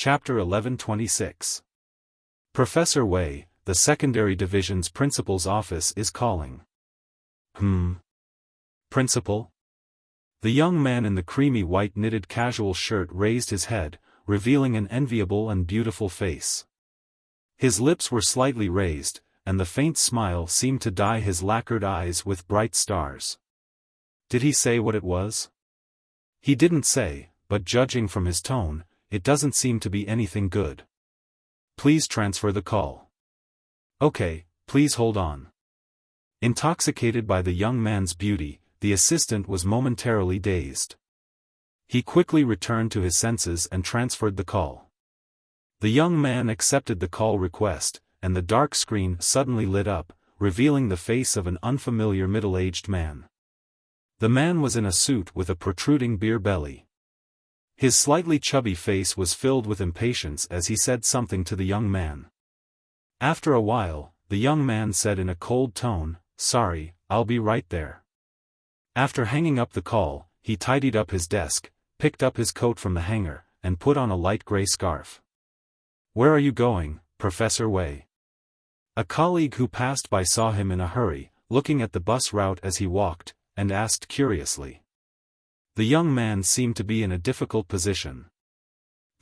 Chapter 1126. Professor Wei, the Secondary Division's principal's office is calling. Principal? The young man in the creamy white knitted casual shirt raised his head, revealing an enviable and beautiful face. His lips were slightly raised, and the faint smile seemed to dye his lacquered eyes with bright stars. Did he say what it was? He didn't say, but judging from his tone, it doesn't seem to be anything good. Please transfer the call. Okay, please hold on. Intoxicated by the young man's beauty, the assistant was momentarily dazed. He quickly returned to his senses and transferred the call. The young man accepted the call request, and the dark screen suddenly lit up, revealing the face of an unfamiliar middle-aged man. The man was in a suit with a protruding beer belly. His slightly chubby face was filled with impatience as he said something to the young man. After a while, the young man said in a cold tone, "Sorry, I'll be right there." After hanging up the call, he tidied up his desk, picked up his coat from the hanger, and put on a light gray scarf. "Where are you going, Professor Wei?" A colleague who passed by saw him in a hurry, looking at the bus route as he walked, and asked curiously. The young man seemed to be in a difficult position.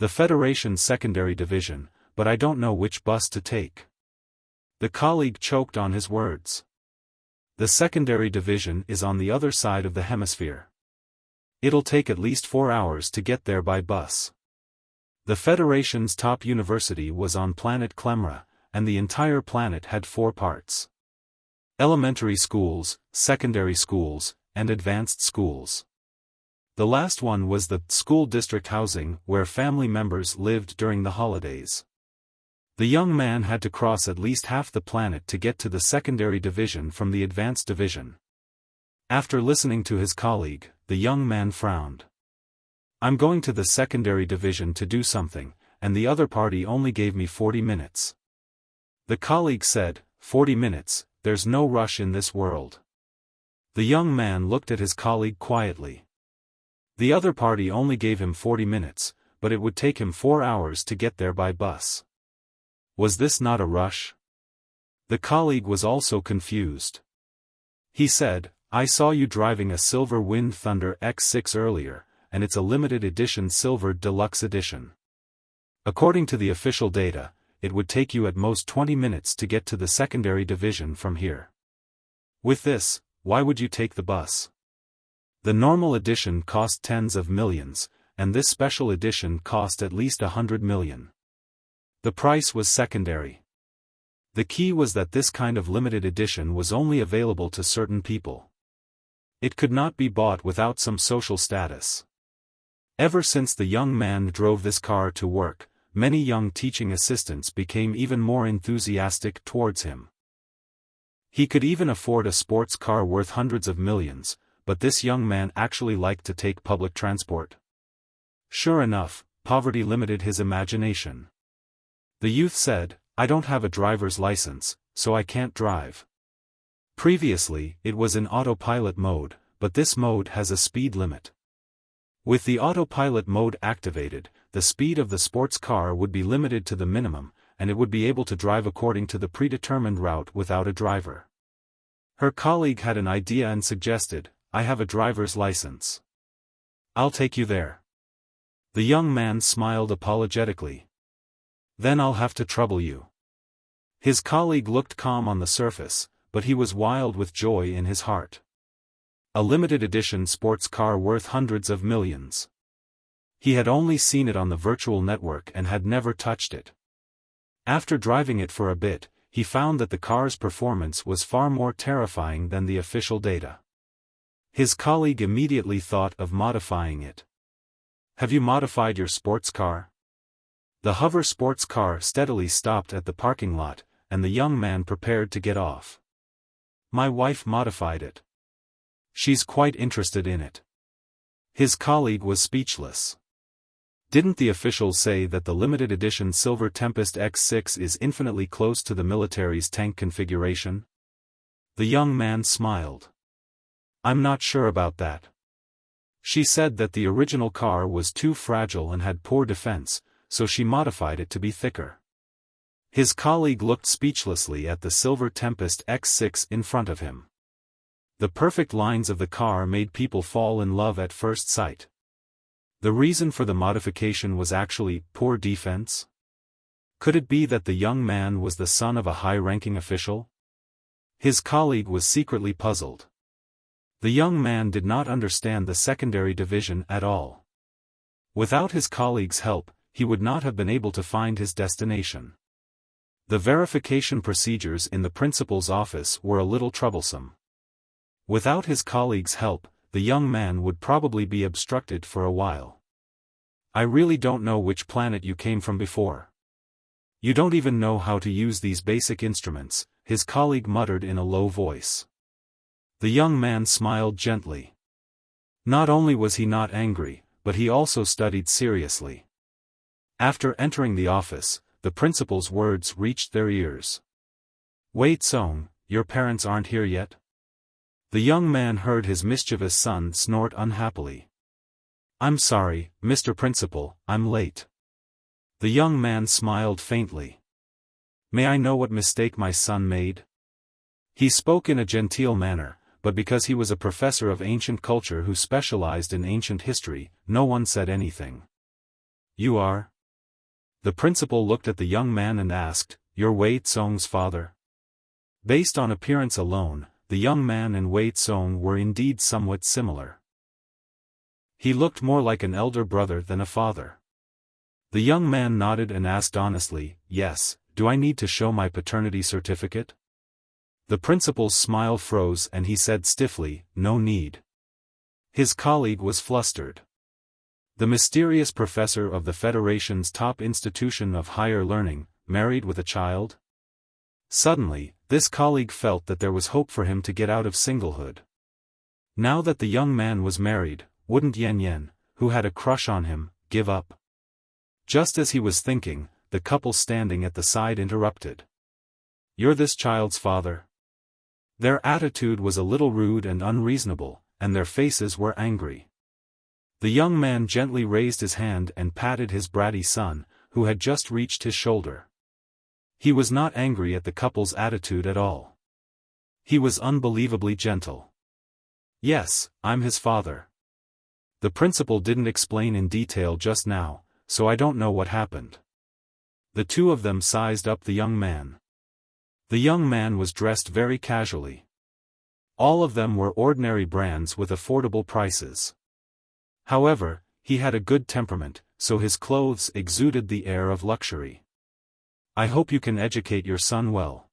"The Federation's Secondary Division, but I don't know which bus to take." The colleague choked on his words. "The Secondary Division is on the other side of the hemisphere. It'll take at least 4 hours to get there by bus." The Federation's top university was on planet Klemra, and the entire planet had 4 parts. Elementary schools, secondary schools, and advanced schools. The last one was the school district housing where family members lived during the holidays. The young man had to cross at least half the planet to get to the secondary division from the advanced division. After listening to his colleague, the young man frowned. "I'm going to the secondary division to do something, and the other party only gave me 40 minutes. The colleague said, 40 minutes, there's no rush in this world." The young man looked at his colleague quietly. The other party only gave him 40 minutes, but it would take him 4 hours to get there by bus. Was this not a rush? The colleague was also confused. He said, "I saw you driving a Silver Wind Thunder X6 earlier, and it's a limited edition Silver Deluxe Edition. According to the official data, it would take you at most 20 minutes to get to the secondary division from here. With this, why would you take the bus? The normal edition cost tens of millions, and this special edition cost at least 100 million. The price was secondary. The key was that this kind of limited edition was only available to certain people. It could not be bought without some social status." Ever since the young man drove this car to work, many young teaching assistants became even more enthusiastic towards him. He could even afford a sports car worth hundreds of millions, but this young man actually liked to take public transport. Sure enough, poverty limited his imagination. The youth said, "I don't have a driver's license, so I can't drive." Previously, it was in autopilot mode, but this mode has a speed limit. With the autopilot mode activated, the speed of the sports car would be limited to the minimum, and it would be able to drive according to the predetermined route without a driver. Her colleague had an idea and suggested, "I have a driver's license. I'll take you there." The young man smiled apologetically. "Then I'll have to trouble you." His colleague looked calm on the surface, but he was wild with joy in his heart. A limited edition sports car worth hundreds of millions. He had only seen it on the virtual network and had never touched it. After driving it for a bit, he found that the car's performance was far more terrifying than the official data. His colleague immediately thought of modifying it. "Have you modified your sports car?" The hover sports car steadily stopped at the parking lot, and the young man prepared to get off. "My wife modified it. She's quite interested in it." His colleague was speechless. Didn't the officials say that the limited edition Silver Tempest X6 is infinitely close to the military's tank configuration? The young man smiled. "I'm not sure about that. She said that the original car was too fragile and had poor defense, so she modified it to be thicker. His colleague looked speechlessly at the Silver Tempest X6 in front of him. The perfect lines of the car made people fall in love at first sight. The reason for the modification was actually poor defense? Could it be that the young man was the son of a high-ranking official? His colleague was secretly puzzled. The young man did not understand the secondary division at all. Without his colleague's help, he would not have been able to find his destination. The verification procedures in the principal's office were a little troublesome. Without his colleague's help, the young man would probably be obstructed for a while. I really don't know which planet you came from before. You don't even know how to use these basic instruments, his colleague muttered in a low voice. The young man smiled gently. Not only was he not angry, but he also studied seriously. After entering the office, the principal's words reached their ears. "Wait, Song, your parents aren't here yet?" The young man heard his mischievous son snort unhappily. "I'm sorry, Mr. Principal, I'm late." The young man smiled faintly. "May I know what mistake my son made?" He spoke in a genteel manner, but because he was a professor of ancient culture who specialized in ancient history, no one said anything. "You are?" The principal looked at the young man and asked, "You're Wei Tsong's father?" Based on appearance alone, the young man and Wei Tsong were indeed somewhat similar. He looked more like an elder brother than a father. The young man nodded and asked honestly, "Yes, do I need to show my paternity certificate?" The principal's smile froze and he said stiffly, "No need." His colleague was flustered. The mysterious professor of the Federation's top institution of higher learning, married with a child? Suddenly, this colleague felt that there was hope for him to get out of singlehood. Now that the young man was married, wouldn't Yan Yan, who had a crush on him, give up? Just as he was thinking, the couple standing at the side interrupted. "You're this child's father?" Their attitude was a little rude and unreasonable, and their faces were angry. The young man gently raised his hand and patted his bratty son, who had just reached his shoulder. He was not angry at the couple's attitude at all. He was unbelievably gentle. "Yes, I'm his father. The principal didn't explain in detail just now, so I don't know what happened." The two of them sized up the young man. The young man was dressed very casually. All of them were ordinary brands with affordable prices. However, he had a good temperament, so his clothes exuded the air of luxury. "I hope you can educate your son well.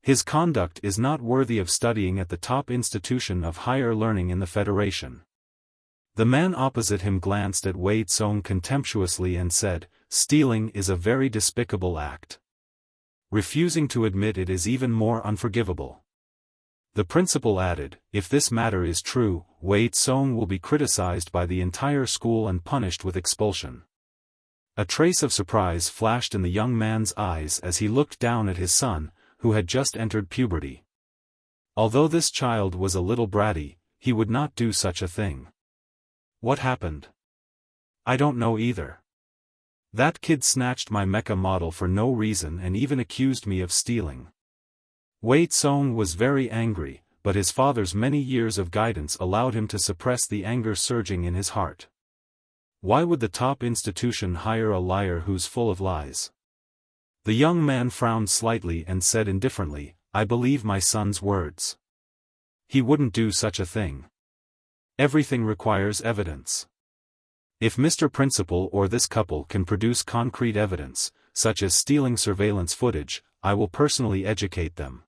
His conduct is not worthy of studying at the top institution of higher learning in the Federation." The man opposite him glanced at Wei Tsong contemptuously and said, "Stealing is a very despicable act. Refusing to admit it is even more unforgivable." The principal added, "If this matter is true, Wei Tsong will be criticized by the entire school and punished with expulsion." A trace of surprise flashed in the young man's eyes as he looked down at his son, who had just entered puberty. Although this child was a little bratty, he would not do such a thing. "What happened?" "I don't know either. That kid snatched my mecha model for no reason and even accused me of stealing." Wei Tsong was very angry, but his father's many years of guidance allowed him to suppress the anger surging in his heart. Why would the top institution hire a liar who's full of lies? The young man frowned slightly and said indifferently, "I believe my son's words. He wouldn't do such a thing. Everything requires evidence. If Mr. Principal or this couple can produce concrete evidence, such as stealing surveillance footage, I will personally educate them."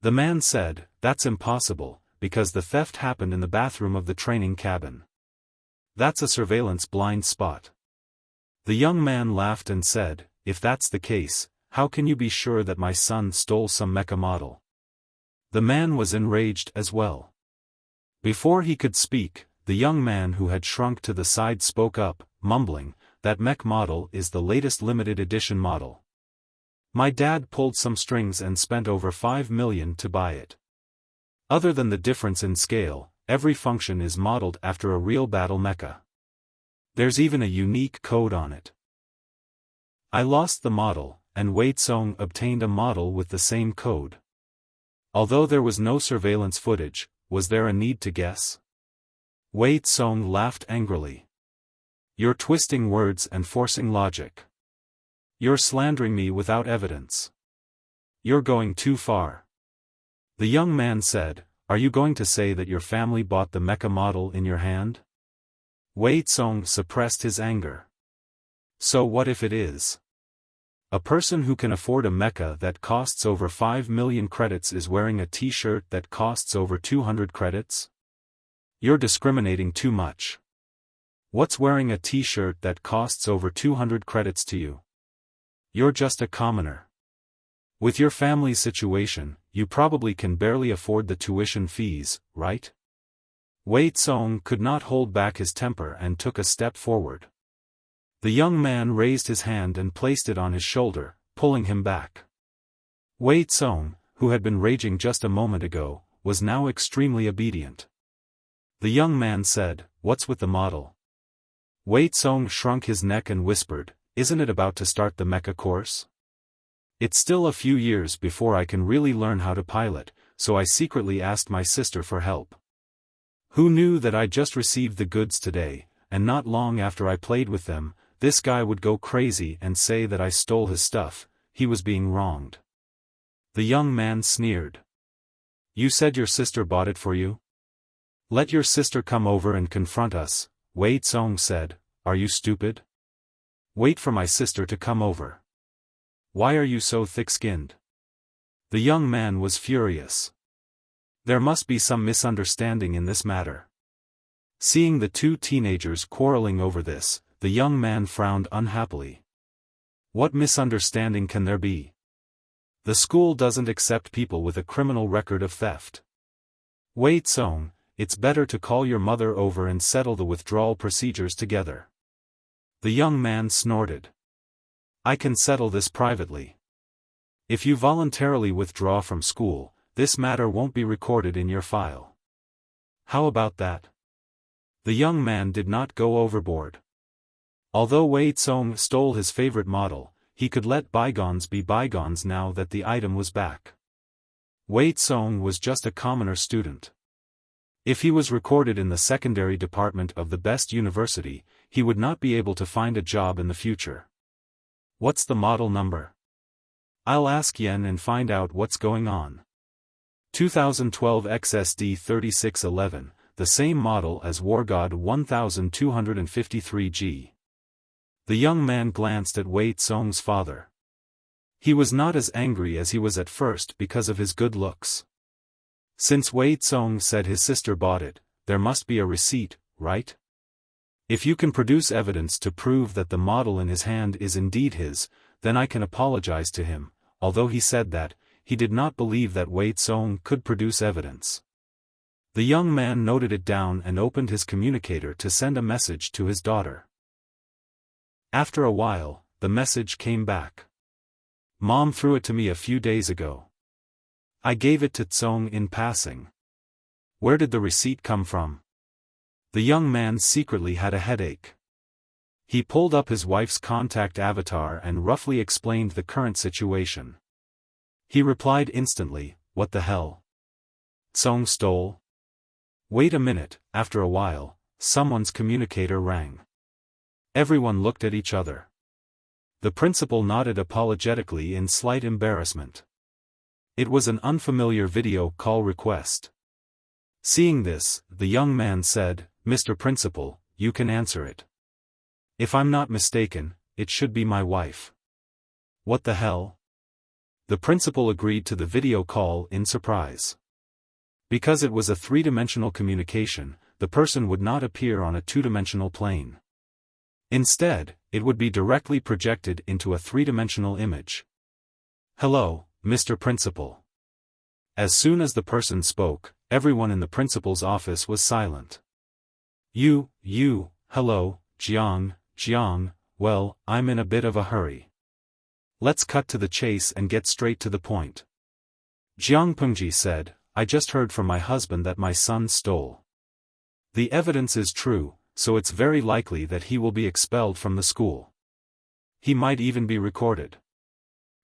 The man said, "That's impossible, because the theft happened in the bathroom of the training cabin. That's a surveillance blind spot." The young man laughed and said, "If that's the case, how can you be sure that my son stole some mecha model?" The man was enraged as well. Before he could speak, the young man who had shrunk to the side spoke up, mumbling, "That mech model is the latest limited edition model. My dad pulled some strings and spent over 5 million to buy it. Other than the difference in scale, every function is modeled after a real battle mecha. There's even a unique code on it. I lost the model, and Wei Tsong obtained a model with the same code. Although there was no surveillance footage, was there a need to guess? Wei Tsong laughed angrily. You're twisting words and forcing logic. You're slandering me without evidence. You're going too far. The young man said, Are you going to say that your family bought the mecha model in your hand? Wei Tsong suppressed his anger. So what if it is? A person who can afford a mecha that costs over 5 million credits is wearing a t-shirt that costs over 200 credits? You're discriminating too much. What's wearing a t-shirt that costs over 200 credits to you? You're just a commoner. With your family's situation, you probably can barely afford the tuition fees, right? Wei Tsong could not hold back his temper and took a step forward. The young man raised his hand and placed it on his shoulder, pulling him back. Wei Tsong, who had been raging just a moment ago, was now extremely obedient. The young man said, What's with the model? Wei Tsong shrunk his neck and whispered, Isn't it about to start the mecha course? It's still a few years before I can really learn how to pilot, so I secretly asked my sister for help. Who knew that I just received the goods today, and not long after I played with them, this guy would go crazy and say that I stole his stuff. He was being wronged. The young man sneered. You said your sister bought it for you? Let your sister come over and confront us, Wei Tsong said. Are you stupid? Wait for my sister to come over. Why are you so thick-skinned? The young man was furious. There must be some misunderstanding in this matter. Seeing the two teenagers quarreling over this, the young man frowned unhappily. What misunderstanding can there be? The school doesn't accept people with a criminal record of theft. Wei Tsong, it's better to call your mother over and settle the withdrawal procedures together. The young man snorted. I can settle this privately. If you voluntarily withdraw from school, this matter won't be recorded in your file. How about that? The young man did not go overboard. Although Wei Tsong stole his favorite model, he could let bygones be bygones now that the item was back. Wei Tsong was just a commoner student. If he was recorded in the secondary department of the best university, he would not be able to find a job in the future. What's the model number? I'll ask Yen and find out what's going on. 2012 XSD 3611, the same model as WarGod 1253G. The young man glanced at Wei Tsong's father. He was not as angry as he was at first because of his good looks. Since Wei Tsong said his sister bought it, there must be a receipt, right? If you can produce evidence to prove that the model in his hand is indeed his, then I can apologize to him. Although he said that, he did not believe that Wei Tsong could produce evidence. The young man noted it down and opened his communicator to send a message to his daughter. After a while, the message came back. Mom threw it to me a few days ago. I gave it to Tsong in passing. Where did the receipt come from? The young man secretly had a headache. He pulled up his wife's contact avatar and roughly explained the current situation. He replied instantly, What the hell? Tsong stole? Wait a minute. After a while, someone's communicator rang. Everyone looked at each other. The principal nodded apologetically in slight embarrassment. It was an unfamiliar video call request. Seeing this, the young man said, Mr. Principal, you can answer it. If I'm not mistaken, it should be my wife. What the hell? The principal agreed to the video call in surprise. Because it was a three-dimensional communication, the person would not appear on a two-dimensional plane. Instead, it would be directly projected into a three-dimensional image. Hello, Mr. Principal. As soon as the person spoke, everyone in the principal's office was silent. Hello, Jiang, well, I'm in a bit of a hurry. Let's cut to the chase and get straight to the point. Jiang Pengji said, I just heard from my husband that my son stole. The evidence is true, so it's very likely that he will be expelled from the school. He might even be recorded.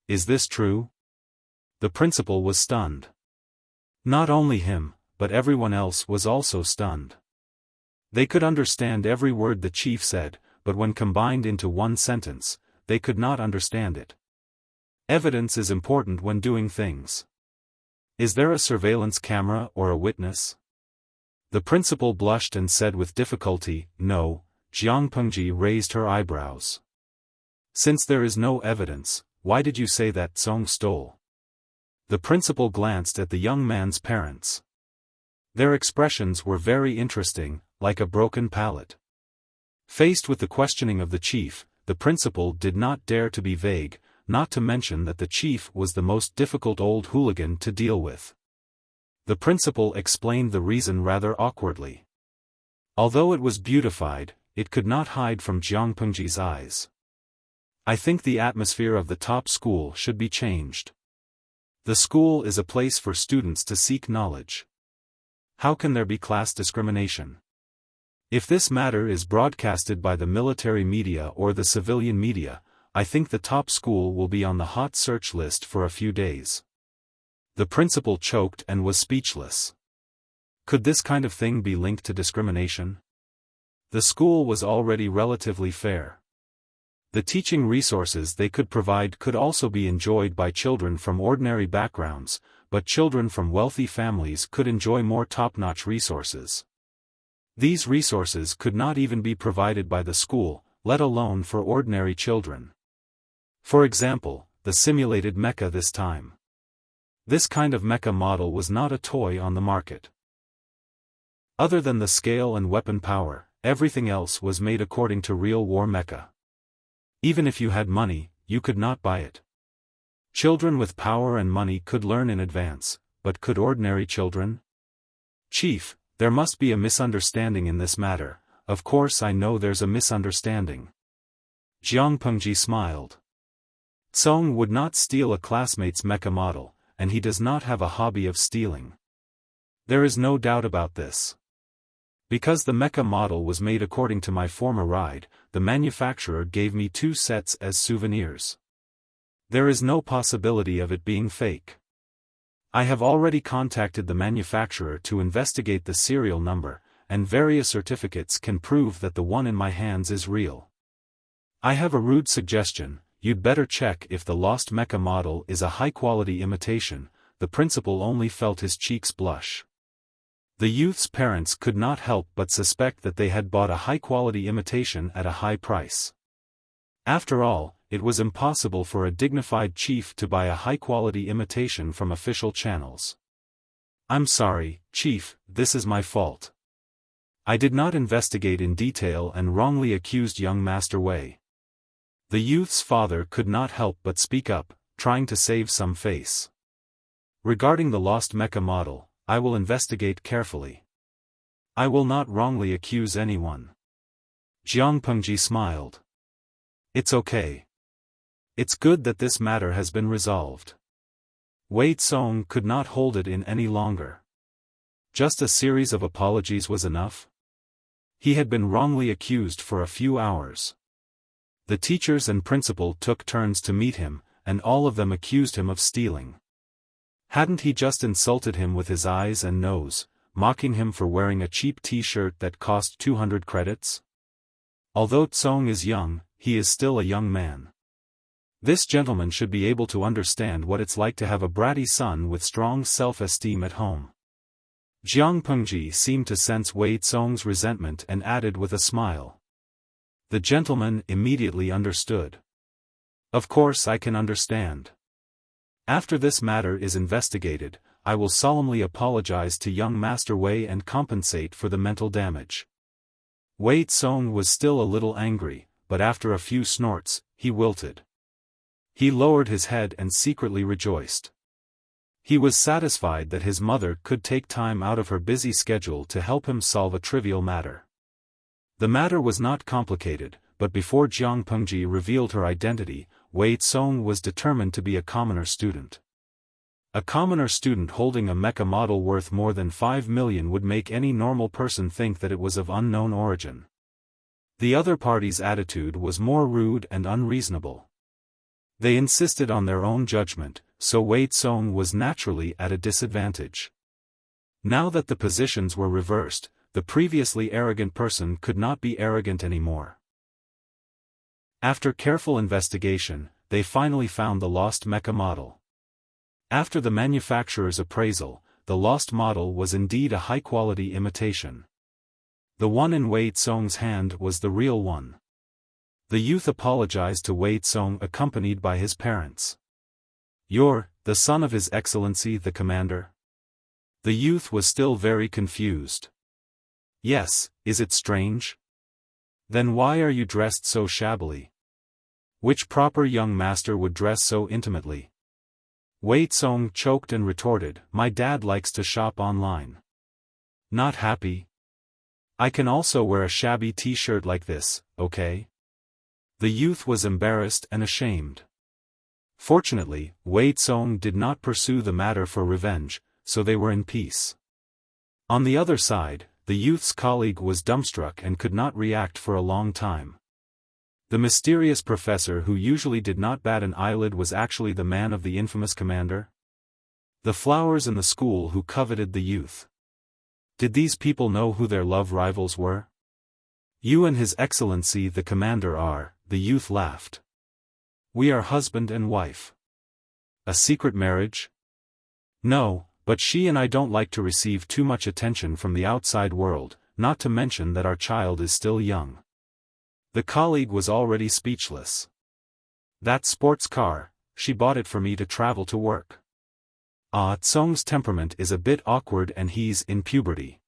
Is this true? The principal was stunned. Not only him, but everyone else was also stunned. They could understand every word the chief said, but when combined into one sentence, they could not understand it. Evidence is important when doing things. Is there a surveillance camera or a witness? The principal blushed and said with difficulty, "No." Jiang Pengji raised her eyebrows. "Since there is no evidence, why did you say that Song stole?" The principal glanced at the young man's parents. Their expressions were very interesting, like a broken pallet. Faced with the questioning of the chief, the principal did not dare to be vague, not to mention that the chief was the most difficult old hooligan to deal with. The principal explained the reason rather awkwardly. Although it was beautified, it could not hide from Jiang Pengji's eyes. "I think the atmosphere of the top school should be changed. The school is a place for students to seek knowledge. How can there be class discrimination? If this matter is broadcasted by the military media or the civilian media, I think the top school will be on the hot search list for a few days." The principal choked and was speechless. Could this kind of thing be linked to discrimination? The school was already relatively fair. The teaching resources they could provide could also be enjoyed by children from ordinary backgrounds, but children from wealthy families could enjoy more top-notch resources. These resources could not even be provided by the school, let alone for ordinary children. For example, the simulated mecha this time. This kind of mecha model was not a toy on the market. Other than the scale and weapon power, everything else was made according to real war mecha. Even if you had money, you could not buy it. Children with power and money could learn in advance, but could ordinary children? "Chief, there must be a misunderstanding in this matter." "Of course I know there's a misunderstanding." Jiang Pengji smiled. Song would not steal a classmate's mecha model, and he does not have a hobby of stealing. There is no doubt about this. Because the mecha model was made according to my former ride, the manufacturer gave me 2 sets as souvenirs. There is no possibility of it being fake. I have already contacted the manufacturer to investigate the serial number, and various certificates can prove that the one in my hands is real. I have a rude suggestion, you'd better check if the lost mecha model is a high-quality imitation. The principal only felt his cheeks blush. The youth's parents could not help but suspect that they had bought a high-quality imitation at a high price. After all, it was impossible for a dignified chief to buy a high-quality imitation from official channels. "I'm sorry, Chief, this is my fault. I did not investigate in detail and wrongly accused young Master Wei." The youth's father could not help but speak up, trying to save some face. "Regarding the lost mecha model, I will investigate carefully. I will not wrongly accuse anyone." Jiang Pengji smiled. "It's okay. It's good that this matter has been resolved." Wei Tsong could not hold it in any longer. Just a series of apologies was enough? He had been wrongly accused for a few hours. The teachers and principal took turns to meet him, and all of them accused him of stealing. Hadn't he just insulted him with his eyes and nose, mocking him for wearing a cheap t-shirt that cost 200 credits? Although Tsong is young, he is still a young man. This gentleman should be able to understand what it's like to have a bratty son with strong self-esteem at home. Jiang Pengji seemed to sense Wei Tsong's resentment and added with a smile. The gentleman immediately understood. "Of course I can understand. After this matter is investigated, I will solemnly apologize to young Master Wei and compensate for the mental damage." Wei Tsong was still a little angry, but after a few snorts, he wilted. He lowered his head and secretly rejoiced. He was satisfied that his mother could take time out of her busy schedule to help him solve a trivial matter. The matter was not complicated, but before Jiang Pengji revealed her identity, Wei Tsong was determined to be a commoner student. A commoner student holding a mecha model worth more than 5 million would make any normal person think that it was of unknown origin. The other party's attitude was more rude and unreasonable. They insisted on their own judgment, so Wei Tsong was naturally at a disadvantage. Now that the positions were reversed, the previously arrogant person could not be arrogant anymore. After careful investigation, they finally found the lost mecha model. After the manufacturer's appraisal, the lost model was indeed a high-quality imitation. The one in Wei Tsong's hand was the real one. The youth apologized to Wei Tsong accompanied by his parents. "You're the son of His Excellency the Commander?" The youth was still very confused. "Yes, is it strange? Then why are you dressed so shabbily? Which proper young master would dress so intimately?" Wei Tsong choked and retorted, "My dad likes to shop online." "Not happy? I can also wear a shabby t-shirt like this, okay?" The youth was embarrassed and ashamed. Fortunately, Wei Tsong did not pursue the matter for revenge, so they were in peace. On the other side, the youth's colleague was dumbstruck and could not react for a long time. The mysterious professor who usually did not bat an eyelid was actually the man of the infamous commander? The flowers in the school who coveted the youth. Did these people know who their love rivals were? "You and His Excellency the Commander are," the youth laughed. "We are husband and wife." "A secret marriage?" "No, but she and I don't like to receive too much attention from the outside world, not to mention that our child is still young." The colleague was already speechless. "That sports car, she bought it for me to travel to work. Tsong's temperament is a bit awkward and he's in puberty.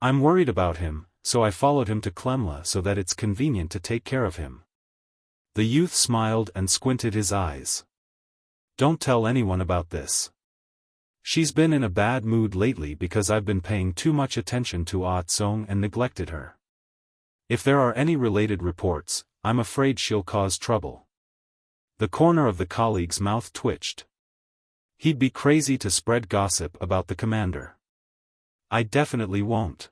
I'm worried about him, so I followed him to Klemla so that it's convenient to take care of him." The youth smiled and squinted his eyes. "Don't tell anyone about this. She's been in a bad mood lately because I've been paying too much attention to Tsong and neglected her. If there are any related reports, I'm afraid she'll cause trouble." The corner of the colleague's mouth twitched. He'd be crazy to spread gossip about the commander. "I definitely won't."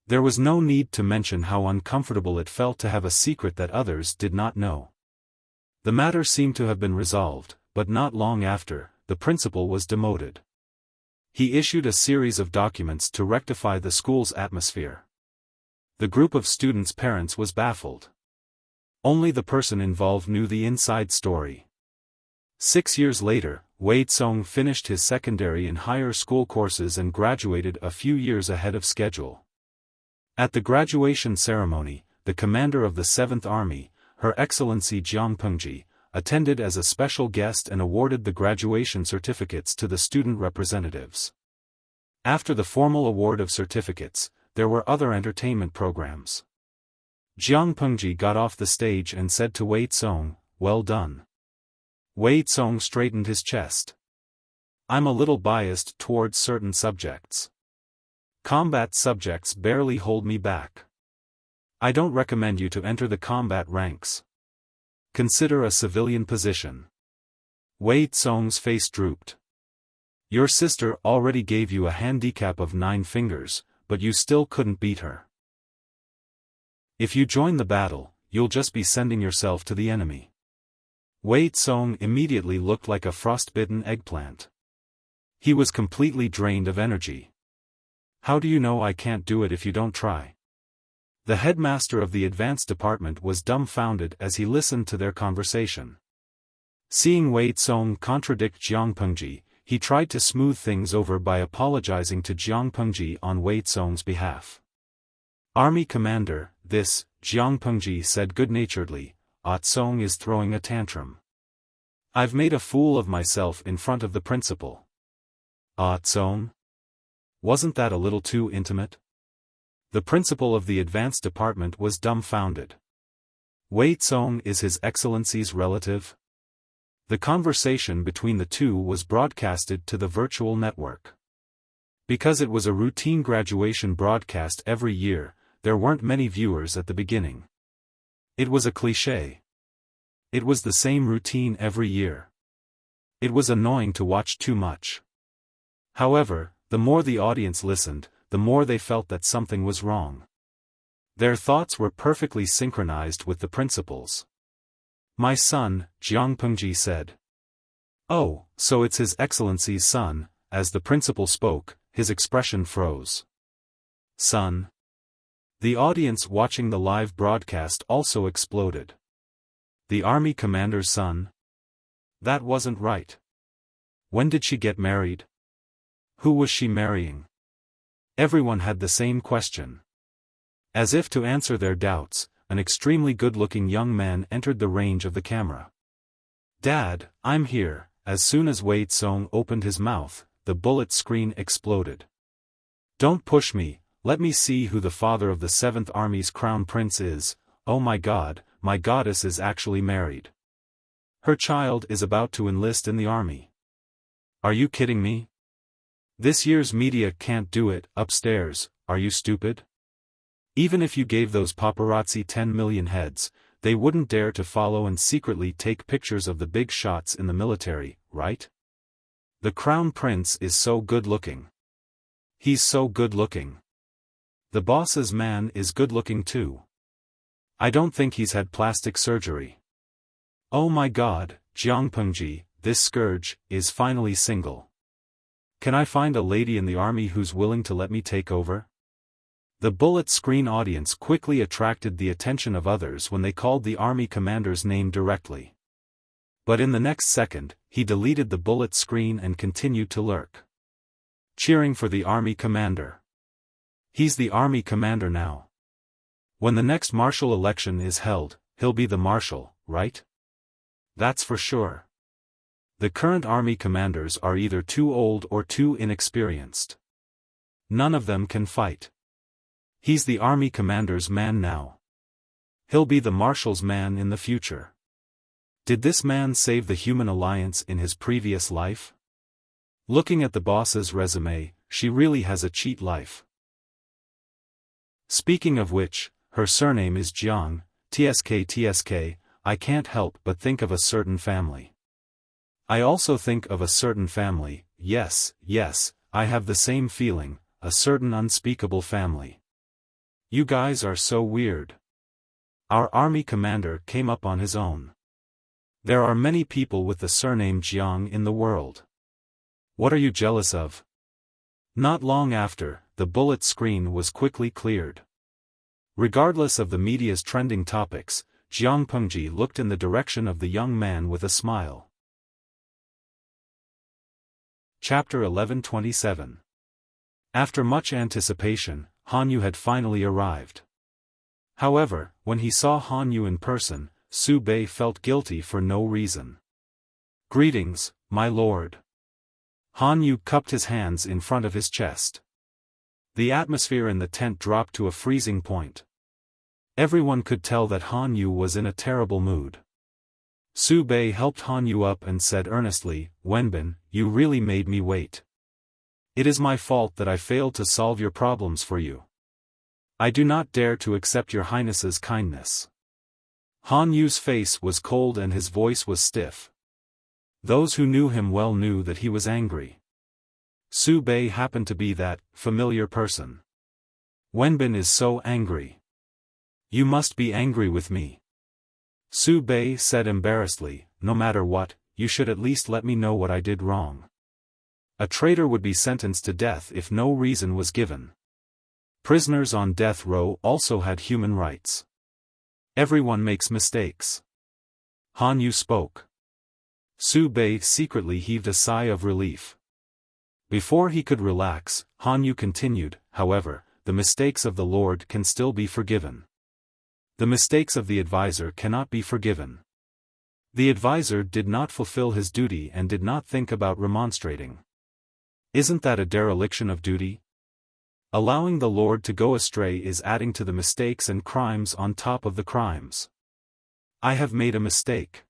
There was no need to mention how uncomfortable it felt to have a secret that others did not know. The matter seemed to have been resolved, but not long after, the principal was demoted. He issued a series of documents to rectify the school's atmosphere. The group of students' parents was baffled. Only the person involved knew the inside story. 6 years later, Wei Tsong finished his secondary and higher school courses and graduated a few years ahead of schedule. At the graduation ceremony, the commander of the 7th Army, Her Excellency Jiang Pengji, attended as a special guest and awarded the graduation certificates to the student representatives. After the formal award of certificates, there were other entertainment programs. Jiang Pengji got off the stage and said to Wei Tsong, "Well done." Wei Tsong straightened his chest. "I'm a little biased towards certain subjects. Combat subjects barely hold me back. I don't recommend you to enter the combat ranks. Consider a civilian position." Wei Tsong's face drooped. "Your sister already gave you a handicap of 9 fingers, but you still couldn't beat her. If you join the battle, you'll just be sending yourself to the enemy." Wei Tsong immediately looked like a frostbitten eggplant. He was completely drained of energy. "How do you know I can't do it if you don't try?" The headmaster of the advanced department was dumbfounded as he listened to their conversation. Seeing Wei Tsong contradict Jiang Pengji, he tried to smooth things over by apologizing to Jiang Pengji on Wei Tsong's behalf. "Army commander, this," Jiang Pengji said good-naturedly, "Tsong is throwing a tantrum. I've made a fool of myself in front of the principal." "Tsong? Wasn't that a little too intimate?" The principal of the advanced department was dumbfounded. "Wei Tsong is His Excellency's relative?" The conversation between the two was broadcasted to the virtual network. Because it was a routine graduation broadcast every year, there weren't many viewers at the beginning. It was a cliché. It was the same routine every year. It was annoying to watch too much. However, the more the audience listened, the more they felt that something was wrong. Their thoughts were perfectly synchronized with the principal's. "My son," Jiang Pengji said. "Oh, so it's His Excellency's son." As the principal spoke, his expression froze. "Son?" The audience watching the live broadcast also exploded. The army commander's son? That wasn't right. When did she get married? Who was she marrying? Everyone had the same question. As if to answer their doubts, an extremely good-looking young man entered the range of the camera. "Dad, I'm here." As soon as Wei Tsong opened his mouth, the bullet screen exploded. "Don't push me, let me see who the father of the 7th Army's crown prince is. Oh my God, my goddess is actually married. Her child is about to enlist in the army. Are you kidding me? This year's media can't do it." Upstairs, "Are you stupid? Even if you gave those paparazzi 10 million heads, they wouldn't dare to follow and secretly take pictures of the big shots in the military, right? The crown prince is so good-looking. He's so good-looking. The boss's man is good-looking too. I don't think he's had plastic surgery. Oh my God, Jiang Pengji, this scourge, is finally single. Can I find a lady in the army who's willing to let me take over?" The bullet screen audience quickly attracted the attention of others when they called the army commander's name directly. But in the next second, he deleted the bullet screen and continued to lurk. Cheering for the army commander. He's the army commander now. When the next marshal election is held, he'll be the marshal, right? That's for sure. The current army commanders are either too old or too inexperienced. None of them can fight. He's the army commander's man now. He'll be the marshal's man in the future. Did this man save the human alliance in his previous life? Looking at the boss's resume, she really has a cheat life. Speaking of which, her surname is Jiang, TSK. I can't help but think of a certain family. I also think of a certain family, yes, I have the same feeling, a certain unspeakable family. You guys are so weird. Our army commander came up on his own. There are many people with the surname Jiang in the world. What are you jealous of? Not long after, the bullet screen was quickly cleared. Regardless of the media's trending topics, Jiang Pengji looked in the direction of the young man with a smile. Chapter 11:27. After much anticipation, Han Yu had finally arrived. However, when he saw Han Yu in person, Su Bei felt guilty for no reason. "Greetings, my lord." Han Yu cupped his hands in front of his chest. The atmosphere in the tent dropped to a freezing point. Everyone could tell that Han Yu was in a terrible mood. Su Bei helped Han Yu up and said earnestly, "Wenbin, you really made me wait. It is my fault that I failed to solve your problems for you. I do not dare to accept your highness's kindness." Han Yu's face was cold and his voice was stiff. Those who knew him well knew that he was angry. Su Bei happened to be that familiar person. "Wenbin is so angry. You must be angry with me." Su Bei said embarrassedly, "No matter what, you should at least let me know what I did wrong. A traitor would be sentenced to death if no reason was given. Prisoners on death row also had human rights. Everyone makes mistakes." Han Yu spoke. Su Bei secretly heaved a sigh of relief. Before he could relax, Han Yu continued, "However, the mistakes of the Lord can still be forgiven. The mistakes of the advisor cannot be forgiven. The advisor did not fulfill his duty and did not think about remonstrating. Isn't that a dereliction of duty? Allowing the Lord to go astray is adding to the mistakes and crimes on top of the crimes. I have made a mistake.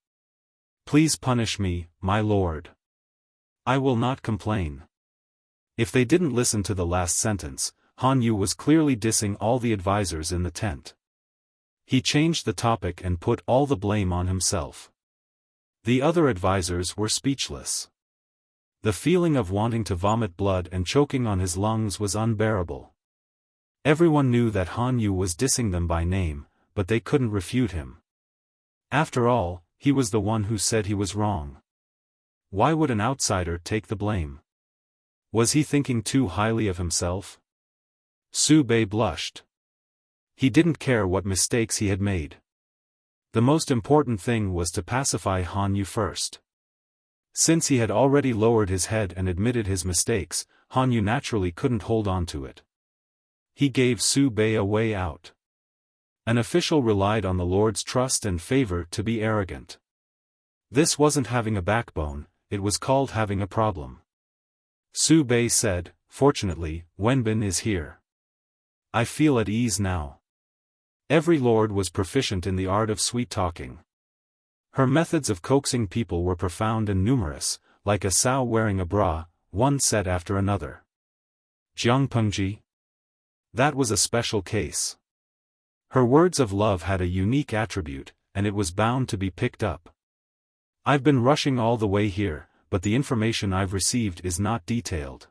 Please punish me, my lord. I will not complain." If they didn't listen to the last sentence, Han Yu was clearly dissing all the advisors in the tent. He changed the topic and put all the blame on himself. The other advisors were speechless. The feeling of wanting to vomit blood and choking on his lungs was unbearable. Everyone knew that Han Yu was dissing them by name, but they couldn't refute him. After all, he was the one who said he was wrong. Why would an outsider take the blame? Was he thinking too highly of himself? Su Bei blushed. He didn't care what mistakes he had made. The most important thing was to pacify Han Yu first. Since he had already lowered his head and admitted his mistakes, Han Yu naturally couldn't hold on to it. He gave Su Bei a way out. An official relied on the Lord's trust and favor to be arrogant. This wasn't having a backbone, it was called having a problem. Su Bei said, "Fortunately, Wenbin is here. I feel at ease now." Every lord was proficient in the art of sweet-talking. Her methods of coaxing people were profound and numerous, like a sow wearing a bra, one set after another. Jiang Pengji? That was a special case. Her words of love had a unique attribute, and it was bound to be picked up. I've been rushing all the way here, but the information I've received is not detailed.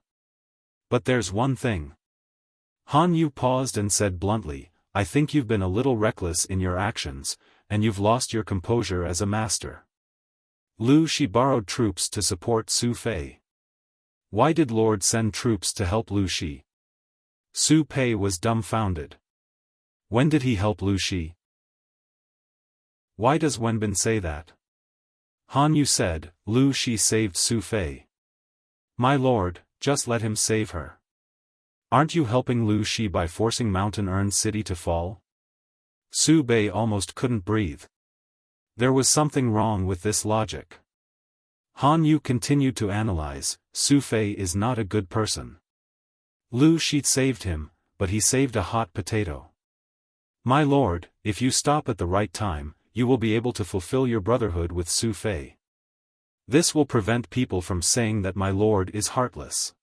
But there's one thing. Han Yu paused and said bluntly, "I think you've been a little reckless in your actions, and you've lost your composure as a master." Lu Shi borrowed troops to support Su Fei. Why did Lord send troops to help Lu Shi? Su Pei was dumbfounded. When did he help Lu Shi? Why does Wenbin say that? Han Yu said, "Lu Shi saved Su Fei." My lord, just let him save her. Aren't you helping Lu Shi by forcing Mountain Earn City to fall? Su Bei almost couldn't breathe. There was something wrong with this logic. Han Yu continued to analyze, Su Fei is not a good person. Lu Shi saved him, but he saved a hot potato. My lord, if you stop at the right time, you will be able to fulfill your brotherhood with Su Fei. This will prevent people from saying that my lord is heartless.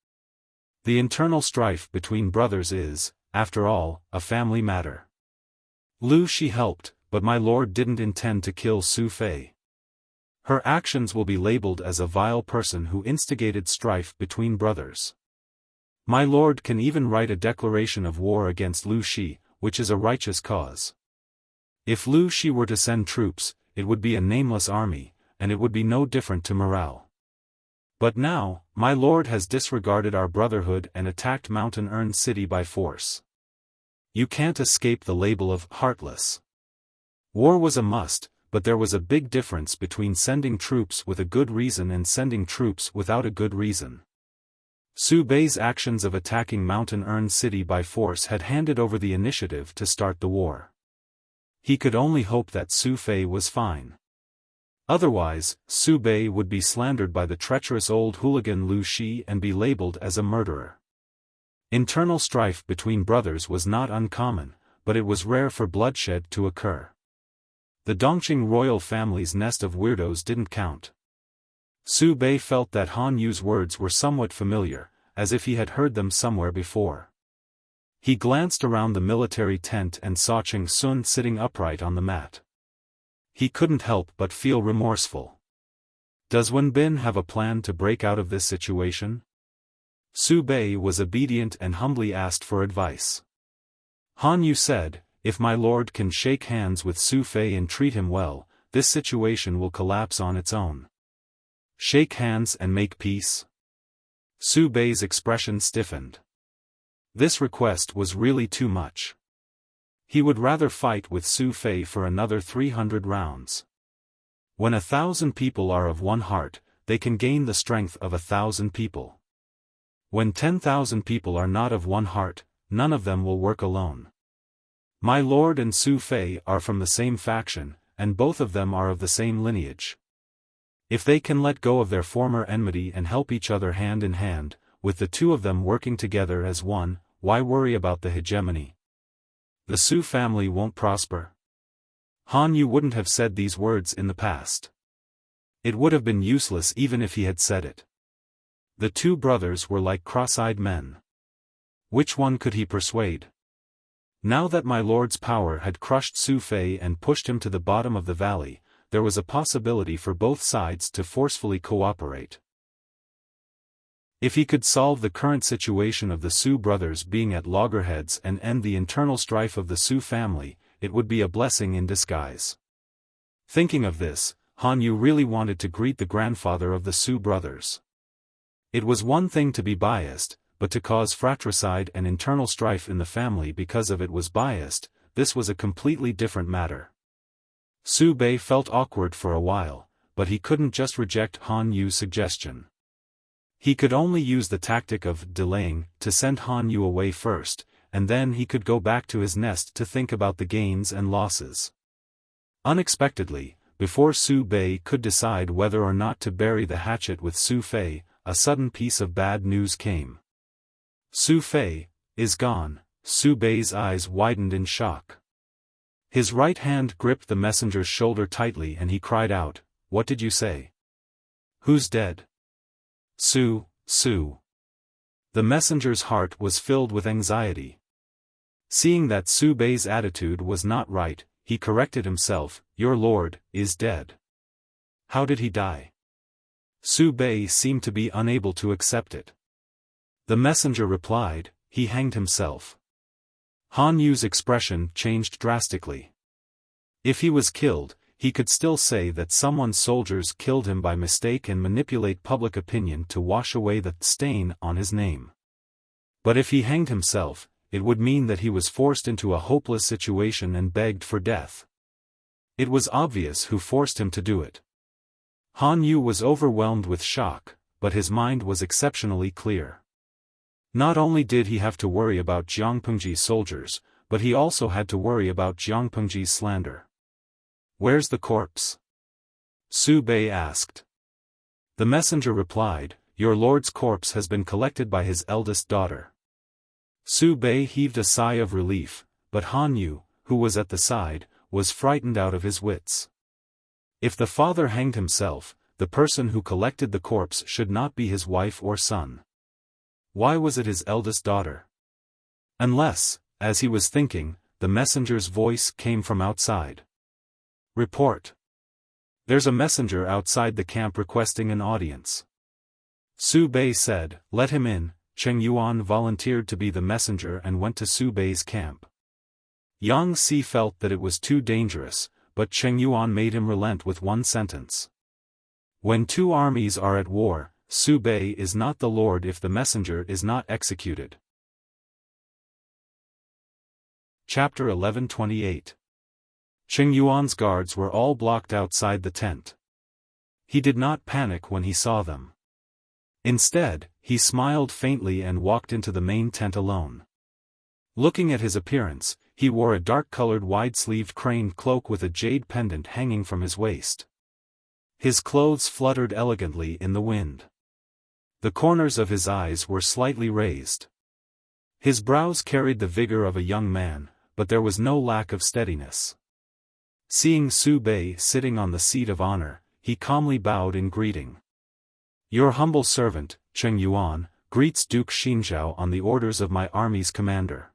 The internal strife between brothers is, after all, a family matter. Lu Shi helped, but my lord didn't intend to kill Su Fei. Her actions will be labeled as a vile person who instigated strife between brothers. My lord can even write a declaration of war against Lu Shi, which is a righteous cause. If Lu Shi were to send troops, it would be a nameless army, and it would be no different to morale. But now, my lord has disregarded our brotherhood and attacked Mountain Earn City by force. You can't escape the label of heartless. War was a must, but there was a big difference between sending troops with a good reason and sending troops without a good reason. Su Bei's actions of attacking Mountain Earn City by force had handed over the initiative to start the war. He could only hope that Su Fei was fine. Otherwise, Su Bei would be slandered by the treacherous old hooligan Lu Shi and be labeled as a murderer. Internal strife between brothers was not uncommon, but it was rare for bloodshed to occur. The Dongqing royal family's nest of weirdos didn't count. Su Bei felt that Han Yu's words were somewhat familiar, as if he had heard them somewhere before. He glanced around the military tent and saw Cheng Sun sitting upright on the mat. He couldn't help but feel remorseful. Does Wenbin have a plan to break out of this situation? Su Bei was obedient and humbly asked for advice. Han Yu said, "If my lord can shake hands with Su Fei and treat him well, this situation will collapse on its own." Shake hands and make peace? Su Bei's expression stiffened. This request was really too much. He would rather fight with Su Fei for another 300 rounds. When 1,000 people are of one heart, they can gain the strength of 1,000 people. When 10,000 people are not of one heart, none of them will work alone. My lord and Su Fei are from the same faction, and both of them are of the same lineage. If they can let go of their former enmity and help each other hand in hand, with the two of them working together as one, why worry about the hegemony? The Su family won't prosper. Han Yu wouldn't have said these words in the past. It would have been useless even if he had said it. The two brothers were like cross-eyed men. Which one could he persuade? Now that my lord's power had crushed Su Fei and pushed him to the bottom of the valley, there was a possibility for both sides to forcefully cooperate. If he could solve the current situation of the Su brothers being at loggerheads and end the internal strife of the Su family, it would be a blessing in disguise. Thinking of this, Han Yu really wanted to greet the grandfather of the Su brothers. It was one thing to be biased, but to cause fratricide and internal strife in the family because of it was biased, this was a completely different matter. Su Bei felt awkward for a while, but he couldn't just reject Han Yu's suggestion. He could only use the tactic of delaying to send Han Yu away first, and then he could go back to his nest to think about the gains and losses. Unexpectedly, before Su Bei could decide whether or not to bury the hatchet with Su Fei, a sudden piece of bad news came. Su Fei is gone. Su Bei's eyes widened in shock. His right hand gripped the messenger's shoulder tightly and he cried out, "What did you say? Who's dead?" Su. The messenger's heart was filled with anxiety. Seeing that Su Bei's attitude was not right, he corrected himself, "Your lord is dead." "How did he die?" Su Bei seemed to be unable to accept it. The messenger replied, "He hanged himself." Han Yu's expression changed drastically. If he was killed, he could still say that someone's soldiers killed him by mistake and manipulate public opinion to wash away the stain on his name. But if he hanged himself, it would mean that he was forced into a hopeless situation and begged for death. It was obvious who forced him to do it. Han Yu was overwhelmed with shock, but his mind was exceptionally clear. Not only did he have to worry about Jiang Pengji's soldiers, but he also had to worry about Jiang Pengji's slander. "Where's the corpse?" Su Bei asked. The messenger replied, "Your lord's corpse has been collected by his eldest daughter." Su Bei heaved a sigh of relief, but Han Yu, who was at the side, was frightened out of his wits. If the father hanged himself, the person who collected the corpse should not be his wife or son. Why was it his eldest daughter? Unless, as he was thinking, the messenger's voice came from outside. "Report. There's a messenger outside the camp requesting an audience." Su Bei said, "Let him in." Cheng Yuan volunteered to be the messenger and went to Su Bei's camp. Yang Si felt that it was too dangerous, but Cheng Yuan made him relent with one sentence. "When two armies are at war, Su Bei is not the lord if the messenger is not executed." Chapter 11:28. Cheng Yuan's guards were all blocked outside the tent. He did not panic when he saw them. Instead, he smiled faintly and walked into the main tent alone. Looking at his appearance, he wore a dark-colored wide-sleeved crane cloak with a jade pendant hanging from his waist. His clothes fluttered elegantly in the wind. The corners of his eyes were slightly raised. His brows carried the vigor of a young man, but there was no lack of steadiness. Seeing Su Bei sitting on the seat of honor, he calmly bowed in greeting. "Your humble servant, Cheng Yuan, greets Duke Xinzhao on the orders of my army's commander."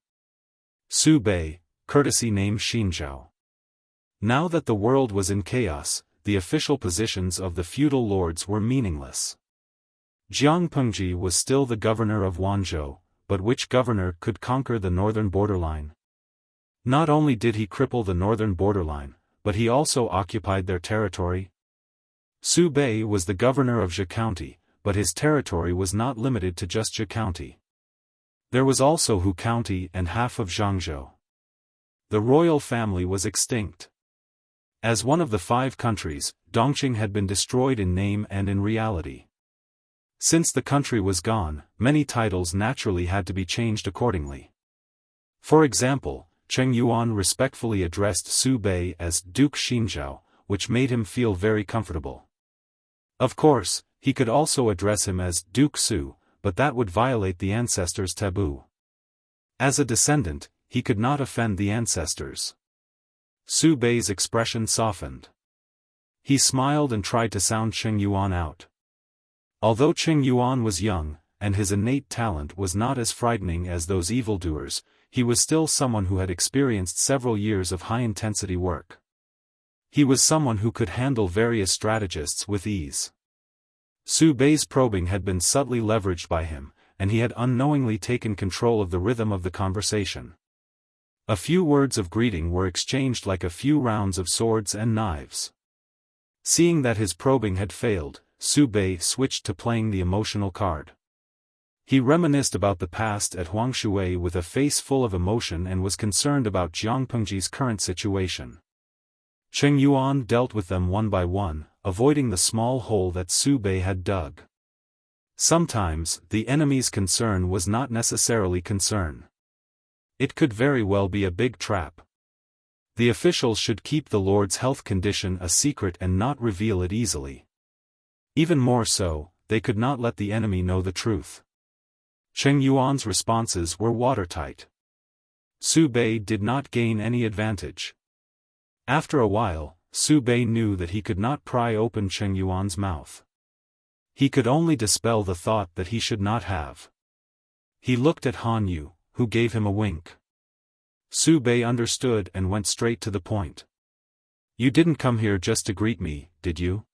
Su Bei, courtesy name Xinzhao. Now that the world was in chaos, the official positions of the feudal lords were meaningless. Jiang Pengji was still the governor of Wanzhou, but which governor could conquer the northern borderline? Not only did he cripple the northern borderline, but he also occupied their territory. Su Bei was the governor of Zhe County, but his territory was not limited to just Zhe County. There was also Hu County and half of Zhangzhou. The royal family was extinct. As one of the 5 countries, Dongqing had been destroyed in name and in reality. Since the country was gone, many titles naturally had to be changed accordingly. For example, Cheng Yuan respectfully addressed Su Bei as Duke Xinzhao, which made him feel very comfortable. Of course, he could also address him as Duke Su, but that would violate the ancestors' taboo. As a descendant, he could not offend the ancestors. Su Bei's expression softened. He smiled and tried to sound Cheng Yuan out. Although Cheng Yuan was young, and his innate talent was not as frightening as those evildoers, he was still someone who had experienced several years of high-intensity work. He was someone who could handle various strategists with ease. Su Bei's probing had been subtly leveraged by him, and he had unknowingly taken control of the rhythm of the conversation. A few words of greeting were exchanged like a few rounds of swords and knives. Seeing that his probing had failed, Su Bei switched to playing the emotional card. He reminisced about the past at Huangshui with a face full of emotion and was concerned about Jiang Pengji's current situation. Cheng Yuan dealt with them one by one, avoiding the small hole that Su Bei had dug. Sometimes, the enemy's concern was not necessarily concern. It could very well be a big trap. The officials should keep the Lord's health condition a secret and not reveal it easily. Even more so, they could not let the enemy know the truth. Cheng Yuan's responses were watertight. Su Bei did not gain any advantage. After a while, Su Bei knew that he could not pry open Cheng Yuan's mouth. He could only dispel the thought that he should not have. He looked at Han Yu, who gave him a wink. Su Bei understood and went straight to the point. "You didn't come here just to greet me, did you?"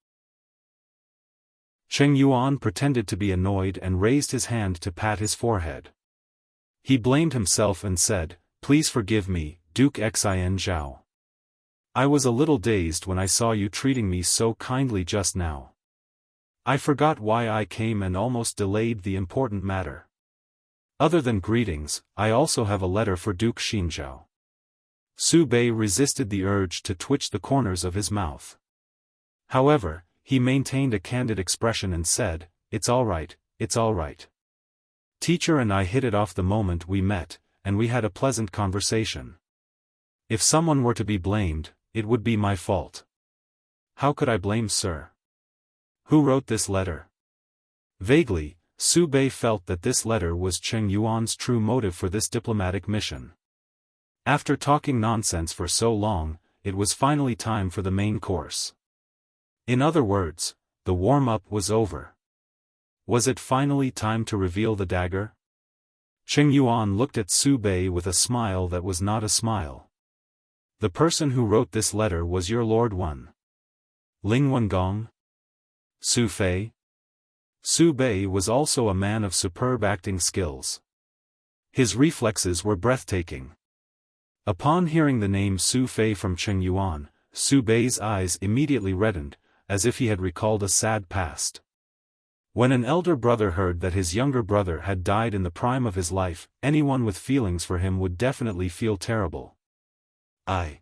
Cheng Yuan pretended to be annoyed and raised his hand to pat his forehead. He blamed himself and said, "Please forgive me, Duke Xin Zhao. I was a little dazed when I saw you treating me so kindly just now. I forgot why I came and almost delayed the important matter. Other than greetings, I also have a letter for Duke Xinzhao." Su Bei resisted the urge to twitch the corners of his mouth. However, he maintained a candid expression and said, "It's all right, it's all right. Teacher and I hit it off the moment we met, and we had a pleasant conversation. If someone were to be blamed, it would be my fault." "How could I blame sir? Who wrote this letter?" Vaguely, Su Bei felt that this letter was Cheng Yuan's true motive for this diplomatic mission. After talking nonsense for so long, it was finally time for the main course. In other words, the warm-up was over. Was it finally time to reveal the dagger? Cheng Yuan looked at Su Bei with a smile that was not a smile. "The person who wrote this letter was your Lord Wan. Ling Wengong? Su Fei?" Su Bei was also a man of superb acting skills. His reflexes were breathtaking. Upon hearing the name Su Fei from Cheng Yuan, Su Bei's eyes immediately reddened, as if he had recalled a sad past. When an elder brother heard that his younger brother had died in the prime of his life, anyone with feelings for him would definitely feel terrible. I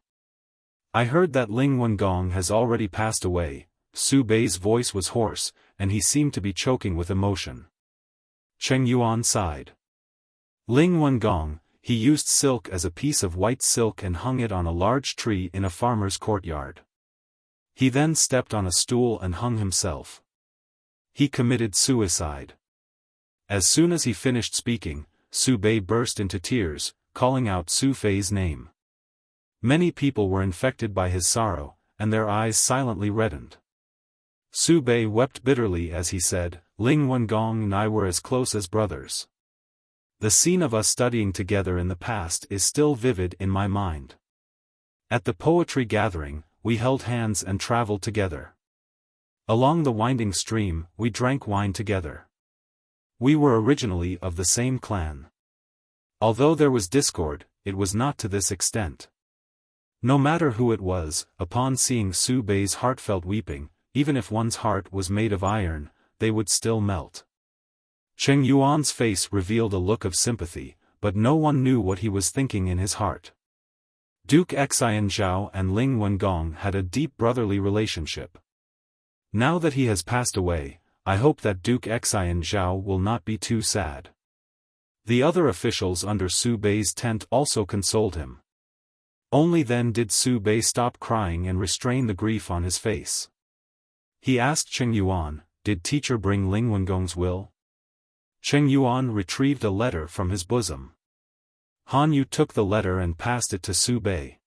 heard that Ling Wengong has already passed away." Su Bei's voice was hoarse, and he seemed to be choking with emotion. Cheng Yuan sighed. "Ling Wengong, he used silk as a piece of white silk and hung it on a large tree in a farmer's courtyard. He then stepped on a stool and hung himself. He committed suicide." As soon as he finished speaking, Su Bei burst into tears, calling out Su Fei's name. Many people were infected by his sorrow, and their eyes silently reddened. Su Bei wept bitterly as he said, "Ling Wengong and I were as close as brothers. The scene of us studying together in the past is still vivid in my mind. At the poetry gathering, we held hands and traveled together. Along the winding stream, we drank wine together. We were originally of the same clan. Although there was discord, it was not to this extent." No matter who it was, upon seeing Su Bei's heartfelt weeping, even if one's heart was made of iron, they would still melt. Cheng Yuan's face revealed a look of sympathy, but no one knew what he was thinking in his heart. Duke Xin Zhao and Ling Wengong had a deep brotherly relationship. Now that he has passed away, I hope that Duke Xin Zhao will not be too sad. The other officials under Su Bei's tent also consoled him. Only then did Su Bei stop crying and restrain the grief on his face. He asked Cheng Yuan, "Did teacher bring Ling Wengong's will?" Cheng Yuan retrieved a letter from his bosom. Han Yu took the letter and passed it to Su Bei.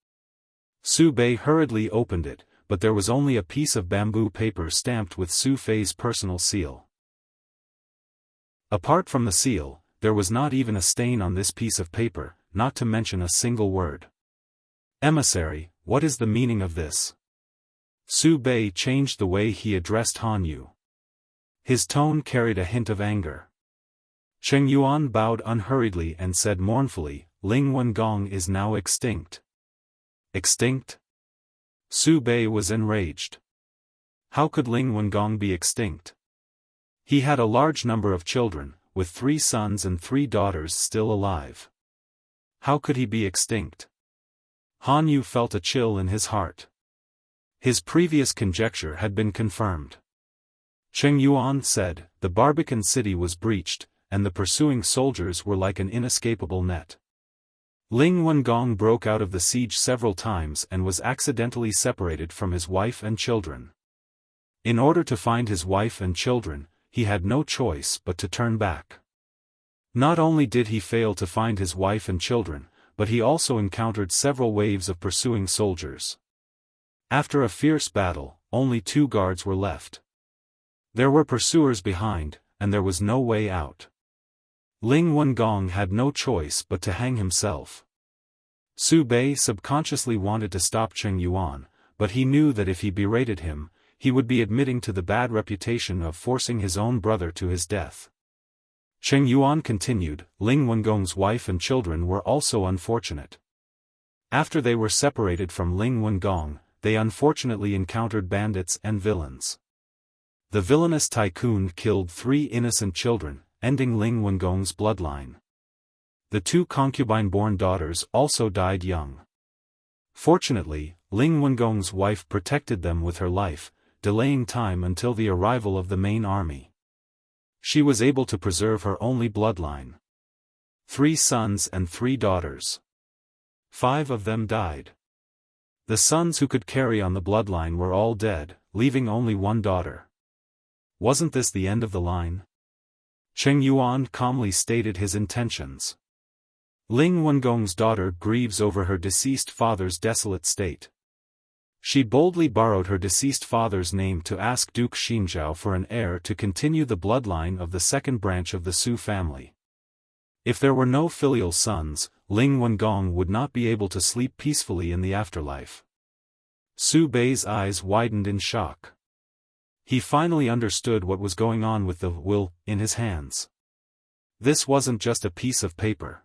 Su Bei hurriedly opened it, but there was only a piece of bamboo paper stamped with Su Fei's personal seal. Apart from the seal, there was not even a stain on this piece of paper, not to mention a single word. "Emissary, what is the meaning of this?" Su Bei changed the way he addressed Han Yu. His tone carried a hint of anger. Cheng Yuan bowed unhurriedly and said mournfully, Ling Wengong is now extinct. Extinct? Su Bei was enraged. How could Ling Wengong be extinct? He had a large number of children, with 3 sons and 3 daughters still alive. How could he be extinct? Han Yu felt a chill in his heart. His previous conjecture had been confirmed. Cheng Yuan said, the Barbican city was breached, and the pursuing soldiers were like an inescapable net. Ling Wengong broke out of the siege several times and was accidentally separated from his wife and children. In order to find his wife and children, he had no choice but to turn back. Not only did he fail to find his wife and children, but he also encountered several waves of pursuing soldiers. After a fierce battle, only 2 guards were left. There were pursuers behind, and there was no way out. Ling Wengong had no choice but to hang himself. Su Bei subconsciously wanted to stop Cheng Yuan, but he knew that if he berated him, he would be admitting to the bad reputation of forcing his own brother to his death. Cheng Yuan continued, Ling Wengong's wife and children were also unfortunate. After they were separated from Ling Wengong, they unfortunately encountered bandits and villains. The villainous tycoon killed 3 innocent children, ending Ling Wengong's bloodline. The 2 concubine-born daughters also died young. Fortunately, Ling Wengong's wife protected them with her life, delaying time until the arrival of the main army. She was able to preserve her only bloodline. 3 sons and 3 daughters. 5 of them died. The sons who could carry on the bloodline were all dead, leaving only 1 daughter. Wasn't this the end of the line? Cheng Yuan calmly stated his intentions. Ling Wengong's daughter grieves over her deceased father's desolate state. She boldly borrowed her deceased father's name to ask Duke Xinzhao for an heir to continue the bloodline of the 2nd branch of the Su family. If there were no filial sons, Ling Wengong would not be able to sleep peacefully in the afterlife. Su Bei's eyes widened in shock. He finally understood what was going on with the will in his hands. This wasn't just a piece of paper.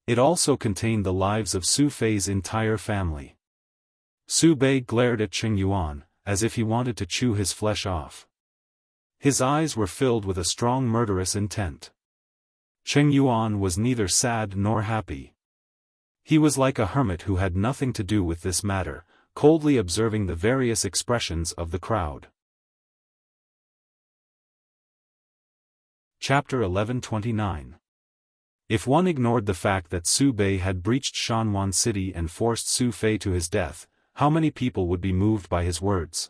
It also contained the lives of Su Fei's entire family. Su Bei glared at Cheng Yuan, as if he wanted to chew his flesh off. His eyes were filled with a strong murderous intent. Cheng Yuan was neither sad nor happy. He was like a hermit who had nothing to do with this matter, coldly observing the various expressions of the crowd. Chapter 1129. If one ignored the fact that Su Bei had breached Shanwan City and forced Su Fei to his death, how many people would be moved by his words?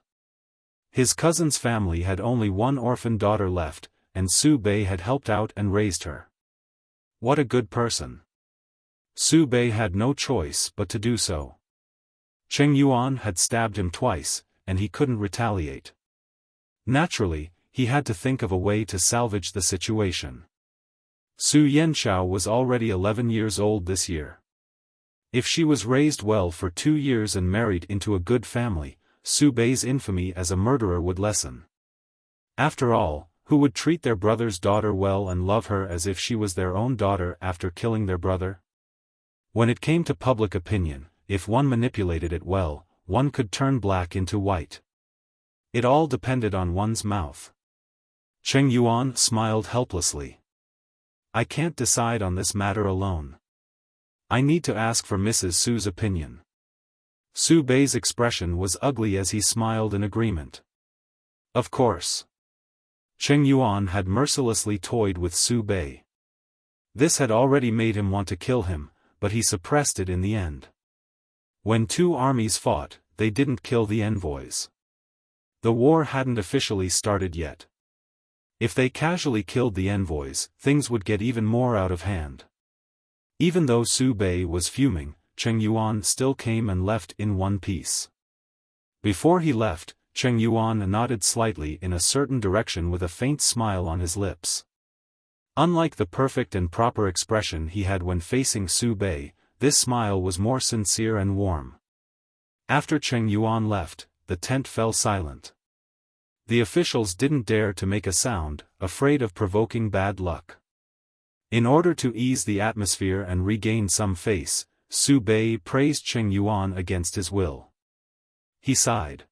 His cousin's family had only 1 orphan daughter left, and Su Bei had helped out and raised her. What a good person. Su Bei had no choice but to do so. Cheng Yuan had stabbed him twice, and he couldn't retaliate. Naturally, he had to think of a way to salvage the situation. Su Yanshao was already 11 years old this year. If she was raised well for 2 years and married into a good family, Su Bei's infamy as a murderer would lessen. After all, who would treat their brother's daughter well and love her as if she was their own daughter after killing their brother? When it came to public opinion, if one manipulated it well, one could turn black into white. It all depended on one's mouth. Cheng Yuan smiled helplessly. I can't decide on this matter alone. I need to ask for Mrs. Su's opinion. Su Bei's expression was ugly as he smiled in agreement. Of course. Cheng Yuan had mercilessly toyed with Su Bei. This had already made him want to kill him, but he suppressed it in the end. When 2 armies fought, they didn't kill the envoys. The war hadn't officially started yet. If they casually killed the envoys, things would get even more out of hand. Even though Su Bei was fuming, Cheng Yuan still came and left in one piece. Before he left, Cheng Yuan nodded slightly in a certain direction with a faint smile on his lips. Unlike the perfect and proper expression he had when facing Su Bei, this smile was more sincere and warm. After Cheng Yuan left, the tent fell silent. The officials didn't dare to make a sound, afraid of provoking bad luck. In order to ease the atmosphere and regain some face, Su Bei praised Cheng Yuan against his will. He sighed.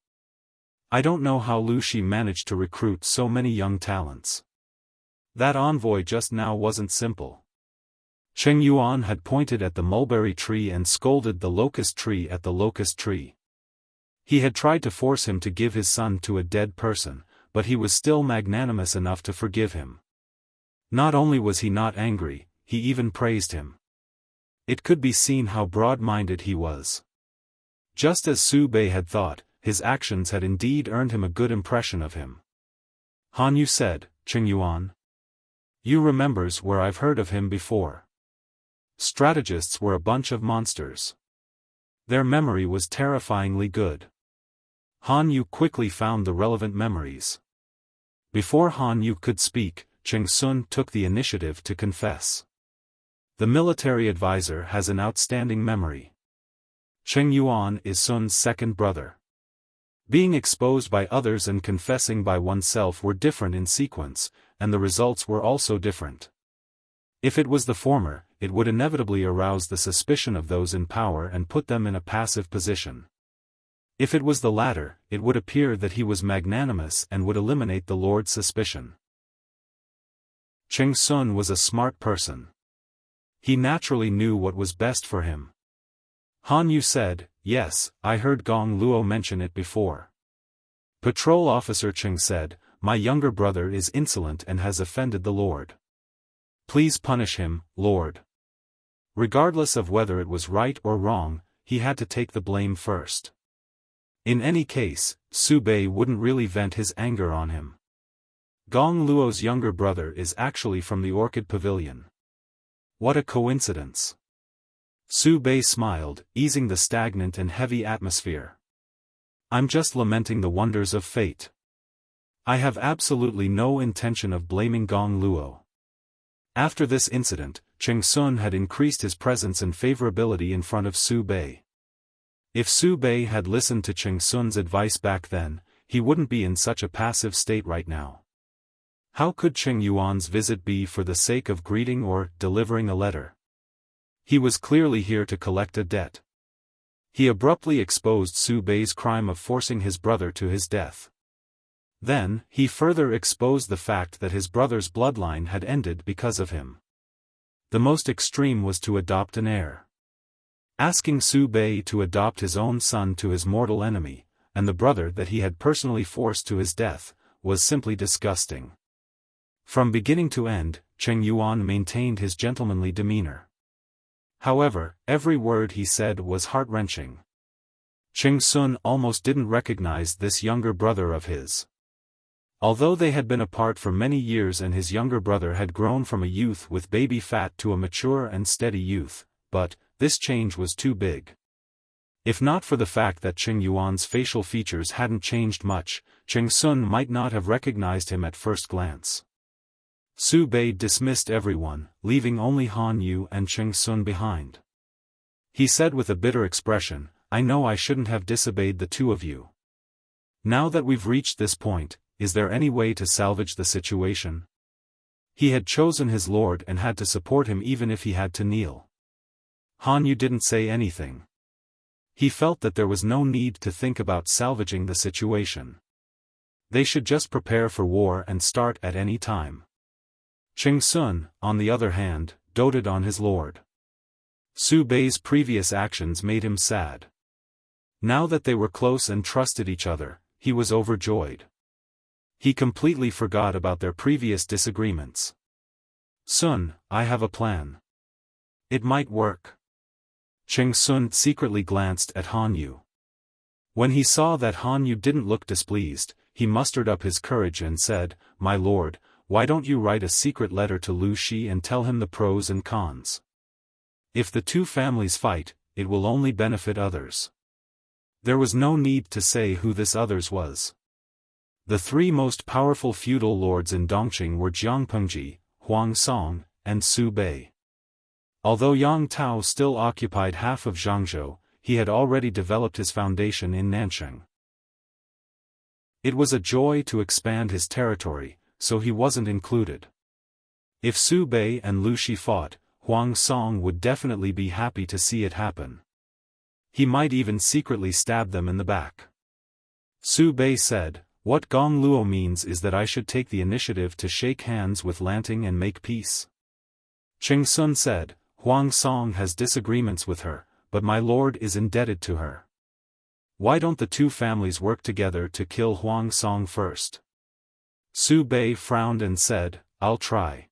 I don't know how Lu Shi managed to recruit so many young talents. That envoy just now wasn't simple. Cheng Yuan had pointed at the mulberry tree and scolded the locust tree at the locust tree. He had tried to force him to give his son to a dead person, but he was still magnanimous enough to forgive him. Not only was he not angry, he even praised him. It could be seen how broad-minded he was. Just as Su Bei had thought, his actions had indeed earned him a good impression of him. Han Yu said, Cheng Yuan. You remembers where I've heard of him before. Strategists were a bunch of monsters. Their memory was terrifyingly good. Han Yu quickly found the relevant memories. Before Han Yu could speak, Cheng Sun took the initiative to confess. The military advisor has an outstanding memory. Cheng Yuan is Sun's second brother. Being exposed by others and confessing by oneself were different in sequence, and the results were also different. If it was the former, it would inevitably arouse the suspicion of those in power and put them in a passive position. If it was the latter, it would appear that he was magnanimous and would eliminate the Lord's suspicion. Cheng Sun was a smart person. He naturally knew what was best for him. Han Yu said, yes, I heard Gong Luo mention it before. Patrol Officer Cheng said, my younger brother is insolent and has offended the Lord. Please punish him, Lord. Regardless of whether it was right or wrong, he had to take the blame first. In any case, Su Bei wouldn't really vent his anger on him. Gong Luo's younger brother is actually from the Orchid Pavilion. What a coincidence. Su Bei smiled, easing the stagnant and heavy atmosphere. I'm just lamenting the wonders of fate. I have absolutely no intention of blaming Gong Luo. After this incident, Cheng Sun had increased his presence and favorability in front of Su Bei. If Su Bei had listened to Cheng Sun's advice back then, he wouldn't be in such a passive state right now. How could Cheng Yuan's visit be for the sake of greeting or delivering a letter? He was clearly here to collect a debt. He abruptly exposed Su Bei's crime of forcing his brother to his death. Then, he further exposed the fact that his brother's bloodline had ended because of him. The most extreme was to adopt an heir. Asking Su Bei to adopt his own son to his mortal enemy, and the brother that he had personally forced to his death, was simply disgusting. From beginning to end, Cheng Yuan maintained his gentlemanly demeanor. However, every word he said was heart-wrenching. Cheng Sun almost didn't recognize this younger brother of his. Although they had been apart for many years and his younger brother had grown from a youth with baby fat to a mature and steady youth, but this change was too big. If not for the fact that Cheng Yuan's facial features hadn't changed much, Cheng Sun might not have recognized him at first glance. Su Bei dismissed everyone, leaving only Han Yu and Cheng Sun behind. He said with a bitter expression, I know I shouldn't have disobeyed the two of you. Now that we've reached this point, is there any way to salvage the situation? He had chosen his lord and had to support him even if he had to kneel. Han Yu didn't say anything. He felt that there was no need to think about salvaging the situation. They should just prepare for war and start at any time. Cheng Sun, on the other hand, doted on his lord. Su Bei's previous actions made him sad. Now that they were close and trusted each other, he was overjoyed. He completely forgot about their previous disagreements. Sun, I have a plan. It might work. Cheng Sun secretly glanced at Han Yu. When he saw that Han Yu didn't look displeased, he mustered up his courage and said, My lord, why don't you write a secret letter to Lu Shi and tell him the pros and cons? If the two families fight, it will only benefit others. There was no need to say who this others was. The three most powerful feudal lords in Dongqing were Jiang Pengji, Huang Song, and Su Bei. Although Yang Tao still occupied half of Zhangzhou, he had already developed his foundation in Nancheng. It was a joy to expand his territory, so he wasn't included. If Su Bei and Lu Shi fought, Huang Song would definitely be happy to see it happen. He might even secretly stab them in the back. Su Bei said, "What Gong Luo means is that I should take the initiative to shake hands with Lanting and make peace." Cheng Sun said, "Huang Song has disagreements with her, but my lord is indebted to her. Why don't the two families work together to kill Huang Song first?" Su Bei frowned and said, "I'll try."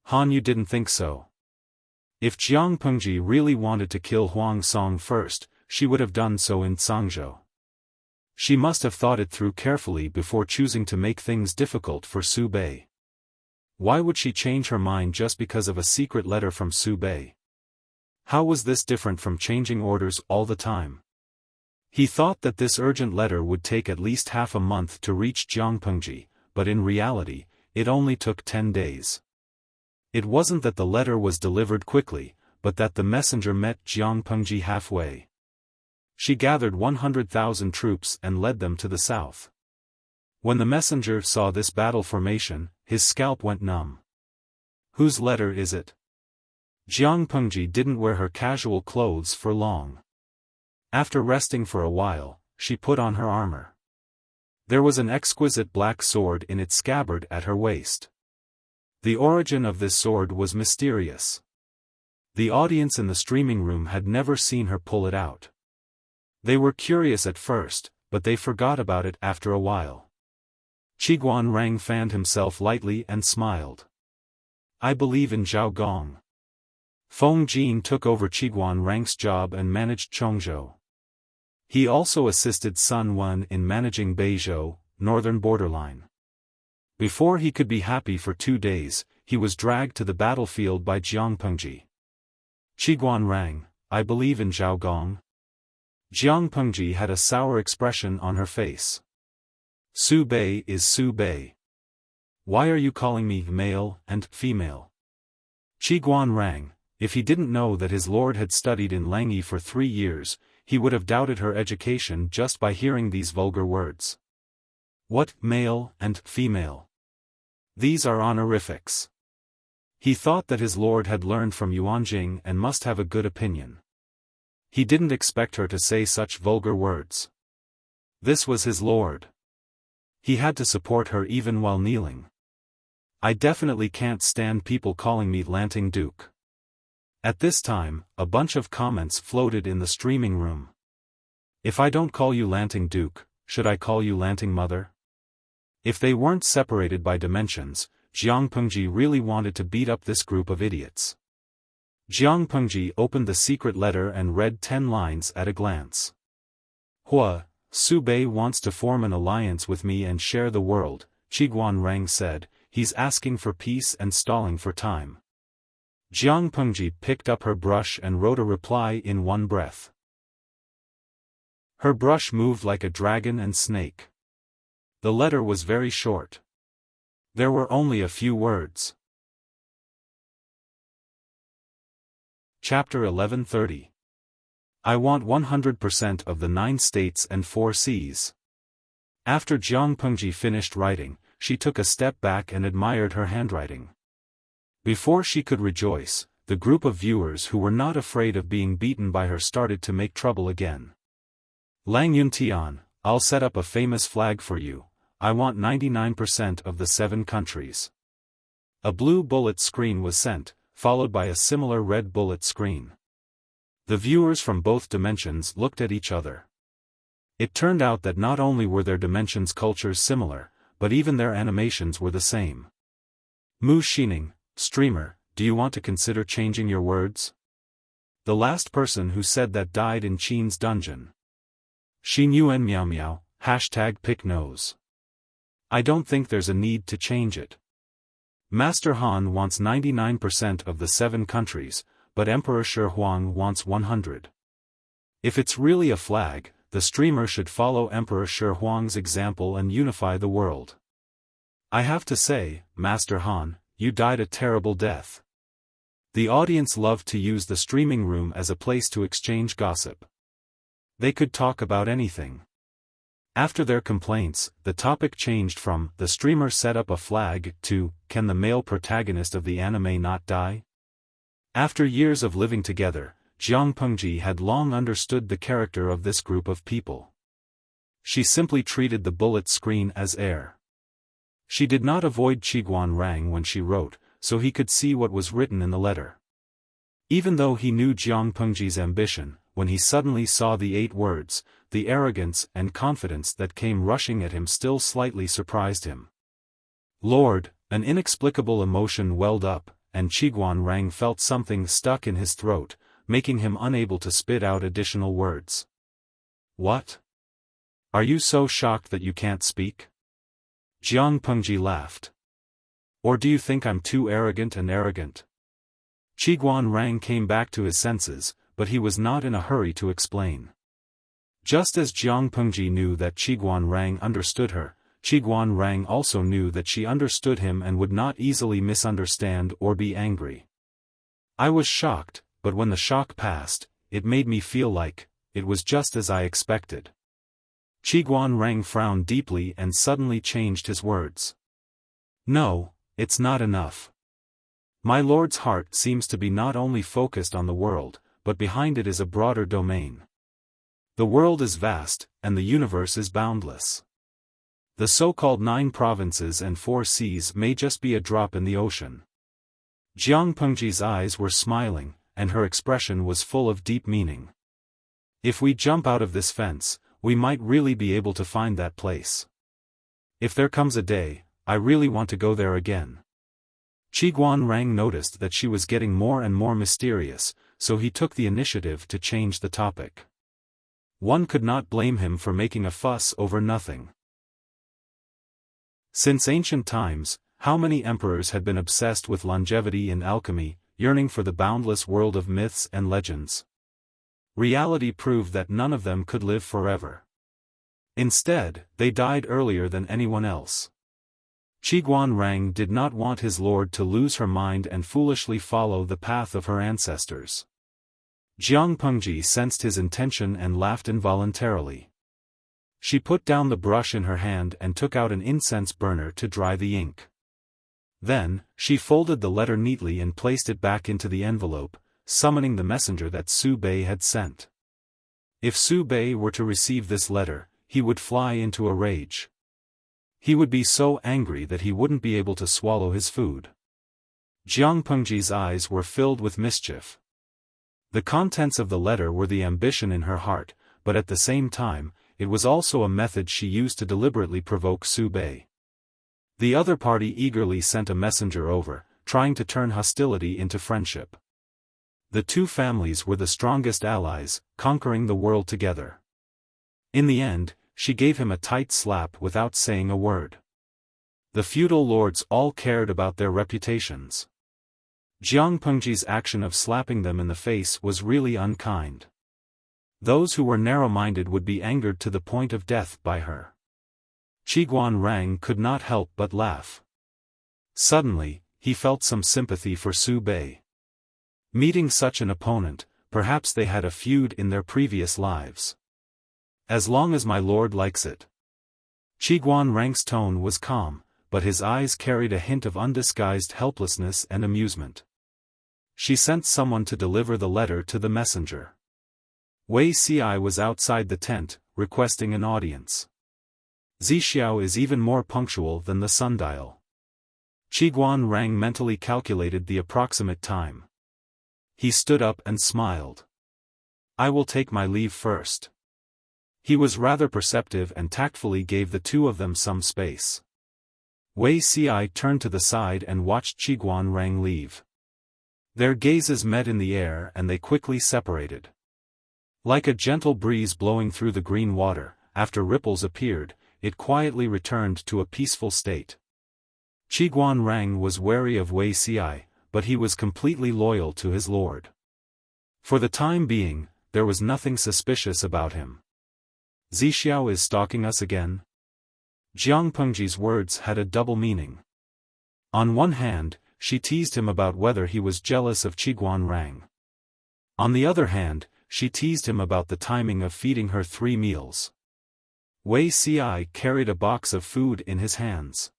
Han, you didn't think so? If Jiang Pengji really wanted to kill Huang Song first, she would have done so in Sangzhou. She must have thought it through carefully before choosing to make things difficult for Su Bei. Why would she change her mind just because of a secret letter from Su Bei? How was this different from changing orders all the time? He thought that this urgent letter would take at least half a month to reach Jiang Pengji, but in reality, it only took 10 days. It wasn't that the letter was delivered quickly, but that the messenger met Jiang Pengji halfway. She gathered 100,000 troops and led them to the south. When the messenger saw this battle formation, his scalp went numb. Whose letter is it? Jiang Pengji didn't wear her casual clothes for long. After resting for a while, she put on her armor. There was an exquisite black sword in its scabbard at her waist. The origin of this sword was mysterious. The audience in the streaming room had never seen her pull it out. They were curious at first, but they forgot about it after a while. Qiguan Rang fanned himself lightly and smiled. "I believe in Zhao Gong." Feng Jin took over Qiguan Rang's job and managed Chongzhou. He also assisted Sun Wen in managing Beizhou, northern borderline. Before he could be happy for 2 days, he was dragged to the battlefield by Jiang Pengji. "Qiguan Rang, I believe in Zhao Gong." Jiang Pengji had a sour expression on her face. "Su Bei is Su Bei. Why are you calling me male and female?" Qiguan Rang, if he didn't know that his lord had studied in Langyi for 3 years, he would have doubted her education just by hearing these vulgar words. What male and female? These are honorifics. He thought that his lord had learned from Yuanjing and must have a good opinion. He didn't expect her to say such vulgar words. This was his lord. He had to support her even while kneeling. "I definitely can't stand people calling me Lanting Duke." At this time, a bunch of comments floated in the streaming room. "If I don't call you Lanting Duke, should I call you Lanting Mother?" If they weren't separated by dimensions, Jiang Pengji really wanted to beat up this group of idiots. Jiang Pengji opened the secret letter and read 10 lines at a glance. "Hua, Su Bei wants to form an alliance with me and share the world," Qiguan Rang said. "He's asking for peace and stalling for time." Jiang Pengji picked up her brush and wrote a reply in one breath. Her brush moved like a dragon and snake. The letter was very short. There were only a few words. Chapter 1130. I want 100% of the 9 states and 4 seas. After Jiang Pengji finished writing, she took a step back and admired her handwriting. Before she could rejoice, the group of viewers who were not afraid of being beaten by her started to make trouble again. "Lang Yuntian, I'll set up a famous flag for you. I want 99% of the 7 countries." A blue bullet screen was sent, followed by a similar red bullet screen. The viewers from both dimensions looked at each other. It turned out that not only were their dimensions' cultures similar, but even their animations were the same. "Mu Xining, streamer, do you want to consider changing your words?" The last person who said that died in Qin's dungeon. Xin Yuan Miao Miao, #picknose. I don't think there's a need to change it. Master Han wants 99% of the 7 countries, but Emperor Shi Huang wants 100. If it's really a flag, the streamer should follow Emperor Shi Huang's example and unify the world. I have to say, Master Han, you died a terrible death. The audience loved to use the streaming room as a place to exchange gossip. They could talk about anything. After their complaints, the topic changed from "the streamer set up a flag" to "can the male protagonist of the anime not die?" After years of living together, Jiang Pengji had long understood the character of this group of people. She simply treated the bullet screen as air. She did not avoid Qiguan Rang when she wrote, so he could see what was written in the letter. Even though he knew Jiang Pengji's ambition, when he suddenly saw the 8 words, the arrogance and confidence that came rushing at him still slightly surprised him. Lord, an inexplicable emotion welled up, and Qiguan Rang felt something stuck in his throat, making him unable to spit out additional words. What? Are you so shocked that you can't speak? Jiang Pengji laughed. Or do you think I'm too arrogant and arrogant? Qiguan Rang came back to his senses, but he was not in a hurry to explain. Just as Jiang Pengji knew that Qiguan Rang understood her, Qiguan Rang also knew that she understood him and would not easily misunderstand or be angry. I was shocked, but when the shock passed, it made me feel like it was just as I expected. Qiguan Rang frowned deeply and suddenly changed his words. No, it's not enough. My lord's heart seems to be not only focused on the world, but behind it is a broader domain. The world is vast, and the universe is boundless. The so-called 9 provinces and 4 seas may just be a drop in the ocean. Jiang Pengji's eyes were smiling, and her expression was full of deep meaning. If we jump out of this fence, we might really be able to find that place. If there comes a day, I really want to go there again. Qiguan Rang noticed that she was getting more and more mysterious, so he took the initiative to change the topic. One could not blame him for making a fuss over nothing. Since ancient times, how many emperors had been obsessed with longevity in alchemy, yearning for the boundless world of myths and legends? Reality proved that none of them could live forever. Instead, they died earlier than anyone else. Qiguan Rang did not want his lord to lose her mind and foolishly follow the path of her ancestors. Jiang Pengji sensed his intention and laughed involuntarily. She put down the brush in her hand and took out an incense burner to dry the ink. Then, she folded the letter neatly and placed it back into the envelope, summoning the messenger that Su Bei had sent. If Su Bei were to receive this letter, he would fly into a rage. He would be so angry that he wouldn't be able to swallow his food. Jiang Pengji's eyes were filled with mischief. The contents of the letter were the ambition in her heart, but at the same time, it was also a method she used to deliberately provoke Su Bei. The other party eagerly sent a messenger over, trying to turn hostility into friendship. The 2 families were the strongest allies, conquering the world together. In the end, she gave him a tight slap without saying a word. The feudal lords all cared about their reputations. Jiang Pengji's action of slapping them in the face was really unkind. Those who were narrow-minded would be angered to the point of death by her. Qiguan Rang could not help but laugh. Suddenly, he felt some sympathy for Su Bei. Meeting such an opponent, perhaps they had a feud in their previous lives. As long as my lord likes it. Qiguan Rang's tone was calm, but his eyes carried a hint of undisguised helplessness and amusement. She sent someone to deliver the letter to the messenger. Wei Ci was outside the tent, requesting an audience. Zixiao is even more punctual than the sundial. Qiguan Rang mentally calculated the approximate time. He stood up and smiled. I will take my leave first. He was rather perceptive and tactfully gave the 2 of them some space. Wei Ci turned to the side and watched Qiguan Rang leave. Their gazes met in the air and they quickly separated. Like a gentle breeze blowing through the green water, after ripples appeared, it quietly returned to a peaceful state. Qiguan Rang was wary of Wei Ci, but he was completely loyal to his lord. For the time being, there was nothing suspicious about him. Zixiao is stalking us again? Jiang Pengji's words had a double meaning. On one hand, she teased him about whether he was jealous of Qiguan Rang. On the other hand, she teased him about the timing of feeding her 3 meals. Wei Ci carried a box of food in his hands.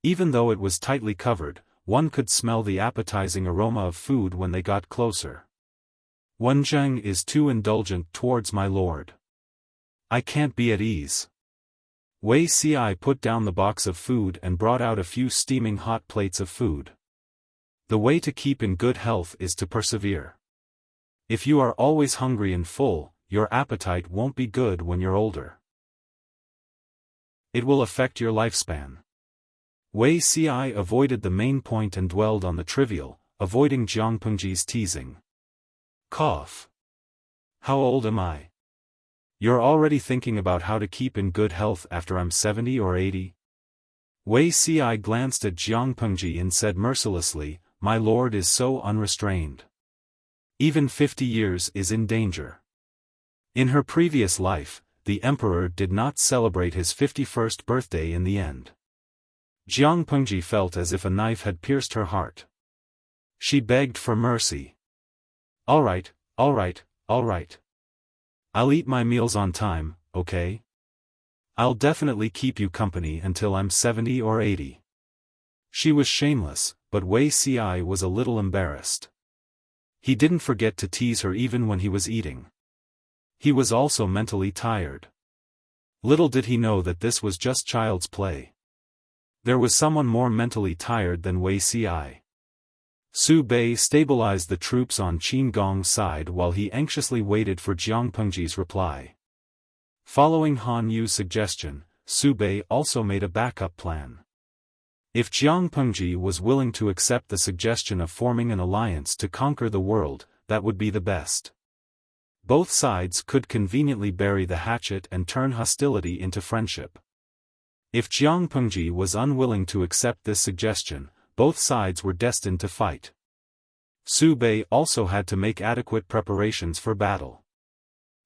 Even though it was tightly covered, one could smell the appetizing aroma of food when they got closer. Wen Zheng is too indulgent towards my lord. I can't be at ease. Wei Ci put down the box of food and brought out a few steaming hot plates of food. The way to keep in good health is to persevere. If you are always hungry and full, your appetite won't be good when you're older. It will affect your lifespan. Wei Ci avoided the main point and dwelled on the trivial, avoiding Jiang Pengji's teasing. Cough. How old am I? You're already thinking about how to keep in good health after I'm 70 or 80? Wei Ci glanced at Jiang Pengji and said mercilessly, my lord is so unrestrained. Even 50 years is in danger. In her previous life, the emperor did not celebrate his 51st birthday in the end. Jiang Pengji felt as if a knife had pierced her heart. She begged for mercy. All right, all right, all right. I'll eat my meals on time, okay? I'll definitely keep you company until I'm 70 or 80. She was shameless, but Wei Ci was a little embarrassed. He didn't forget to tease her even when he was eating. He was also mentally tired. Little did he know that this was just child's play. There was someone more mentally tired than Wei Ci. Su Bei stabilized the troops on Qin Gong's side while he anxiously waited for Jiang Pengji's reply. Following Han Yu's suggestion, Su Bei also made a backup plan. If Jiang Pengji was willing to accept the suggestion of forming an alliance to conquer the world, that would be the best. Both sides could conveniently bury the hatchet and turn hostility into friendship. If Jiang Pengji was unwilling to accept this suggestion, both sides were destined to fight. Su Bei also had to make adequate preparations for battle.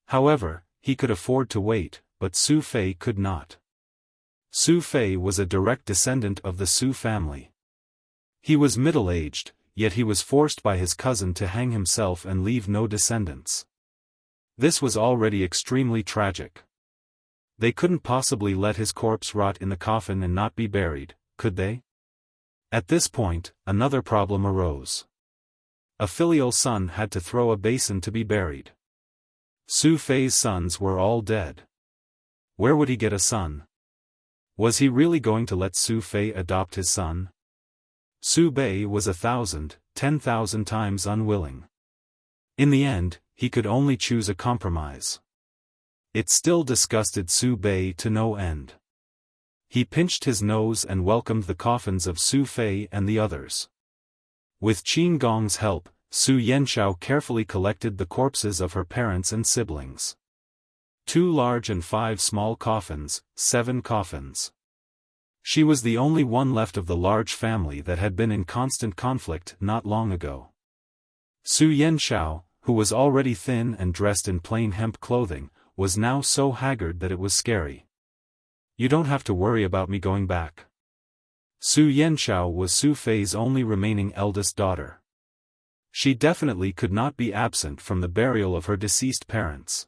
However, he could afford to wait, but Su Fei could not. Su Fei was a direct descendant of the Su family. He was middle-aged, yet he was forced by his cousin to hang himself and leave no descendants. This was already extremely tragic. They couldn't possibly let his corpse rot in the coffin and not be buried, could they? At this point, another problem arose. A filial son had to throw a basin to be buried. Su Fei's sons were all dead. Where would he get a son? Was he really going to let Su Fei adopt his son? Su Bei was 10,000 times unwilling. In the end, he could only choose a compromise. It still disgusted Su Bei to no end. He pinched his nose and welcomed the coffins of Su Fei and the others. With Qin Gong's help, Su Yanshao carefully collected the corpses of her parents and siblings. 2 large and 5 small coffins, 7 coffins. She was the only one left of the large family that had been in constant conflict not long ago. Su Yanshao, who was already thin and dressed in plain hemp clothing, was now so haggard that it was scary. You don't have to worry about me going back. Su Yanshao was Su Fei's only remaining eldest daughter. She definitely could not be absent from the burial of her deceased parents.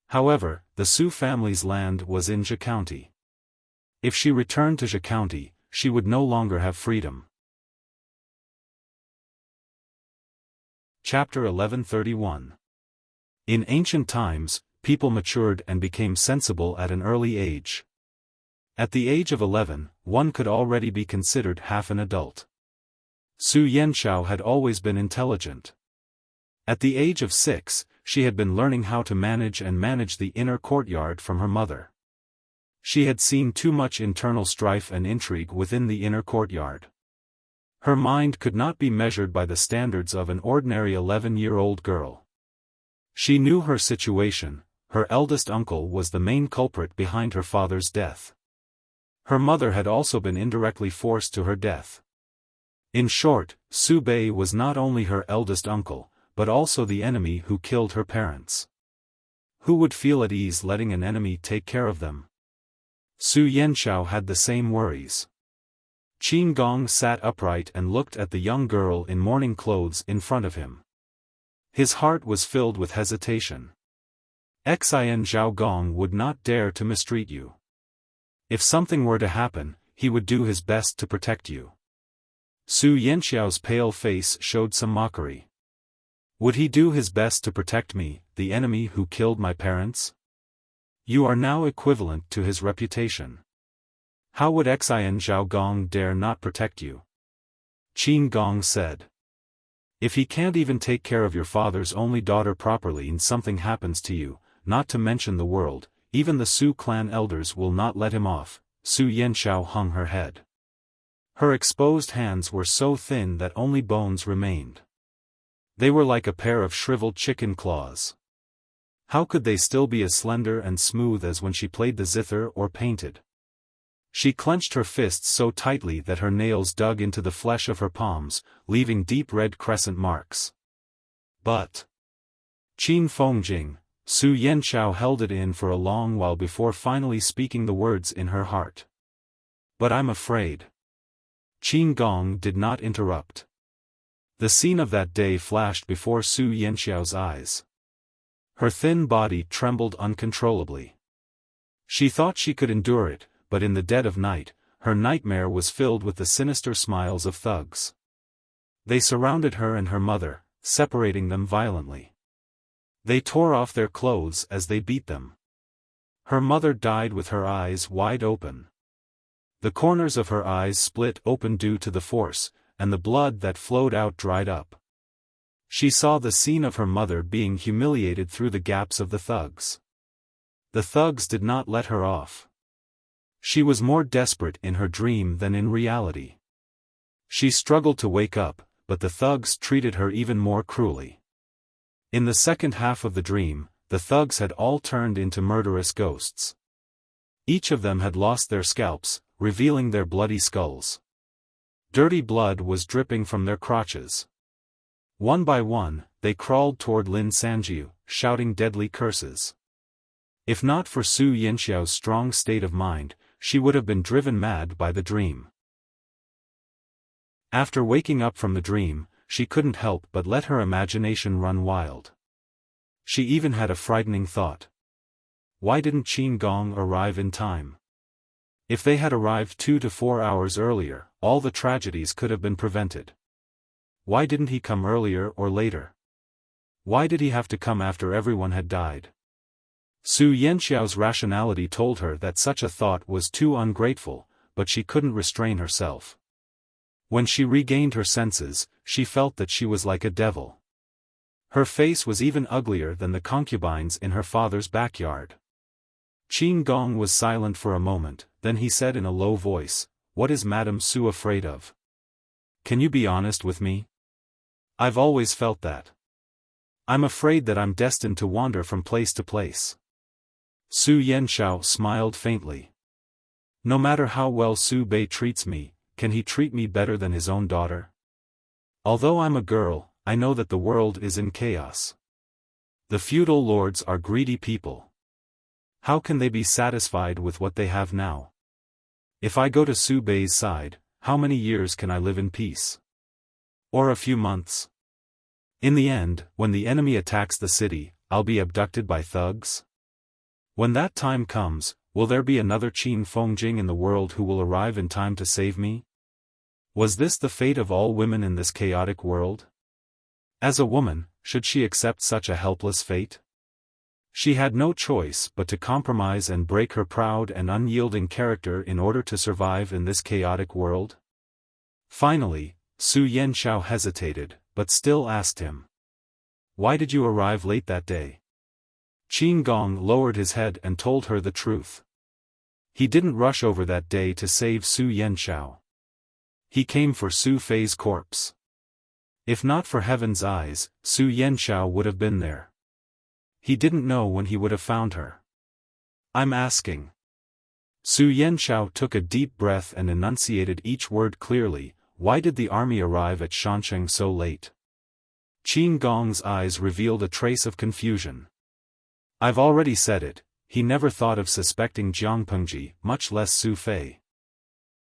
However, the Su family's land was in Zhe County. If she returned to Zhe County, she would no longer have freedom. Chapter 1131. In ancient times, people matured and became sensible at an early age. At the age of 11, one could already be considered half an adult. Su Yanshao had always been intelligent. At the age of 6, she had been learning how to manage the inner courtyard from her mother. She had seen too much internal strife and intrigue within the inner courtyard. Her mind could not be measured by the standards of an ordinary 11-year-old girl. She knew her situation. Her eldest uncle was the main culprit behind her father's death. Her mother had also been indirectly forced to her death. In short, Su Bei was not only her eldest uncle, but also the enemy who killed her parents. Who would feel at ease letting an enemy take care of them? Su Yanshao had the same worries. Qin Gong sat upright and looked at the young girl in mourning clothes in front of him. His heart was filled with hesitation. Xin Zhao Gong would not dare to mistreat you. If something were to happen, he would do his best to protect you. Su Yanxiao's pale face showed some mockery. Would he do his best to protect me, the enemy who killed my parents? You are now equivalent to his reputation. How would Xin Zhao Gong dare not protect you? Qin Gong said. If he can't even take care of your father's only daughter properly and something happens to you, not to mention the world, even the Su clan elders will not let him off. Su Yanxiao hung her head. Her exposed hands were so thin that only bones remained. They were like a pair of shriveled chicken claws. How could they still be as slender and smooth as when she played the zither or painted? She clenched her fists so tightly that her nails dug into the flesh of her palms, leaving deep red crescent marks. But Qin Fengjing, Su Yanxiao held it in for a long while before finally speaking the words in her heart. But I'm afraid. Qin Gong did not interrupt. The scene of that day flashed before Su Yanxiao's eyes. Her thin body trembled uncontrollably. She thought she could endure it, but in the dead of night, her nightmare was filled with the sinister smiles of thugs. They surrounded her and her mother, separating them violently. They tore off their clothes as they beat them. Her mother died with her eyes wide open. The corners of her eyes split open due to the force, and the blood that flowed out dried up. She saw the scene of her mother being humiliated through the gaps of the thugs. The thugs did not let her off. She was more desperate in her dream than in reality. She struggled to wake up, but the thugs treated her even more cruelly. In the second half of the dream, the thugs had all turned into murderous ghosts. Each of them had lost their scalps, revealing their bloody skulls. Dirty blood was dripping from their crotches. One by one, they crawled toward Lin Sanjiu, shouting deadly curses. If not for Su Yanxiao's strong state of mind, she would have been driven mad by the dream. After waking up from the dream, she couldn't help but let her imagination run wild. She even had a frightening thought. Why didn't Qin Gong arrive in time? If they had arrived 2 to 4 hours earlier, all the tragedies could have been prevented. Why didn't he come earlier or later? Why did he have to come after everyone had died? Su Yanxiao's rationality told her that such a thought was too ungrateful, but she couldn't restrain herself. When she regained her senses, she felt that she was like a devil. Her face was even uglier than the concubines in her father's backyard. Qin Gong was silent for a moment, then he said in a low voice, "What is Madame Su afraid of? Can you be honest with me? I've always felt that. I'm afraid that I'm destined to wander from place to place." Su Yanxiao smiled faintly. No matter how well Su Bei treats me, can he treat me better than his own daughter? Although I'm a girl, I know that the world is in chaos. The feudal lords are greedy people. How can they be satisfied with what they have now? If I go to Su Bei's side, how many years can I live in peace? Or a few months? In the end, when the enemy attacks the city, I'll be abducted by thugs? When that time comes, will there be another Qin Fengjing in the world who will arrive in time to save me? Was this the fate of all women in this chaotic world? As a woman, should she accept such a helpless fate? She had no choice but to compromise and break her proud and unyielding character in order to survive in this chaotic world. Finally, Su Yanxiao hesitated, but still asked him, "Why did you arrive late that day?" Qin Gong lowered his head and told her the truth. He didn't rush over that day to save Su Yanxiao. He came for Su Fei's corpse. If not for heaven's eyes, Su Yanxiao would have been there. He didn't know when he would have found her. "I'm asking." Su Yanxiao took a deep breath and enunciated each word clearly. Why did the army arrive at Shansheng so late? Qin Gong's eyes revealed a trace of confusion. I've already said it, he never thought of suspecting Jiang Pengji, much less Su Fei.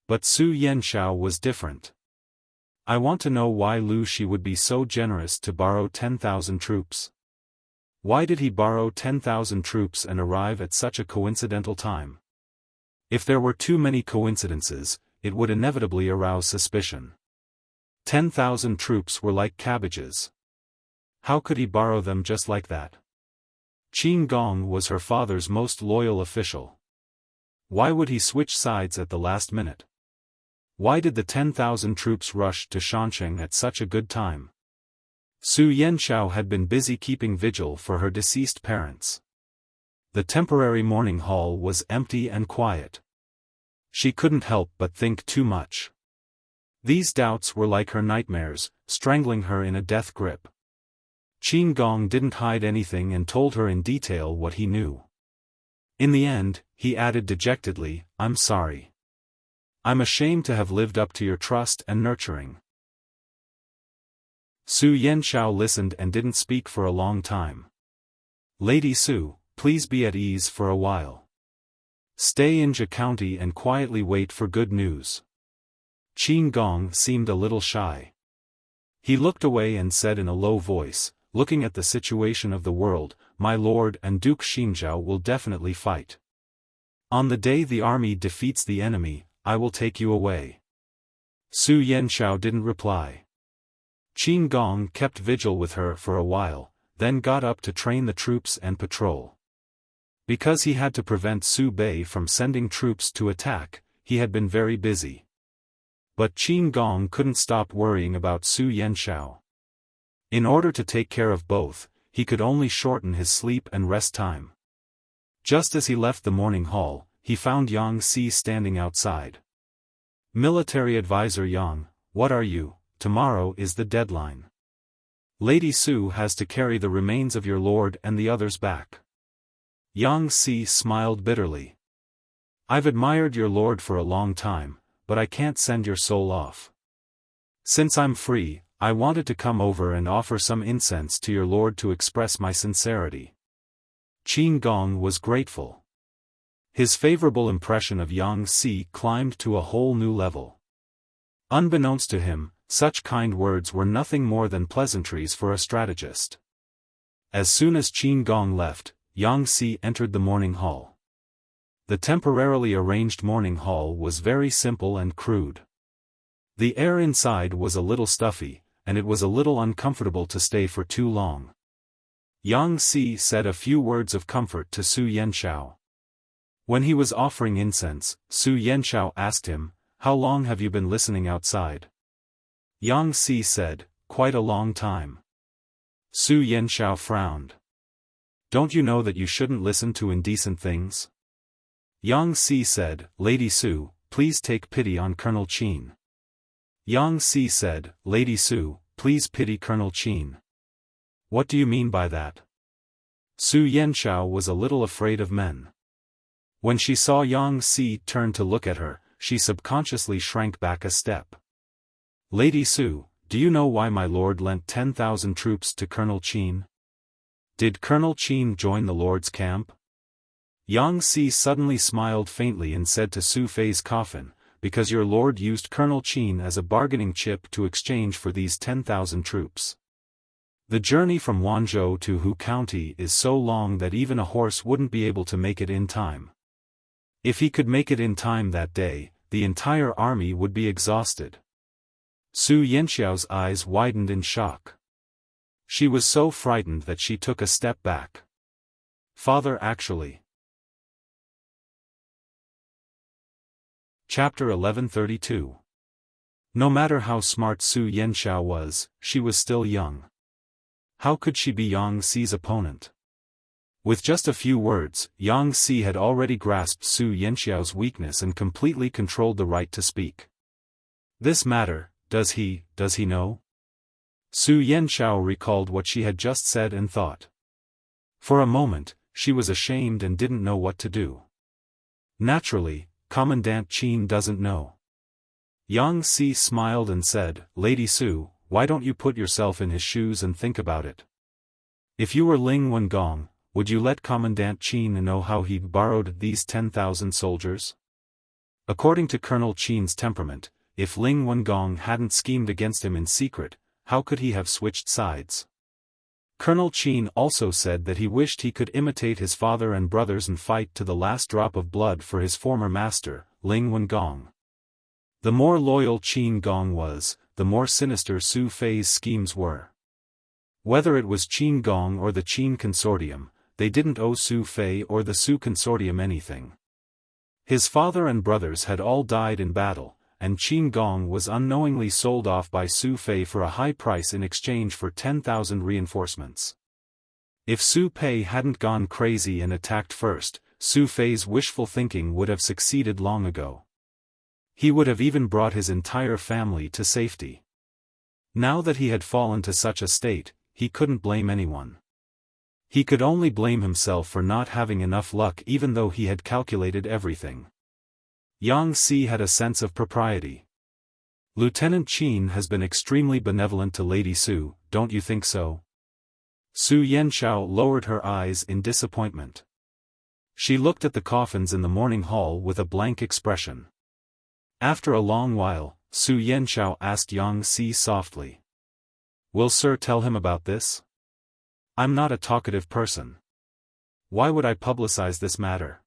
But Su Yanxiao was different. I want to know why Lu Shi would be so generous to borrow 10,000 troops. Why did he borrow 10,000 troops and arrive at such a coincidental time? If there were too many coincidences, it would inevitably arouse suspicion. 10,000 troops were like cabbages. How could he borrow them just like that? Qin Gong was her father's most loyal official. Why would he switch sides at the last minute? Why did the 10,000 troops rush to Shansheng at such a good time? Su Yanxiao had been busy keeping vigil for her deceased parents. The temporary mourning hall was empty and quiet. She couldn't help but think too much. These doubts were like her nightmares, strangling her in a death grip. Qin Gong didn't hide anything and told her in detail what he knew. In the end, he added dejectedly, "I'm sorry. I'm ashamed to have lived up to your trust and nurturing." Su Yanxiao listened and didn't speak for a long time. "Lady Su, please be at ease for a while. Stay in Jia County and quietly wait for good news." Qin Gong seemed a little shy. He looked away and said in a low voice, "Looking at the situation of the world, my lord and Duke Xinjiao will definitely fight. On the day the army defeats the enemy, I will take you away." Su Yanxiao didn't reply. Qin Gong kept vigil with her for a while, then got up to train the troops and patrol. Because he had to prevent Su Bei from sending troops to attack, he had been very busy. But Qin Gong couldn't stop worrying about Su Yanxiao. In order to take care of both, he could only shorten his sleep and rest time. Just as he left the morning hall, he found Yang Si standing outside. "Military advisor Yang, what are you? Tomorrow is the deadline. Lady Su has to carry the remains of your lord and the others back." Yang Si smiled bitterly. "I've admired your lord for a long time, but I can't send your soul off. Since I'm free, I wanted to come over and offer some incense to your lord to express my sincerity." Qin Gong was grateful. His favorable impression of Yang Si climbed to a whole new level. Unbeknownst to him, such kind words were nothing more than pleasantries for a strategist. As soon as Qin Gong left, Yang Si entered the morning hall. The temporarily arranged morning hall was very simple and crude. The air inside was a little stuffy, and it was a little uncomfortable to stay for too long. Yang Si said a few words of comfort to Su Yanxiao. When he was offering incense, Su Yanxiao asked him, "How long have you been listening outside?" Yang Si said, "Quite a long time." Su Yanxiao frowned. "Don't you know that you shouldn't listen to indecent things?" Yang Si said, "Lady Su, please take pity on Colonel Qin." Yang Si said, "Lady Su, please pity Colonel Qin." "What do you mean by that?" Su Yanxiao was a little afraid of men. When she saw Yang Si turn to look at her, she subconsciously shrank back a step. "Lady Su, do you know why my lord lent 10,000 troops to Colonel Qin? Did Colonel Qin join the lord's camp?" Yang Si suddenly smiled faintly and said to Su Fei's coffin, "Because your lord used Colonel Qin as a bargaining chip to exchange for these 10,000 troops. The journey from Wanzhou to Hu County is so long that even a horse wouldn't be able to make it in time. If he could make it in time that day, the entire army would be exhausted." Su Yanxiao's eyes widened in shock. She was so frightened that she took a step back. "Father actually." Chapter 1132. No matter how smart Su Yanxiao was, she was still young. How could she be Yang Si's opponent? With just a few words, Yang Si had already grasped Su Yanxiao's weakness and completely controlled the right to speak. "This matter, does he know?" Su Yanxiao recalled what she had just said and thought. For a moment, she was ashamed and didn't know what to do. Naturally, Commandant Qin doesn't know. Yang Si smiled and said, "Lady Su, why don't you put yourself in his shoes and think about it? If you were Ling Wengong, would you let Commandant Qin know how he borrowed these 10,000 soldiers? According to Colonel Qin's temperament, if Ling Wengong hadn't schemed against him in secret, how could he have switched sides? Colonel Qin also said that he wished he could imitate his father and brothers and fight to the last drop of blood for his former master, Ling Wengong. The more loyal Qin Gong was, the more sinister Su Fei's schemes were. Whether it was Qin Gong or the Qin Consortium, they didn't owe Su Fei or the Su Consortium anything. His father and brothers had all died in battle, and Qin Gong was unknowingly sold off by Su Fei for a high price in exchange for 10,000 reinforcements. If Su Pei hadn't gone crazy and attacked first, Su Fei's wishful thinking would have succeeded long ago. He would have even brought his entire family to safety. Now that he had fallen to such a state, he couldn't blame anyone. He could only blame himself for not having enough luck even though he had calculated everything. Yang Si had a sense of propriety. Lieutenant Qin has been extremely benevolent to Lady Su, don't you think so? Su Yanxiao lowered her eyes in disappointment. She looked at the coffins in the morning hall with a blank expression. After a long while, Su Yanxiao asked Yang Si softly. Will Sir tell him about this? I'm not a talkative person. Why would I publicize this matter?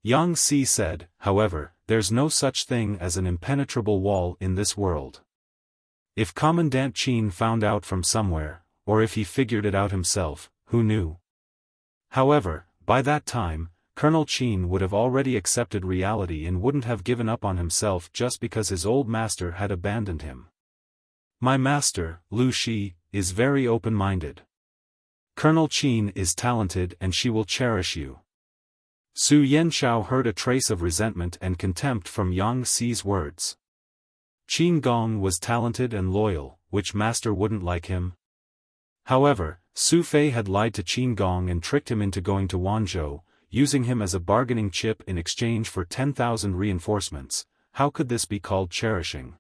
Yang Si said, however, there's no such thing as an impenetrable wall in this world. If Commandant Qin found out from somewhere, or if he figured it out himself, who knew? However, by that time, Colonel Qin would have already accepted reality and wouldn't have given up on himself just because his old master had abandoned him. My master, Lu Shi, is very open-minded. Colonel Qin is talented and she will cherish you. Su Yanxiao heard a trace of resentment and contempt from Yang Si's words. Qin Gong was talented and loyal, which master wouldn't like him? However, Su Fei had lied to Qin Gong and tricked him into going to Wanzhou, using him as a bargaining chip in exchange for 10,000 reinforcements. How could this be called cherishing?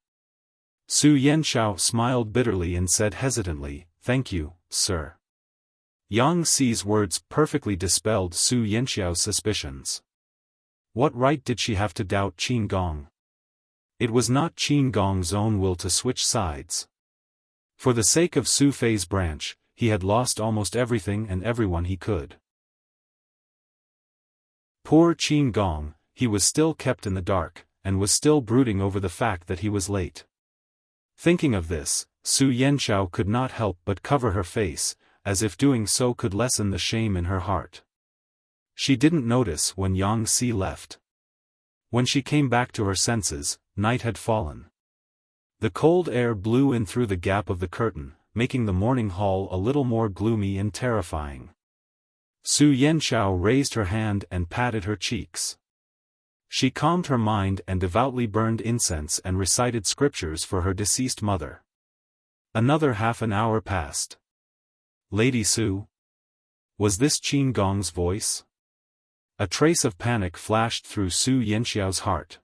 Su Yanxiao smiled bitterly and said hesitantly, "Thank you, sir." Yang Si's words perfectly dispelled Su Yanxiao's suspicions. What right did she have to doubt Qin Gong? It was not Qin Gong's own will to switch sides. For the sake of Su Fei's branch, he had lost almost everything and everyone he could. Poor Qin Gong, he was still kept in the dark, and was still brooding over the fact that he was late. Thinking of this, Su Yanxiao could not help but cover her face, as if doing so could lessen the shame in her heart. She didn't notice when Yang Si left. When she came back to her senses, night had fallen. The cold air blew in through the gap of the curtain, making the morning hall a little more gloomy and terrifying. Su Yanxiao raised her hand and patted her cheeks. She calmed her mind and devoutly burned incense and recited scriptures for her deceased mother. Another half an hour passed. Lady Su? Was this Qin Gong's voice? A trace of panic flashed through Su Yanxiao's heart.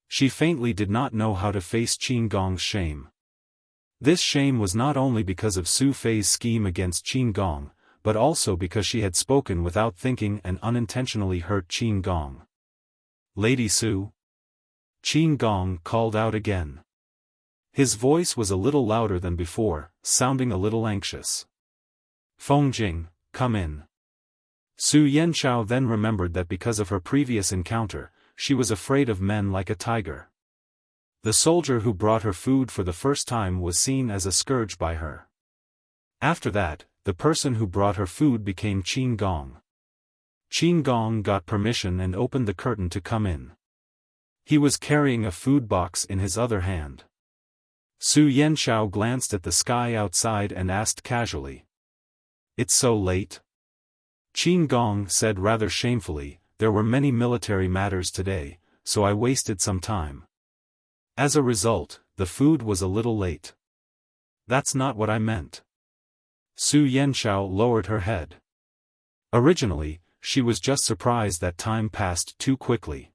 She faintly did not know how to face Qin Gong's shame. This shame was not only because of Su Fei's scheme against Qin Gong, but also because she had spoken without thinking and unintentionally hurt Qin Gong. Lady Su? Qin Gong called out again. His voice was a little louder than before, sounding a little anxious. Fengjing, come in. Su Yanxiao then remembered that because of her previous encounter, she was afraid of men like a tiger. The soldier who brought her food for the first time was seen as a scourge by her. After that, the person who brought her food became Qin Gong. Qin Gong got permission and opened the curtain to come in. He was carrying a food box in his other hand. Su Yanxiao glanced at the sky outside and asked casually. It's so late? Qin Gong said rather shamefully, there were many military matters today, so I wasted some time. As a result, the food was a little late. That's not what I meant. Su Yanxiao lowered her head. Originally, she was just surprised that time passed too quickly.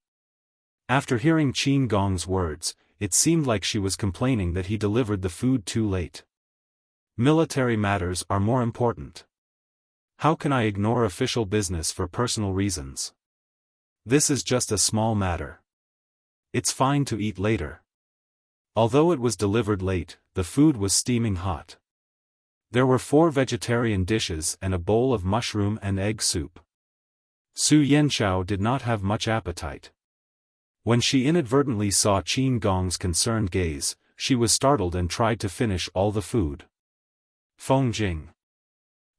After hearing Qin Gong's words, it seemed like she was complaining that he delivered the food too late. Military matters are more important. How can I ignore official business for personal reasons? This is just a small matter. It's fine to eat later. Although it was delivered late, the food was steaming hot. There were 4 vegetarian dishes and a bowl of mushroom and egg soup. Su Yanxiao did not have much appetite. When she inadvertently saw Qin Gong's concerned gaze, she was startled and tried to finish all the food. Feng Jing.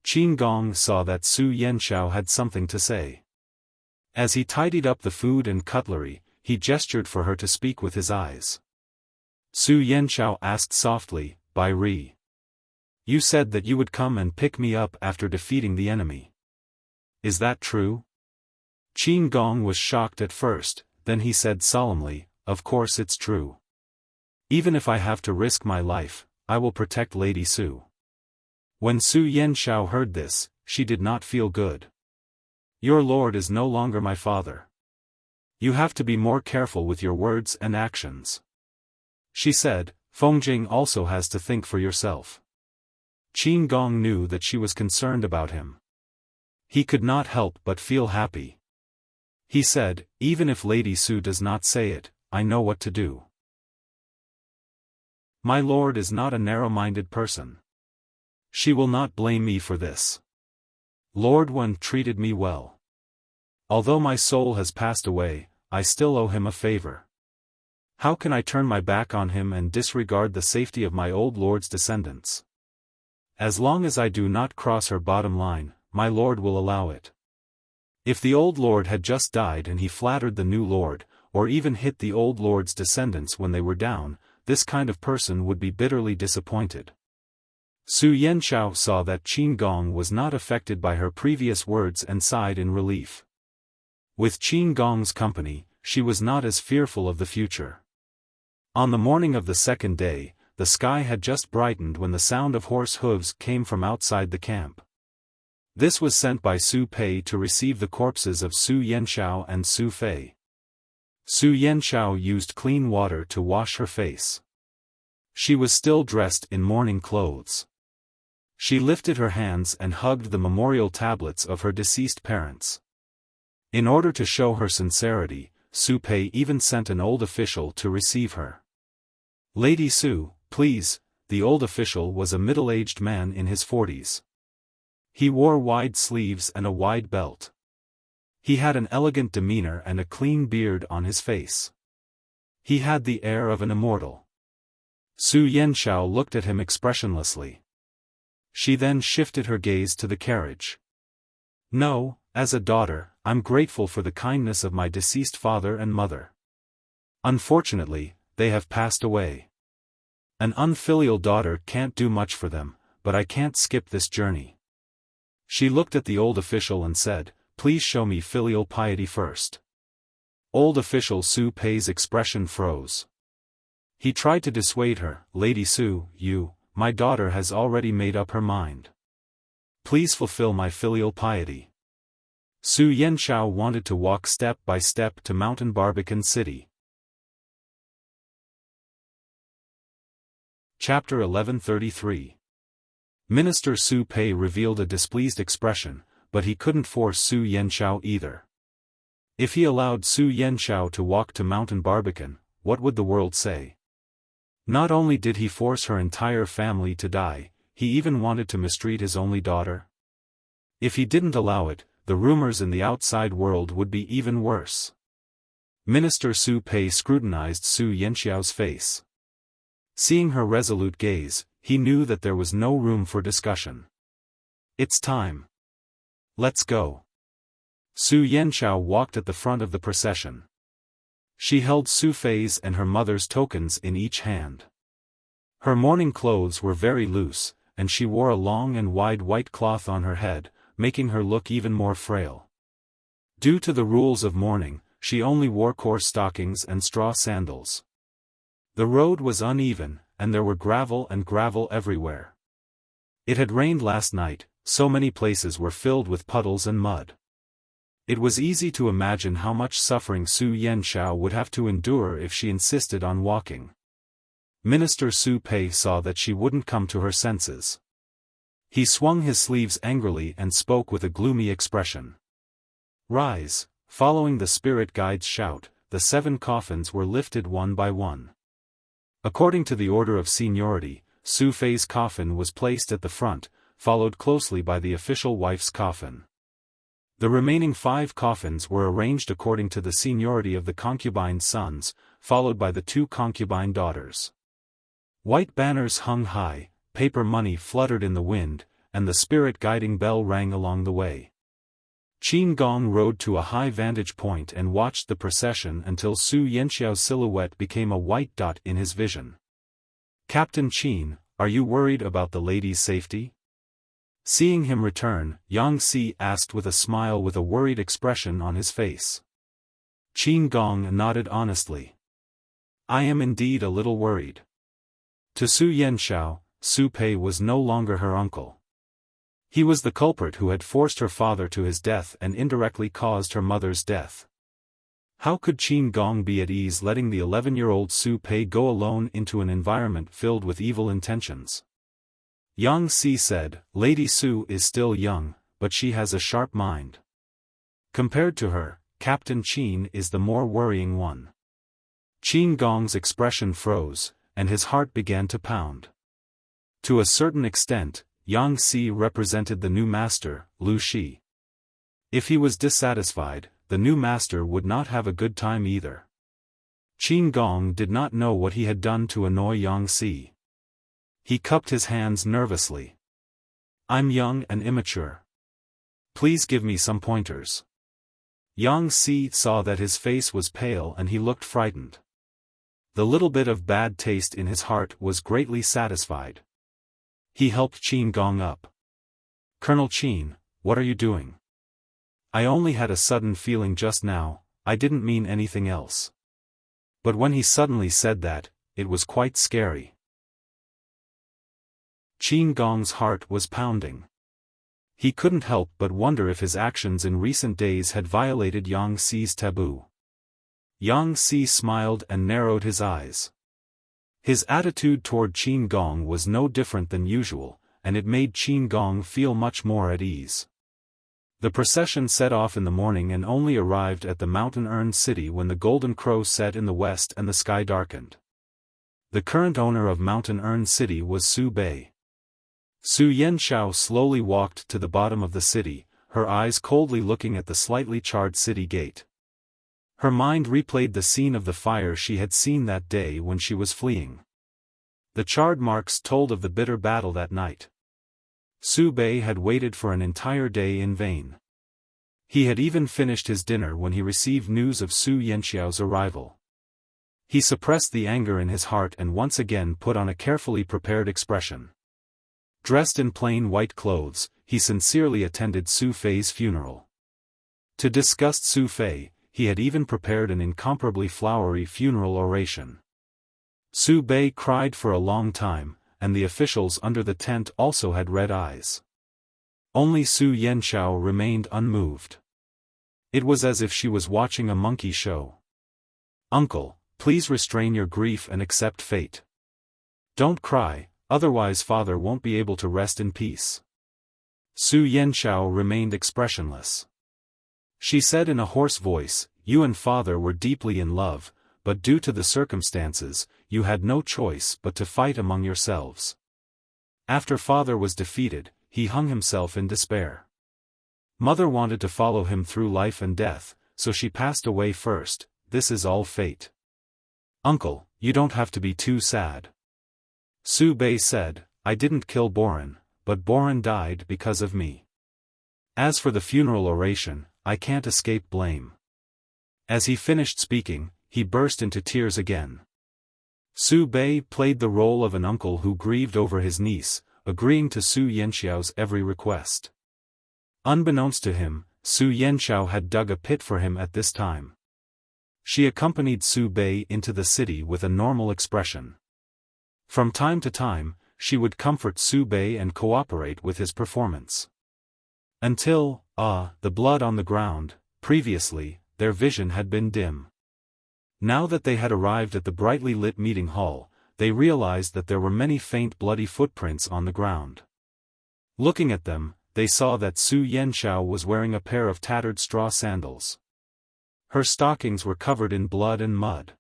Qin Gong saw that Su Yanxiao had something to say. As he tidied up the food and cutlery, he gestured for her to speak with his eyes. Su Yanxiao asked softly, "Bai Ri. You said that you would come and pick me up after defeating the enemy. Is that true?" Qin Gong was shocked at first, then he said solemnly, "Of course it's true. Even if I have to risk my life, I will protect Lady Su." When Su Yanxiao heard this, she did not feel good. "Your lord is no longer my father. You have to be more careful with your words and actions," she said. "Feng Jing also has to think for yourself." Qin Gong knew that she was concerned about him. He could not help but feel happy. He said, "Even if Lady Su does not say it, I know what to do. My lord is not a narrow-minded person. She will not blame me for this. Lord Wen treated me well. Although my soul has passed away, I still owe him a favor. How can I turn my back on him and disregard the safety of my old lord's descendants? As long as I do not cross her bottom line, my lord will allow it." If the old lord had just died and he flattered the new lord, or even hit the old lord's descendants when they were down, this kind of person would be bitterly disappointed. Su Yanxiao saw that Qin Gong was not affected by her previous words and sighed in relief. With Qin Gong's company, she was not as fearful of the future. On the morning of the second day, the sky had just brightened when the sound of horse hooves came from outside the camp. This was sent by Su Pei to receive the corpses of Su Yanxiao and Su Fei. Su Yanxiao used clean water to wash her face. She was still dressed in mourning clothes. She lifted her hands and hugged the memorial tablets of her deceased parents. In order to show her sincerity, Su Pei even sent an old official to receive her. "Lady Su, please." The old official was a middle-aged man in his 40s. He wore wide sleeves and a wide belt. He had an elegant demeanor and a clean beard on his face. He had the air of an immortal. Su Yanxiao looked at him expressionlessly. She then shifted her gaze to the carriage. "No, as a daughter, I'm grateful for the kindness of my deceased father and mother. Unfortunately, they have passed away. An unfilial daughter can't do much for them, but I can't skip this journey." She looked at the old official and said, "Please show me filial piety first." Old official Su Pei's expression froze. He tried to dissuade her. "Lady Su, my daughter has already made up her mind. Please fulfill my filial piety." Su Yanxiao wanted to walk step by step to Mountain Barbican City. Chapter 1133. Minister Su Pei revealed a displeased expression, but he couldn't force Su Yanxiao either. If he allowed Su Yanxiao to walk to Mountain Barbican, what would the world say? Not only did he force her entire family to die, he even wanted to mistreat his only daughter. If he didn't allow it, the rumors in the outside world would be even worse. Minister Su Pei scrutinized Su Yanxiao's face. Seeing her resolute gaze, he knew that there was no room for discussion. "It's time. Let's go." Su Yanxiao walked at the front of the procession. She held Su Fei's and her mother's tokens in each hand. Her mourning clothes were very loose, and she wore a long and wide white cloth on her head, making her look even more frail. Due to the rules of mourning, she only wore coarse stockings and straw sandals. The road was uneven, and there were gravel everywhere. It had rained last night, so many places were filled with puddles and mud. It was easy to imagine how much suffering Su Yanxiao would have to endure if she insisted on walking. Minister Su Pei saw that she wouldn't come to her senses. He swung his sleeves angrily and spoke with a gloomy expression. "Rise." Following the spirit guide's shout, the 7 coffins were lifted one by one. According to the order of seniority, Su Fei's coffin was placed at the front, followed closely by the official wife's coffin. The remaining 5 coffins were arranged according to the seniority of the concubine sons, followed by the 2 concubine daughters. White banners hung high, paper money fluttered in the wind, and the spirit-guiding bell rang along the way. Qin Gong rode to a high vantage point and watched the procession until Su Yanxiao's silhouette became a white dot in his vision. "Captain Qin, are you worried about the lady's safety?" Seeing him return, Yang Si asked with a smile with a worried expression on his face. Qin Gong nodded honestly. "I am indeed a little worried." To Su Yanxiao, Su Pei was no longer her uncle. He was the culprit who had forced her father to his death and indirectly caused her mother's death. How could Qin Gong be at ease letting the 11-year-old Su Pei go alone into an environment filled with evil intentions? Yang Si said, "Lady Su is still young, but she has a sharp mind. Compared to her, Captain Qin is the more worrying one." Qin Gong's expression froze, and his heart began to pound. To a certain extent, Yang Si represented the new master, Lu Shi. If he was dissatisfied, the new master would not have a good time either. Qin Gong did not know what he had done to annoy Yang Si. He cupped his hands nervously. "I'm young and immature. Please give me some pointers." Yang Si saw that his face was pale and he looked frightened. The little bit of bad taste in his heart was greatly satisfied. He helped Qin Gong up. "Colonel Qin, what are you doing?" "I only had a sudden feeling just now, I didn't mean anything else." But when he suddenly said that, it was quite scary. Qin Gong's heart was pounding. He couldn't help but wonder if his actions in recent days had violated Yang Si's taboo. Yang Si smiled and narrowed his eyes. His attitude toward Qin Gong was no different than usual, and it made Qin Gong feel much more at ease. The procession set off in the morning and only arrived at the Mountain Urn City when the golden crow set in the west and the sky darkened. The current owner of Mountain Urn City was Su Bei. Su Yanxiao slowly walked to the bottom of the city, her eyes coldly looking at the slightly charred city gate. Her mind replayed the scene of the fire she had seen that day when she was fleeing. The charred marks told of the bitter battle that night. Su Bei had waited for an entire day in vain. He had even finished his dinner when he received news of Su Yanxiao's arrival. He suppressed the anger in his heart and once again put on a carefully prepared expression. Dressed in plain white clothes, he sincerely attended Su Fei's funeral. To disgust Su Fei, he had even prepared an incomparably flowery funeral oration. Su Bei cried for a long time, and the officials under the tent also had red eyes. Only Su Yanxiao remained unmoved. It was as if she was watching a monkey show. "Uncle, please restrain your grief and accept fate. Don't cry, otherwise father won't be able to rest in peace." Su Yanxiao remained expressionless. She said in a hoarse voice, "You and father were deeply in love, but due to the circumstances, you had no choice but to fight among yourselves. After father was defeated, he hung himself in despair. Mother wanted to follow him through life and death, so she passed away first. This is all fate. Uncle, you don't have to be too sad." Su Bei said, "I didn't kill Boren, but Boren died because of me. As for the funeral oration, I can't escape blame." As he finished speaking, he burst into tears again. Su Bei played the role of an uncle who grieved over his niece, agreeing to Su Yanxiao's every request. Unbeknownst to him, Su Yanxiao had dug a pit for him at this time. She accompanied Su Bei into the city with a normal expression. From time to time, she would comfort Su Bei and cooperate with his performance. Until, the blood on the ground, previously, their vision had been dim. Now that they had arrived at the brightly lit meeting hall, they realized that there were many faint bloody footprints on the ground. Looking at them, they saw that Su Yanxiao was wearing a pair of tattered straw sandals. Her stockings were covered in blood and mud.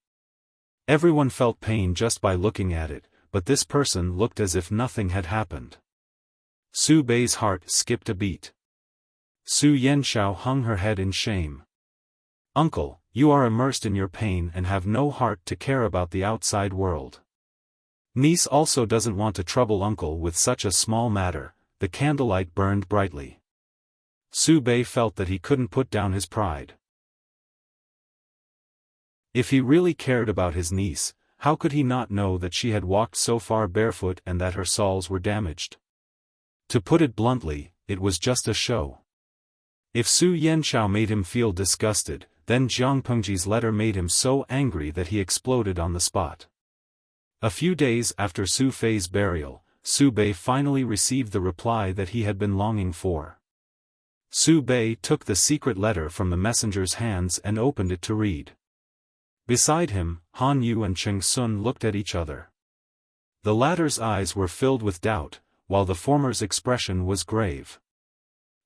Everyone felt pain just by looking at it, but this person looked as if nothing had happened. Su Bei's heart skipped a beat. Su Yanxiao hung her head in shame. "Uncle, you are immersed in your pain and have no heart to care about the outside world." Niece also doesn't want to trouble uncle with such a small matter. The candlelight burned brightly. Su Bei felt that he couldn't put down his pride. If he really cared about his niece, how could he not know that she had walked so far barefoot and that her soles were damaged? To put it bluntly, it was just a show. If Su Yanxiao made him feel disgusted, then Jiang Pengji's letter made him so angry that he exploded on the spot. A few days after Su Fei's burial, Su Bei finally received the reply that he had been longing for. Su Bei took the secret letter from the messenger's hands and opened it to read. Beside him, Han Yu and Cheng Sun looked at each other. The latter's eyes were filled with doubt, while the former's expression was grave.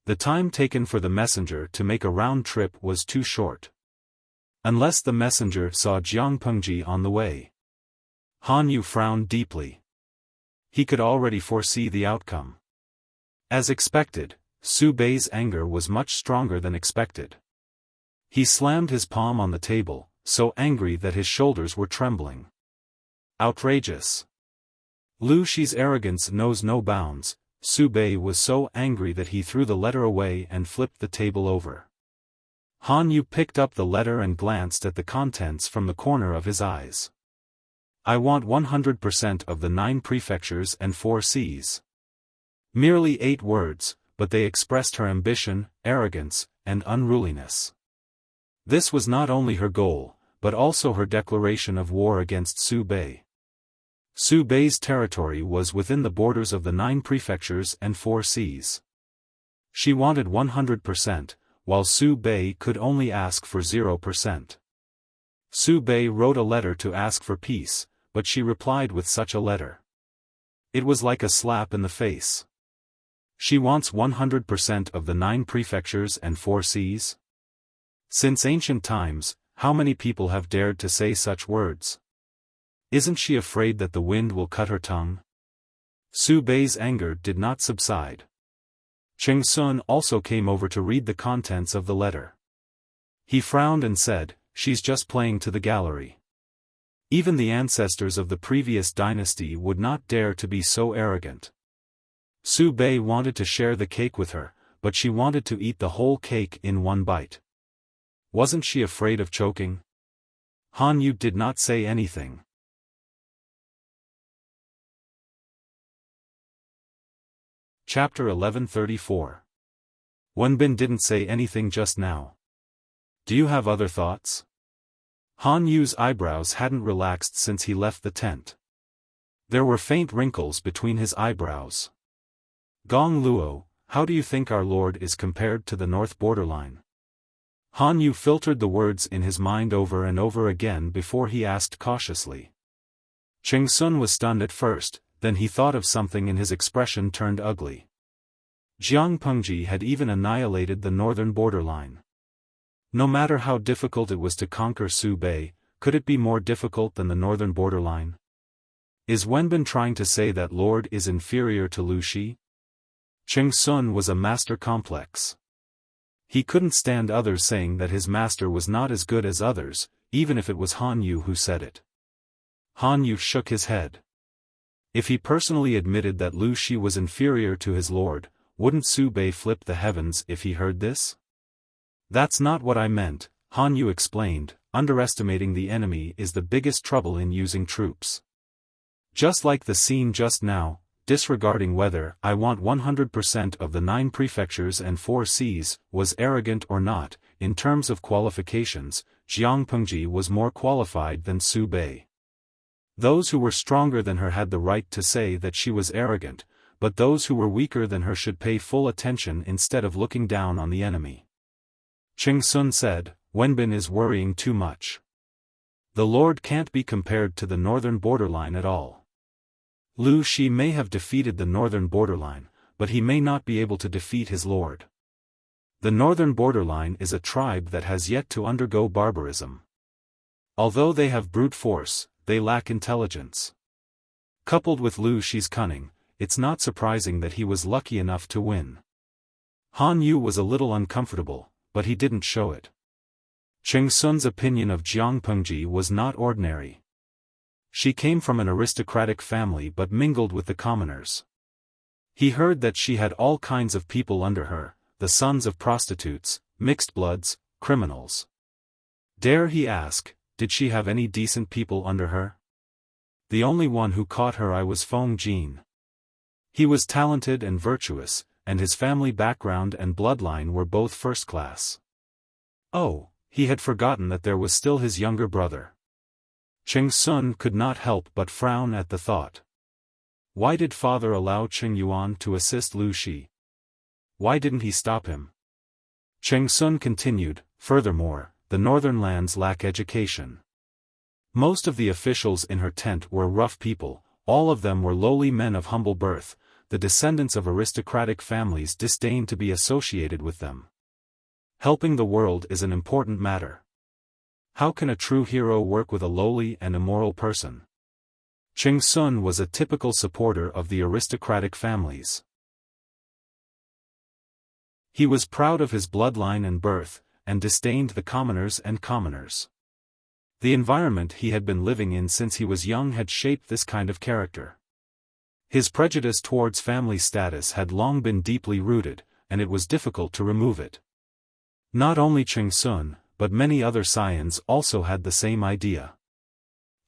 The time taken for the messenger to make a round trip was too short. Unless the messenger saw Jiang Pengji on the way. Han Yu frowned deeply. He could already foresee the outcome. As expected, Su Bei's anger was much stronger than expected. He slammed his palm on the table, so angry that his shoulders were trembling. Outrageous. Lu Shi's arrogance knows no bounds. Su Bei was so angry that he threw the letter away and flipped the table over. Han Yu picked up the letter and glanced at the contents from the corner of his eyes. "I want 100% of the 9 prefectures and 4 seas." Merely 8 words, but they expressed her ambition, arrogance, and unruliness. This was not only her goal, but also her declaration of war against Su Bei. Su Bei's territory was within the borders of the 9 prefectures and 4 seas. She wanted 100%, while Su Bei could only ask for 0%. Su Bei wrote a letter to ask for peace, but she replied with such a letter. It was like a slap in the face. She wants 100% of the 9 prefectures and 4 seas? Since ancient times, how many people have dared to say such words? Isn't she afraid that the wind will cut her tongue? Su Bei's anger did not subside. Cheng Sun also came over to read the contents of the letter. He frowned and said, "She's just playing to the gallery." Even the ancestors of the previous dynasty would not dare to be so arrogant. Su Bei wanted to share the cake with her, but she wanted to eat the whole cake in one bite. Wasn't she afraid of choking? Han Yu did not say anything. Chapter 1134. Wenbin didn't say anything just now. Do you have other thoughts? Han Yu's eyebrows hadn't relaxed since he left the tent. There were faint wrinkles between his eyebrows. Gong Luo, how do you think our Lord is compared to the north borderline? Han Yu filtered the words in his mind over and over again before he asked cautiously. Cheng Sun was stunned at first, then he thought of something and his expression turned ugly. Jiang Pengji had even annihilated the northern borderline. No matter how difficult it was to conquer Su Bei, could it be more difficult than the northern borderline? Is Wenbin trying to say that Lord is inferior to Lu Shi? Cheng Sun was a master complex. He couldn't stand others saying that his master was not as good as others, even if it was Han Yu who said it. Han Yu shook his head. If he personally admitted that Lu Shi was inferior to his lord, wouldn't Su Bei flip the heavens if he heard this? That's not what I meant, Han Yu explained. Underestimating the enemy is the biggest trouble in using troops. Just like the scene just now, disregarding whether I want 100% of the 9 prefectures and 4 seas was arrogant or not, in terms of qualifications, Jiang Pengji was more qualified than Su Bei. Those who were stronger than her had the right to say that she was arrogant, but those who were weaker than her should pay full attention instead of looking down on the enemy. Cheng Sun said, Wenbin is worrying too much. The Lord can't be compared to the northern borderline at all. Lu Shi may have defeated the northern borderline, but he may not be able to defeat his lord. The northern borderline is a tribe that has yet to undergo barbarism. Although they have brute force, they lack intelligence. Coupled with Lu Shi's cunning, it's not surprising that he was lucky enough to win. Han Yu was a little uncomfortable, but he didn't show it. Cheng Sun's opinion of Jiang Pengji was not ordinary. She came from an aristocratic family but mingled with the commoners. He heard that she had all kinds of people under her, the sons of prostitutes, mixed bloods, criminals. Dare he ask, did she have any decent people under her? The only one who caught her eye was Feng Jin. He was talented and virtuous, and his family background and bloodline were both first class. Oh, he had forgotten that there was still his younger brother. Cheng Sun could not help but frown at the thought. Why did father allow Cheng Yuan to assist Lu Shi? Why didn't he stop him? Cheng Sun continued, furthermore, the northern lands lack education. Most of the officials in her tent were rough people, all of them were lowly men of humble birth, the descendants of aristocratic families disdained to be associated with them. Helping the world is an important matter. How can a true hero work with a lowly and immoral person? Cheng Sun was a typical supporter of the aristocratic families. He was proud of his bloodline and birth, and disdained the commoners and commoners. The environment he had been living in since he was young had shaped this kind of character. His prejudice towards family status had long been deeply rooted, and it was difficult to remove it. Not only Cheng Sun, but many other scions also had the same idea.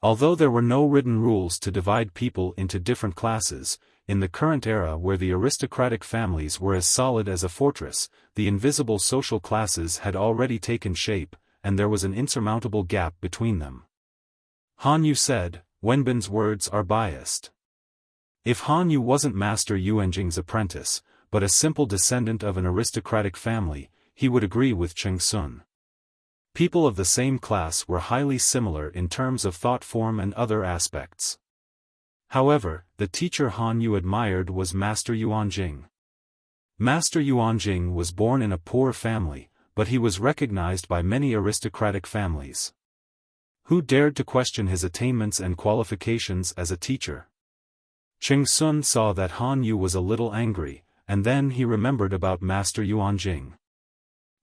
Although there were no written rules to divide people into different classes, in the current era where the aristocratic families were as solid as a fortress, the invisible social classes had already taken shape, and there was an insurmountable gap between them. Han Yu said, Wenbin's words are biased. If Han Yu wasn't Master Yuanjing's apprentice, but a simple descendant of an aristocratic family, he would agree with Cheng Sun. People of the same class were highly similar in terms of thought form and other aspects. However, the teacher Han Yu admired was Master Yuanjing. Master Yuanjing was born in a poor family, but he was recognized by many aristocratic families. Who dared to question his attainments and qualifications as a teacher? Cheng Sun saw that Han Yu was a little angry, and then he remembered about Master Yuanjing.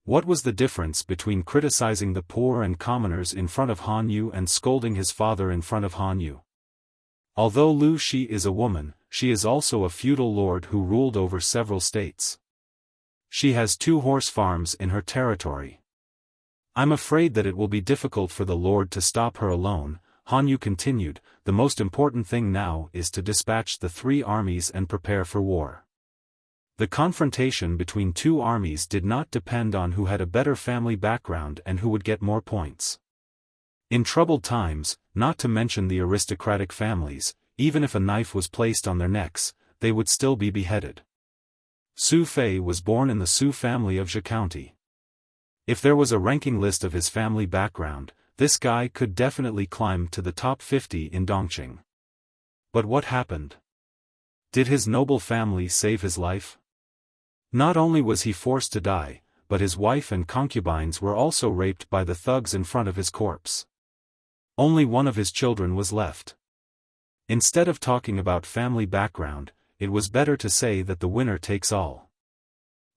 What was the difference between criticizing the poor and commoners in front of Han Yu and scolding his father in front of Han Yu? Although Lu Shi is a woman, she is also a feudal lord who ruled over several states. She has 2 horse farms in her territory. I'm afraid that it will be difficult for the lord to stop her alone, Han Yu continued. The most important thing now is to dispatch the 3 armies and prepare for war. The confrontation between 2 armies did not depend on who had a better family background and who would get more points. In troubled times, not to mention the aristocratic families, even if a knife was placed on their necks, they would still be beheaded. Su Fei was born in the Su family of Zhe County. If there was a ranking list of his family background, this guy could definitely climb to the top 50 in Dongqing. But what happened? Did his noble family save his life? Not only was he forced to die, but his wife and concubines were also raped by the thugs in front of his corpse. Only one of his children was left. Instead of talking about family background, it was better to say that the winner takes all.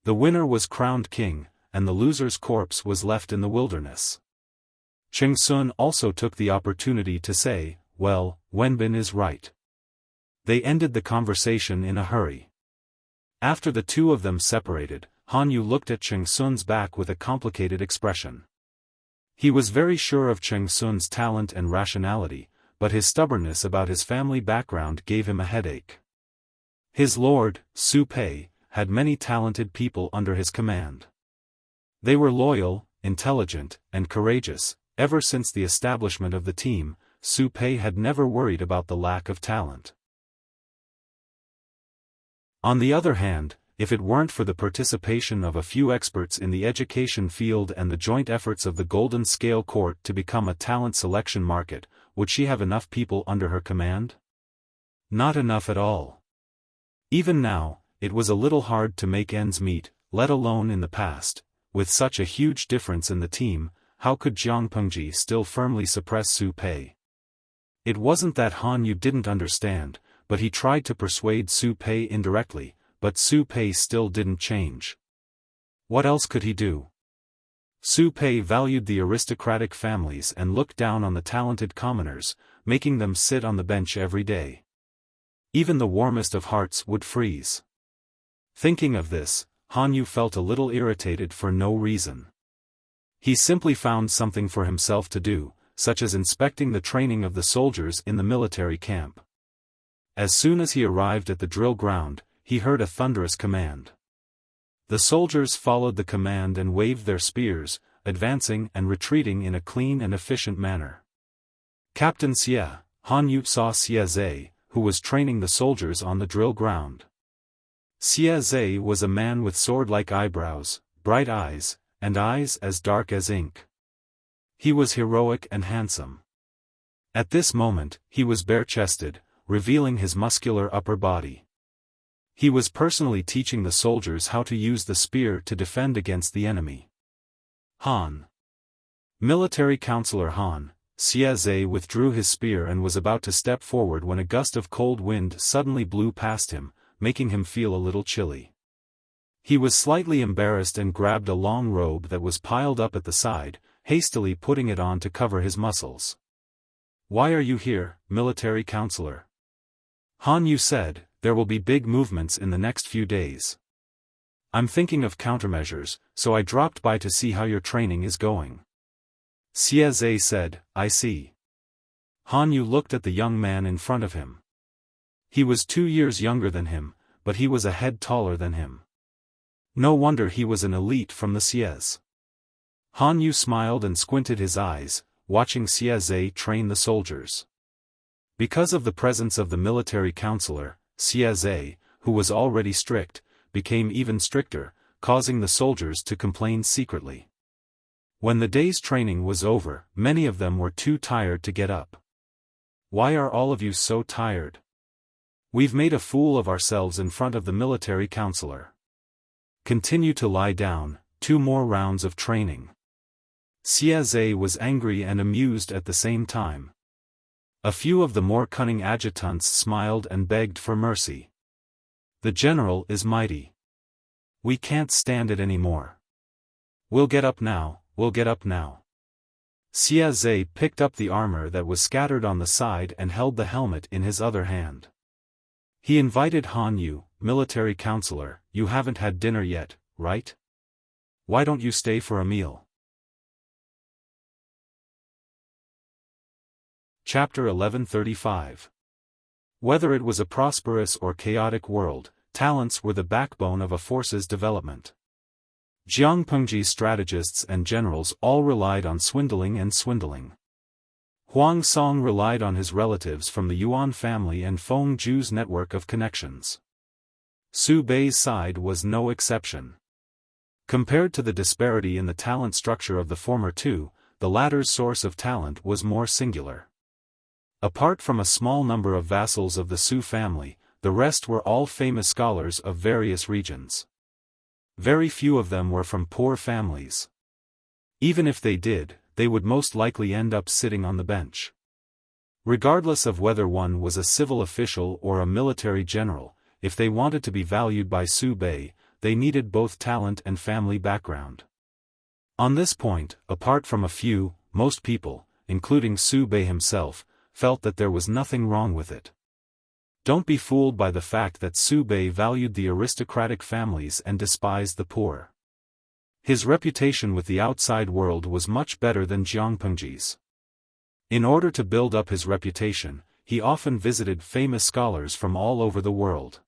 The winner was crowned king, and the loser's corpse was left in the wilderness. Cheng Sun also took the opportunity to say, well, Wenbin is right. They ended the conversation in a hurry. After the 2 of them separated, Han Yu looked at Cheng Sun's back with a complicated expression. He was very sure of Cheng Sun's talent and rationality, but his stubbornness about his family background gave him a headache. His lord, Su Pei, had many talented people under his command. They were loyal, intelligent, and courageous. Ever since the establishment of the team, Su Pei had never worried about the lack of talent. On the other hand, if it weren't for the participation of a few experts in the education field and the joint efforts of the Golden Scale Court to become a talent selection market, would she have enough people under her command? Not enough at all. Even now, it was a little hard to make ends meet, let alone in the past. With such a huge difference in the team, how could Jiang Pengji still firmly suppress Su Pei? It wasn't that Han Yu didn't understand, but he tried to persuade Su Pei indirectly, but Su Pei still didn't change. What else could he do? Su Pei valued the aristocratic families and looked down on the talented commoners, making them sit on the bench every day. Even the warmest of hearts would freeze. Thinking of this, Han Yu felt a little irritated for no reason. He simply found something for himself to do, such as inspecting the training of the soldiers in the military camp. As soon as he arrived at the drill ground, he heard a thunderous command. The soldiers followed the command and waved their spears, advancing and retreating in a clean and efficient manner. Captain Xie, Han Yu saw Xie Zhe, who was training the soldiers on the drill ground. Xie Zhe was a man with sword-like eyebrows, bright eyes, and eyes as dark as ink. He was heroic and handsome. At this moment, he was bare-chested, revealing his muscular upper body. He was personally teaching the soldiers how to use the spear to defend against the enemy. Han. Military Counselor Han, Xie Zhe withdrew his spear and was about to step forward when a gust of cold wind suddenly blew past him, making him feel a little chilly. He was slightly embarrassed and grabbed a long robe that was piled up at the side, hastily putting it on to cover his muscles. "Why are you here, Military Counselor?" Han Yu said, "There will be big movements in the next few days. I'm thinking of countermeasures, so I dropped by to see how your training is going." Xie Zhe said, "I see." Han Yu looked at the young man in front of him. He was 2 years younger than him, but he was a head taller than him. No wonder he was an elite from the Xies. Han Yu smiled and squinted his eyes, watching Xie Zhe train the soldiers. Because of the presence of the military counselor, Xie Zhe, who was already strict, became even stricter, causing the soldiers to complain secretly. When the day's training was over, many of them were too tired to get up. "Why are all of you so tired? We've made a fool of ourselves in front of the military counselor. Continue to lie down, 2 more rounds of training." Xie Zhe was angry and amused at the same time. A few of the more cunning adjutants smiled and begged for mercy. "The general is mighty. We can't stand it anymore. We'll get up now, we'll get up now." Xie Zhe picked up the armor that was scattered on the side and held the helmet in his other hand. He invited Han Yu, "Military counselor, you haven't had dinner yet, right? Why don't you stay for a meal?" Chapter 1135. Whether it was a prosperous or chaotic world, talents were the backbone of a force's development. Jiangpengji's strategists and generals all relied on swindling and swindling. Huang Song relied on his relatives from the Yuan family and Feng Zhu's network of connections. Su Bei's side was no exception. Compared to the disparity in the talent structure of the former two, the latter's source of talent was more singular. Apart from a small number of vassals of the Su family, the rest were all famous scholars of various regions. Very few of them were from poor families. Even if they did, they would most likely end up sitting on the bench. Regardless of whether one was a civil official or a military general, if they wanted to be valued by Su Bei, they needed both talent and family background. On this point, apart from a few, most people, including Su Bei himself, felt that there was nothing wrong with it. Don't be fooled by the fact that Su Bei valued the aristocratic families and despised the poor. His reputation with the outside world was much better than Jiangpengji's. In order to build up his reputation, he often visited famous scholars from all over the world.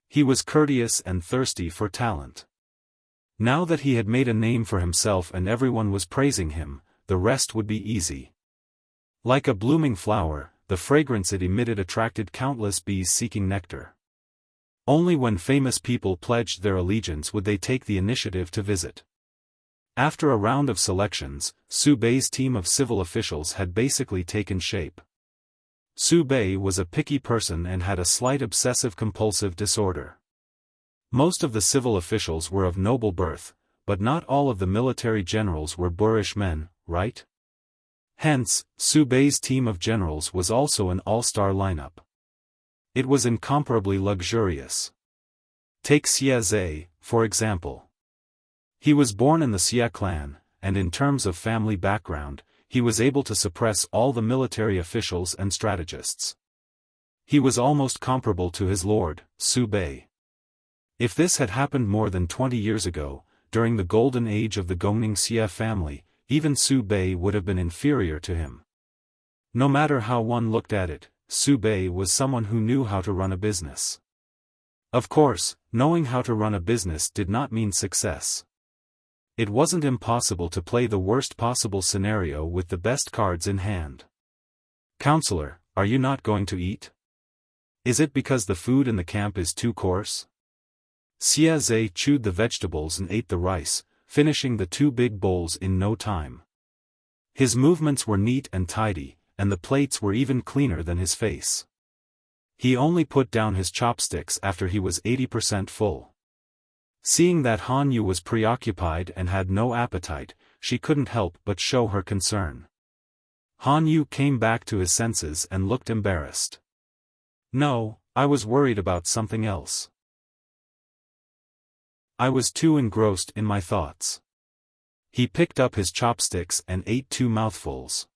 He was courteous and thirsty for talent. Now that he had made a name for himself and everyone was praising him, the rest would be easy. Like a blooming flower, the fragrance it emitted attracted countless bees seeking nectar. Only when famous people pledged their allegiance would they take the initiative to visit. After a round of selections, Su Bei's team of civil officials had basically taken shape. Su Bei was a picky person and had a slight obsessive-compulsive disorder. Most of the civil officials were of noble birth, but not all of the military generals were boorish men, right? Hence, Su Bei's team of generals was also an all-star lineup. It was incomparably luxurious. Take Xie Zhe, for example. He was born in the Xie clan, and in terms of family background, he was able to suppress all the military officials and strategists. He was almost comparable to his lord, Su Bei. If this had happened more than 20 years ago, during the golden age of the Gongning Xie family, even Su Bei would have been inferior to him. No matter how one looked at it, Su Bei was someone who knew how to run a business. Of course, knowing how to run a business did not mean success. It wasn't impossible to play the worst possible scenario with the best cards in hand. "Counselor, are you not going to eat? Is it because the food in the camp is too coarse?" Xie Zhe chewed the vegetables and ate the rice, finishing the 2 big bowls in no time. His movements were neat and tidy, and the plates were even cleaner than his face. He only put down his chopsticks after he was 80% full. Seeing that Han Yu was preoccupied and had no appetite, she couldn't help but show her concern. Han Yu came back to his senses and looked embarrassed. "No, I was worried about something else. I was too engrossed in my thoughts." He picked up his chopsticks and ate 2 mouthfuls.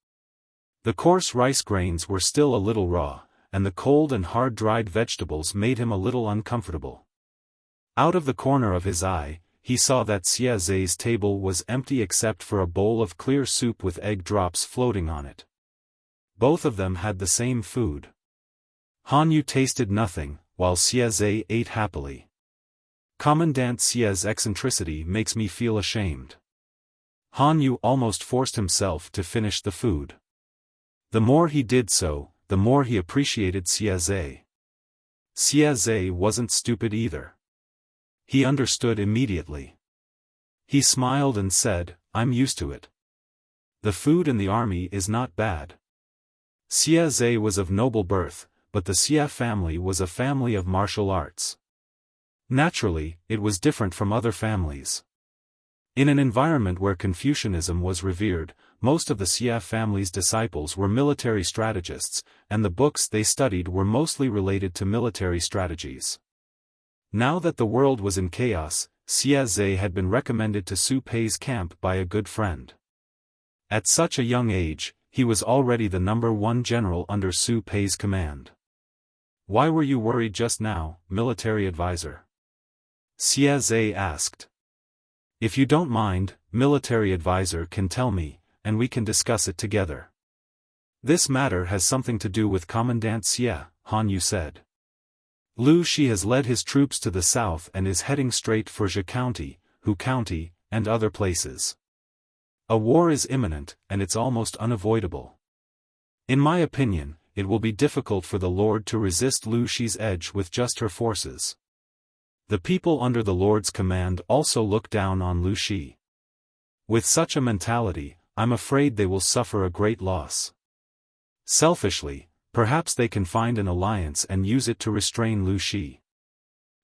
The coarse rice grains were still a little raw, and the cold and hard-dried vegetables made him a little uncomfortable. Out of the corner of his eye, he saw that Xie Zhe's table was empty except for a bowl of clear soup with egg drops floating on it. Both of them had the same food. Han Yu tasted nothing, while Xie Zhe ate happily. Commandant Xie's eccentricity makes me feel ashamed. Han Yu almost forced himself to finish the food. The more he did so, the more he appreciated Xie Zhe. Xie Zhe wasn't stupid either. He understood immediately. He smiled and said, "I'm used to it. The food in the army is not bad." Xie Zhe was of noble birth, but the Xie family was a family of martial arts. Naturally, it was different from other families. In an environment where Confucianism was revered, most of the Xie family's disciples were military strategists, and the books they studied were mostly related to military strategies. Now that the world was in chaos, Xie Zhe had been recommended to Su Pei's camp by a good friend. At such a young age, he was already the #1 general under Su Pei's command. "Why were you worried just now, military advisor?" Xie Zhe asked. "If you don't mind, military advisor can tell me, and we can discuss it together." "This matter has something to do with Commandant Xie," Han Yu said. "Lu Shi has led his troops to the south and is heading straight for Zhe County, Hu County, and other places. A war is imminent, and it's almost unavoidable. In my opinion, it will be difficult for the Lord to resist Lu Shi's edge with just her forces. The people under the Lord's command also look down on Lu Shi. With such a mentality, I'm afraid they will suffer a great loss. Selfishly, perhaps they can find an alliance and use it to restrain Lu Shi.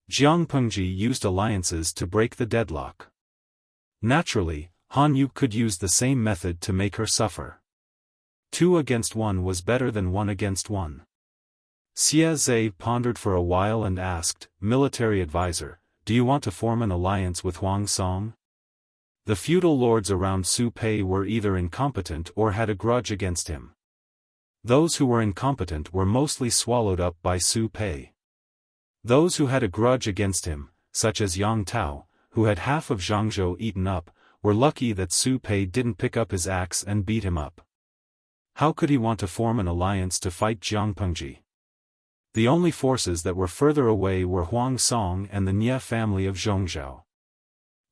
Jiang Pengji used alliances to break the deadlock. Naturally, Han Yu could use the same method to make her suffer. 2 against 1 was better than 1 against 1. Xie Zhe pondered for a while and asked, "Military advisor, do you want to form an alliance with Huang Song?" The feudal lords around Su Pei were either incompetent or had a grudge against him. Those who were incompetent were mostly swallowed up by Su Pei. Those who had a grudge against him, such as Yang Tao, who had half of Zhangzhou eaten up, were lucky that Su Pei didn't pick up his axe and beat him up. How could he want to form an alliance to fight Jiang Pengji? The only forces that were further away were Huang Song and the Nie family of Zhongzhou.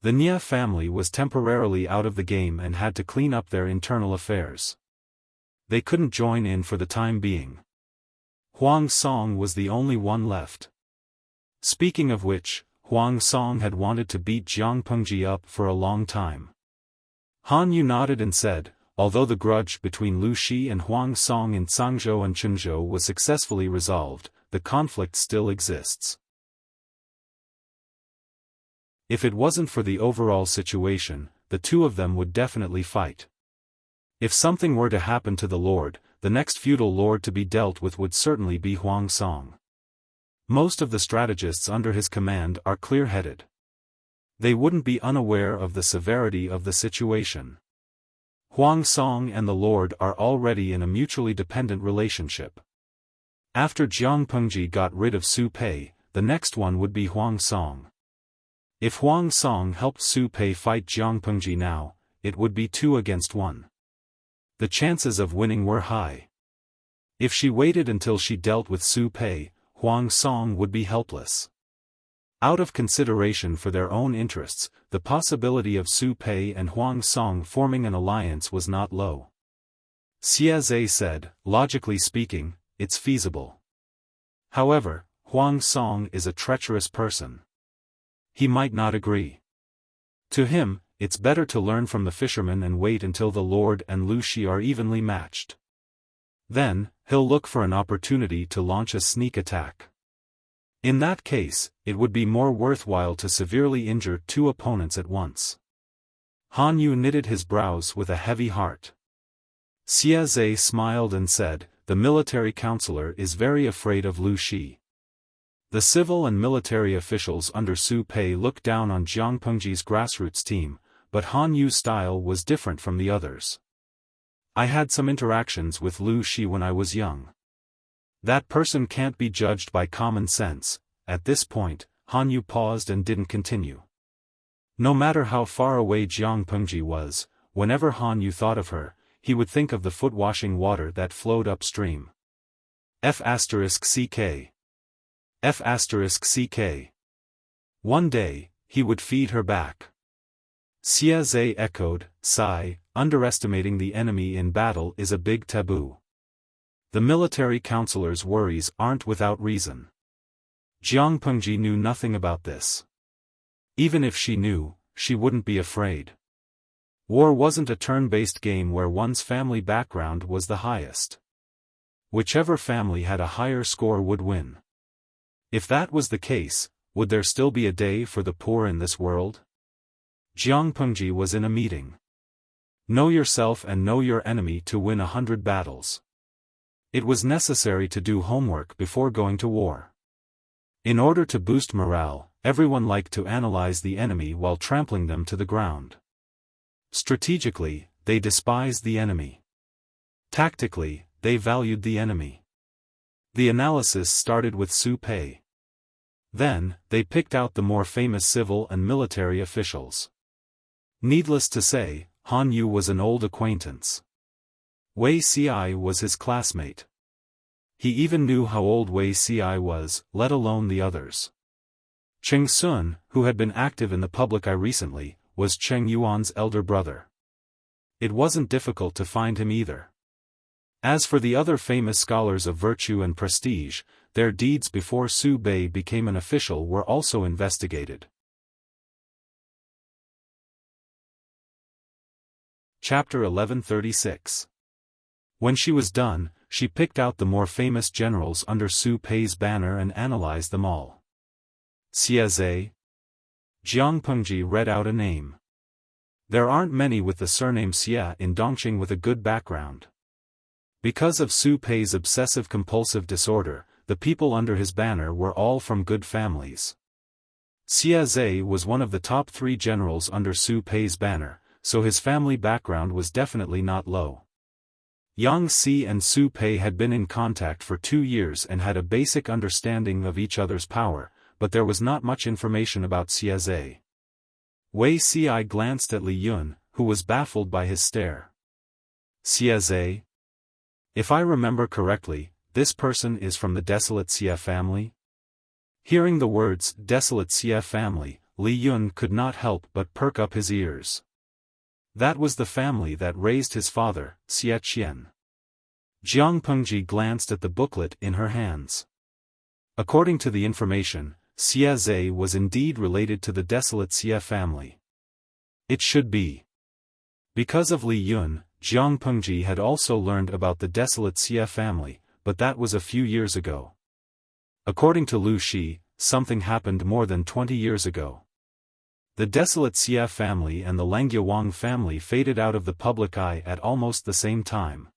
The Nie family was temporarily out of the game and had to clean up their internal affairs. They couldn't join in for the time being. Huang Song was the only one left. Speaking of which, Huang Song had wanted to beat Jiang Pengji up for a long time. Han Yu nodded and said, although the grudge between Lu Shi and Huang Song in Cangzhou and Chenzhou was successfully resolved, the conflict still exists. If it wasn't for the overall situation, the 2 of them would definitely fight. If something were to happen to the Lord, the next feudal lord to be dealt with would certainly be Huang Song. Most of the strategists under his command are clear-headed. They wouldn't be unaware of the severity of the situation. Huang Song and the Lord are already in a mutually dependent relationship. After Jiang Pengji got rid of Su Pei, the next one would be Huang Song. If Huang Song helped Su Pei fight Jiang Pengji now, it would be 2 against 1. The chances of winning were high. If she waited until she dealt with Su Pei, Huang Song would be helpless. Out of consideration for their own interests, the possibility of Su Pei and Huang Song forming an alliance was not low. Xia Zhe said, logically speaking, it's feasible. However, Huang Song is a treacherous person. He might not agree. To him, it's better to learn from the fisherman and wait until the Lord and Lu Shi are evenly matched. Then, he'll look for an opportunity to launch a sneak attack. In that case, it would be more worthwhile to severely injure 2 opponents at once. Han Yu knitted his brows with a heavy heart. Xia Zhe smiled and said, the military counselor is very afraid of Lu Shi. The civil and military officials under Su Pei looked down on Jiang Pengji's grassroots team, but Han Yu's style was different from the others. I had some interactions with Lu Shi when I was young. That person can't be judged by common sense. At this point, Han Yu paused and didn't continue. No matter how far away Jiang Pengji was, whenever Han Yu thought of her, he would think of the foot-washing water that flowed upstream. F***ck. F***ck. One day, he would feed her back. Xia Zhe echoed, sigh, underestimating the enemy in battle is a big taboo. The military counselor's worries aren't without reason. Jiang Pengji knew nothing about this. Even if she knew, she wouldn't be afraid. War wasn't a turn-based game where one's family background was the highest. Whichever family had a higher score would win. If that was the case, would there still be a day for the poor in this world? Jiang Pengji was in a meeting. Know yourself and know your enemy to win 100 battles. It was necessary to do homework before going to war. In order to boost morale, everyone liked to analyze the enemy while trampling them to the ground. Strategically, they despised the enemy. Tactically, they valued the enemy. The analysis started with Su Pei. Then, they picked out the more famous civil and military officials. Needless to say, Han Yu was an old acquaintance. Wei Ci was his classmate. He even knew how old Wei Ci was, let alone the others. Cheng Sun, who had been active in the public eye recently, was Cheng Yuan's elder brother. It wasn't difficult to find him either. As for the other famous scholars of virtue and prestige, their deeds before Su Bei became an official were also investigated. Chapter 1136. When she was done, she picked out the more famous generals under Su Pei's banner and analyzed them all. Xia Zhe. Jiang Pengji read out a name. There aren't many with the surname Xia in Dongqing with a good background. Because of Su Pei's obsessive-compulsive disorder, the people under his banner were all from good families. Xia Zhe was one of the top 3 generals under Su Pei's banner, so his family background was definitely not low. Yang Si and Su Pei had been in contact for 2 years and had a basic understanding of each other's power, but there was not much information about Xia Zhe. Wei Ci glanced at Li Yun, who was baffled by his stare. Xia Zhe? If I remember correctly, this person is from the desolate Xia family? Hearing the words, desolate Xia family, Li Yun could not help but perk up his ears. That was the family that raised his father, Xia Qian. Jiang Pengji glanced at the booklet in her hands. According to the information, Xia Zhe was indeed related to the desolate Xia family. It should be. Because of Li Yun, Jiang Pengji had also learned about the desolate Xia family, but that was a few years ago. According to Lu Shi, something happened more than 20 years ago. The desolate Xia family and the Langyawang family faded out of the public eye at almost the same time.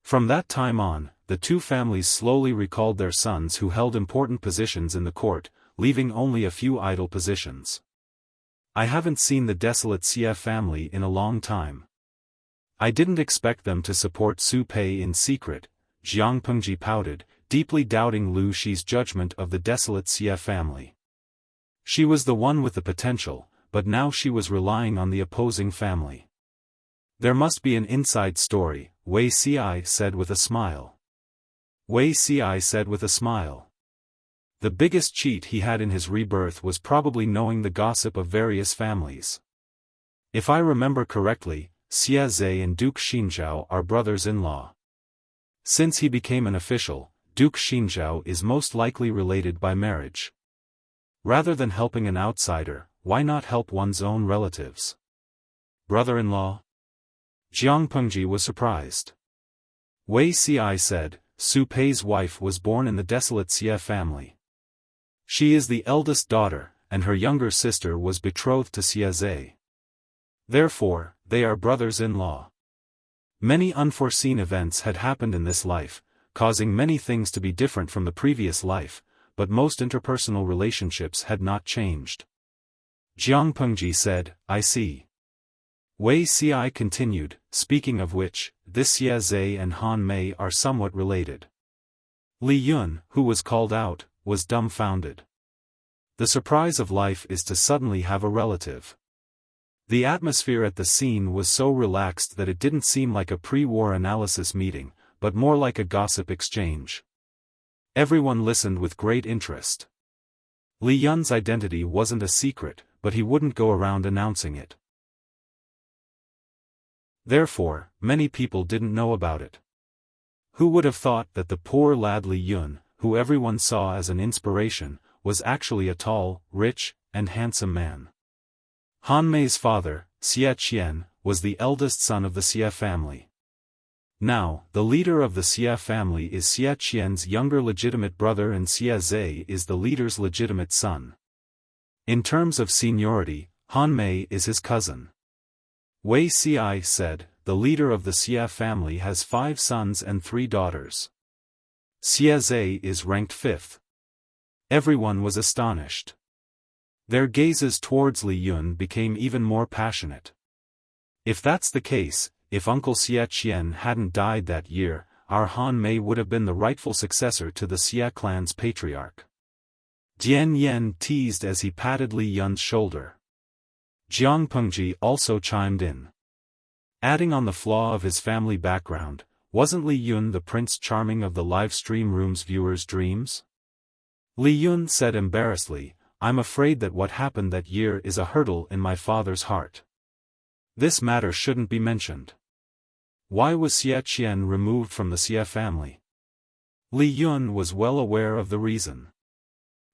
From that time on, the two families slowly recalled their sons who held important positions in the court, leaving only a few idle positions. I haven't seen the desolate Xia family in a long time. I didn't expect them to support Su Pei in secret, Jiang Pengji pouted, deeply doubting Lu Shi's judgment of the desolate Xia family. She was the one with the potential, but now she was relying on the opposing family. There must be an inside story, Wei Ci said with a smile. Wei Ci said with a smile. The biggest cheat he had in his rebirth was probably knowing the gossip of various families. If I remember correctly, Xia Zhe and Duke Xinzhao are brothers-in-law. Since he became an official, Duke Xinzhao is most likely related by marriage. Rather than helping an outsider, why not help one's own relatives? Brother-in-law? Jiang Pengji was surprised. Wei Ci said, Su Pei's wife was born in the desolate Xia family. She is the eldest daughter, and her younger sister was betrothed to Xia Zhe. Therefore, they are brothers-in-law. Many unforeseen events had happened in this life, causing many things to be different from the previous life, but most interpersonal relationships had not changed. Jiang Pengji said, I see. Wei Ci continued, speaking of which, this Xia Zhe and Han Mei are somewhat related. Li Yun, who was called out, was dumbfounded. The surprise of life is to suddenly have a relative. The atmosphere at the scene was so relaxed that it didn't seem like a pre-war analysis meeting, but more like a gossip exchange. Everyone listened with great interest. Li Yun's identity wasn't a secret, but he wouldn't go around announcing it. Therefore, many people didn't know about it. Who would have thought that the poor lad Li Yun, who everyone saw as an inspiration, was actually a tall, rich, and handsome man? Han Mei's father, Xie Qian, was the eldest son of the Xie family. Now, the leader of the Xie family is Xie Qian's younger legitimate brother and Xie Zhe is the leader's legitimate son. In terms of seniority, Han Mei is his cousin. Wei Ci said, the leader of the Xie family has 5 sons and 3 daughters. Xie Zhe is ranked 5th. Everyone was astonished. Their gazes towards Li Yun became even more passionate. If that's the case, if Uncle Xie Qian hadn't died that year, our Han Mei would have been the rightful successor to the Xie clan's patriarch. Jian Yan teased as he patted Li Yun's shoulder. Jiang Pengji also chimed in. Adding on the flaw of his family background, wasn't Li Yun the Prince Charming of the live stream room's viewers' dreams? Li Yun said embarrassedly, I'm afraid that what happened that year is a hurdle in my father's heart. This matter shouldn't be mentioned. Why was Xie Qian removed from the Xie family? Li Yun was well aware of the reason.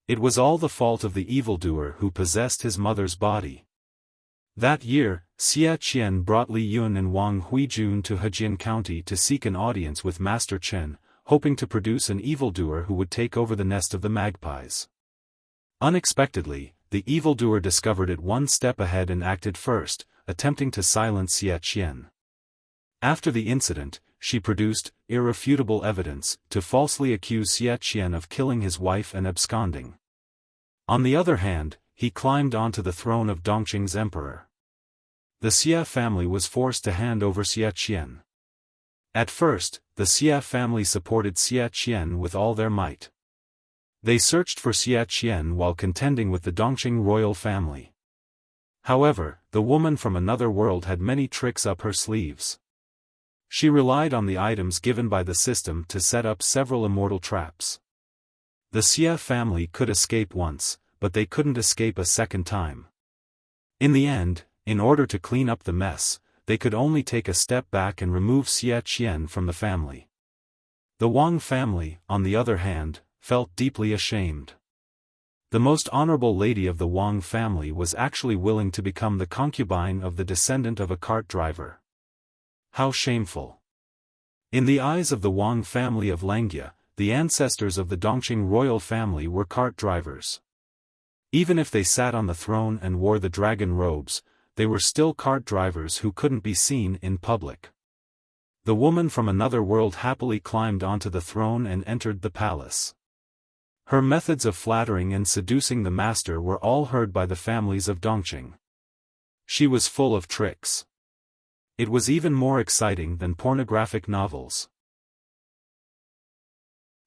It was all the fault of the evildoer who possessed his mother's body. That year, Xie Qian brought Li Yun and Wang Huijun to Hejian County to seek an audience with Master Chen, hoping to produce an evildoer who would take over the nest of the magpies. Unexpectedly, the evildoer discovered it one step ahead and acted first, attempting to silence Xie Qian. After the incident, she produced irrefutable evidence to falsely accuse Xie Qian of killing his wife and absconding. On the other hand, he climbed onto the throne of Dongqing's emperor. The Xie family was forced to hand over Xie Qian. At first, the Xie family supported Xie Qian with all their might. They searched for Xie Qian while contending with the Dongqing royal family. However, the woman from another world had many tricks up her sleeves. She relied on the items given by the system to set up several immortal traps. The Xie family could escape once, but they couldn't escape a second time. In the end, in order to clean up the mess, they could only take a step back and remove Xie Qian from the family. The Wang family, on the other hand, felt deeply ashamed. The most honorable lady of the Wang family was actually willing to become the concubine of the descendant of a cart driver. How shameful. In the eyes of the Wang family of Langia, the ancestors of the Dongqing royal family were cart drivers. Even if they sat on the throne and wore the dragon robes, they were still cart drivers who couldn't be seen in public. The woman from another world happily climbed onto the throne and entered the palace. Her methods of flattering and seducing the master were all heard by the families of Dongqing. She was full of tricks. It was even more exciting than pornographic novels.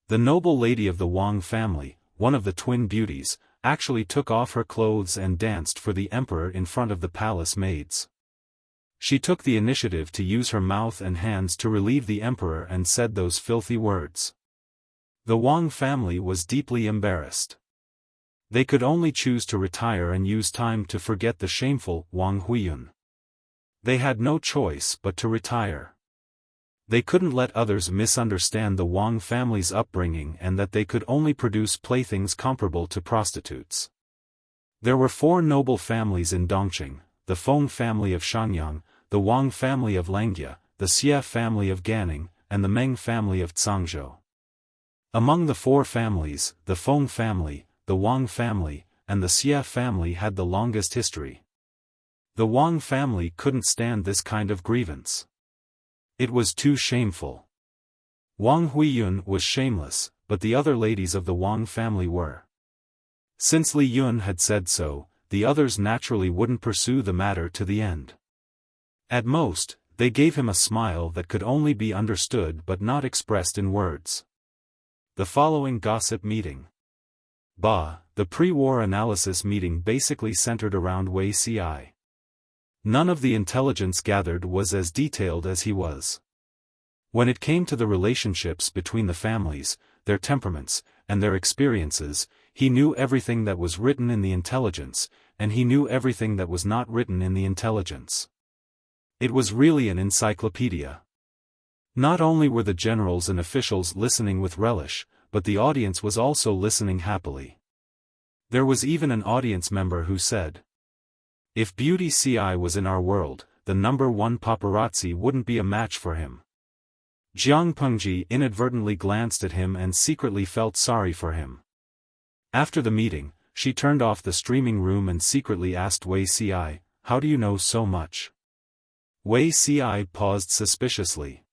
The noble lady of the Wang family, one of the twin beauties, actually took off her clothes and danced for the emperor in front of the palace maids. She took the initiative to use her mouth and hands to relieve the emperor and said those filthy words. The Wang family was deeply embarrassed. They could only choose to retire and use time to forget the shameful Wang Huiyun. They had no choice but to retire. They couldn't let others misunderstand the Wang family's upbringing and that they could only produce playthings comparable to prostitutes. There were 4 noble families in Dongqing: the Feng family of Shangyang, the Wang family of Langjia, the Xia family of Ganning, and the Meng family of Zhangzhou. Among the 4 families, the Feng family, the Wang family, and the Xia family had the longest history. The Wang family couldn't stand this kind of grievance. It was too shameful. Wang Huiyun was shameless, but the other ladies of the Wang family were. Since Li Yun had said so, the others naturally wouldn't pursue the matter to the end. At most, they gave him a smile that could only be understood but not expressed in words. The following gossip meeting. The pre-war analysis meeting basically centered around Wei Ci. None of the intelligence gathered was as detailed as he was. When it came to the relationships between the families, their temperaments, and their experiences, he knew everything that was written in the intelligence, and he knew everything that was not written in the intelligence. It was really an encyclopedia. Not only were the generals and officials listening with relish, but the audience was also listening happily. There was even an audience member who said, "If Beauty Ci was in our world, the number 1 paparazzi wouldn't be a match for him." Jiang Pengji inadvertently glanced at him and secretly felt sorry for him. After the meeting, she turned off the streaming room and secretly asked Wei Ci, "How do you know so much?" Wei Ci paused suspiciously.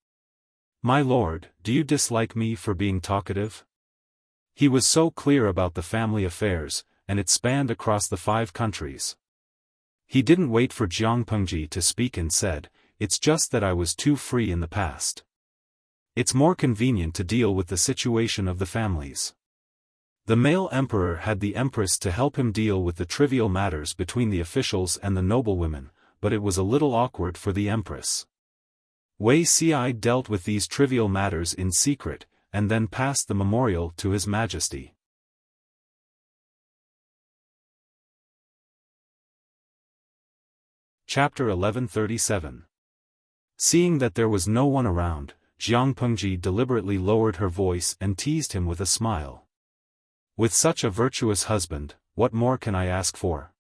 "My lord, do you dislike me for being talkative?" He was so clear about the family affairs, and it spanned across the 5 countries. He didn't wait for Jiang Pengji to speak and said, "It's just that I was too free in the past. It's more convenient to deal with the situation of the families." The male emperor had the Empress to help him deal with the trivial matters between the officials and the noblewomen, but it was a little awkward for the Empress. Wei Ci dealt with these trivial matters in secret, and then passed the memorial to His Majesty. Chapter 1137. Seeing that there was no one around, Jiang Pengji deliberately lowered her voice and teased him with a smile. "With such a virtuous husband, what more can I ask for?"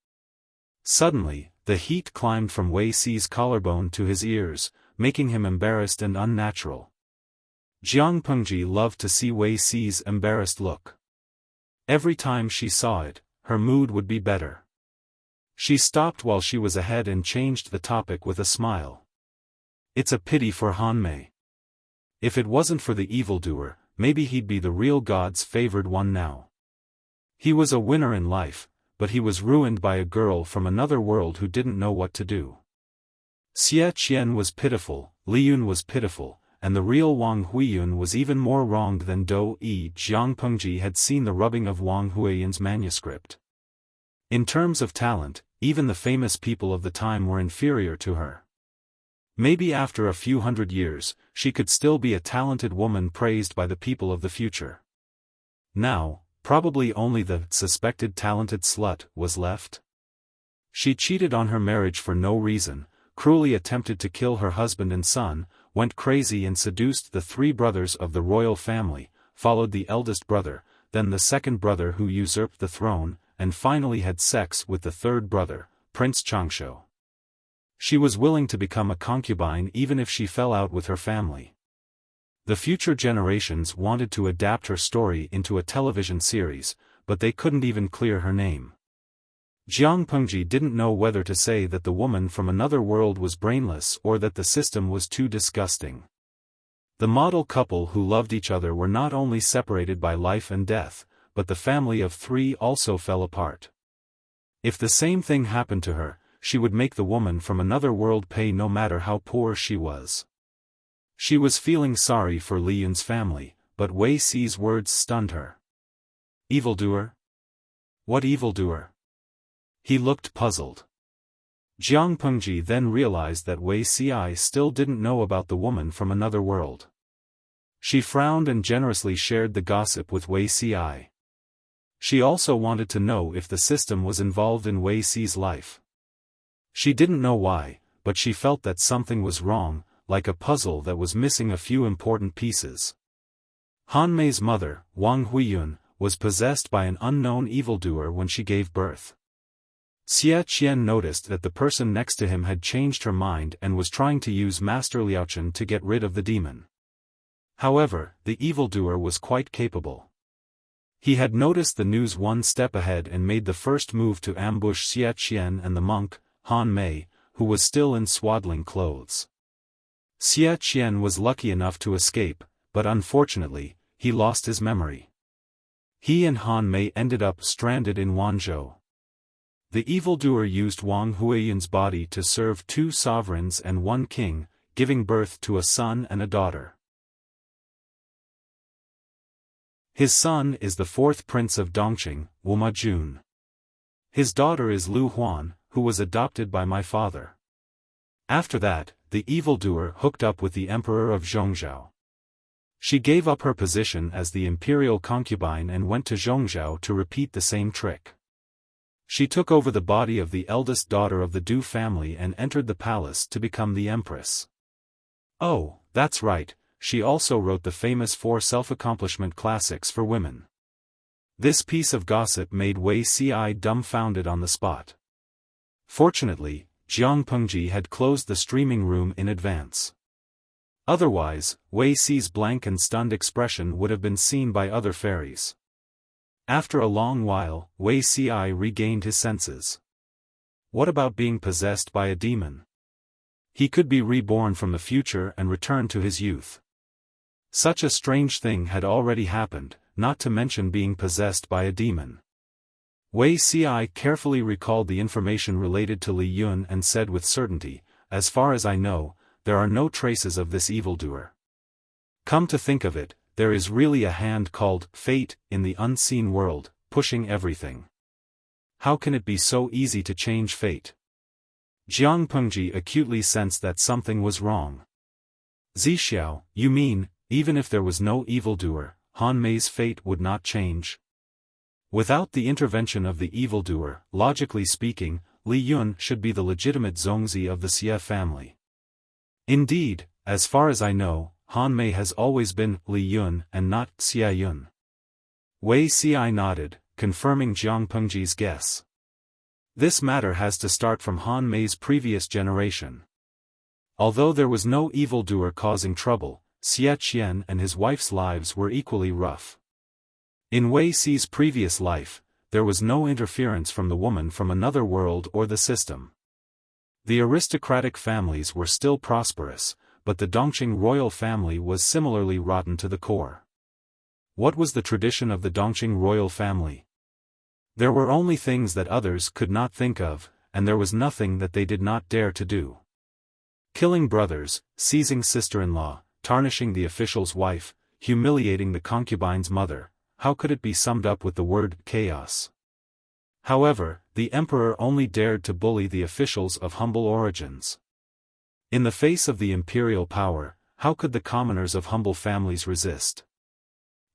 Suddenly, the heat climbed from Wei Ci's collarbone to his ears, making him embarrassed and unnatural. Jiang Pengji loved to see Wei Ci's embarrassed look. Every time she saw it, her mood would be better. She stopped while she was ahead and changed the topic with a smile. "It's a pity for Han Mei. If it wasn't for the evildoer, maybe he'd be the real God's favored one now. He was a winner in life, but he was ruined by a girl from another world who didn't know what to do." Xie Qian was pitiful, Li Yun was pitiful, and the real Wang Huiyun was even more wronged than Do Yi. Jiang Pengji had seen the rubbing of Wang Huiyun's manuscript. In terms of talent, even the famous people of the time were inferior to her. Maybe after a few hundred years, she could still be a talented woman praised by the people of the future. Now, probably only the suspected talented slut was left. She cheated on her marriage for no reason, cruelly attempted to kill her husband and son, went crazy and seduced the 3 brothers of the royal family, followed the eldest brother, then the second brother who usurped the throne, and finally had sex with the 3rd brother, Prince Changshu. She was willing to become a concubine even if she fell out with her family. The future generations wanted to adapt her story into a television series, but they couldn't even clear her name. Jiang Pengji didn't know whether to say that the woman from another world was brainless or that the system was too disgusting. The model couple who loved each other were not only separated by life and death, but the family of three also fell apart. If the same thing happened to her, she would make the woman from another world pay no matter how poor she was. She was feeling sorry for Li Yun's family, but Wei Si's words stunned her. Evildoer? What evildoer? He looked puzzled. Jiang Pengji then realized that Wei Si still didn't know about the woman from another world. She frowned and generously shared the gossip with Wei Si. She also wanted to know if the system was involved in Wei Si's life. She didn't know why, but she felt that something was wrong, like a puzzle that was missing a few important pieces. Han Mei's mother, Wang Huiyun, was possessed by an unknown evildoer when she gave birth. Xie Qian noticed that the person next to him had changed her mind and was trying to use Master Liaochen to get rid of the demon. However, the evildoer was quite capable. He had noticed the news one step ahead and made the first move to ambush Xie Qian and the monk, Han Mei, who was still in swaddling clothes. Xie Qian was lucky enough to escape, but unfortunately, he lost his memory. He and Han Mei ended up stranded in Wanzhou. The evildoer used Wang Huiyun's body to serve 2 sovereigns and 1 king, giving birth to a son and a daughter. His son is the 4th prince of Dongqing, Wu Majun. His daughter is Lu Huan, who was adopted by my father. After that, the evildoer hooked up with the emperor of Zhongzhou. She gave up her position as the imperial concubine and went to Zhongzhou to repeat the same trick. She took over the body of the eldest daughter of the Du family and entered the palace to become the empress. Oh, that's right, she also wrote the famous 4 self-accomplishment classics for women. This piece of gossip made Wei Si dumbfounded on the spot. Fortunately, Jiang Pengji had closed the streaming room in advance. Otherwise, Wei Si's blank and stunned expression would have been seen by other fairies. After a long while, Wei Si regained his senses. What about being possessed by a demon? He could be reborn from the future and return to his youth. Such a strange thing had already happened, not to mention being possessed by a demon. Wei Si carefully recalled the information related to Li Yun and said with certainty, as far as I know, there are no traces of this evildoer. Come to think of it, there is really a hand called fate in the unseen world, pushing everything. How can it be so easy to change fate? Jiang Pengji acutely sensed that something was wrong. Zixiao, you mean, even if there was no evildoer, Han Mei's fate would not change? Without the intervention of the evildoer, logically speaking, Li Yun should be the legitimate Zongzi of the Xie family. Indeed, as far as I know, Han Mei has always been Li Yun and not Xie Yun. Wei Si nodded, confirming Jiang Pengji's guess. This matter has to start from Han Mei's previous generation. Although there was no evildoer causing trouble, Xie Qian and his wife's lives were equally rough. In Wei Si's previous life, there was no interference from the woman from another world or the system. The aristocratic families were still prosperous, but the Dongqing royal family was similarly rotten to the core. What was the tradition of the Dongqing royal family? There were only things that others could not think of, and there was nothing that they did not dare to do. Killing brothers, seizing sister-in-law, tarnishing the official's wife, humiliating the concubine's mother, how could it be summed up with the word chaos? However, the emperor only dared to bully the officials of humble origins. In the face of the imperial power, how could the commoners of humble families resist?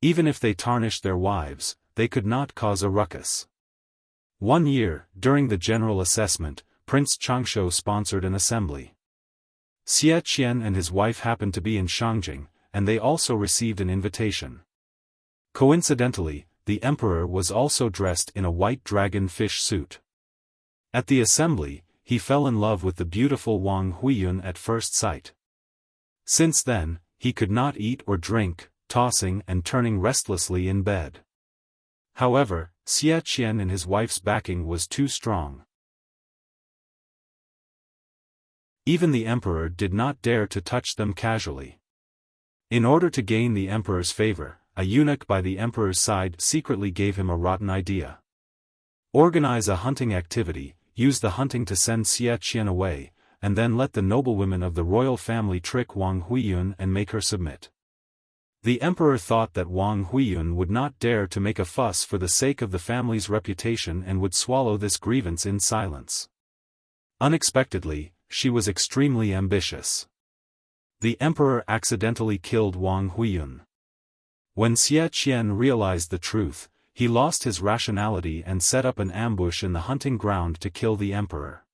Even if they tarnished their wives, they could not cause a ruckus. One year, during the general assessment, Prince Changshu sponsored an assembly. Xie Qian and his wife happened to be in Shangjing, and they also received an invitation. Coincidentally, the emperor was also dressed in a white dragon fish suit. At the assembly, he fell in love with the beautiful Wang Huiyun at first sight. Since then, he could not eat or drink, tossing and turning restlessly in bed. However, Xie Qian and his wife's backing was too strong. Even the emperor did not dare to touch them casually. In order to gain the emperor's favor, a eunuch by the emperor's side secretly gave him a rotten idea. Organize a hunting activity, use the hunting to send Xie Qian away, and then let the noblewomen of the royal family trick Wang Huiyun and make her submit. The emperor thought that Wang Huiyun would not dare to make a fuss for the sake of the family's reputation and would swallow this grievance in silence. Unexpectedly, she was extremely ambitious. The emperor accidentally killed Wang Huiyun. When Xie Qian realized the truth, he lost his rationality and set up an ambush in the hunting ground to kill the emperor.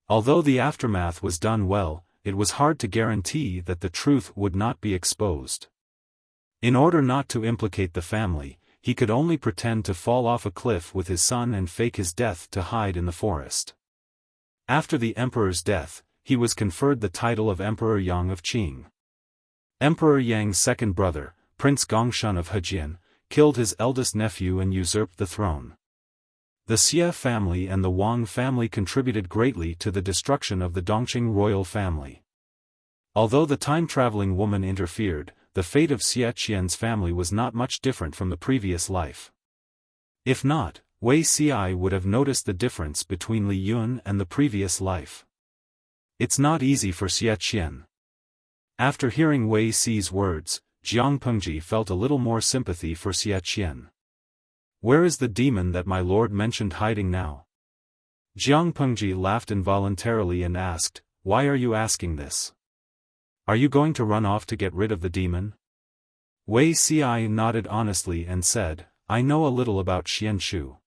Although the aftermath was done well, it was hard to guarantee that the truth would not be exposed. In order not to implicate the family, he could only pretend to fall off a cliff with his son and fake his death to hide in the forest. After the emperor's death, he was conferred the title of Emperor Yang of Qing. Emperor Yang's second brother, Prince Gongshun of Hejian, killed his eldest nephew and usurped the throne. The Xie family and the Wang family contributed greatly to the destruction of the Dongqing royal family. Although the time-traveling woman interfered, the fate of Xie Qian's family was not much different from the previous life. If not, Wei Xi would have noticed the difference between Li Yun and the previous life. It's not easy for Xie Qian. After hearing Wei Xi's words, Jiang Pengji felt a little more sympathy for Xie Qian. Where is the demon that my lord mentioned hiding now? Jiang Pengji laughed involuntarily and asked, "Why are you asking this? Are you going to run off to get rid of the demon?" Wei Xi nodded honestly and said, "I know a little about Xianshu.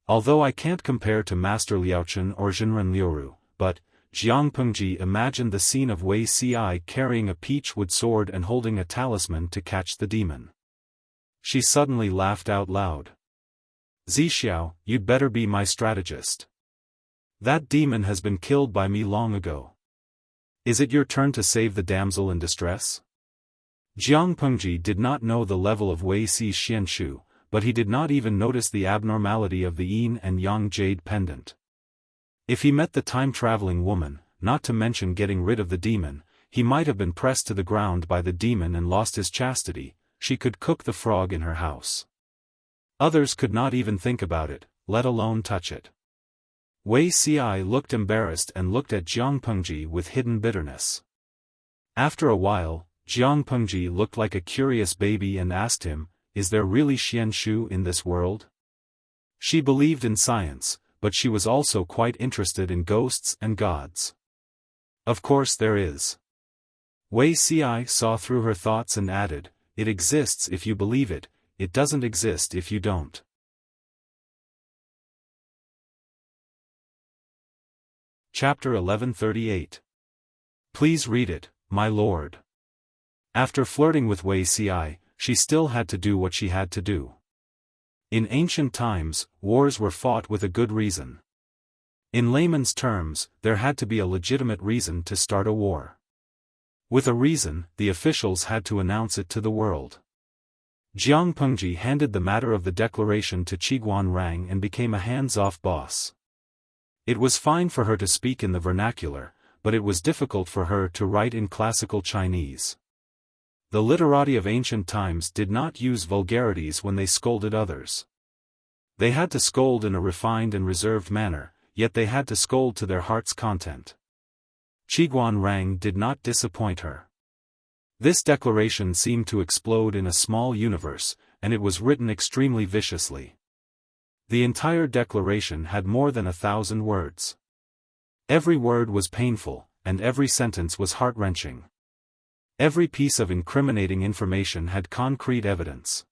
Although I can't compare to Master Liaochen or Zhenren Liuru, but..." Jiang Pengji imagined the scene of Wei Xi carrying a peach-wood sword and holding a talisman to catch the demon. She suddenly laughed out loud. "Zixiao, you'd better be my strategist. That demon has been killed by me long ago. Is it your turn to save the damsel in distress?" Jiang Pengji did not know the level of Wei Xi's Xianshu, but he did not even notice the abnormality of the yin and yang jade pendant. If he met the time-traveling woman, not to mention getting rid of the demon, he might have been pressed to the ground by the demon and lost his chastity. She could cook the frog in her house. Others could not even think about it, let alone touch it. Wei Xi looked embarrassed and looked at Jiang Pengji with hidden bitterness. After a while, Jiang Pengji looked like a curious baby and asked him, "Is there really Xianshu in this world?" She believed in science, but she was also quite interested in ghosts and gods. "Of course there is." Wei Xi saw through her thoughts and added, "It exists if you believe it, it doesn't exist if you don't." Chapter 1138. Please read it, my lord. After flirting with Wei Xi, she still had to do what she had to do. In ancient times, wars were fought with a good reason. In layman's terms, there had to be a legitimate reason to start a war. With a reason, the officials had to announce it to the world. Jiang Pengji handed the matter of the declaration to Qiguan Rang and became a hands-off boss. It was fine for her to speak in the vernacular, but it was difficult for her to write in classical Chinese. The literati of ancient times did not use vulgarities when they scolded others. They had to scold in a refined and reserved manner, yet they had to scold to their heart's content. Qiguan Rang did not disappoint her. This declaration seemed to explode in a small universe, and it was written extremely viciously. The entire declaration had more than 1,000 words. Every word was painful, and every sentence was heart-wrenching. Every piece of incriminating information had concrete evidence.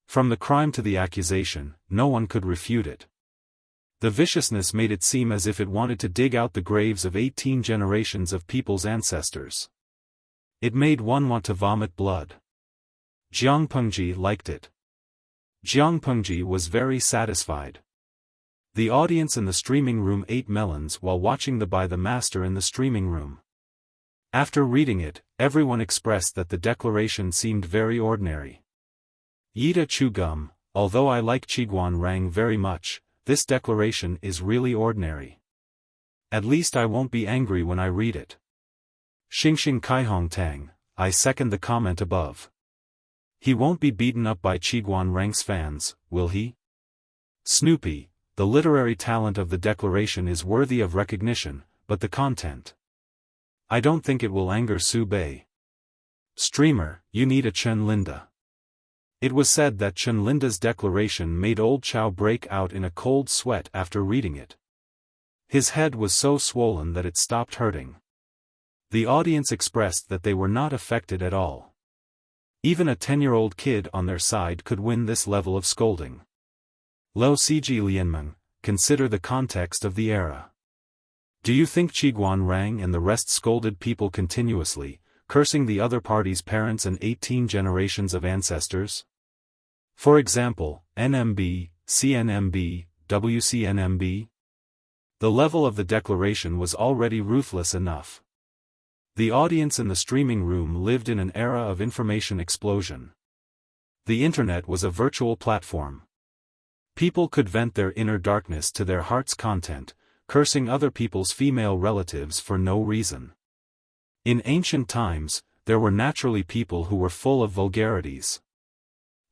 From the crime to the accusation, no one could refute it. The viciousness made it seem as if it wanted to dig out the graves of 18 generations of people's ancestors. It made one want to vomit blood. Jiang Pengji liked it. Jiang Pengji was very satisfied. The audience in the streaming room ate melons while watching the master in the streaming room. After reading it, everyone expressed that the declaration seemed very ordinary. Yida Chugum, although I like Qiguan Rang very much, this declaration is really ordinary. At least I won't be angry when I read it. Xingxing Kaihong Tang, I second the comment above. He won't be beaten up by Qiguan Rank's fans, will he? Snoopy, the literary talent of the declaration is worthy of recognition, but the content. I don't think it will anger Su Bei. Streamer, you need a Chen Linda. It was said that Chen Linda's declaration made old Chow break out in a cold sweat after reading it. His head was so swollen that it stopped hurting. The audience expressed that they were not affected at all. Even a 10-year-old kid on their side could win this level of scolding. Lo Siji Lianmeng, consider the context of the era. Do you think Qiguan Rang and the rest scolded people continuously, cursing the other party's parents and 18 generations of ancestors? For example, NMB, CNMB, WCNMB? The level of the declaration was already ruthless enough. The audience in the streaming room lived in an era of information explosion. The internet was a virtual platform. People could vent their inner darkness to their heart's content, cursing other people's female relatives for no reason. In ancient times, there were naturally people who were full of vulgarities.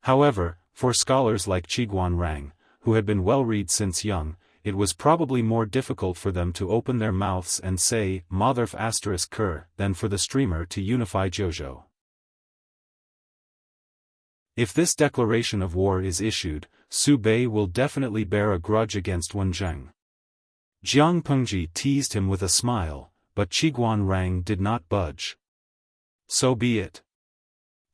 However, for scholars like Qiguan Rang, who had been well-read since young, it was probably more difficult for them to open their mouths and say "Motherf *Ker" than for the streamer to unify Jojo. If this declaration of war is issued, Su Bei will definitely bear a grudge against Wen Zheng. Jiang Pengji teased him with a smile, but Qiguan Rang did not budge. So be it.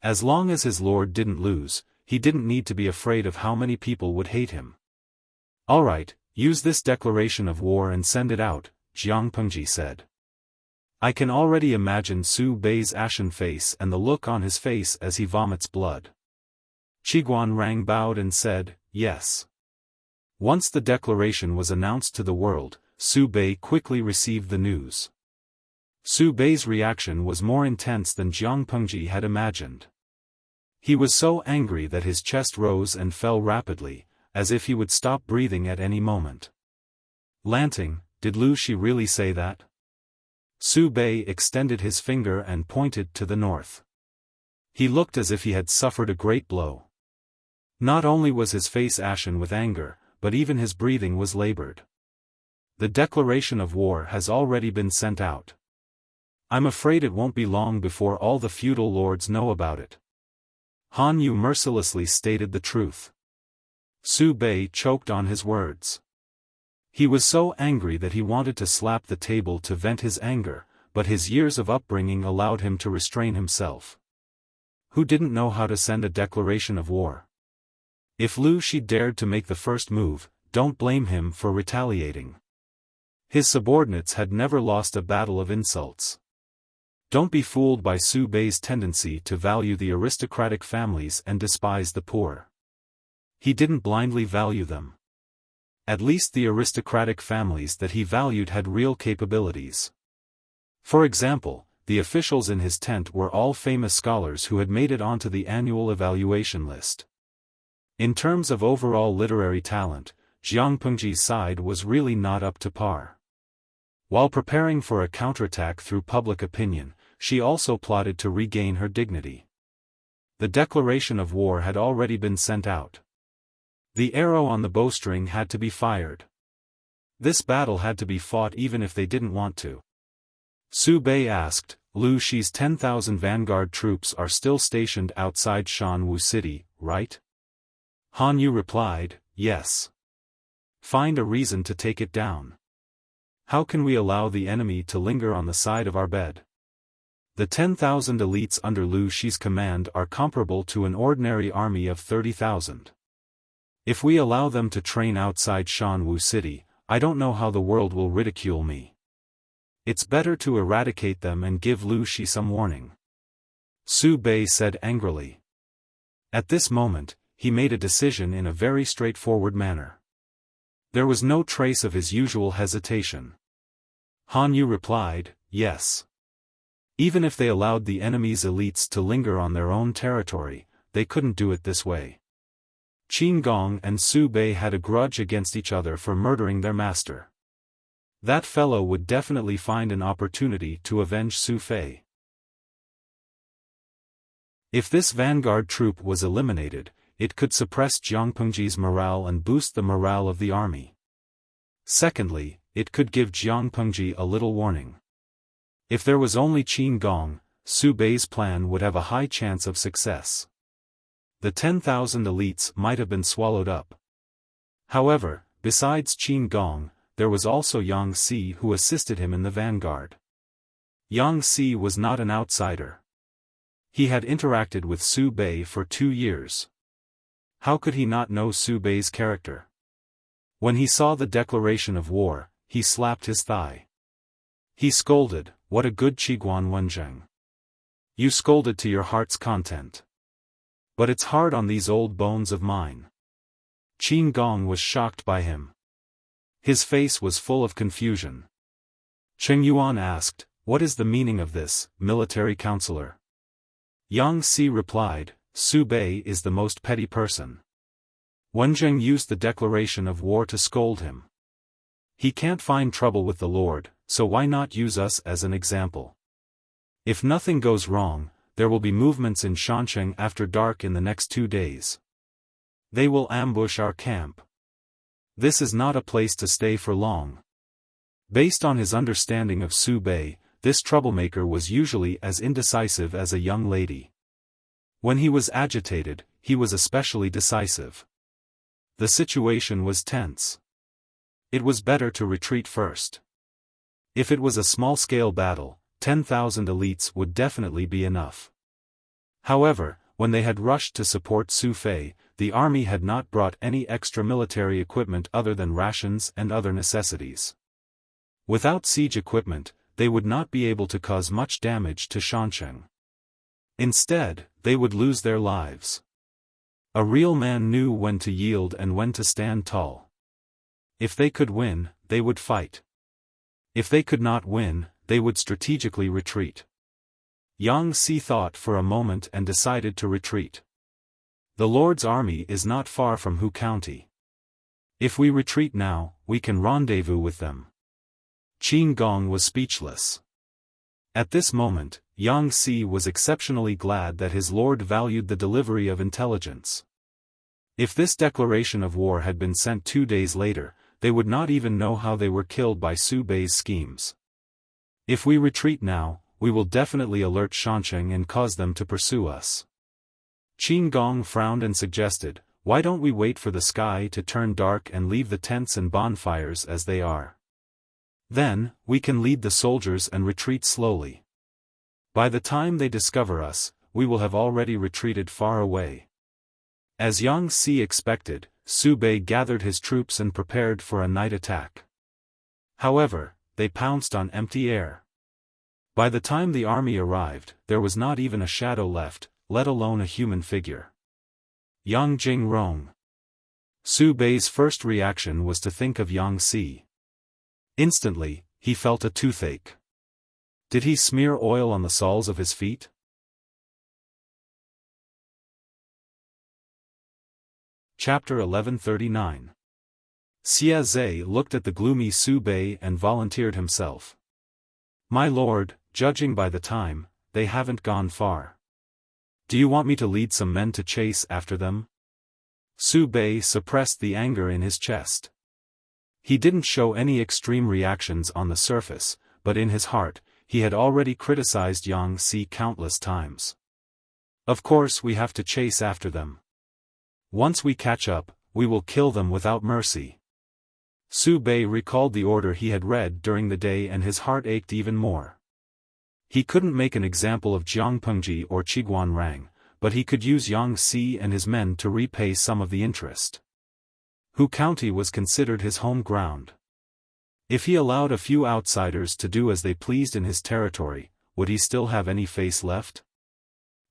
As long as his lord didn't lose, he didn't need to be afraid of how many people would hate him. Alright, use this declaration of war and send it out, Jiang Pengji said. I can already imagine Su Bei's ashen face and the look on his face as he vomits blood. Qiguan Rang bowed and said, yes. Once the declaration was announced to the world, Su Bei quickly received the news. Su Bei's reaction was more intense than Jiang Pengji had imagined. He was so angry that his chest rose and fell rapidly, as if he would stop breathing at any moment. Lanting, did Lu Shi really say that? Su Bei extended his finger and pointed to the north. He looked as if he had suffered a great blow. Not only was his face ashen with anger, but even his breathing was labored. The declaration of war has already been sent out. I'm afraid it won't be long before all the feudal lords know about it. Han Yu mercilessly stated the truth. Su Bei choked on his words. He was so angry that he wanted to slap the table to vent his anger, but his years of upbringing allowed him to restrain himself. Who didn't know how to send a declaration of war? If Lu Shi dared to make the first move, don't blame him for retaliating. His subordinates had never lost a battle of insults. Don't be fooled by Su Bei's tendency to value the aristocratic families and despise the poor. He didn't blindly value them. At least the aristocratic families that he valued had real capabilities. For example, the officials in his tent were all famous scholars who had made it onto the annual evaluation list. In terms of overall literary talent, Jiang Pengji's side was really not up to par. While preparing for a counterattack through public opinion, she also plotted to regain her dignity. The declaration of war had already been sent out. The arrow on the bowstring had to be fired. This battle had to be fought even if they didn't want to. Su Bei asked, Lu Shi's 10,000 vanguard troops are still stationed outside Shanwu City, right? Han Yu replied, yes. Find a reason to take it down. How can we allow the enemy to linger on the side of our bed? The 10,000 elites under Lu Shi's command are comparable to an ordinary army of 30,000. If we allow them to train outside Shanwu City, I don't know how the world will ridicule me. It's better to eradicate them and give Lu Shi some warning. Su Bei said angrily. At this moment, he made a decision in a very straightforward manner. There was no trace of his usual hesitation. Han Yu replied, yes. Even if they allowed the enemy's elites to linger on their own territory, they couldn't do it this way. Qin Gong and Su Bei had a grudge against each other for murdering their master. That fellow would definitely find an opportunity to avenge Su Fei. If this vanguard troop was eliminated, it could suppress Jiangpengji's morale and boost the morale of the army. Secondly, it could give Jiangpengji a little warning. If there was only Qin Gong, Su Bei's plan would have a high chance of success. The 10,000 elites might have been swallowed up. However, besides Qin Gong, there was also Yang Si who assisted him in the vanguard. Yang Si was not an outsider. He had interacted with Su Bei for 2 years. How could he not know Su Bei's character? When he saw the declaration of war, he slapped his thigh. He scolded, "What a good Qiguan Wenzheng. You scolded to your heart's content. But it's hard on these old bones of mine." Qin Gong was shocked by him. His face was full of confusion. Cheng Yuan asked, "What is the meaning of this, military counselor?" Yang Si replied, "Su Bei is the most petty person. Wenzheng used the declaration of war to scold him. He can't find trouble with the Lord, so why not use us as an example? If nothing goes wrong, there will be movements in Shansheng after dark in the next 2 days. They will ambush our camp. This is not a place to stay for long." Based on his understanding of Su Bei, this troublemaker was usually as indecisive as a young lady. When he was agitated, he was especially decisive. The situation was tense. It was better to retreat first. If it was a small-scale battle, 10,000 elites would definitely be enough. However, when they had rushed to support Su Fei, the army had not brought any extra military equipment other than rations and other necessities. Without siege equipment, they would not be able to cause much damage to Shansheng. Instead, they would lose their lives. A real man knew when to yield and when to stand tall. If they could win, they would fight. If they could not win, they would strategically retreat. Yang Si thought for a moment and decided to retreat. The Lord's army is not far from Hu County. If we retreat now, we can rendezvous with them. Qin Gong was speechless. At this moment, Yang Si was exceptionally glad that his lord valued the delivery of intelligence. If this declaration of war had been sent 2 days later, they would not even know how they were killed by Su Bei's schemes. If we retreat now, we will definitely alert Shansheng and cause them to pursue us. Qin Gong frowned and suggested, "Why don't we wait for the sky to turn dark and leave the tents and bonfires as they are? Then, we can lead the soldiers and retreat slowly. By the time they discover us, we will have already retreated far away." As Yang Si expected, Su Bei gathered his troops and prepared for a night attack. However, they pounced on empty air. By the time the army arrived, there was not even a shadow left, let alone a human figure. Yang Jing Rong. Su Bei's first reaction was to think of Yang Si. Instantly, he felt a toothache. Did he smear oil on the soles of his feet? Chapter 1139. Xie Zhe looked at the gloomy Su Bei and volunteered himself. "My lord, judging by the time, they haven't gone far. Do you want me to lead some men to chase after them?" Su Bei suppressed the anger in his chest. He didn't show any extreme reactions on the surface, but in his heart, he had already criticized Yang Si countless times. "Of course we have to chase after them. Once we catch up, we will kill them without mercy." Su Bei recalled the order he had read during the day and his heart ached even more. He couldn't make an example of Jiangpengji or Qiguan Rang, but he could use Yang Si and his men to repay some of the interest. Hu County was considered his home ground. If he allowed a few outsiders to do as they pleased in his territory, would he still have any face left?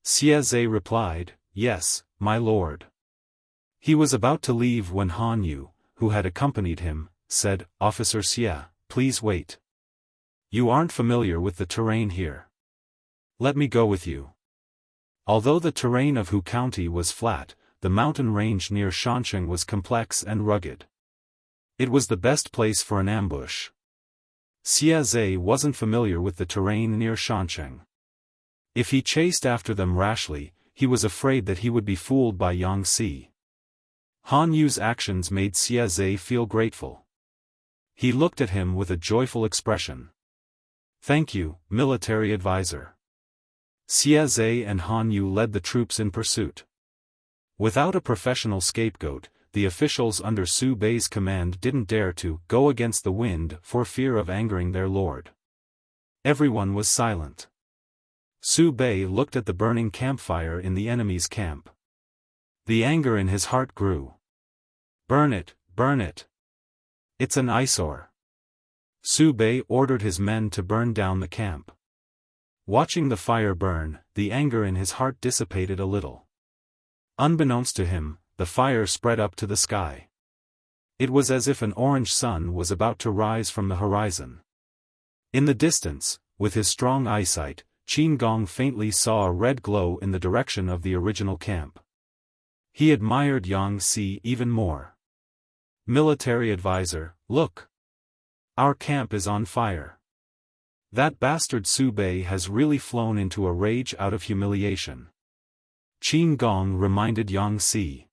Xie Zhe replied, "Yes, my lord." He was about to leave when Han Yu, who had accompanied him, said, "Officer Xie, please wait. You aren't familiar with the terrain here. Let me go with you." Although the terrain of Hu County was flat, the mountain range near Shansheng was complex and rugged. It was the best place for an ambush. Xie Zhe wasn't familiar with the terrain near Shansheng. If he chased after them rashly, he was afraid that he would be fooled by Yang Si. Han Yu's actions made Xie Zhe feel grateful. He looked at him with a joyful expression. "Thank you, military advisor." Xie Zhe and Han Yu led the troops in pursuit. Without a professional scapegoat, the officials under Su Bei's command didn't dare to go against the wind for fear of angering their lord. Everyone was silent. Su Bei looked at the burning campfire in the enemy's camp. The anger in his heart grew. "Burn it, burn it. It's an eyesore." Su Bei ordered his men to burn down the camp. Watching the fire burn, the anger in his heart dissipated a little. Unbeknownst to him, the fire spread up to the sky. It was as if an orange sun was about to rise from the horizon. In the distance, with his strong eyesight, Qin Gong faintly saw a red glow in the direction of the original camp. He admired Yang Si even more. "Military advisor, look! Our camp is on fire. That bastard Su Bei has really flown into a rage out of humiliation." Qin Gong reminded Yang Si.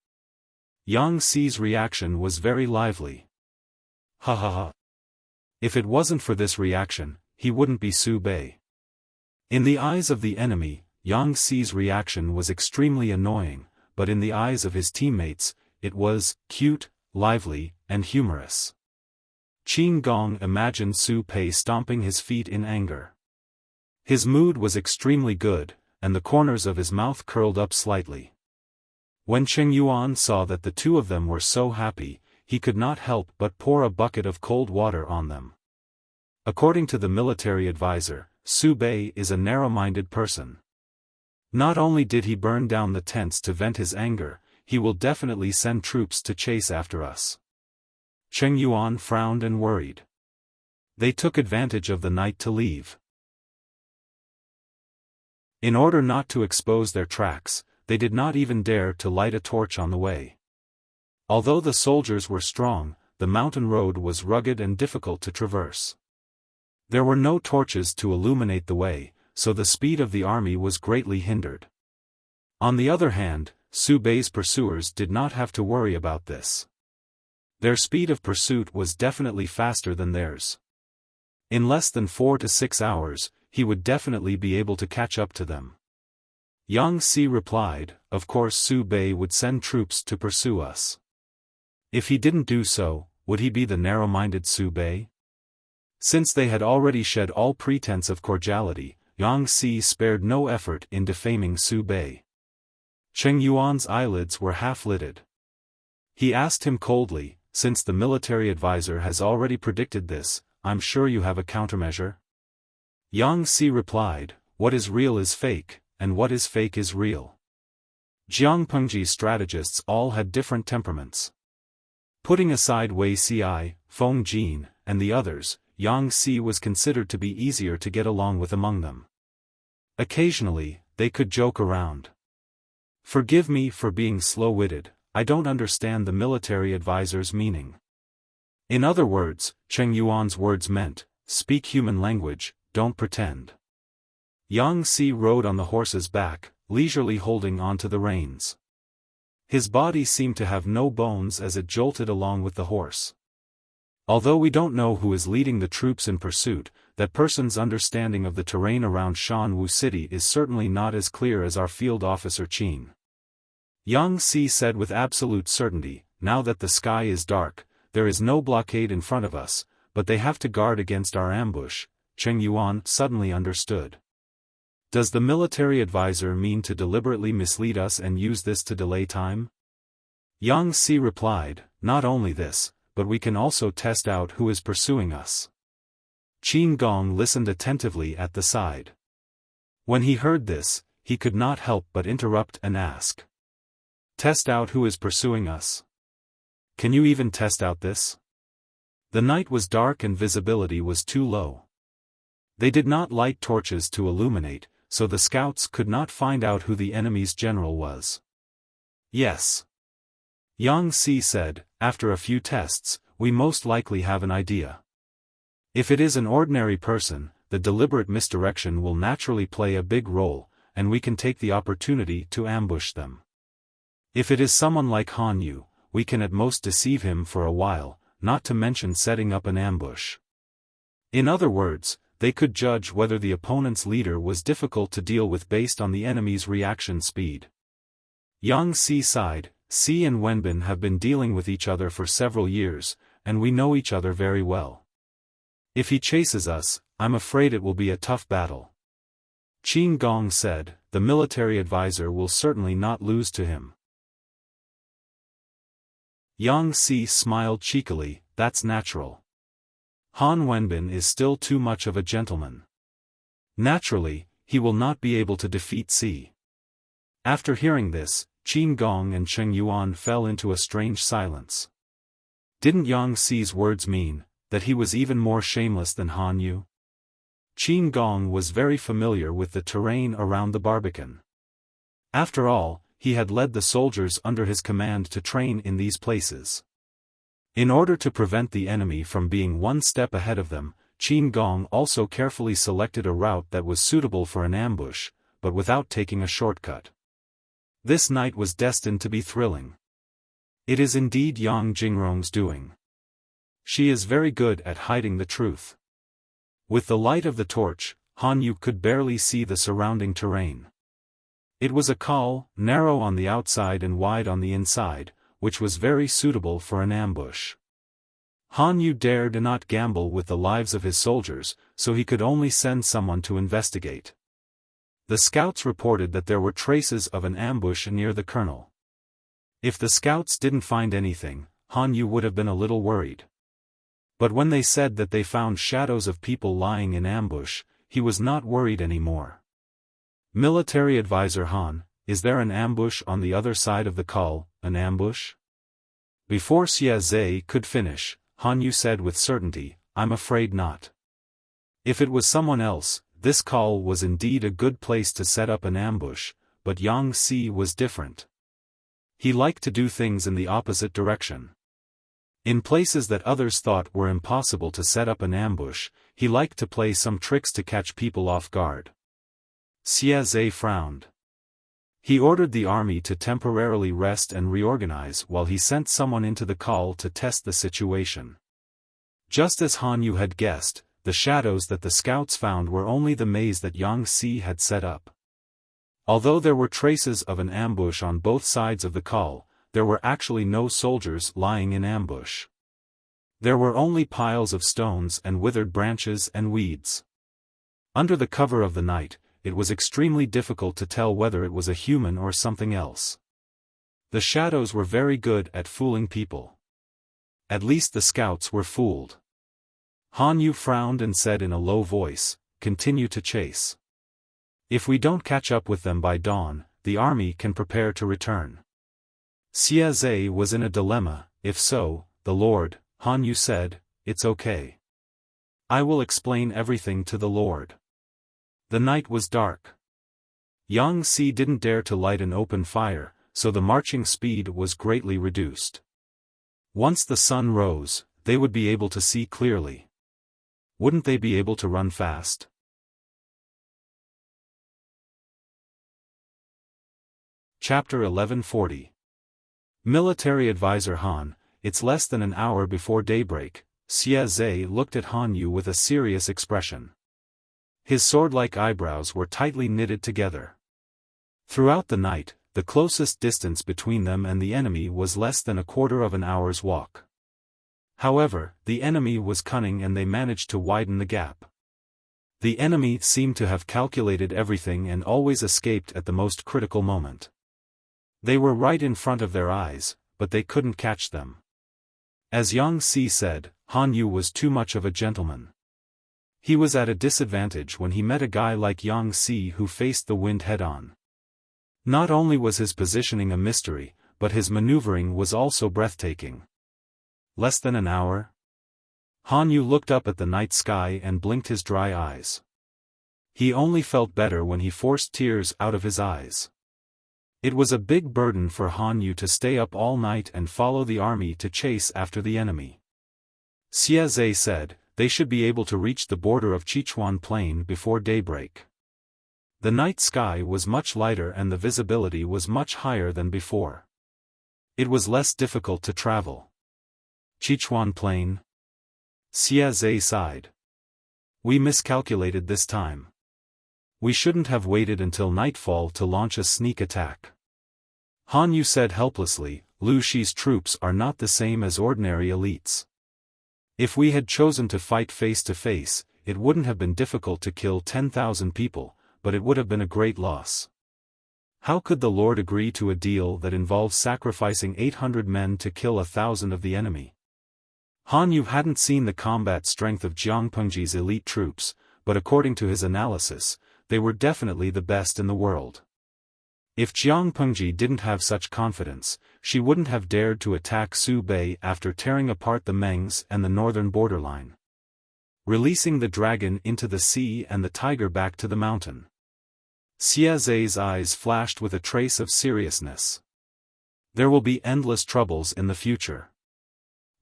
Yang Si's reaction was very lively. "Ha ha ha. If it wasn't for this reaction, he wouldn't be Su Bei." In the eyes of the enemy, Yang Si's reaction was extremely annoying, but in the eyes of his teammates, it was cute, lively, and humorous. Qin Gong imagined Su Bei stomping his feet in anger. His mood was extremely good, and the corners of his mouth curled up slightly. When Cheng Yuan saw that the two of them were so happy, he could not help but pour a bucket of cold water on them. According to the military advisor, Su Bei is a narrow-minded person. Not only did he burn down the tents to vent his anger, he will definitely send troops to chase after us. Cheng Yuan frowned and worried. They took advantage of the night to leave. In order not to expose their tracks, they did not even dare to light a torch on the way. Although the soldiers were strong, the mountain road was rugged and difficult to traverse. There were no torches to illuminate the way, so the speed of the army was greatly hindered. On the other hand, Su Bei's pursuers did not have to worry about this. Their speed of pursuit was definitely faster than theirs. In less than 4 to 6 hours, he would definitely be able to catch up to them. Yang Si replied, "Of course Su Bei would send troops to pursue us. If he didn't do so, would he be the narrow-minded Su Bei?" Since they had already shed all pretense of cordiality, Yang Si spared no effort in defaming Su Bei. Cheng Yuan's eyelids were half-lidded. He asked him coldly, "Since the military advisor has already predicted this, I'm sure you have a countermeasure?" Yang Si replied, "What is real is fake, and what is fake is real." Jiangpengji's strategists all had different temperaments. Putting aside Wei Ci, Feng Jin, and the others, Yang Si was considered to be easier to get along with among them. Occasionally, they could joke around. "Forgive me for being slow-witted, I don't understand the military advisor's meaning." In other words, Cheng Yuan's words meant, "Speak human language, don't pretend." Yang Si rode on the horse's back, leisurely holding on to the reins. His body seemed to have no bones as it jolted along with the horse. Although we don't know who is leading the troops in pursuit, that person's understanding of the terrain around Shanwu City is certainly not as clear as our field officer Qin. Yang Si said with absolute certainty, "Now that the sky is dark, there is no blockade in front of us, but they have to guard against our ambush." Cheng Yuan suddenly understood. Does the military advisor mean to deliberately mislead us and use this to delay time? Yang Si replied, "Not only this, but we can also test out who is pursuing us." Qin Gong listened attentively at the side. When he heard this, he could not help but interrupt and ask. "Test out who is pursuing us? Can you even test out this?" The night was dark and visibility was too low. They did not light torches to illuminate, so the scouts could not find out who the enemy's general was. "Yes," Yang Si said, "after a few tests, we most likely have an idea. If it is an ordinary person, the deliberate misdirection will naturally play a big role, and we can take the opportunity to ambush them. If it is someone like Han Yu, we can at most deceive him for a while, not to mention setting up an ambush. In other words, they could judge whether the opponent's leader was difficult to deal with based on the enemy's reaction speed. Yang Si sighed. Si and Wenbin have been dealing with each other for several years, and we know each other very well. If he chases us, I'm afraid it will be a tough battle. Qin Gong said, the military advisor will certainly not lose to him. Yang Si smiled cheekily, that's natural. Han Wenbin is still too much of a gentleman. Naturally, he will not be able to defeat Si. After hearing this, Qin Gong and Cheng Yuan fell into a strange silence. Didn't Yang Si's words mean that he was even more shameless than Han Yu? Qin Gong was very familiar with the terrain around the Barbican. After all, he had led the soldiers under his command to train in these places. In order to prevent the enemy from being one step ahead of them, Qin Gong also carefully selected a route that was suitable for an ambush, but without taking a shortcut. This night was destined to be thrilling. It is indeed Yang Jingrong's doing. She is very good at hiding the truth. With the light of the torch, Han Yu could barely see the surrounding terrain. It was a col, narrow on the outside and wide on the inside, which was very suitable for an ambush. Han Yu dared not gamble with the lives of his soldiers, so he could only send someone to investigate. The scouts reported that there were traces of an ambush near the colonel. If the scouts didn't find anything, Han Yu would have been a little worried. But when they said that they found shadows of people lying in ambush, he was not worried anymore. Military advisor Han, is there an ambush on the other side of the col, an ambush? Before Xie Zhe could finish, Han Yu said with certainty, I'm afraid not. If it was someone else, this col was indeed a good place to set up an ambush, but Yang Si was different. He liked to do things in the opposite direction. In places that others thought were impossible to set up an ambush, he liked to play some tricks to catch people off guard. Xie Zhe frowned. He ordered the army to temporarily rest and reorganize while he sent someone into the col to test the situation. Just as Han Yu had guessed, the shadows that the scouts found were only the maze that Yang Si had set up. Although there were traces of an ambush on both sides of the col, there were actually no soldiers lying in ambush. There were only piles of stones and withered branches and weeds. Under the cover of the night, it was extremely difficult to tell whether it was a human or something else. The shadows were very good at fooling people. At least the scouts were fooled. Han Yu frowned and said in a low voice, continue to chase. If we don't catch up with them by dawn, the army can prepare to return. Xie Zhe was in a dilemma. If so, the Lord, Han Yu said, it's okay. I will explain everything to the Lord. The night was dark. Yang Si didn't dare to light an open fire, so the marching speed was greatly reduced. Once the sun rose, they would be able to see clearly. Wouldn't they be able to run fast? Chapter 1140. Military advisor Han, it's less than an hour before daybreak. Xie Zhe looked at Han Yu with a serious expression. His sword-like eyebrows were tightly knitted together. Throughout the night, the closest distance between them and the enemy was less than a quarter of an hour's walk. However, the enemy was cunning and they managed to widen the gap. The enemy seemed to have calculated everything and always escaped at the most critical moment. They were right in front of their eyes, but they couldn't catch them. As Yang Si said, Han Yu was too much of a gentleman. He was at a disadvantage when he met a guy like Yang Si who faced the wind head-on. Not only was his positioning a mystery, but his maneuvering was also breathtaking. Less than an hour? Han Yu looked up at the night sky and blinked his dry eyes. He only felt better when he forced tears out of his eyes. It was a big burden for Han Yu to stay up all night and follow the army to chase after the enemy. Xie Zhe said, they should be able to reach the border of Sichuan Plain before daybreak. The night sky was much lighter and the visibility was much higher than before. It was less difficult to travel. Sichuan Plain? Xia Zhe sighed. We miscalculated this time. We shouldn't have waited until nightfall to launch a sneak attack. Han Yu said helplessly, Lu Shi's troops are not the same as ordinary elites. If we had chosen to fight face to face, it wouldn't have been difficult to kill 10,000 people, but it would have been a great loss. How could the Lord agree to a deal that involves sacrificing 800 men to kill 1,000 of the enemy? Han Yu hadn't seen the combat strength of Jiang Pengji's elite troops, but according to his analysis, they were definitely the best in the world. If Jiang Pengji didn't have such confidence, she wouldn't have dared to attack Su Bei after tearing apart the Mengs and the northern borderline, releasing the dragon into the sea and the tiger back to the mountain. Xia Zhe's eyes flashed with a trace of seriousness. There will be endless troubles in the future.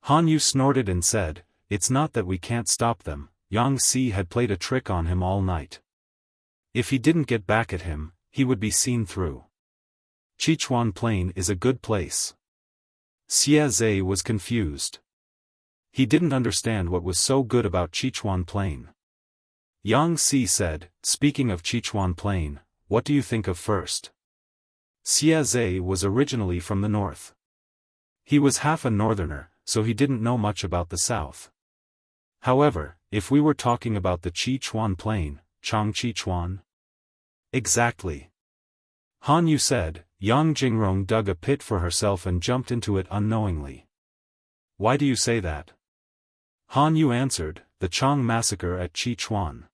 Han Yu snorted and said, it's not that we can't stop them, Yang Si had played a trick on him all night. If he didn't get back at him, he would be seen through. Sichuan Plain is a good place. Xia Zhe was confused. He didn't understand what was so good about Sichuan Plain. Yang Si said, speaking of Sichuan Plain, what do you think of first? Xia Zhe was originally from the north. He was half a northerner, so he didn't know much about the south. However, if we were talking about the Sichuan Plain, Chang Sichuan? Exactly. Han Yu said. Yang Jingrong dug a pit for herself and jumped into it unknowingly. Why do you say that? Han Yu answered, the Chang massacre at Sichuan.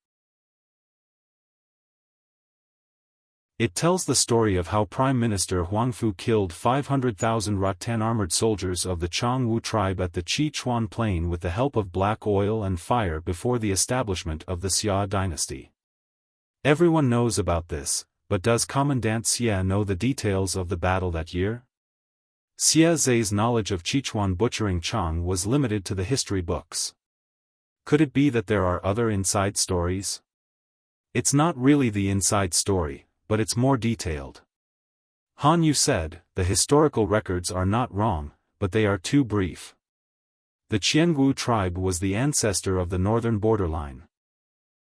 It tells the story of how Prime Minister Huangfu killed 500,000 rattan armored soldiers of the Changwu tribe at the Sichuan Plain with the help of black oil and fire before the establishment of the Xia dynasty. Everyone knows about this, but does Commandant Xia know the details of the battle that year? Xia Zhe's knowledge of Sichuan butchering Chang was limited to the history books. Could it be that there are other inside stories? It's not really the inside story, but it's more detailed. Han Yu said, the historical records are not wrong, but they are too brief. The Qiangwu tribe was the ancestor of the northern borderline.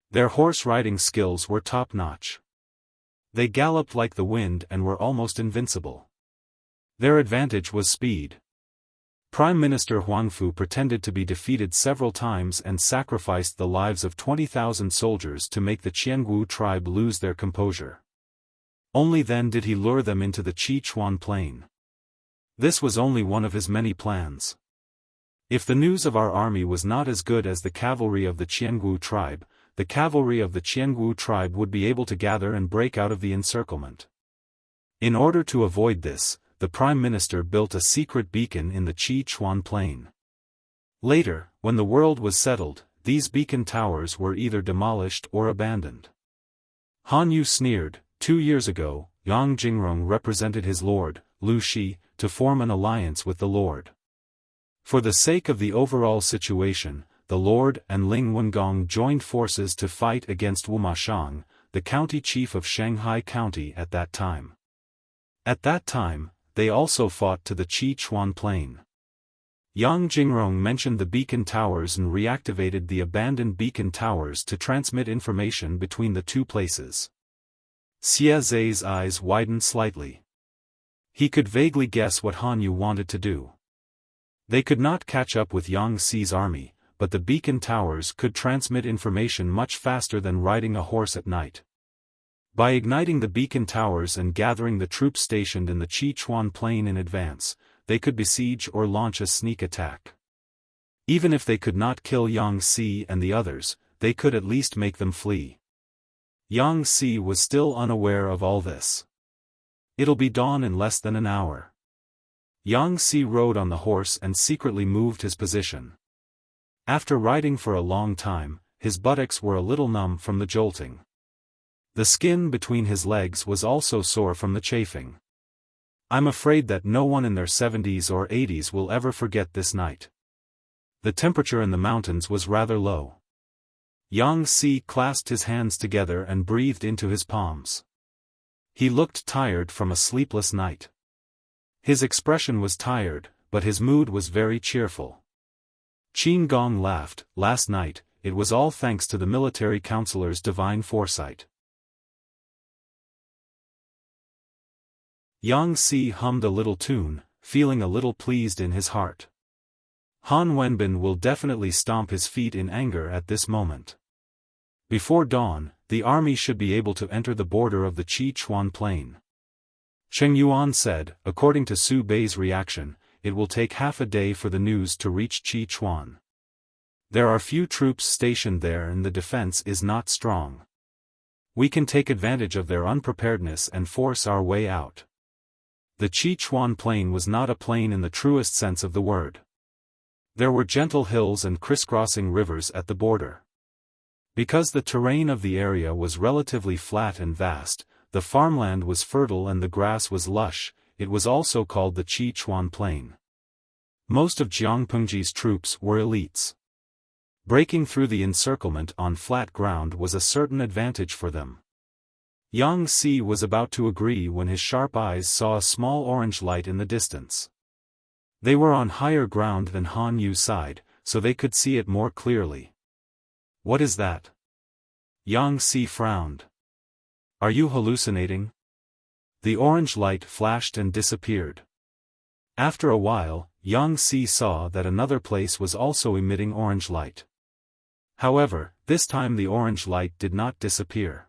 Their horse-riding skills were top-notch. They galloped like the wind and were almost invincible. Their advantage was speed. Prime Minister Huangfu pretended to be defeated several times and sacrificed the lives of 20,000 soldiers to make the Qiangwu tribe lose their composure. Only then did he lure them into the Sichuan Plain. This was only one of his many plans. If the news of our army was not as good as the cavalry of the Qiangwu tribe, the cavalry of the Qiangwu tribe would be able to gather and break out of the encirclement. In order to avoid this, the Prime Minister built a secret beacon in the Sichuan Plain. Later, when the world was settled, these beacon towers were either demolished or abandoned. Han Yu sneered. 2 years ago, Yang Jingrong represented his lord, Lu Shi, to form an alliance with the lord. For the sake of the overall situation, the lord and Ling Wengong joined forces to fight against Wu Mashang, the county chief of Shanghai County at that time. At that time, they also fought to the Sichuan Plain. Yang Jingrong mentioned the beacon towers and reactivated the abandoned beacon towers to transmit information between the two places. Xia Zhe's eyes widened slightly. He could vaguely guess what Han Yu wanted to do. They could not catch up with Yang Si's army, but the beacon towers could transmit information much faster than riding a horse at night. By igniting the beacon towers and gathering the troops stationed in the Sichuan Plain in advance, they could besiege or launch a sneak attack. Even if they could not kill Yang Si and the others, they could at least make them flee. Yang Si was still unaware of all this. It'll be dawn in less than an hour. Yang Si rode on the horse and secretly moved his position. After riding for a long time, his buttocks were a little numb from the jolting. The skin between his legs was also sore from the chafing. I'm afraid that no one in their 70s or 80s will ever forget this night. The temperature in the mountains was rather low. Yang Si clasped his hands together and breathed into his palms. He looked tired from a sleepless night. His expression was tired, but his mood was very cheerful. Qin Gong laughed. Last night, it was all thanks to the military counselor's divine foresight. Yang Si hummed a little tune, feeling a little pleased in his heart. Han Wenbin will definitely stomp his feet in anger at this moment. Before dawn, the army should be able to enter the border of the Sichuan plain. Cheng Yuan said, according to Su Bei's reaction, it will take half a day for the news to reach Sichuan. There are few troops stationed there and the defense is not strong. We can take advantage of their unpreparedness and force our way out. The Sichuan plain was not a plain in the truest sense of the word. There were gentle hills and crisscrossing rivers at the border. Because the terrain of the area was relatively flat and vast, the farmland was fertile and the grass was lush, it was also called the Sichuan plain. Most of Jiang Pengji's troops were elites. Breaking through the encirclement on flat ground was a certain advantage for them. Yang Si was about to agree when his sharp eyes saw a small orange light in the distance. They were on higher ground than Han Yu's side, so they could see it more clearly. What is that? Yang Si frowned. Are you hallucinating? The orange light flashed and disappeared. After a while, Yang Si saw that another place was also emitting orange light. However, this time the orange light did not disappear.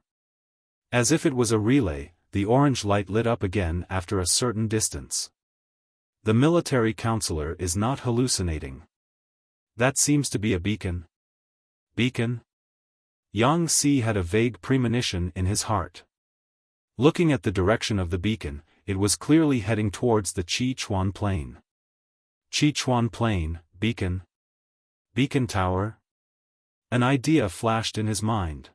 As if it was a relay, the orange light lit up again after a certain distance. The military counselor is not hallucinating. That seems to be a beacon. Beacon? Yang Si had a vague premonition in his heart. Looking at the direction of the beacon, it was clearly heading towards the Sichuan plain. Sichuan plain, beacon? Beacon tower? An idea flashed in his mind.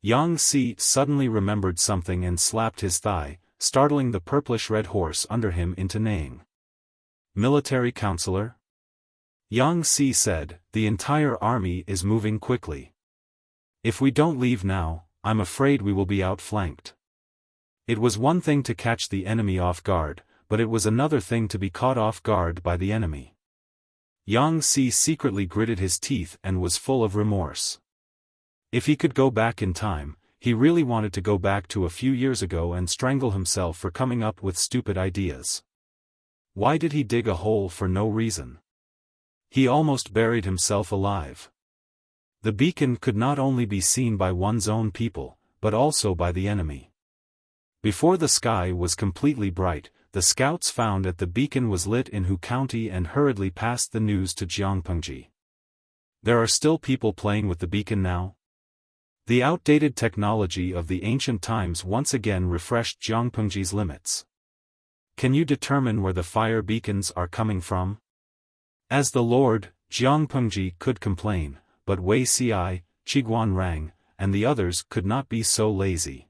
Yang Si suddenly remembered something and slapped his thigh, startling the purplish-red horse under him into neighing. Military counselor? Yang Si said, the entire army is moving quickly. If we don't leave now, I'm afraid we will be outflanked. It was one thing to catch the enemy off guard, but it was another thing to be caught off guard by the enemy. Yang Si secretly gritted his teeth and was full of remorse. If he could go back in time, he really wanted to go back to a few years ago and strangle himself for coming up with stupid ideas. Why did he dig a hole for no reason? He almost buried himself alive. The beacon could not only be seen by one's own people, but also by the enemy. Before the sky was completely bright, the scouts found that the beacon was lit in Hu County and hurriedly passed the news to Jiang Pengji. There are still people playing with the beacon now? The outdated technology of the ancient times once again refreshed Jiang Pengji's limits. Can you determine where the fire beacons are coming from? As the Lord, Jiang Pengji could complain, but Wei Xi, Qiguan Rang, and the others could not be so lazy.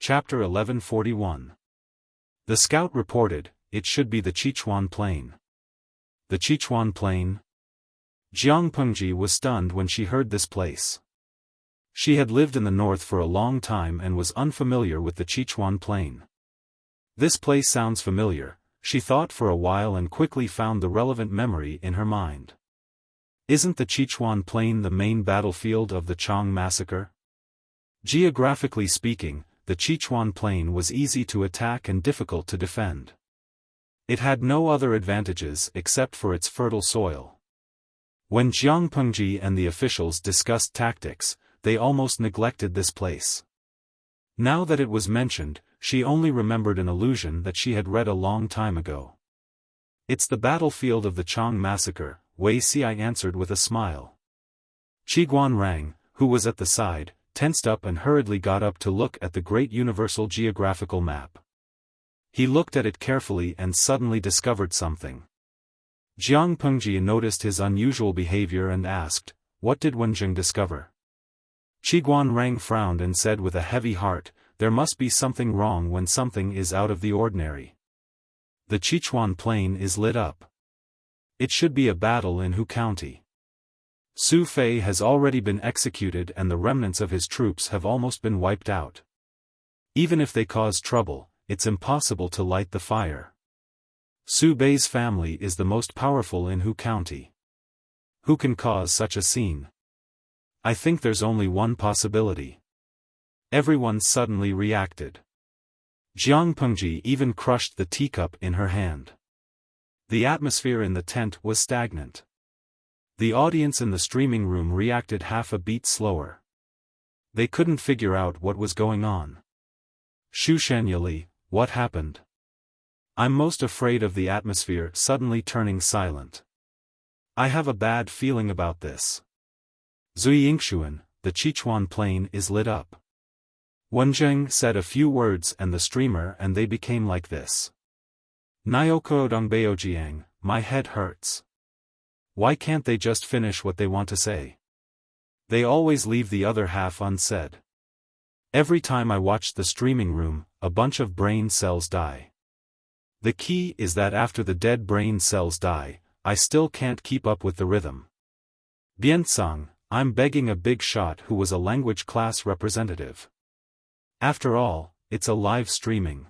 Chapter 1141. The scout reported, it should be the Sichuan plain. The Sichuan plain? Jiang Pengji was stunned when she heard this place. She had lived in the north for a long time and was unfamiliar with the Sichuan plain. This place sounds familiar, she thought for a while and quickly found the relevant memory in her mind. Isn't the Sichuan plain the main battlefield of the Chang massacre? Geographically speaking, the Sichuan plain was easy to attack and difficult to defend. It had no other advantages except for its fertile soil. When Jiang Pengji and the officials discussed tactics, they almost neglected this place. Now that it was mentioned, she only remembered an allusion that she had read a long time ago. It's the battlefield of the Chang massacre, Wei Xi answered with a smile. Qiguan Rang, who was at the side, tensed up and hurriedly got up to look at the great universal geographical map. He looked at it carefully and suddenly discovered something. Jiang Pengji noticed his unusual behavior and asked, what did Wenjing discover? Qiguan Rang frowned and said with a heavy heart, there must be something wrong when something is out of the ordinary. The Sichuan plain is lit up. It should be a battle in Hu County. Su Fei has already been executed and the remnants of his troops have almost been wiped out. Even if they cause trouble, it's impossible to light the fire. Su Bei's family is the most powerful in Hu County. Who can cause such a scene? I think there's only one possibility. Everyone suddenly reacted. Jiang Pengji even crushed the teacup in her hand. The atmosphere in the tent was stagnant. The audience in the streaming room reacted half a beat slower. They couldn't figure out what was going on. Shu Shanyali, what happened? I'm most afraid of the atmosphere suddenly turning silent. I have a bad feeling about this. Zui Yingshuan, the Sichuan plain is lit up. Wenjing said a few words and the streamer and they became like this. Nyoko Dongbeojiang, my head hurts. Why can't they just finish what they want to say? They always leave the other half unsaid. Every time I watch the streaming room, a bunch of brain cells die. The key is that after the dead brain cells die, I still can't keep up with the rhythm. Biansang, I'm begging a big shot who was a language class representative. After all, it's a live streaming.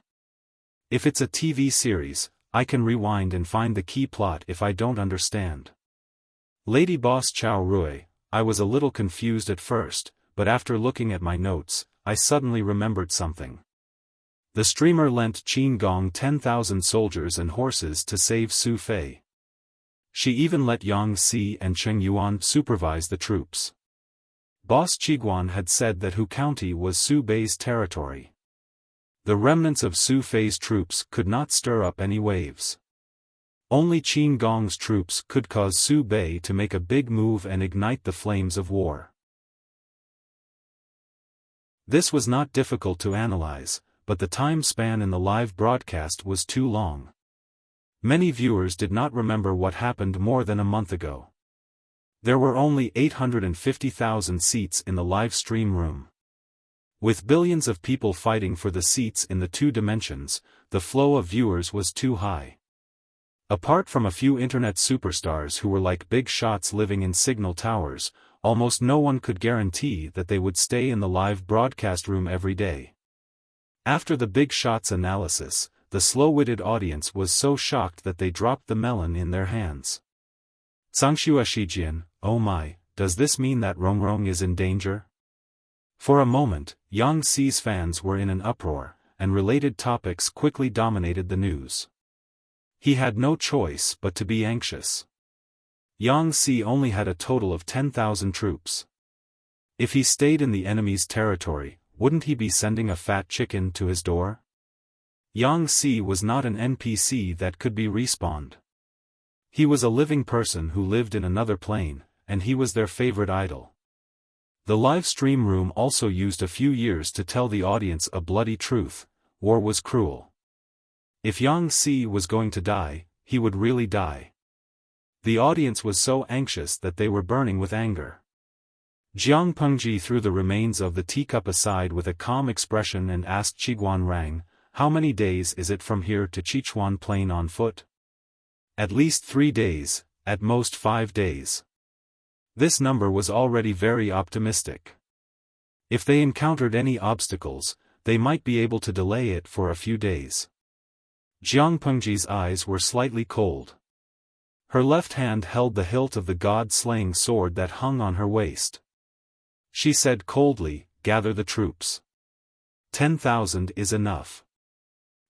If it's a TV series, I can rewind and find the key plot if I don't understand. Lady Boss Chao Rui, I was a little confused at first, but after looking at my notes, I suddenly remembered something. The streamer lent Qin Gong 10,000 soldiers and horses to save Su Fei. She even let Yang Si and Cheng Yuan supervise the troops. Boss Qiguan had said that Hu County was Su Bei's territory. The remnants of Su Fei's troops could not stir up any waves. Only Qin Gong's troops could cause Su Bei to make a big move and ignite the flames of war. This was not difficult to analyze, but the time span in the live broadcast was too long. Many viewers did not remember what happened more than a month ago. There were only 850,000 seats in the live stream room. With billions of people fighting for the seats in the two dimensions, the flow of viewers was too high. Apart from a few internet superstars who were like big shots living in signal towers, almost no one could guarantee that they would stay in the live broadcast room every day. After the big shots analysis, the slow-witted audience was so shocked that they dropped the melon in their hands. Zhangxue Shijian, oh my, does this mean that Rongrong is in danger? For a moment, Yang Si's fans were in an uproar, and related topics quickly dominated the news. He had no choice but to be anxious. Yang Si only had a total of 10,000 troops. If he stayed in the enemy's territory, wouldn't he be sending a fat chicken to his door? Yang Si was not an NPC that could be respawned. He was a living person who lived in another plane, and he was their favorite idol. The live stream room also used a few years to tell the audience a bloody truth: war was cruel. If Yang Si was going to die, he would really die. The audience was so anxious that they were burning with anger. Jiang Pengji threw the remains of the teacup aside with a calm expression and asked Qiguan Rang, how many days is it from here to Sichuan Plain on foot? At least 3 days, at most 5 days. This number was already very optimistic. If they encountered any obstacles, they might be able to delay it for a few days. Jiang Pengji's eyes were slightly cold. Her left hand held the hilt of the god-slaying sword that hung on her waist. She said coldly, gather the troops. 10,000 is enough.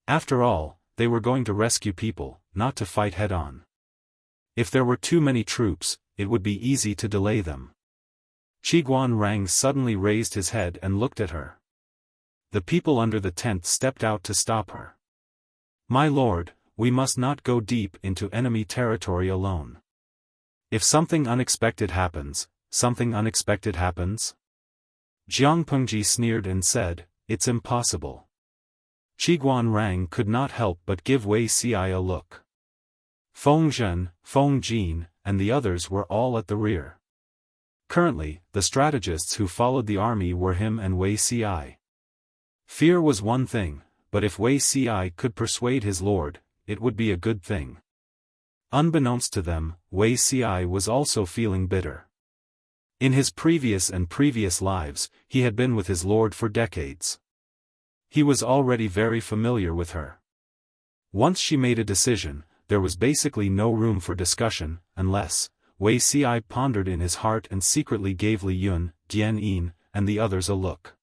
After all, they were going to rescue people, not to fight head-on. If there were too many troops, it would be easy to delay them. Qiguan Rang suddenly raised his head and looked at her. The people under the tent stepped out to stop her. My lord, we must not go deep into enemy territory alone. If something unexpected happens, something unexpected happens? Jiang Pengji sneered and said, it's impossible. Qiguan Rang could not help but give Wei Si a look. Feng Zhen, Feng Jin, and the others were all at the rear. Currently, the strategists who followed the army were him and Wei Si. Fear was one thing, but if Wei Si could persuade his lord, it would be a good thing. Unbeknownst to them, Wuxia was also feeling bitter. In his previous lives, he had been with his lord for decades. He was already very familiar with her. Once she made a decision, there was basically no room for discussion, unless, Wuxia pondered in his heart and secretly gave Li Yun, Dian Yin, and the others a look.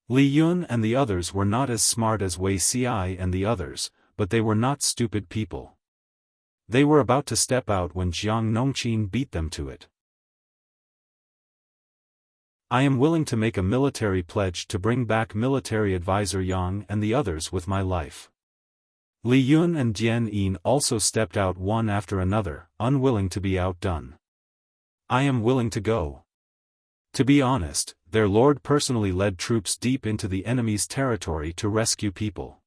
Li Yun and the others were not as smart as Wuxia and the others, but they were not stupid people. They were about to step out when Jiang Nongqin beat them to it. I am willing to make a military pledge to bring back military advisor Yang and the others with my life. Li Yun and Dian Yin also stepped out one after another, unwilling to be outdone. I am willing to go. To be honest, their lord personally led troops deep into the enemy's territory to rescue people.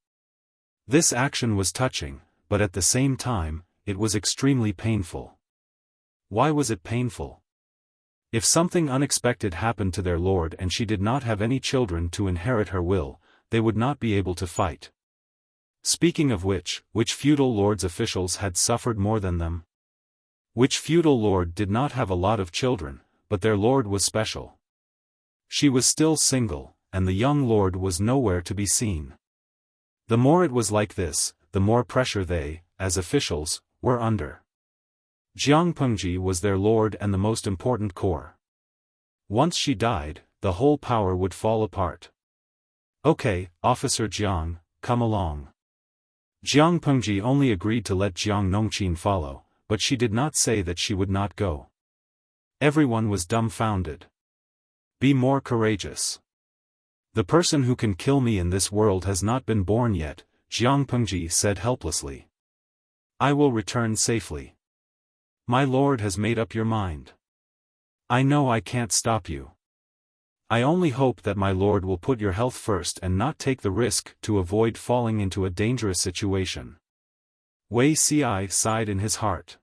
This action was touching, but at the same time, it was extremely painful. Why was it painful? If something unexpected happened to their lord and she did not have any children to inherit her will, they would not be able to fight. Speaking of which feudal lord's officials had suffered more than them? Which feudal lord did not have a lot of children, but their lord was special? She was still single, and the young lord was nowhere to be seen. The more it was like this, the more pressure they, as officials, were under. Jiang Pengji was their lord and the most important core. Once she died, the whole power would fall apart. Okay, Officer Jiang, come along. Jiang Pengji only agreed to let Jiang Nongqin follow, but she did not say that she would not go. Everyone was dumbfounded. Be more courageous. The person who can kill me in this world has not been born yet, Jiang Pengji said helplessly. I will return safely. My lord has made up your mind. I know I can't stop you. I only hope that my lord will put your health first and not take the risk to avoid falling into a dangerous situation. Wuxia sighed in his heart.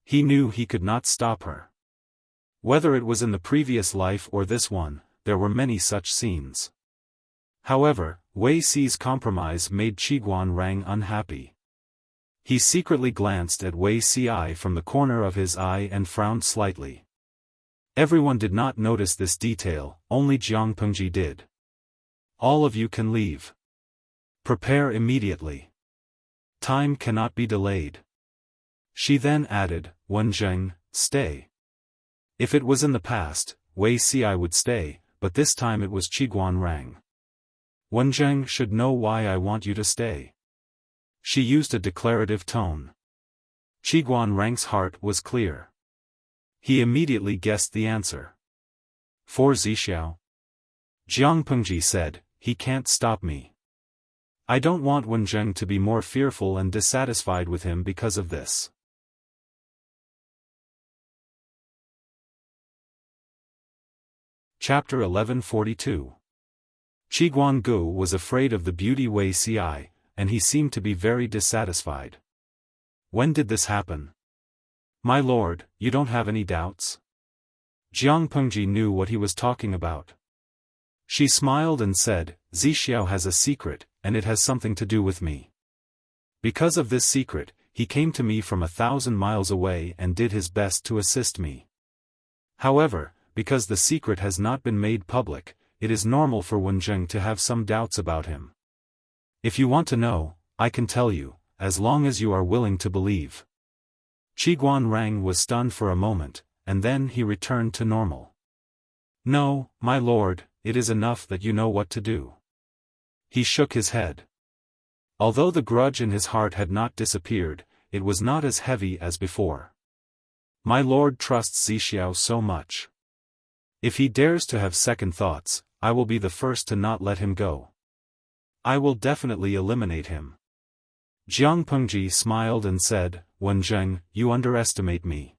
He knew he could not stop her. Whether it was in the previous life or this one, there were many such scenes. However, Wuxia's compromise made Qiguan Rang unhappy. He secretly glanced at Wuxia from the corner of his eye and frowned slightly. Everyone did not notice this detail, only Jiang Pengji did. All of you can leave. Prepare immediately. Time cannot be delayed. She then added, Wenjing, stay. If it was in the past, Wuxia would stay, but this time it was Qiguan Rang. Wenjing should know why I want you to stay. She used a declarative tone. Qiguan Rang's heart was clear. He immediately guessed the answer. For Zixiao. Jiang Pengji said, he can't stop me. I don't want Wenjing to be more fearful and dissatisfied with him because of this. Chapter 1142. Qiguan Gu was afraid of the beauty Wuxia, and he seemed to be very dissatisfied. When did this happen? My lord, you don't have any doubts? Jiang Pengji knew what he was talking about. She smiled and said, Zixiao has a secret, and it has something to do with me. Because of this secret, he came to me from 1,000 miles away and did his best to assist me. However, because the secret has not been made public, it is normal for Wenjing to have some doubts about him. If you want to know, I can tell you, as long as you are willing to believe. Qiguan Rang was stunned for a moment, and then he returned to normal. No, my lord, it is enough that you know what to do. He shook his head. Although the grudge in his heart had not disappeared, it was not as heavy as before. My lord trusts Zixiao so much. If he dares to have second thoughts, I will be the first to not let him go. I will definitely eliminate him. Jiang Pengji smiled and said, Wenjing, you underestimate me.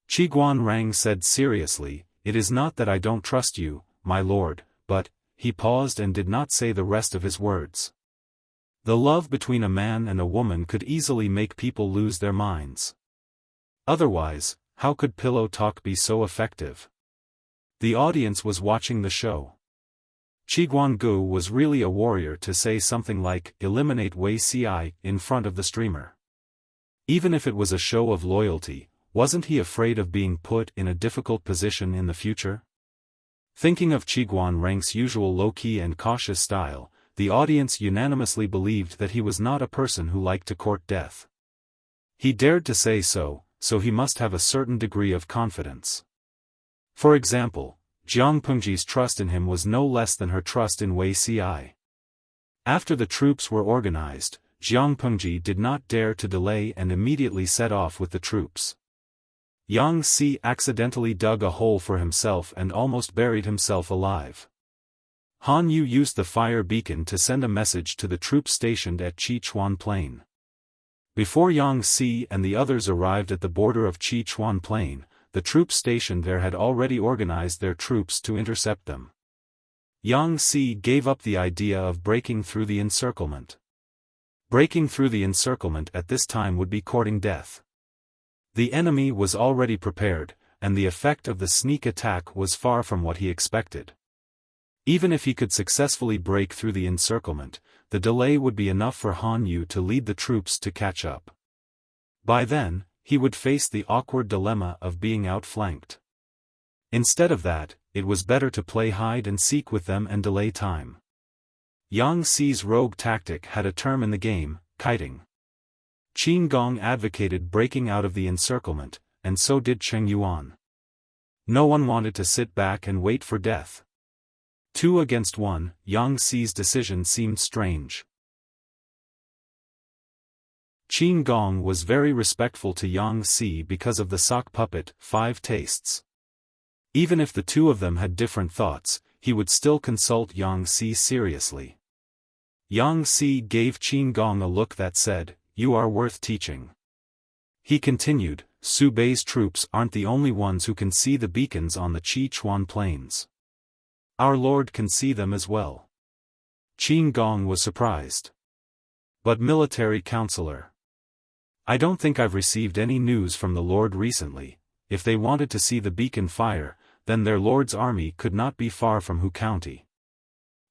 Qiguan Rang said seriously, it is not that I don't trust you, my lord, but, he paused and did not say the rest of his words. The love between a man and a woman could easily make people lose their minds. Otherwise, how could pillow talk be so effective? The audience was watching the show. Qiguan Gu was really a warrior to say something like, eliminate Wuxia, in front of the streamer. Even if it was a show of loyalty, wasn't he afraid of being put in a difficult position in the future? Thinking of Qiguan Rank's usual low-key and cautious style, the audience unanimously believed that he was not a person who liked to court death. He dared to say so he must have a certain degree of confidence. For example, Jiang Pengji's trust in him was no less than her trust in Wei Ci. After the troops were organized, Jiang Pengji did not dare to delay and immediately set off with the troops. Yang Si accidentally dug a hole for himself and almost buried himself alive. Han Yu used the fire beacon to send a message to the troops stationed at Qichuan Plain. Before Yang Si and the others arrived at the border of Qichuan Plain, the troops stationed there had already organized their troops to intercept them. Yang Si gave up the idea of breaking through the encirclement. Breaking through the encirclement at this time would be courting death. The enemy was already prepared, and the effect of the sneak attack was far from what he expected. Even if he could successfully break through the encirclement, the delay would be enough for Han Yu to lead the troops to catch up. By then, he would face the awkward dilemma of being outflanked. Instead of that, it was better to play hide and seek with them and delay time. Yang Si's rogue tactic had a term in the game, kiting. Qin Gong advocated breaking out of the encirclement, and so did Cheng Yuan. No one wanted to sit back and wait for death. 2 against 1, Yang Si's decision seemed strange. Qin Gong was very respectful to Yang Si because of the sock puppet, 5 tastes. Even if the two of them had different thoughts, he would still consult Yang Si seriously. Yang Si gave Qin Gong a look that said, "You are worth teaching." He continued, "Su Bei's troops aren't the only ones who can see the beacons on the Qichuan plains. Our Lord can see them as well." Qin Gong was surprised. "But military counselor, I don't think I've received any news from the Lord recently. If they wanted to see the beacon fire, then their Lord's army could not be far from Hu County."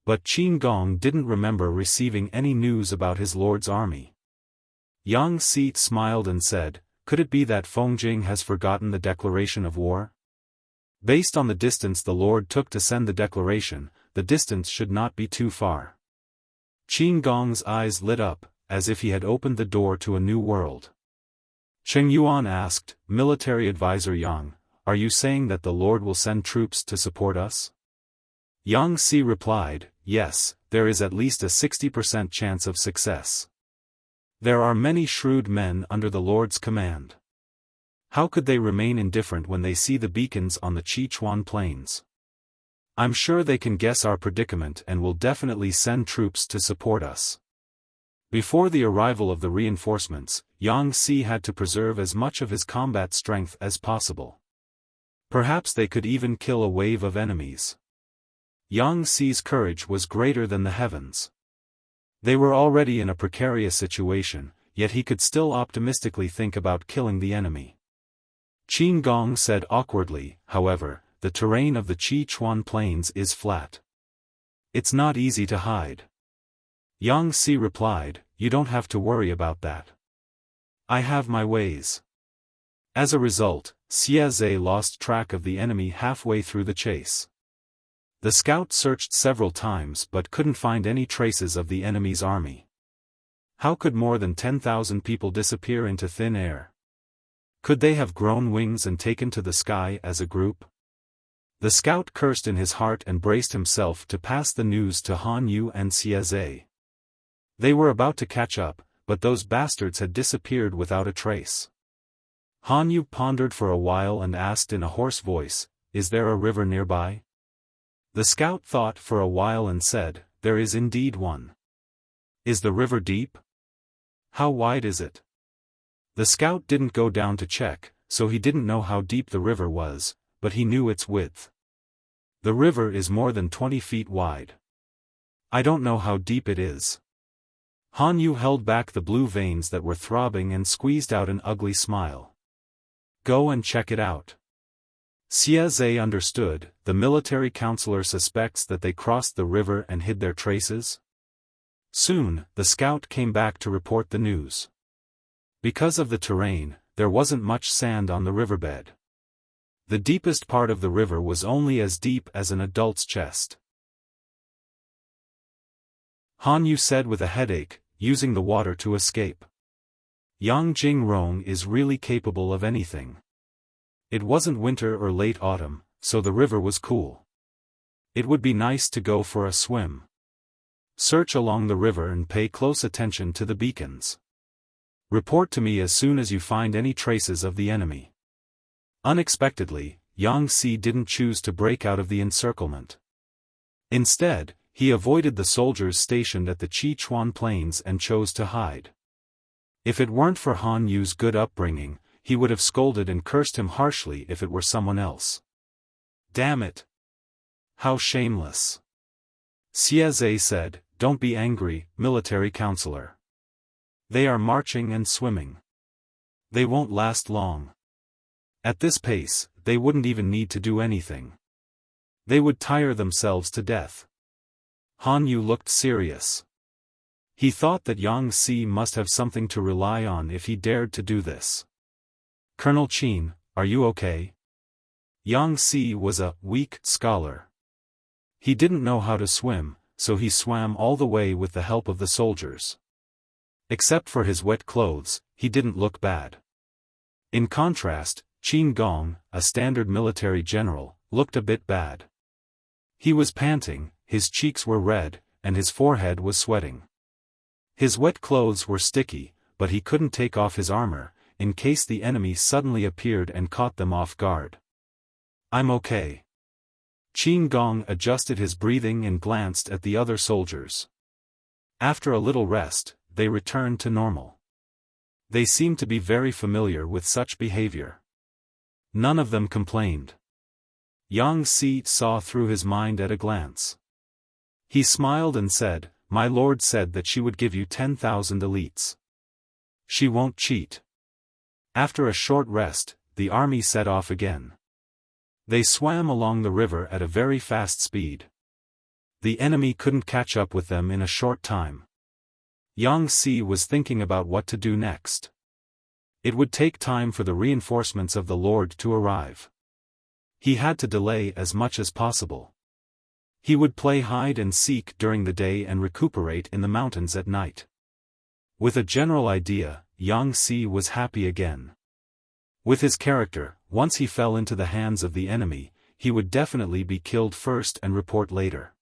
But Qin Gong didn't remember receiving any news about his Lord's army. Yang Si smiled and said, "Could it be that Fengjing has forgotten the declaration of war? Based on the distance the Lord took to send the declaration, the distance should not be too far." Qin Gong's eyes lit up, as if he had opened the door to a new world. Cheng Yuan asked, "Military advisor Yang, are you saying that the Lord will send troops to support us?" Yang Si replied, "Yes, there is at least a 60% chance of success. There are many shrewd men under the Lord's command. How could they remain indifferent when they see the beacons on the Qichuan plains? I'm sure they can guess our predicament and will definitely send troops to support us." Before the arrival of the reinforcements, Yang Si had to preserve as much of his combat strength as possible. Perhaps they could even kill a wave of enemies. Yang Si's courage was greater than the heavens. They were already in a precarious situation, yet he could still optimistically think about killing the enemy. Qin Gong said awkwardly, "However, the terrain of the Qichuan plains is flat. It's not easy to hide." Yang Si replied, "You don't have to worry about that. I have my ways." As a result, Xie Zhe lost track of the enemy halfway through the chase. The scout searched several times but couldn't find any traces of the enemy's army. How could more than 10,000 people disappear into thin air? Could they have grown wings and taken to the sky as a group? The scout cursed in his heart and braced himself to pass the news to Han Yu and Xie Zhe. They were about to catch up, but those bastards had disappeared without a trace. Han Yu pondered for a while and asked in a hoarse voice, "Is there a river nearby?" The scout thought for a while and said, "There is indeed one." "Is the river deep? How wide is it?" The scout didn't go down to check, so he didn't know how deep the river was, but he knew its width. "The river is more than 20 feet wide. I don't know how deep it is." Han Yu held back the blue veins that were throbbing and squeezed out an ugly smile. "Go and check it out." Xie Zhe understood. The military counselor suspects that they crossed the river and hid their traces? Soon, the scout came back to report the news. Because of the terrain, there wasn't much sand on the riverbed. The deepest part of the river was only as deep as an adult's chest. Han Yu said with a headache, using the water to escape. Yang Jingrong is really capable of anything. It wasn't winter or late autumn, so the river was cool. It would be nice to go for a swim. Search along the river and pay close attention to the beacons. Report to me as soon as you find any traces of the enemy. Unexpectedly, Yang Si didn't choose to break out of the encirclement. Instead, he avoided the soldiers stationed at the Sichuan plains and chose to hide. If it weren't for Han Yu's good upbringing, he would have scolded and cursed him harshly if it were someone else. Damn it! How shameless! Xie Zhe said, "Don't be angry, military counselor. They are marching and swimming. They won't last long. At this pace, they wouldn't even need to do anything. They would tire themselves to death." Han Yu looked serious. He thought that Yang Si must have something to rely on if he dared to do this. "Colonel Qin, are you okay?" Yang Si was a weak scholar. He didn't know how to swim, so he swam all the way with the help of the soldiers. Except for his wet clothes, he didn't look bad. In contrast, Qin Gong, a standard military general, looked a bit bad. He was panting, his cheeks were red, and his forehead was sweating. His wet clothes were sticky, but he couldn't take off his armor, in case the enemy suddenly appeared and caught them off guard. "I'm okay." Qin Gong adjusted his breathing and glanced at the other soldiers. After a little rest, they returned to normal. They seemed to be very familiar with such behavior. None of them complained. Yang Si saw through his mind at a glance. He smiled and said, "My lord said that she would give you 10,000 elites. She won't cheat." After a short rest, the army set off again. They swam along the river at a very fast speed. The enemy couldn't catch up with them in a short time. Yang Si was thinking about what to do next. It would take time for the reinforcements of the Lord to arrive. He had to delay as much as possible. He would play hide and seek during the day and recuperate in the mountains at night. With a general idea, Yang Si was happy again. With his character, once he fell into the hands of the enemy, he would definitely be killed first and report later.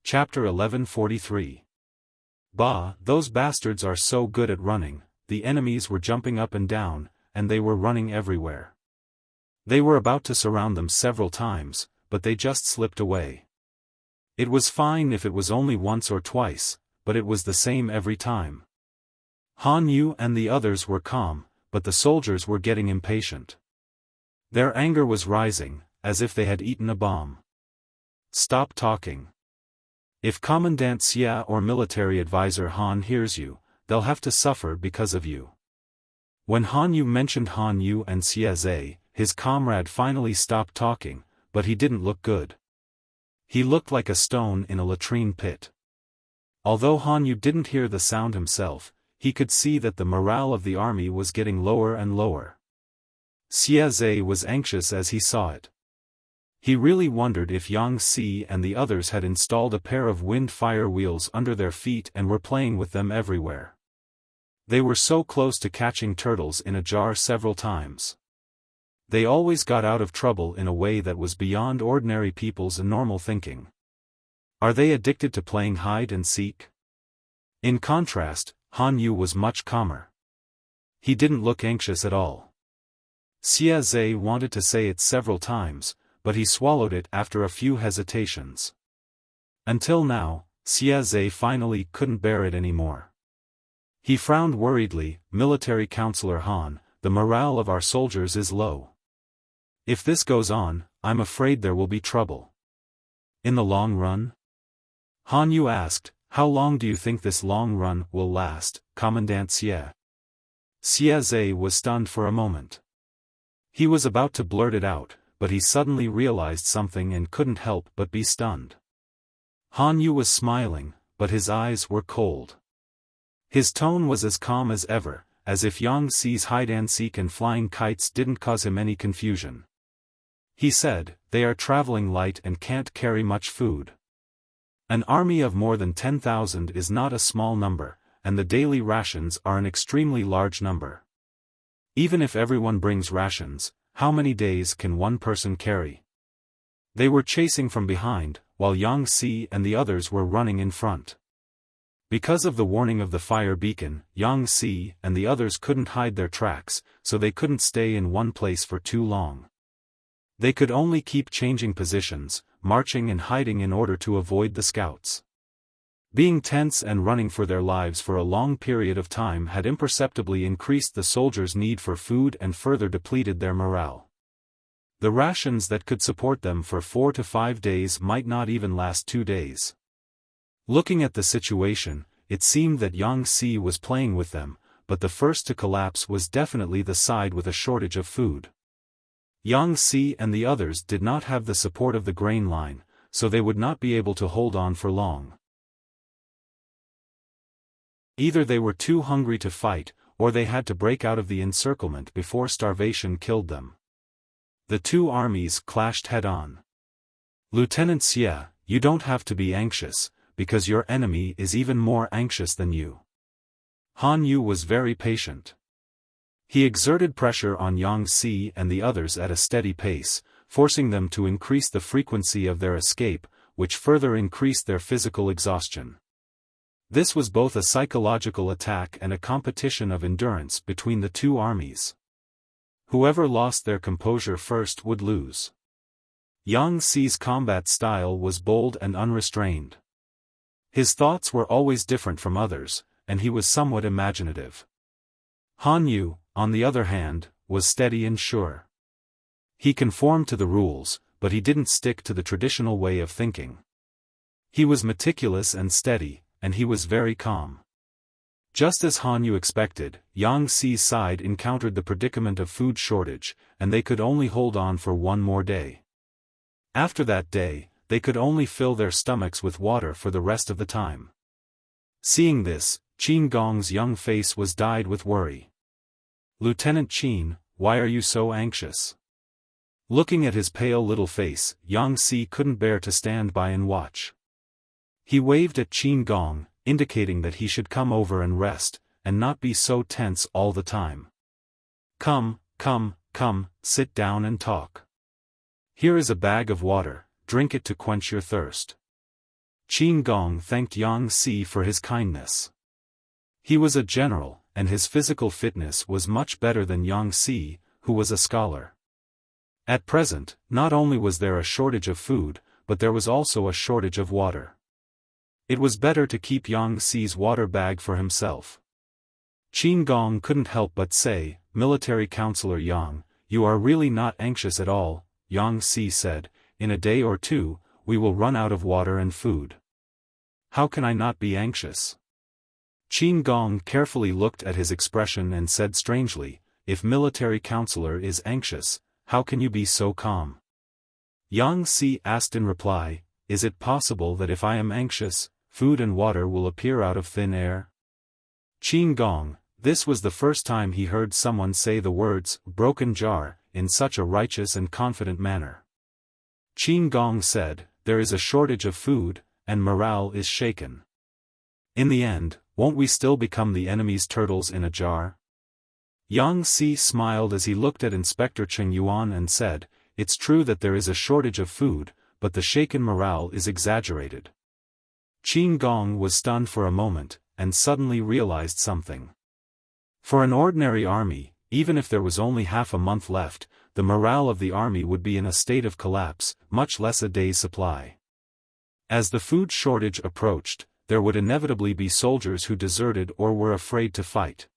Chapter 1143. Bah, those bastards are so good at running. The enemies were jumping up and down, and they were running everywhere. They were about to surround them several times, but they just slipped away. It was fine if it was only once or twice, but it was the same every time. Han Yu and the others were calm, but the soldiers were getting impatient. Their anger was rising, as if they had eaten a bomb. "Stop talking. If Commandant Xia or military advisor Han hears you, they'll have to suffer because of you." When Han Yu mentioned Han Yu and Xie Zhe, his comrade finally stopped talking, but he didn't look good. He looked like a stone in a latrine pit. Although Han Yu didn't hear the sound himself, he could see that the morale of the army was getting lower and lower. Xie Zhe was anxious as he saw it. He really wondered if Yang Si and the others had installed a pair of wind-fire wheels under their feet and were playing with them everywhere. They were so close to catching turtles in a jar several times. They always got out of trouble in a way that was beyond ordinary people's normal thinking. Are they addicted to playing hide and seek? In contrast, Han Yu was much calmer. He didn't look anxious at all. Xie Zhe wanted to say it several times, but he swallowed it after a few hesitations. Until now, Xie Zhe finally couldn't bear it anymore. He frowned worriedly. "Military Counselor Han, the morale of our soldiers is low. If this goes on, I'm afraid there will be trouble." "In the long run?" Han Yu asked. "How long do you think this long run will last, Commandant Xie?" Xie Zhe was stunned for a moment. He was about to blurt it out, but he suddenly realized something and couldn't help but be stunned. Han Yu was smiling, but his eyes were cold. His tone was as calm as ever, as if Yang Xi's hide-and-seek and flying kites didn't cause him any confusion. He said, "They are traveling light and can't carry much food. An army of more than 10,000 is not a small number, and the daily rations are an extremely large number. Even if everyone brings rations, how many days can one person carry?" They were chasing from behind, while Yang Xi and the others were running in front. Because of the warning of the fire beacon, Yang Xi and the others couldn't hide their tracks, so they couldn't stay in one place for too long. They could only keep changing positions, marching and hiding in order to avoid the scouts. Being tense and running for their lives for a long period of time had imperceptibly increased the soldiers' need for food and further depleted their morale. The rations that could support them for 4 to 5 days might not even last 2 days. Looking at the situation, it seemed that Yang Xi was playing with them, but the first to collapse was definitely the side with a shortage of food. Yang Xi and the others did not have the support of the grain line, so they would not be able to hold on for long. Either they were too hungry to fight, or they had to break out of the encirclement before starvation killed them. The two armies clashed head-on. "Lieutenant Xie, you don't have to be anxious, because your enemy is even more anxious than you." Han Yu was very patient. He exerted pressure on Yang Xi and the others at a steady pace, forcing them to increase the frequency of their escape, which further increased their physical exhaustion. This was both a psychological attack and a competition of endurance between the two armies. Whoever lost their composure first would lose. Yang Xi's combat style was bold and unrestrained. His thoughts were always different from others, and he was somewhat imaginative. Han Yu, on the other hand, was steady and sure. He conformed to the rules, but he didn't stick to the traditional way of thinking. He was meticulous and steady, and he was very calm. Just as Han Yu expected, Yang Xi's side encountered the predicament of food shortage, and they could only hold on for 1 more day. After that day, they could only fill their stomachs with water for the rest of the time. Seeing this, Qin Gong's young face was dyed with worry. "Lieutenant Qin, why are you so anxious?" Looking at his pale little face, Yang Xi couldn't bear to stand by and watch. He waved at Qin Gong, indicating that he should come over and rest, and not be so tense all the time. Come, sit down and talk. Here is a bag of water, drink it to quench your thirst." Qin Gong thanked Yang Xi for his kindness. He was a general, and his physical fitness was much better than Yang Xi, who was a scholar. At present, not only was there a shortage of food, but there was also a shortage of water. It was better to keep Yang Xi's water bag for himself. Qin Gong couldn't help but say, "Military Counselor Yang, you are really not anxious at all," Yang Xi said. "In a day or 2, we will run out of water and food. How can I not be anxious?" Qin Gong carefully looked at his expression and said strangely, "If military counselor is anxious, how can you be so calm?" Yang Xi asked in reply, "Is it possible that if I am anxious, food and water will appear out of thin air?" Qin Gong, this was the first time he heard someone say the words, "broken jar," in such a righteous and confident manner. Qin Gong said, "There is a shortage of food, and morale is shaken. In the end, won't we still become the enemy's turtles in a jar?" Yang Xi smiled as he looked at Inspector Cheng Yuan and said, "It's true that there is a shortage of food, but the shaken morale is exaggerated." Qin Gong was stunned for a moment, and suddenly realized something. For an ordinary army, even if there was only half a month left, the morale of the army would be in a state of collapse, much less a day's supply. As the food shortage approached, there would inevitably be soldiers who deserted or were afraid to fight.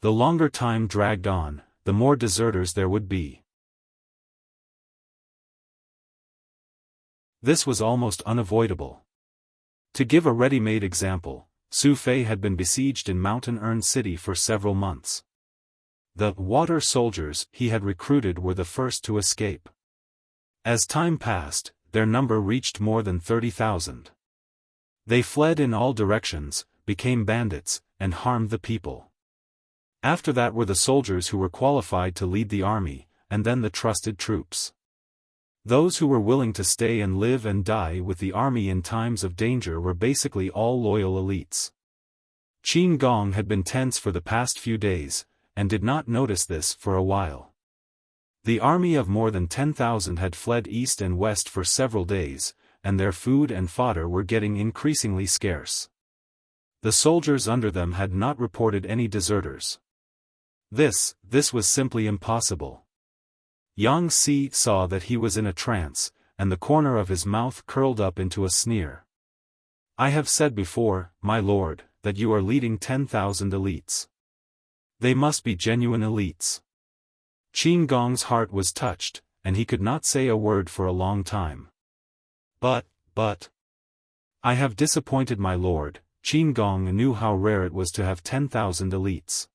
The longer time dragged on, the more deserters there would be. This was almost unavoidable. To give a ready-made example, Su Fei had been besieged in Mountain Urn City for several months. The water soldiers he had recruited were the first to escape. As time passed, their number reached more than 30,000. They fled in all directions, became bandits, and harmed the people. After that were the soldiers who were qualified to lead the army, and then the trusted troops. Those who were willing to stay and live and die with the army in times of danger were basically all loyal elites. Qin Gong had been tense for the past few days, and did not notice this for a while. The army of more than 10,000 had fled east and west for several days, and their food and fodder were getting increasingly scarce. The soldiers under them had not reported any deserters. This was simply impossible. Yang Si saw that he was in a trance, and the corner of his mouth curled up into a sneer. I have said before, my lord, that you are leading 10,000 elites. They must be genuine elites. Qin Gong's heart was touched, and he could not say a word for a long time. But, I have disappointed my lord. Qin Gong knew how rare it was to have 10,000 elites.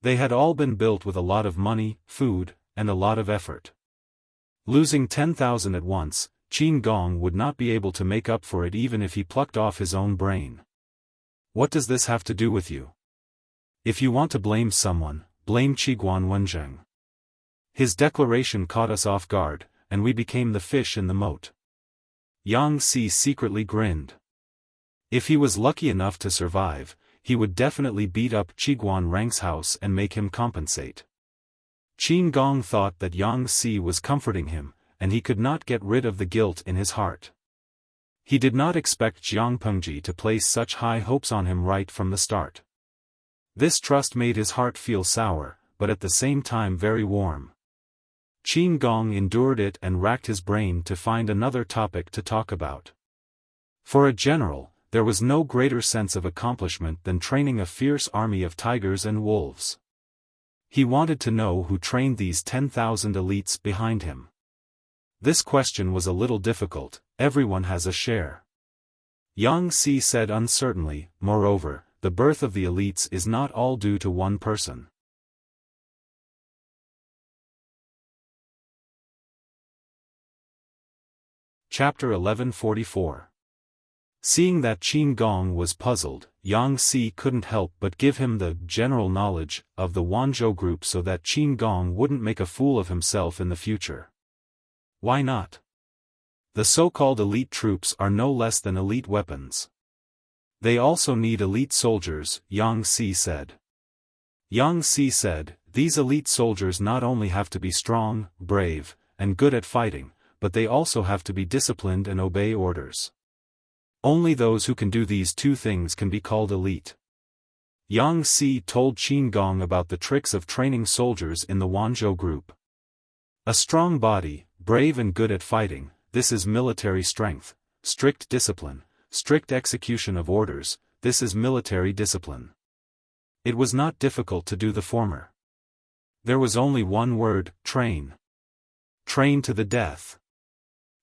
They had all been built with a lot of money, food, and a lot of effort. Losing 10,000 at once, Qin Gong would not be able to make up for it even if he plucked off his own brain. What does this have to do with you? If you want to blame someone, blame Qiguan Wenzheng. His declaration caught us off guard, and we became the fish in the moat. Yang Si secretly grinned. If he was lucky enough to survive, he would definitely beat up Qiguan Rang's house and make him compensate. Qin Gong thought that Yang Si was comforting him, and he could not get rid of the guilt in his heart. He did not expect Jiang Pengji to place such high hopes on him right from the start. This trust made his heart feel sour, but at the same time very warm. Qin Gong endured it and racked his brain to find another topic to talk about. For a general, there was no greater sense of accomplishment than training a fierce army of tigers and wolves. He wanted to know who trained these 10,000 elites behind him. This question was a little difficult. Everyone has a share. Yang Si said uncertainly, moreover, the birth of the elites is not all due to one person. Chapter 1144. Seeing that Qin Gong was puzzled, Yang Si couldn't help but give him the general knowledge of the Wanzhou group so that Qin Gong wouldn't make a fool of himself in the future. Why not? The so-called elite troops are no less than elite weapons. They also need elite soldiers, Yang Si said. Yang Si said, these elite soldiers not only have to be strong, brave, and good at fighting, but they also have to be disciplined and obey orders. Only those who can do these two things can be called elite. Yang Si told Qin Gong about the tricks of training soldiers in the Wanzhou group. A strong body, brave and good at fighting, this is military strength. Strict discipline, strict execution of orders, this is military discipline. It was not difficult to do the former. There was only one word, train. Train to the death.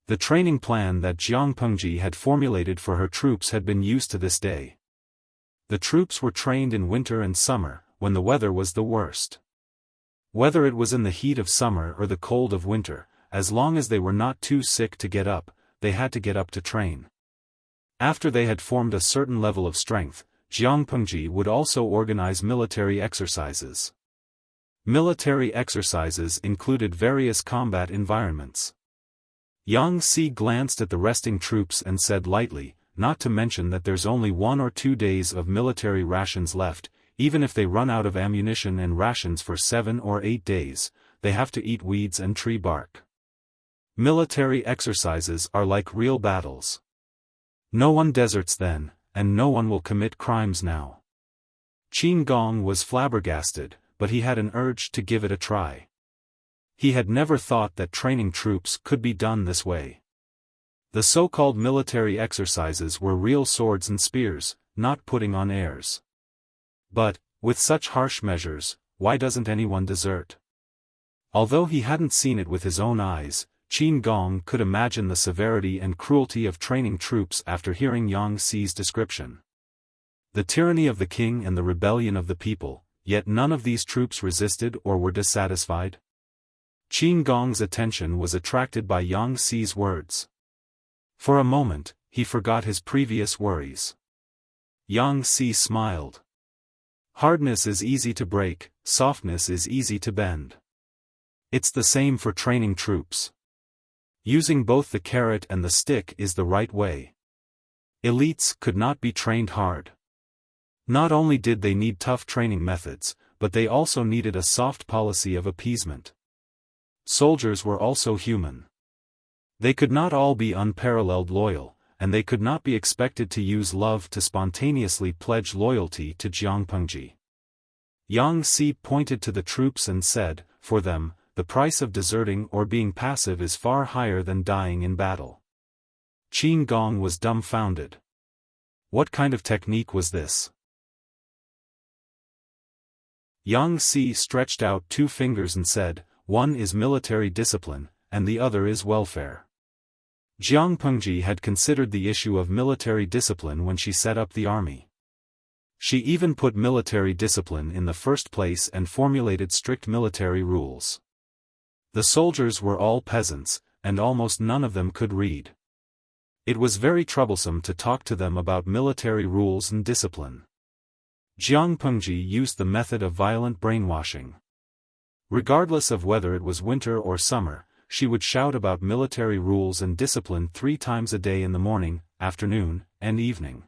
The training plan that Jiang Pengji had formulated for her troops had been used to this day. The troops were trained in winter and summer, when the weather was the worst. Whether it was in the heat of summer or the cold of winter, as long as they were not too sick to get up, they had to get up to train. After they had formed a certain level of strength, Jiang Pengji would also organize military exercises. Military exercises included various combat environments. Yang Si glanced at the resting troops and said lightly, not to mention that there's only 1 or 2 days of military rations left, even if they run out of ammunition and rations for 7 or 8 days, they have to eat weeds and tree bark. Military exercises are like real battles. No one deserts then, and no one will commit crimes now. Qin Gong was flabbergasted, but he had an urge to give it a try. He had never thought that training troops could be done this way. The so-called military exercises were real swords and spears, not putting on airs. But, with such harsh measures, why doesn't anyone desert? Although he hadn't seen it with his own eyes, Qin Gong could imagine the severity and cruelty of training troops after hearing Yang Si's description. The tyranny of the king and the rebellion of the people, yet none of these troops resisted or were dissatisfied. Qin Gong's attention was attracted by Yang Si's words. For a moment, he forgot his previous worries. Yang Si smiled. Hardness is easy to break, softness is easy to bend. It's the same for training troops. Using both the carrot and the stick is the right way. Elites could not be trained hard. Not only did they need tough training methods, but they also needed a soft policy of appeasement. Soldiers were also human. They could not all be unparalleled loyal, and they could not be expected to use love to spontaneously pledge loyalty to Jiang Pengji. Yang Si pointed to the troops and said, for them, the price of deserting or being passive is far higher than dying in battle. Qin Gong was dumbfounded. What kind of technique was this? Yang Si stretched out 2 fingers and said, one is military discipline, and the other is welfare. Jiang Pengji had considered the issue of military discipline when she set up the army. She even put military discipline in the first place and formulated strict military rules. The soldiers were all peasants, and almost none of them could read. It was very troublesome to talk to them about military rules and discipline. Jiang Pengji used the method of violent brainwashing. Regardless of whether it was winter or summer, she would shout about military rules and discipline 3 times a day in the morning, afternoon, and evening.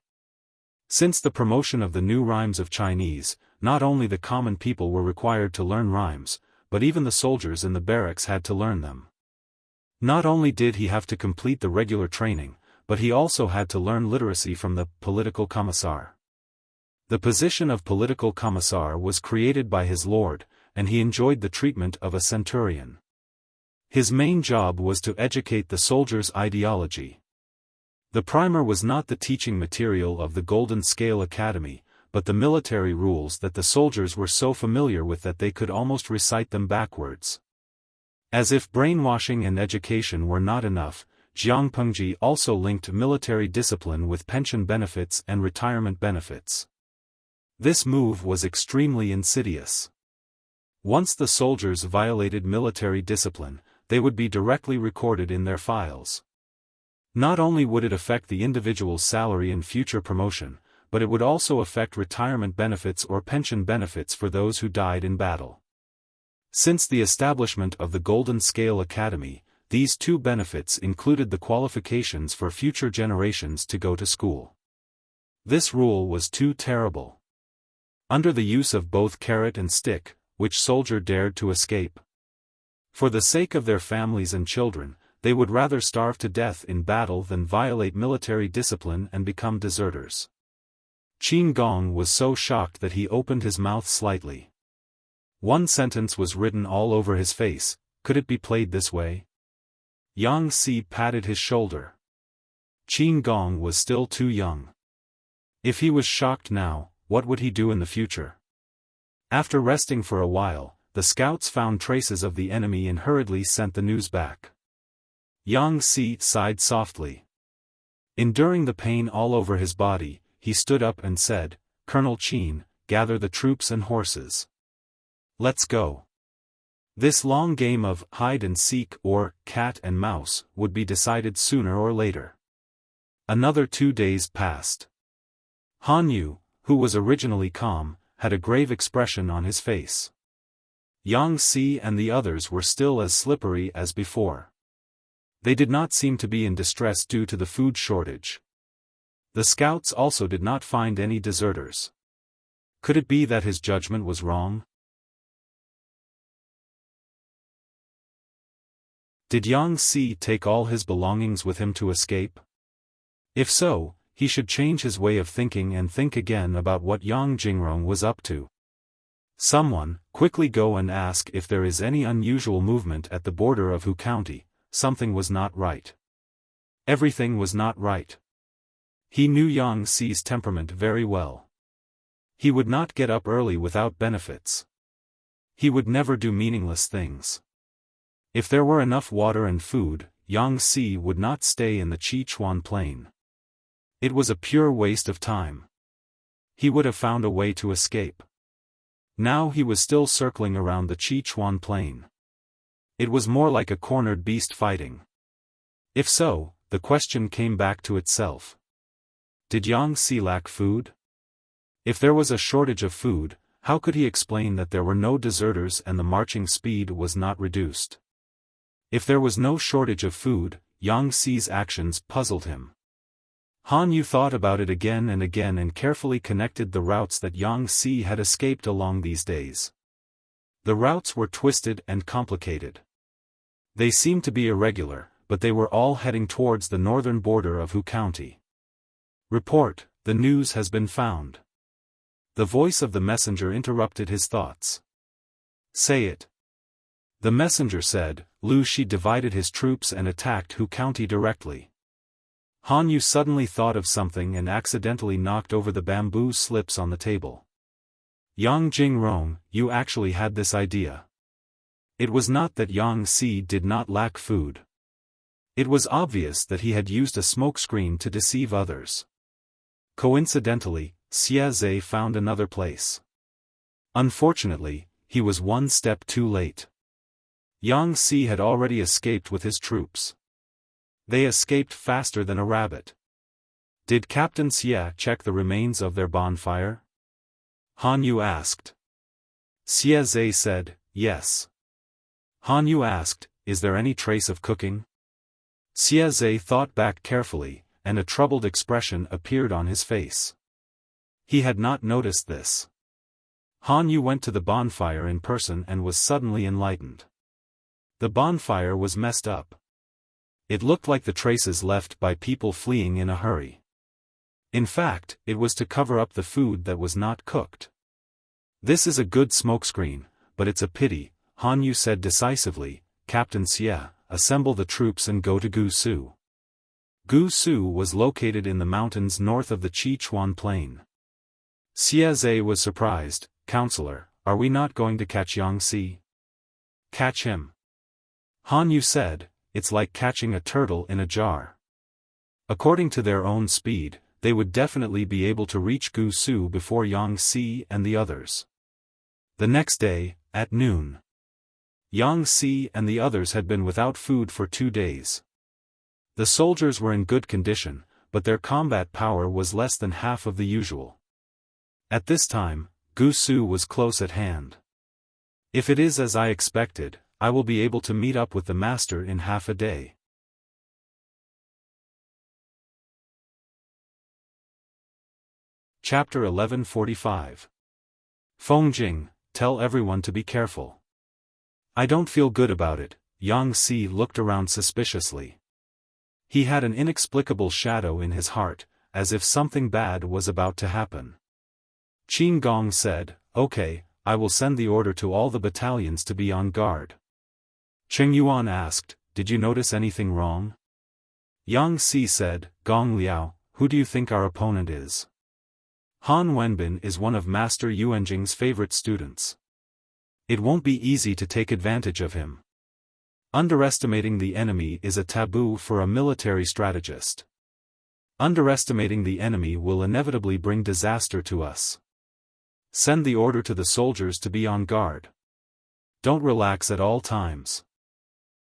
Since the promotion of the new rhymes of Chinese, not only the common people were required to learn rhymes, but even the soldiers in the barracks had to learn them. Not only did he have to complete the regular training, but he also had to learn literacy from the political commissar. The position of political commissar was created by his lord, and he enjoyed the treatment of a centurion. His main job was to educate the soldiers' ideology. The primer was not the teaching material of the Golden Scale Academy, but the military rules that the soldiers were so familiar with that they could almost recite them backwards. As if brainwashing and education were not enough, Jiang Pengji also linked military discipline with pension benefits and retirement benefits. This move was extremely insidious. Once the soldiers violated military discipline, they would be directly recorded in their files. Not only would it affect the individual's salary and future promotion, but it would also affect retirement benefits or pension benefits for those who died in battle. Since the establishment of the Golden Scale Academy, these 2 benefits included the qualifications for future generations to go to school. This rule was too terrible. Under the use of both carrot and stick, which soldier dared to escape? For the sake of their families and children, they would rather starve to death in battle than violate military discipline and become deserters. Qin Gong was so shocked that he opened his mouth slightly. One sentence was written all over his face, could it be played this way? Yang Si patted his shoulder. Qin Gong was still too young. If he was shocked now, what would he do in the future? After resting for a while, the scouts found traces of the enemy and hurriedly sent the news back. Yang Si sighed softly. Enduring the pain all over his body, he stood up and said, Colonel Qin, gather the troops and horses. Let's go. This long game of hide and seek or cat and mouse would be decided sooner or later. Another 2 days passed. Han Yu, who was originally calm, had a grave expression on his face. Yang Si and the others were still as slippery as before. They did not seem to be in distress due to the food shortage. The scouts also did not find any deserters. Could it be that his judgment was wrong? Did Yang Si take all his belongings with him to escape? If so, he should change his way of thinking and think again about what Yang Jingrong was up to. Someone, quickly go and ask if there is any unusual movement at the border of Hu County. Something was not right. Everything was not right. He knew Yang Si's temperament very well. He would not get up early without benefits. He would never do meaningless things. If there were enough water and food, Yang Si would not stay in the Sichuan plain. It was a pure waste of time. He would have found a way to escape. Now he was still circling around the Sichuan plain. It was more like a cornered beast fighting. If so, the question came back to itself. Did Yang Si lack food? If there was a shortage of food, how could he explain that there were no deserters and the marching speed was not reduced? If there was no shortage of food, Yang Si's actions puzzled him. Han Yu thought about it again and carefully connected the routes that Yang Si had escaped along these days. The routes were twisted and complicated. They seemed to be irregular, but they were all heading towards the northern border of Hu County. Report, the news has been found. The voice of the messenger interrupted his thoughts. Say it. The messenger said. Lu Shi divided his troops and attacked Hu County directly. Han Yu suddenly thought of something and accidentally knocked over the bamboo slips on the table. Yang Jingrong, you actually had this idea. It was not that Yang Si did not lack food. It was obvious that he had used a smokescreen to deceive others. Coincidentally, Xia Zhe found another place. Unfortunately, he was one step too late. Yang Si had already escaped with his troops. They escaped faster than a rabbit. Did Captain Xia check the remains of their bonfire? Han Yu asked. Xia Zhe said, yes. Han Yu asked, is there any trace of cooking? Xia Zhe thought back carefully, and a troubled expression appeared on his face. He had not noticed this. Han Yu went to the bonfire in person and was suddenly enlightened. The bonfire was messed up. It looked like the traces left by people fleeing in a hurry. In fact, it was to cover up the food that was not cooked. This is a good smokescreen, but it's a pity, Han Yu said decisively. Captain Xia, assemble the troops and go to Gusu. Gusu was located in the mountains north of the Sichuan plain. Xia Zhe was surprised. Counselor, are we not going to catch Yang Si? Catch him. Han Yu said, it's like catching a turtle in a jar. According to their own speed, they would definitely be able to reach Gusu before Yang Si and the others. The next day, at noon, Yang Si and the others had been without food for 2 days. The soldiers were in good condition, but their combat power was less than half of the usual. At this time, Gusu was close at hand. If it is as I expected, I will be able to meet up with the master in half a day. Chapter 1145. Fengjing, tell everyone to be careful. I don't feel good about it. Yang Si looked around suspiciously. He had an inexplicable shadow in his heart, as if something bad was about to happen. Qin Gong said, okay, I will send the order to all the battalions to be on guard. Cheng Yuan asked, did you notice anything wrong? Yang Si said, Gong Liao, who do you think our opponent is? Han Wenbin is one of Master Yuanjing's favorite students. It won't be easy to take advantage of him. Underestimating the enemy is a taboo for a military strategist. Underestimating the enemy will inevitably bring disaster to us. Send the order to the soldiers to be on guard. Don't relax at all times.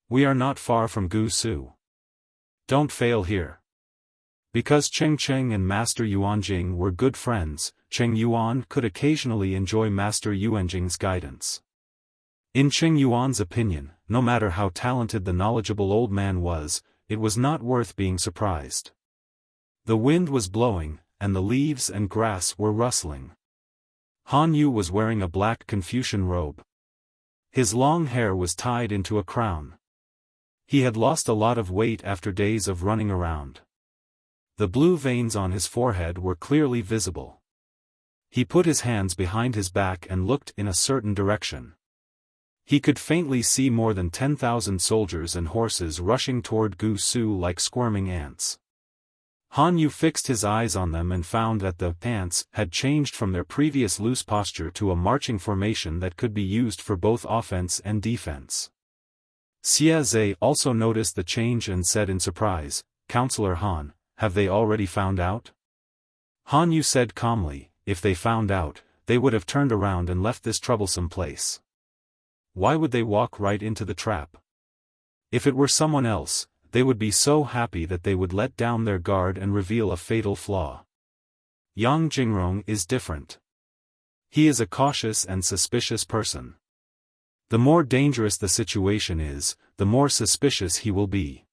We are not far from Gusu. Don't fail here. Because Cheng Cheng and Master Yuanjing were good friends, Cheng Yuan could occasionally enjoy Master Yuanjing's guidance. In Cheng Yuan's opinion, no matter how talented the knowledgeable old man was, it was not worth being surprised. The wind was blowing, and the leaves and grass were rustling. Han Yu was wearing a black Confucian robe. His long hair was tied into a crown. He had lost a lot of weight after days of running around. The blue veins on his forehead were clearly visible. He put his hands behind his back and looked in a certain direction. He could faintly see more than 10,000 soldiers and horses rushing toward Gusu like squirming ants. Han Yu fixed his eyes on them and found that the ants had changed from their previous loose posture to a marching formation that could be used for both offense and defense. Xia Zhe also noticed the change and said in surprise, Counselor Han, have they already found out? Han Yu said calmly, if they found out, they would have turned around and left this troublesome place. Why would they walk right into the trap? If it were someone else, they would be so happy that they would let down their guard and reveal a fatal flaw. Yang Jingrong is different. He is a cautious and suspicious person. The more dangerous the situation is, the more suspicious he will be.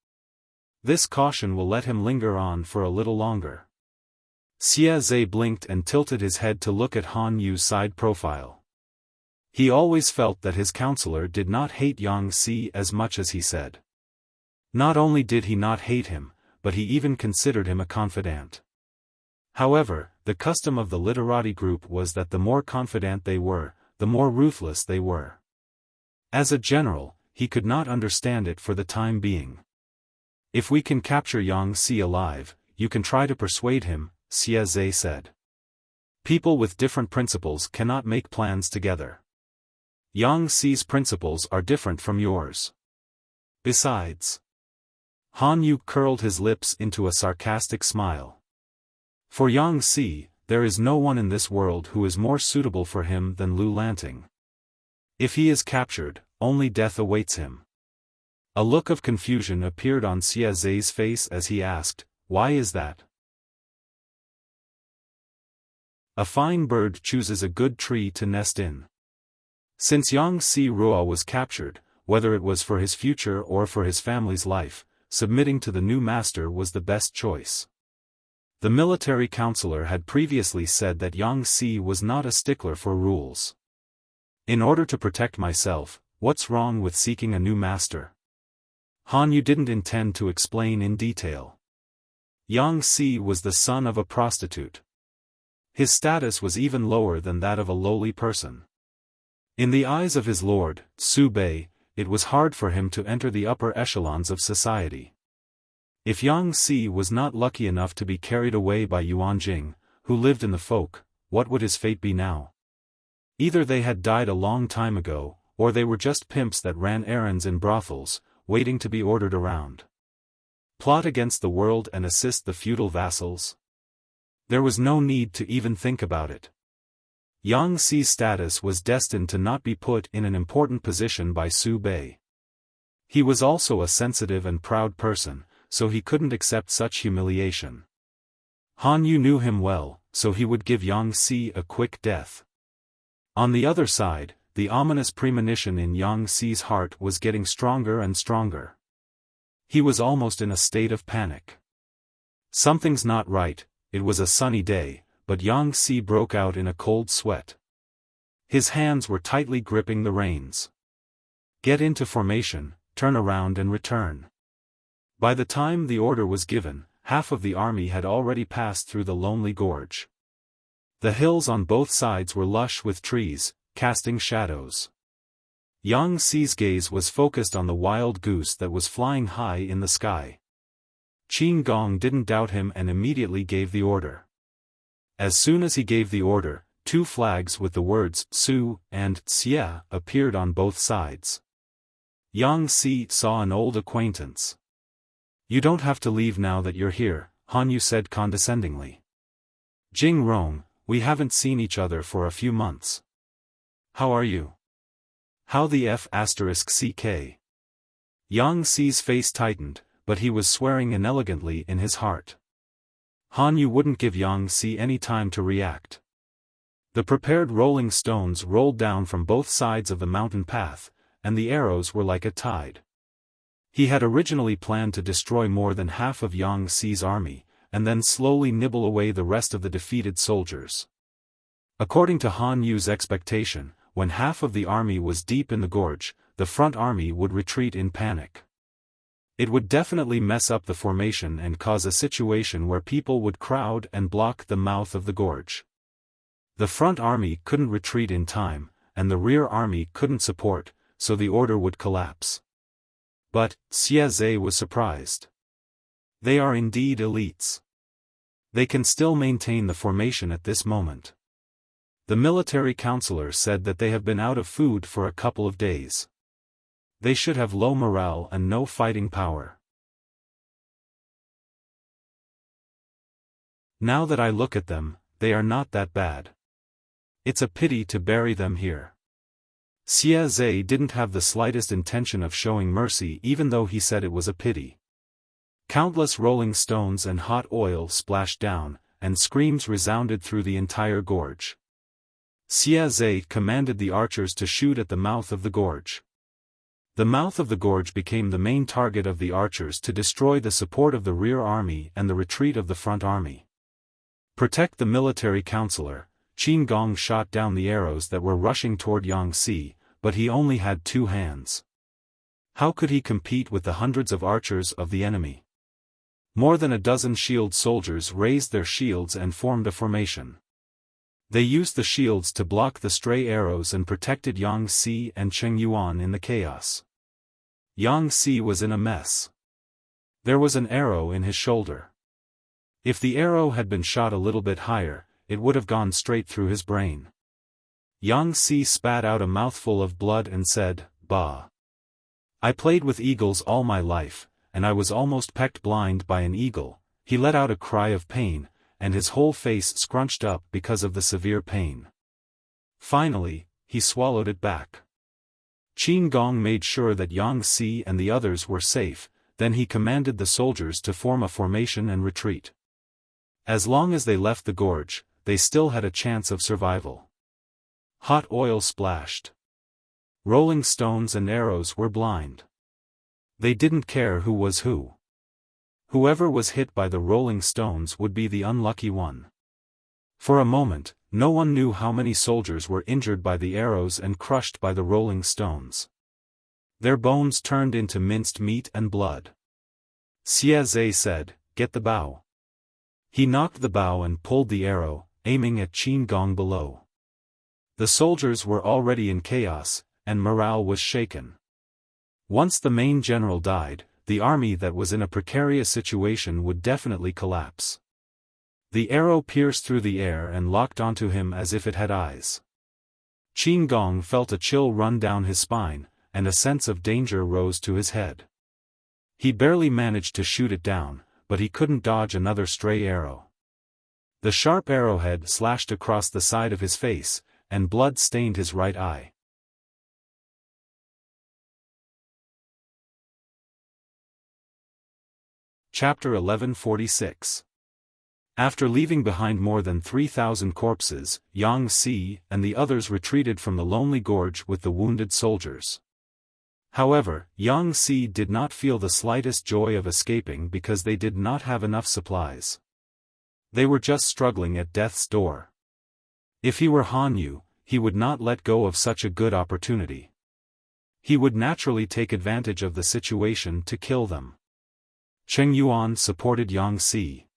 This caution will let him linger on for a little longer. Xie Zhe blinked and tilted his head to look at Han Yu's side profile. He always felt that his counselor did not hate Yang Si as much as he said. Not only did he not hate him, but he even considered him a confidant. However, the custom of the literati group was that the more confidant they were, the more ruthless they were. As a general, he could not understand it for the time being. If we can capture Yang Si alive, you can try to persuade him, Xie Zhe said. People with different principles cannot make plans together. Yang Si's principles are different from yours. Besides, Han Yu curled his lips into a sarcastic smile. For Yang Si, there is no one in this world who is more suitable for him than Lu Lanting. If he is captured, only death awaits him. A look of confusion appeared on Xie Zhe's face as he asked, "Why is that?" A fine bird chooses a good tree to nest in. Since Yang Si Ruo was captured, whether it was for his future or for his family's life, submitting to the new master was the best choice. The military counselor had previously said that Yang Si was not a stickler for rules. In order to protect myself, what's wrong with seeking a new master? Han Yu didn't intend to explain in detail. Yang Si was the son of a prostitute. His status was even lower than that of a lowly person. In the eyes of his lord, Su Bei, it was hard for him to enter the upper echelons of society. If Yang Si was not lucky enough to be carried away by Yuan Jing, who lived in the folk, what would his fate be now? Either they had died a long time ago, or they were just pimps that ran errands in brothels, waiting to be ordered around. Plot against the world and assist the feudal vassals? There was no need to even think about it. Yang Si's status was destined to not be put in an important position by Su Bei. He was also a sensitive and proud person, so he couldn't accept such humiliation. Han Yu knew him well, so he would give Yang Si a quick death. On the other side, the ominous premonition in Yang Si's heart was getting stronger and stronger. He was almost in a state of panic. Something's not right. It was a sunny day, but Yang Si broke out in a cold sweat. His hands were tightly gripping the reins. Get into formation, turn around and return. By the time the order was given, half of the army had already passed through the lonely gorge. The hills on both sides were lush with trees, casting shadows. Yang Si's gaze was focused on the wild goose that was flying high in the sky. Qin Gong didn't doubt him and immediately gave the order. As soon as he gave the order, 2 flags with the words Su and Xie appeared on both sides. Yang Si saw an old acquaintance. "You don't have to leave now that you're here," Han Yu said condescendingly. "Jing Rong, we haven't seen each other for a few months. How are you?" "How the F***ck?" Yang Si's face tightened, but he was swearing inelegantly in his heart. Han Yu wouldn't give Yang Si any time to react. The prepared rolling stones rolled down from both sides of the mountain path, and the arrows were like a tide. He had originally planned to destroy more than half of Yang Si's army, and then slowly nibble away the rest of the defeated soldiers. According to Han Yu's expectation, when half of the army was deep in the gorge, the front army would retreat in panic. It would definitely mess up the formation and cause a situation where people would crowd and block the mouth of the gorge. The front army couldn't retreat in time, and the rear army couldn't support, so the order would collapse. But Xie Zhe was surprised. They are indeed elites. They can still maintain the formation at this moment. The military counselor said that they have been out of food for a couple of days. They should have low morale and no fighting power. Now that I look at them, they are not that bad. It's a pity to bury them here. Xie Zhe didn't have the slightest intention of showing mercy even though he said it was a pity. Countless rolling stones and hot oil splashed down, and screams resounded through the entire gorge. Xie commanded the archers to shoot at the mouth of the gorge. The mouth of the gorge became the main target of the archers to destroy the support of the rear army and the retreat of the front army. Protect the military counselor. Qin Gong shot down the arrows that were rushing toward Yang Si, but he only had 2 hands. How could he compete with the hundreds of archers of the enemy? More than a dozen shield soldiers raised their shields and formed a formation. They used the shields to block the stray arrows and protected Yang Si and Cheng Yuan in the chaos. Yang Si was in a mess. There was an arrow in his shoulder. If the arrow had been shot a little bit higher, it would have gone straight through his brain. Yang Si spat out a mouthful of blood and said, "Bah! I played with eagles all my life, and I was almost pecked blind by an eagle." He let out a cry of pain, and his whole face scrunched up because of the severe pain. Finally, he swallowed it back. Qin Gong made sure that Yang Si and the others were safe, then he commanded the soldiers to form a formation and retreat. As long as they left the gorge, they still had a chance of survival. Hot oil splashed. Rolling stones and arrows were blind. They didn't care who was who. Whoever was hit by the rolling stones would be the unlucky one. For a moment, no one knew how many soldiers were injured by the arrows and crushed by the rolling stones. Their bones turned into minced meat and blood. Xie said, "Get the bow." He knocked the bow and pulled the arrow, aiming at Qin Gong below. The soldiers were already in chaos, and morale was shaken. Once the main general died, the army that was in a precarious situation would definitely collapse. The arrow pierced through the air and locked onto him as if it had eyes. Qin Gong felt a chill run down his spine, and a sense of danger rose to his head. He barely managed to shoot it down, but he couldn't dodge another stray arrow. The sharp arrowhead slashed across the side of his face, and blood stained his right eye. Chapter 1146. After leaving behind more than 3,000 corpses, Yang Si and the others retreated from the lonely gorge with the wounded soldiers. However, Yang Si did not feel the slightest joy of escaping because they did not have enough supplies. They were just struggling at death's door. If he were Han Yu, he would not let go of such a good opportunity. He would naturally take advantage of the situation to kill them. Cheng Yuan supported Yang Si.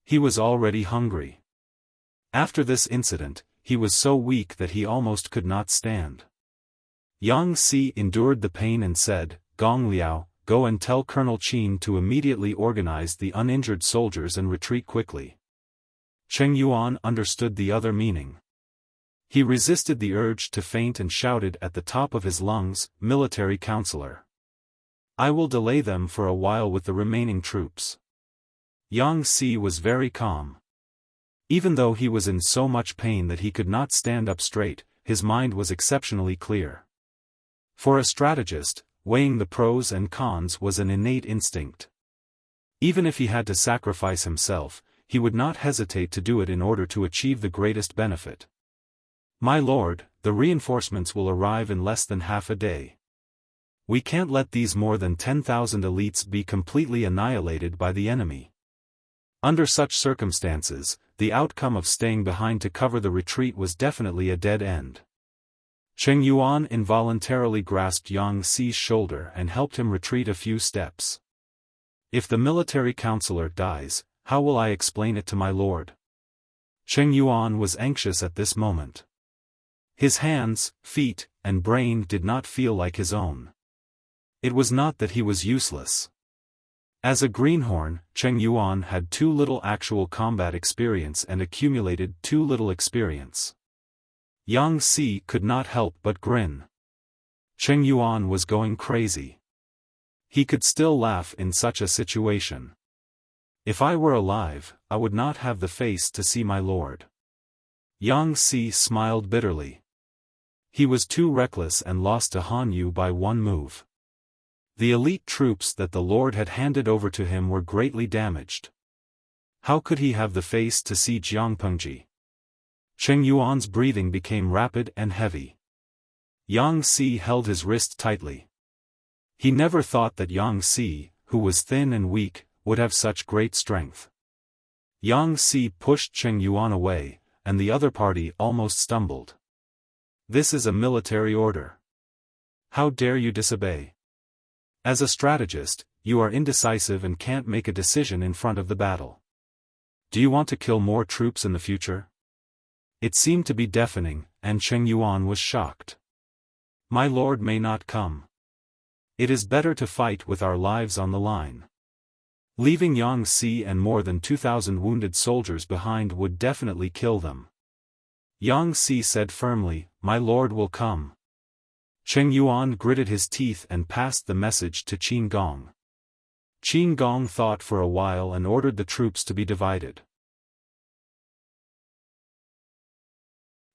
He was already hungry. After this incident, he was so weak that he almost could not stand. Yang Si endured the pain and said, "Gong Liao, go and tell Colonel Qin to immediately organize the uninjured soldiers and retreat quickly." Cheng Yuan understood the other meaning. He resisted the urge to faint and shouted at the top of his lungs, "Military counselor! I will delay them for a while with the remaining troops." Yang Si was very calm. Even though he was in so much pain that he could not stand up straight, his mind was exceptionally clear. For a strategist, weighing the pros and cons was an innate instinct. Even if he had to sacrifice himself, he would not hesitate to do it in order to achieve the greatest benefit. "My lord, the reinforcements will arrive in less than half a day. We can't let these more than 10,000 elites be completely annihilated by the enemy." Under such circumstances, the outcome of staying behind to cover the retreat was definitely a dead end. Cheng Yuan involuntarily grasped Yang Si's shoulder and helped him retreat a few steps. "If the military counselor dies, how will I explain it to my lord?" Cheng Yuan was anxious at this moment. His hands, feet, and brain did not feel like his own. It was not that he was useless. As a greenhorn, Cheng Yuan had too little actual combat experience and accumulated too little experience. Yang Si could not help but grin. Cheng Yuan was going crazy. He could still laugh in such a situation. "If I were alive, I would not have the face to see my lord." Yang Si smiled bitterly. He was too reckless and lost to Han Yu by one move. The elite troops that the Lord had handed over to him were greatly damaged. How could he have the face to see Jiangpengji? Cheng Yuan's breathing became rapid and heavy. Yang Si held his wrist tightly. He never thought that Yang Si, who was thin and weak, would have such great strength. Yang Si pushed Cheng Yuan away, and the other party almost stumbled. This is a military order. How dare you disobey? As a strategist, you are indecisive and can't make a decision in front of the battle. Do you want to kill more troops in the future? It seemed to be deafening, and Cheng Yuan was shocked. My lord may not come. It is better to fight with our lives on the line. Leaving Yang Si and more than 2,000 wounded soldiers behind would definitely kill them. Yang Si said firmly, "My lord will come." Cheng Yuan gritted his teeth and passed the message to Qin Gong. Qin Gong thought for a while and ordered the troops to be divided.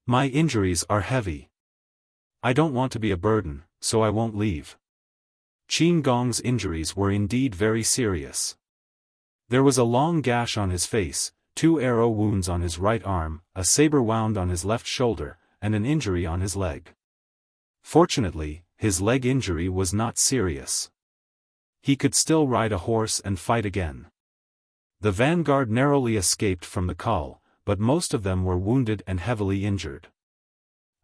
My injuries are heavy. I don't want to be a burden, so I won't leave. Qin Gong's injuries were indeed very serious. There was a long gash on his face, 2 arrow wounds on his right arm, a saber wound on his left shoulder, and an injury on his leg. Fortunately, his leg injury was not serious. He could still ride a horse and fight again. The vanguard narrowly escaped from the call, but most of them were wounded and heavily injured.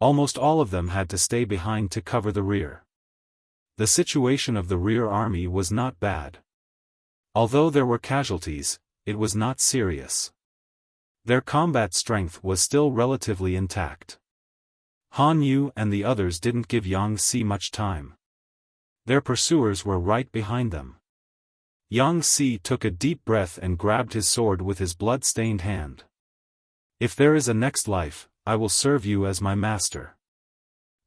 Almost all of them had to stay behind to cover the rear. The situation of the rear army was not bad. Although there were casualties, it was not serious. Their combat strength was still relatively intact. Han Yu and the others didn't give Yang Si much time. Their pursuers were right behind them. Yang Si took a deep breath and grabbed his sword with his blood-stained hand. If there is a next life, I will serve you as my master.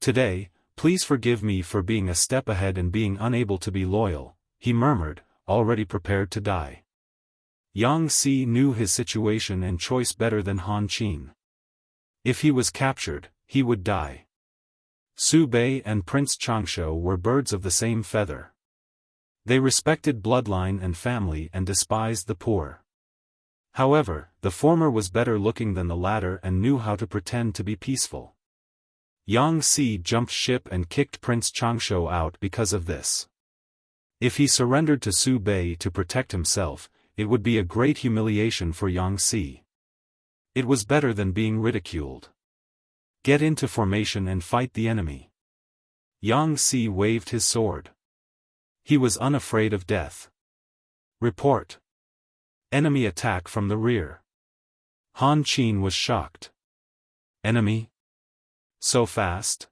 Today, please forgive me for being a step ahead and being unable to be loyal, he murmured, already prepared to die. Yang Si knew his situation and choice better than Han Qin. If he was captured, he would die. Su Bei and Prince Changsho were birds of the same feather. They respected bloodline and family and despised the poor. However, the former was better looking than the latter and knew how to pretend to be peaceful. Yang Si jumped ship and kicked Prince Changsho out because of this. If he surrendered to Su Bei to protect himself, it would be a great humiliation for Yang Si. It was better than being ridiculed. Get into formation and fight the enemy. Yang Si waved his sword. He was unafraid of death. Report. Enemy attack from the rear. Han Qin was shocked. Enemy? So fast?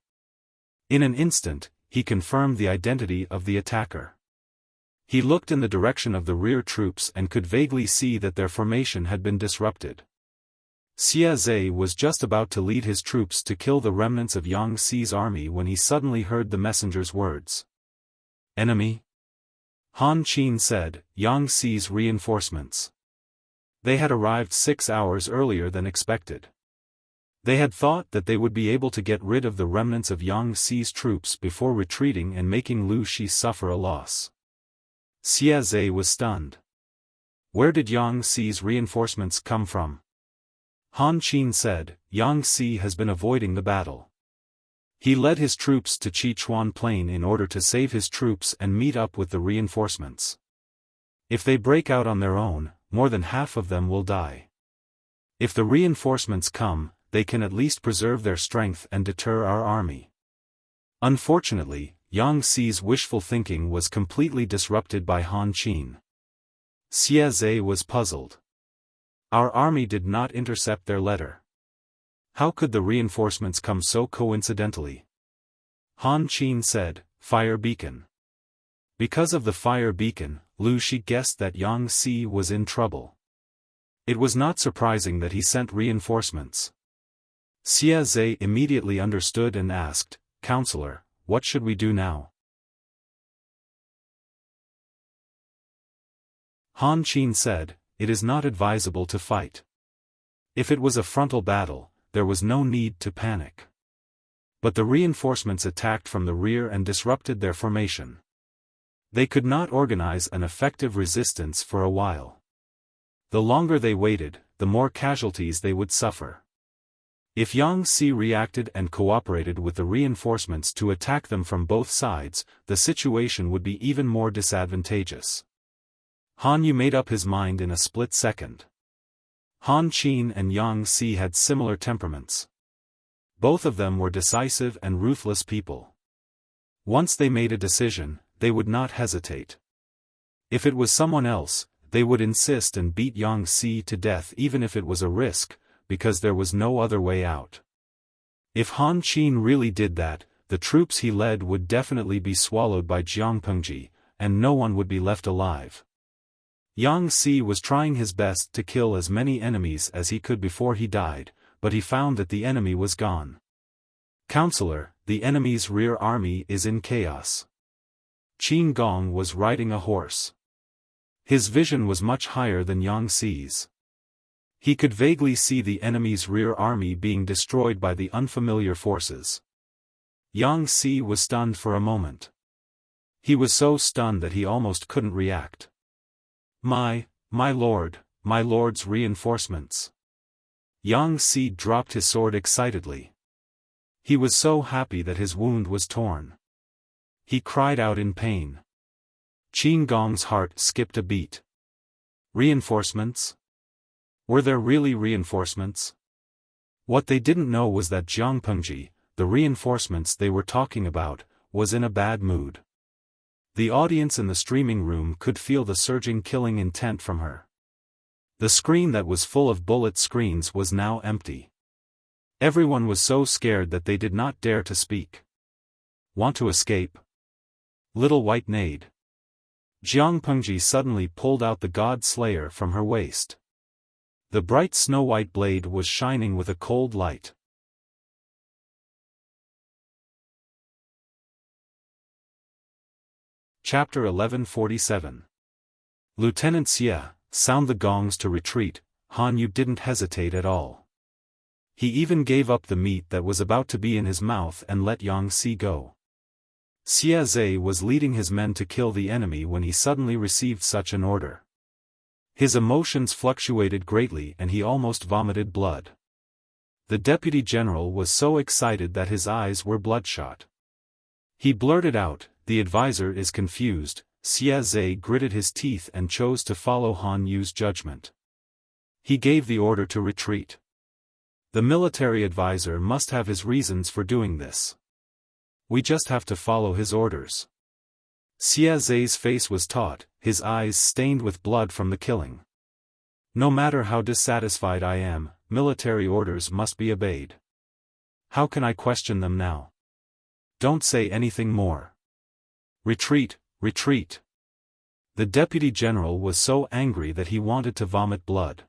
In an instant, he confirmed the identity of the attacker. He looked in the direction of the rear troops and could vaguely see that their formation had been disrupted. Xia Zhe was just about to lead his troops to kill the remnants of Yang Si's army when he suddenly heard the messenger's words. Enemy? Han Qin said, Yang Si's reinforcements. They had arrived 6 hours earlier than expected. They had thought that they would be able to get rid of the remnants of Yang Si's troops before retreating and making Lu Shi suffer a loss. Xia Zhe was stunned. Where did Yang Si's reinforcements come from? Han Qin said, Yang Si has been avoiding the battle. He led his troops to Chichuan Plain in order to save his troops and meet up with the reinforcements. If they break out on their own, more than half of them will die. If the reinforcements come, they can at least preserve their strength and deter our army. Unfortunately, Yang Si's wishful thinking was completely disrupted by Han Qin. Xia Zhe was puzzled. Our army did not intercept their letter. How could the reinforcements come so coincidentally? Han Qin said, Fire beacon. Because of the fire beacon, Lu Shi guessed that Yang Si was in trouble. It was not surprising that he sent reinforcements. Xia Zhe immediately understood and asked, Counselor, what should we do now? Han Qin said, It is not advisable to fight. If it was a frontal battle, there was no need to panic. But the reinforcements attacked from the rear and disrupted their formation. They could not organize an effective resistance for a while. The longer they waited, the more casualties they would suffer. If Yang Si reacted and cooperated with the reinforcements to attack them from both sides, the situation would be even more disadvantageous. Han Yu made up his mind in a split second. Han Qin and Yang Si had similar temperaments. Both of them were decisive and ruthless people. Once they made a decision, they would not hesitate. If it was someone else, they would insist and beat Yang Si to death even if it was a risk, because there was no other way out. If Han Qin really did that, the troops he led would definitely be swallowed by Jiang Pengji, and no one would be left alive. Yang Si was trying his best to kill as many enemies as he could before he died, but he found that the enemy was gone. Counselor, the enemy's rear army is in chaos. Qin Gong was riding a horse. His vision was much higher than Yang Si's. He could vaguely see the enemy's rear army being destroyed by the unfamiliar forces. Yang Si was stunned for a moment. He was so stunned that he almost couldn't react. My lord's reinforcements. Yang Si dropped his sword excitedly. He was so happy that his wound was torn. He cried out in pain. Qin Gong's heart skipped a beat. Reinforcements? Were there really reinforcements? What they didn't know was that Jiang Pengji, the reinforcements they were talking about, was in a bad mood. The audience in the streaming room could feel the surging killing intent from her. The screen that was full of bullet screens was now empty. Everyone was so scared that they did not dare to speak. Want to escape? Little white maid. Jiang Pengji suddenly pulled out the God Slayer from her waist. The bright snow-white blade was shining with a cold light. Chapter 1147. Lieutenant Xie, sound the gongs to retreat. Han Yu didn't hesitate at all. He even gave up the meat that was about to be in his mouth and let Yang Si go. Xie Zhe was leading his men to kill the enemy when he suddenly received such an order. His emotions fluctuated greatly and he almost vomited blood. The deputy general was so excited that his eyes were bloodshot. He blurted out, "The advisor is confused." Xie Zhe gritted his teeth and chose to follow Han Yu's judgment. He gave the order to retreat. The military advisor must have his reasons for doing this. We just have to follow his orders. Xie Zhe's face was taut, his eyes stained with blood from the killing. No matter how dissatisfied I am, military orders must be obeyed. How can I question them now? Don't say anything more. Retreat, retreat. The deputy general was so angry that he wanted to vomit blood.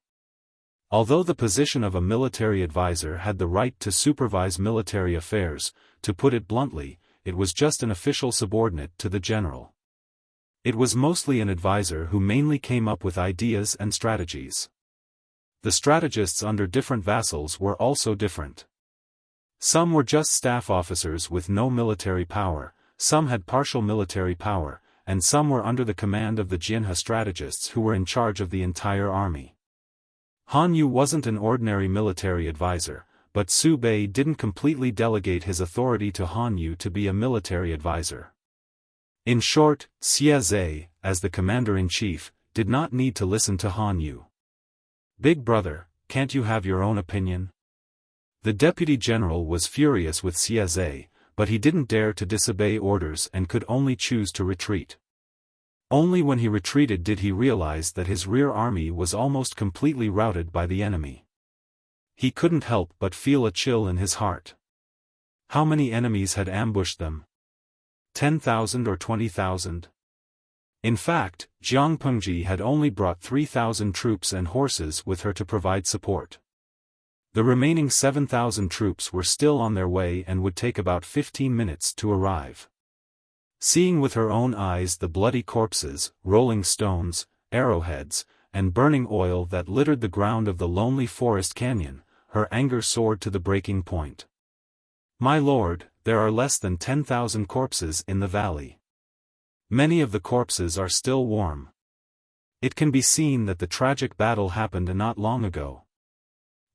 Although the position of a military advisor had the right to supervise military affairs, to put it bluntly, it was just an official subordinate to the general. It was mostly an advisor who mainly came up with ideas and strategies. The strategists under different vassals were also different. Some were just staff officers with no military power, some had partial military power, and some were under the command of the Jinhe strategists who were in charge of the entire army. Han Yu wasn't an ordinary military advisor, but Su Bei didn't completely delegate his authority to Han Yu to be a military advisor. In short, Xie Zhe, as the commander-in-chief, did not need to listen to Han Yu. Big brother, can't you have your own opinion? The deputy general was furious with Xie Zhe, but he didn't dare to disobey orders and could only choose to retreat. Only when he retreated did he realize that his rear army was almost completely routed by the enemy. He couldn't help but feel a chill in his heart. How many enemies had ambushed them? 10,000 or 20,000? In fact, Jiang Pengji had only brought 3,000 troops and horses with her to provide support. The remaining 7,000 troops were still on their way and would take about 15 minutes to arrive. Seeing with her own eyes the bloody corpses, rolling stones, arrowheads, and burning oil that littered the ground of the lonely forest canyon, her anger soared to the breaking point. My lord, there are less than 10,000 corpses in the valley. Many of the corpses are still warm. It can be seen that the tragic battle happened not long ago.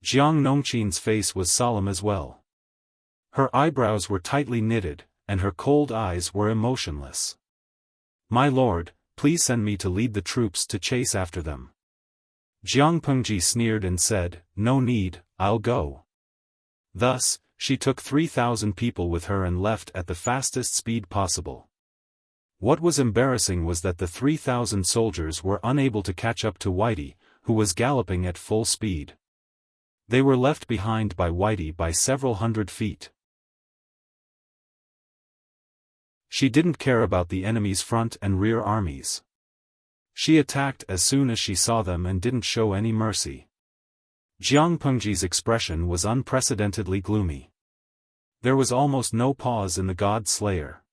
Jiang Nongqin's face was solemn as well. Her eyebrows were tightly knitted, and her cold eyes were emotionless. "My lord, please send me to lead the troops to chase after them." Jiang Pengji sneered and said, "No need, I'll go." Thus, she took 3,000 people with her and left at the fastest speed possible. What was embarrassing was that the 3,000 soldiers were unable to catch up to Whitey, who was galloping at full speed. They were left behind by Whitey by several hundred feet. She didn't care about the enemy's front and rear armies. She attacked as soon as she saw them and didn't show any mercy. Jiang Pengji's expression was unprecedentedly gloomy. There was almost no pause in the God Slayer.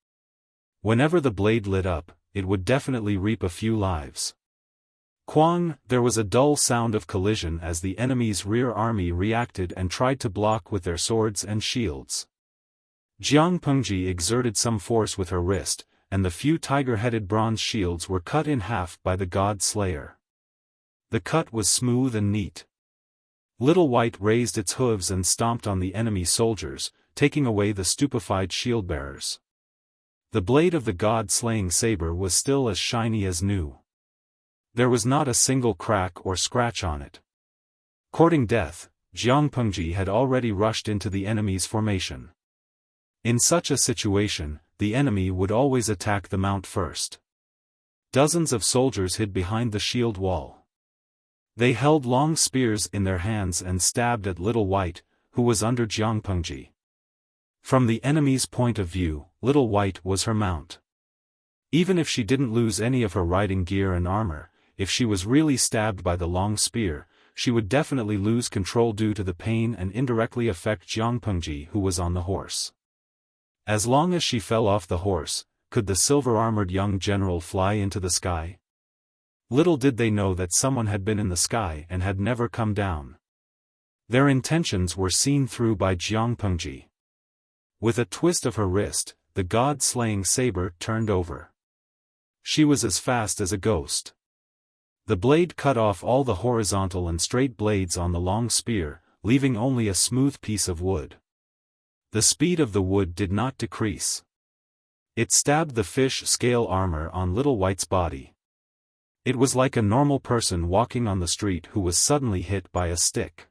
Whenever the blade lit up, it would definitely reap a few lives. Quang, there was a dull sound of collision as the enemy's rear army reacted and tried to block with their swords and shields. Jiang Pengji exerted some force with her wrist, and the few tiger-headed bronze shields were cut in half by the God Slayer. The cut was smooth and neat. Little White raised its hooves and stomped on the enemy soldiers, taking away the stupefied shield-bearers. The blade of the god-slaying saber was still as shiny as new. There was not a single crack or scratch on it. Courting death, Jiang Pengji had already rushed into the enemy's formation. In such a situation, the enemy would always attack the mount first. Dozens of soldiers hid behind the shield wall. They held long spears in their hands and stabbed at Little White, who was under Jiang Pengji. From the enemy's point of view, Little White was her mount. Even if she didn't lose any of her riding gear and armor, if she was really stabbed by the long spear, she would definitely lose control due to the pain and indirectly affect Jiang Pengji, who was on the horse. As long as she fell off the horse, could the silver-armored young general fly into the sky? Little did they know that someone had been in the sky and had never come down. Their intentions were seen through by Jiang Pengji. With a twist of her wrist, the god-slaying saber turned over. She was as fast as a ghost. The blade cut off all the horizontal and straight blades on the long spear, leaving only a smooth piece of wood. The speed of the wood did not decrease. It stabbed the fish-scale armor on Little White's body. It was like a normal person walking on the street who was suddenly hit by a stick.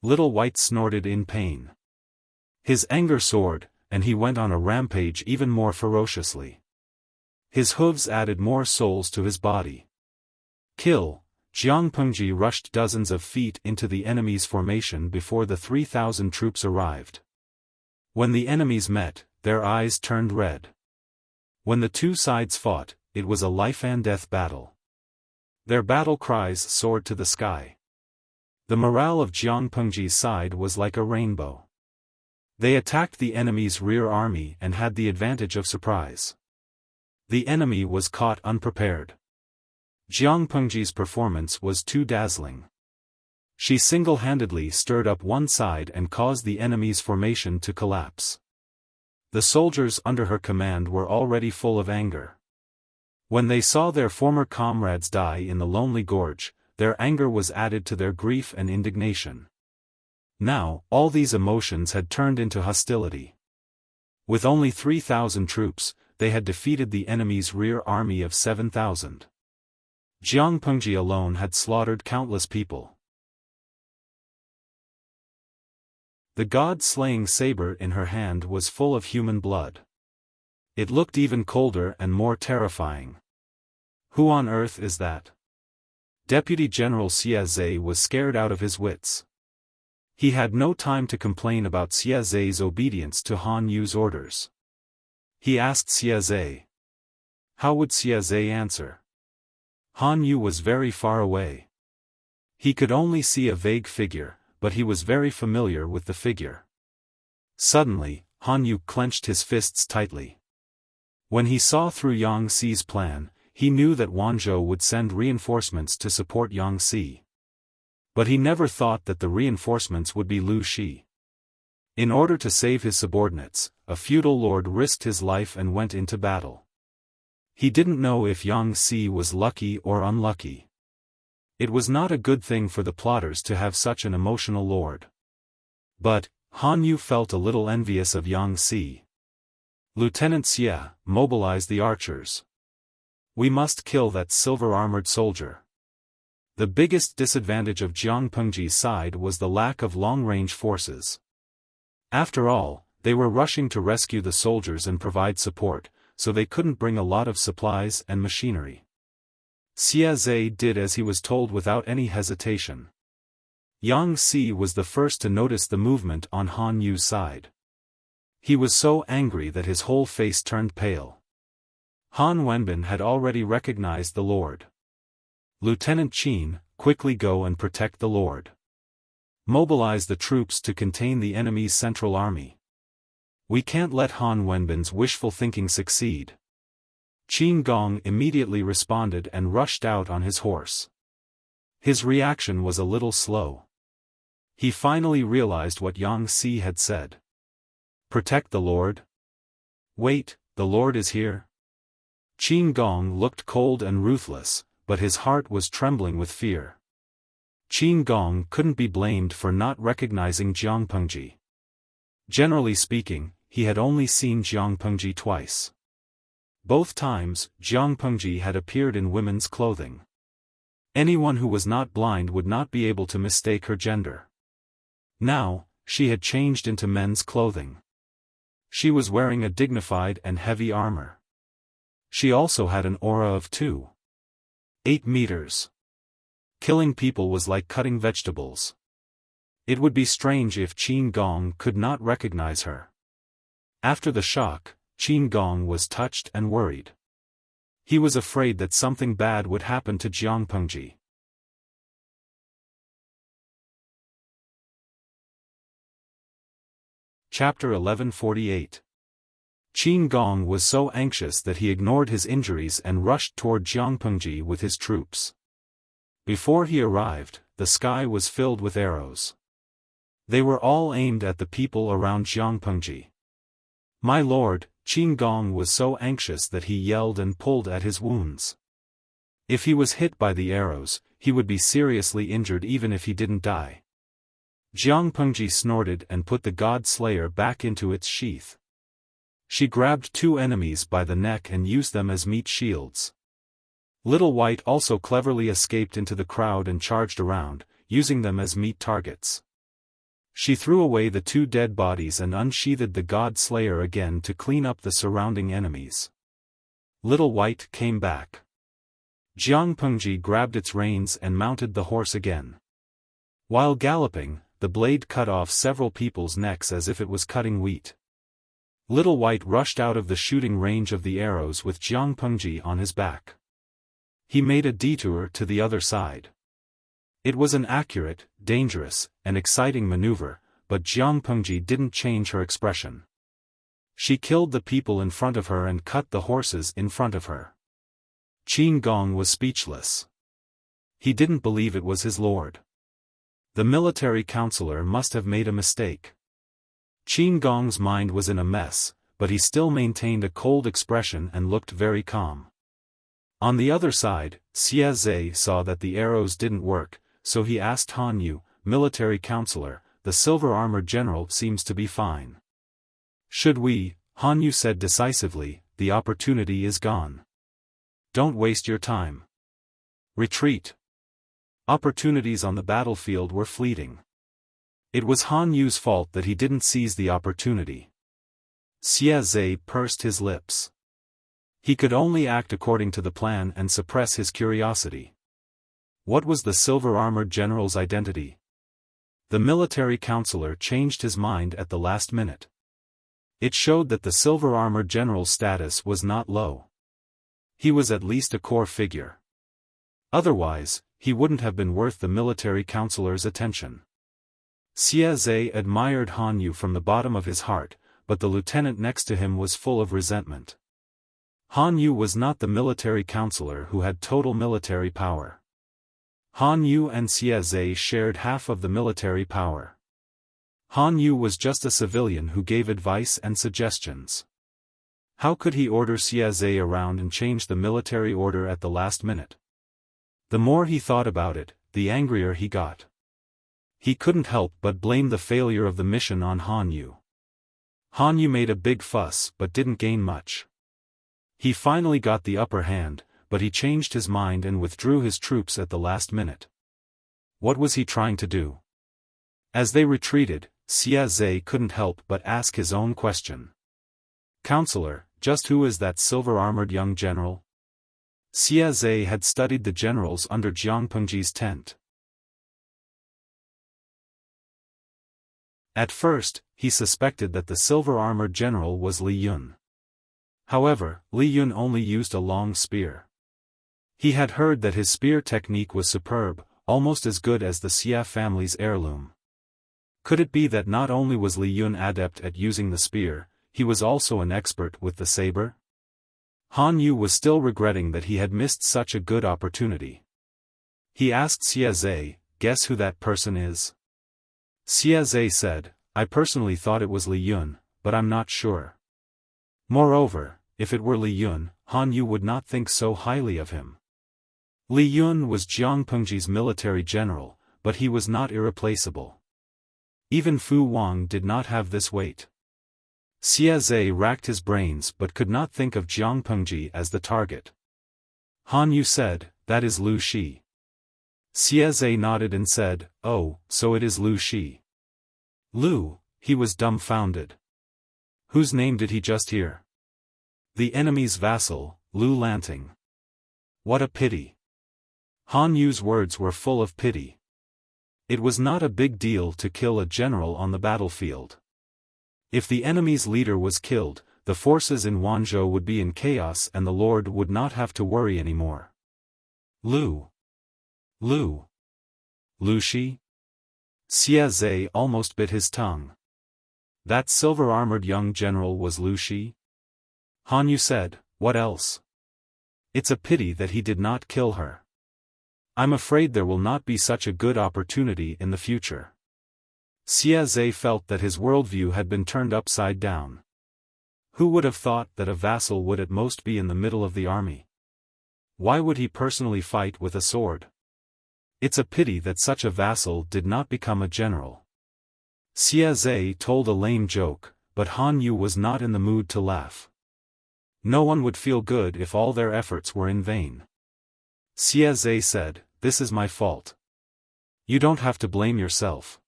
Little White snorted in pain. His anger soared, and he went on a rampage even more ferociously. His hooves added more souls to his body. Kill! Jiang Pengji rushed dozens of feet into the enemy's formation before the 3,000 troops arrived. When the enemies met, their eyes turned red. When the two sides fought, it was a life-and-death battle. Their battle cries soared to the sky. The morale of Jiang Pengji's side was like a rainbow. They attacked the enemy's rear army and had the advantage of surprise. The enemy was caught unprepared. Jiang Pengji's performance was too dazzling. She single-handedly stirred up one side and caused the enemy's formation to collapse. The soldiers under her command were already full of anger. When they saw their former comrades die in the lonely gorge, their anger was added to their grief and indignation. Now, all these emotions had turned into hostility. With only 3,000 troops, they had defeated the enemy's rear army of 7,000. Jiang Pengji alone had slaughtered countless people. The god-slaying saber in her hand was full of human blood. It looked even colder and more terrifying. Who on earth is that? Deputy General Xia Zhe was scared out of his wits. He had no time to complain about Xia Zhe's obedience to Han Yu's orders. He asked Xia Zhe. How would Xia Zhe answer? Han Yu was very far away. He could only see a vague figure, but he was very familiar with the figure. Suddenly, Han Yu clenched his fists tightly. When he saw through Yang Xi's plan, he knew that Wanzhou would send reinforcements to support Yang Xi. But he never thought that the reinforcements would be Lu Shi. In order to save his subordinates, a feudal lord risked his life and went into battle. He didn't know if Yang Si was lucky or unlucky. It was not a good thing for the plotters to have such an emotional lord. But, Han Yu felt a little envious of Yang Si. Lieutenant Xie, mobilize the archers. We must kill that silver-armored soldier. The biggest disadvantage of Jiang Pengji's side was the lack of long-range forces. After all, they were rushing to rescue the soldiers and provide support, so they couldn't bring a lot of supplies and machinery. Xie Zhe did as he was told without any hesitation. Yang Si was the first to notice the movement on Han Yu's side. He was so angry that his whole face turned pale. Han Wenbin had already recognized the lord. Lieutenant Qin, quickly go and protect the lord. Mobilize the troops to contain the enemy's central army. We can't let Han Wenbin's wishful thinking succeed. Qin Gong immediately responded and rushed out on his horse. His reaction was a little slow. He finally realized what Yang Si had said. Protect the lord? Wait, the lord is here? Qin Gong looked cold and ruthless, but his heart was trembling with fear. Qin Gong couldn't be blamed for not recognizing Jiang Pengji. Generally speaking, he had only seen Jiang Pengji twice. Both times, Jiang Pengji had appeared in women's clothing. Anyone who was not blind would not be able to mistake her gender. Now, she had changed into men's clothing. She was wearing a dignified and heavy armor. She also had an aura of 2.8 meters. Killing people was like cutting vegetables. It would be strange if Qin Gong could not recognize her. After the shock, Qin Gong was touched and worried. He was afraid that something bad would happen to Jiang Pengji. Chapter 1148. Qin Gong was so anxious that he ignored his injuries and rushed toward Jiang Pengji with his troops. Before he arrived, the sky was filled with arrows. They were all aimed at the people around Jiang Pengji. My lord, Qin Gong was so anxious that he yelled and pulled at his wounds. If he was hit by the arrows, he would be seriously injured even if he didn't die. Jiang Pengji snorted and put the God Slayer back into its sheath. She grabbed two enemies by the neck and used them as meat shields. Little White also cleverly escaped into the crowd and charged around, using them as meat targets. She threw away the two dead bodies and unsheathed the God Slayer again to clean up the surrounding enemies. Little White came back. Jiang Pengji grabbed its reins and mounted the horse again. While galloping, the blade cut off several people's necks as if it was cutting wheat. Little White rushed out of the shooting range of the arrows with Jiang Pengji on his back. He made a detour to the other side. It was an accurate, dangerous, and exciting maneuver, but Jiang Pengji didn't change her expression. She killed the people in front of her and cut the horses in front of her. Qin Gong was speechless. He didn't believe it was his lord. The military counselor must have made a mistake. Qin Gong's mind was in a mess, but he still maintained a cold expression and looked very calm. On the other side, Xie Zhe saw that the arrows didn't work, so he asked Han Yu, military counselor, the silver-armored general seems to be fine. Should we? Han Yu said decisively, the opportunity is gone. Don't waste your time. Retreat. Opportunities on the battlefield were fleeting. It was Han Yu's fault that he didn't seize the opportunity. Xie Zhe pursed his lips. He could only act according to the plan and suppress his curiosity. What was the silver-armored general's identity? The military counselor changed his mind at the last minute. It showed that the silver-armored general's status was not low. He was at least a core figure. Otherwise, he wouldn't have been worth the military counselor's attention. Xie Zhe admired Han Yu from the bottom of his heart, but the lieutenant next to him was full of resentment. Han Yu was not the military counselor who had total military power. Han Yu and Xie Zhe shared half of the military power. Han Yu was just a civilian who gave advice and suggestions. How could he order Xiaofan around and change the military order at the last minute? The more he thought about it, the angrier he got. He couldn't help but blame the failure of the mission on Han Yu. Han Yu made a big fuss but didn't gain much. He finally got the upper hand, but he changed his mind and withdrew his troops at the last minute. What was he trying to do? As they retreated, Xiaofan couldn't help but ask his own question. "Counselor, just who is that silver-armored young general?" Xiaofan had studied the generals under Jiang Pengji's tent. At first, he suspected that the silver-armored general was Li Yun. However, Li Yun only used a long spear. He had heard that his spear technique was superb, almost as good as the Xia family's heirloom. Could it be that not only was Li Yun adept at using the spear, he was also an expert with the saber? Han Yu was still regretting that he had missed such a good opportunity. He asked Xiaofan, "Guess who that person is?" Xiaofan said, "I personally thought it was Li Yun, but I'm not sure." Moreover, if it were Li Yun, Han Yu would not think so highly of him. Li Yun was Jiang Pengji's military general, but he was not irreplaceable. Even Fu Wang did not have this weight. Xiaofan racked his brains but could not think of Jiang Pengji as the target. Han Yu said, "That is Lu Shi." Xiaofan nodded and said, "Oh, so it is Lu Shi." Lu, he was dumbfounded. Whose name did he just hear? The enemy's vassal, Lu Lanting. What a pity. Han Yu's words were full of pity. It was not a big deal to kill a general on the battlefield. If the enemy's leader was killed, the forces in Wanzhou would be in chaos and the Lord would not have to worry anymore. Lu Shi? Xiaofan almost bit his tongue. That silver-armored young general was Lu Shi? Han Yu said, "What else? It's a pity that he did not kill her. I'm afraid there will not be such a good opportunity in the future." Xiaofan felt that his worldview had been turned upside down. Who would have thought that a vassal would at most be in the middle of the army? Why would he personally fight with a sword? It's a pity that such a vassal did not become a general. Xiaofan told a lame joke, but Han Yu was not in the mood to laugh. No one would feel good if all their efforts were in vain. Xiaofan said, "This is my fault. You don't have to blame yourself.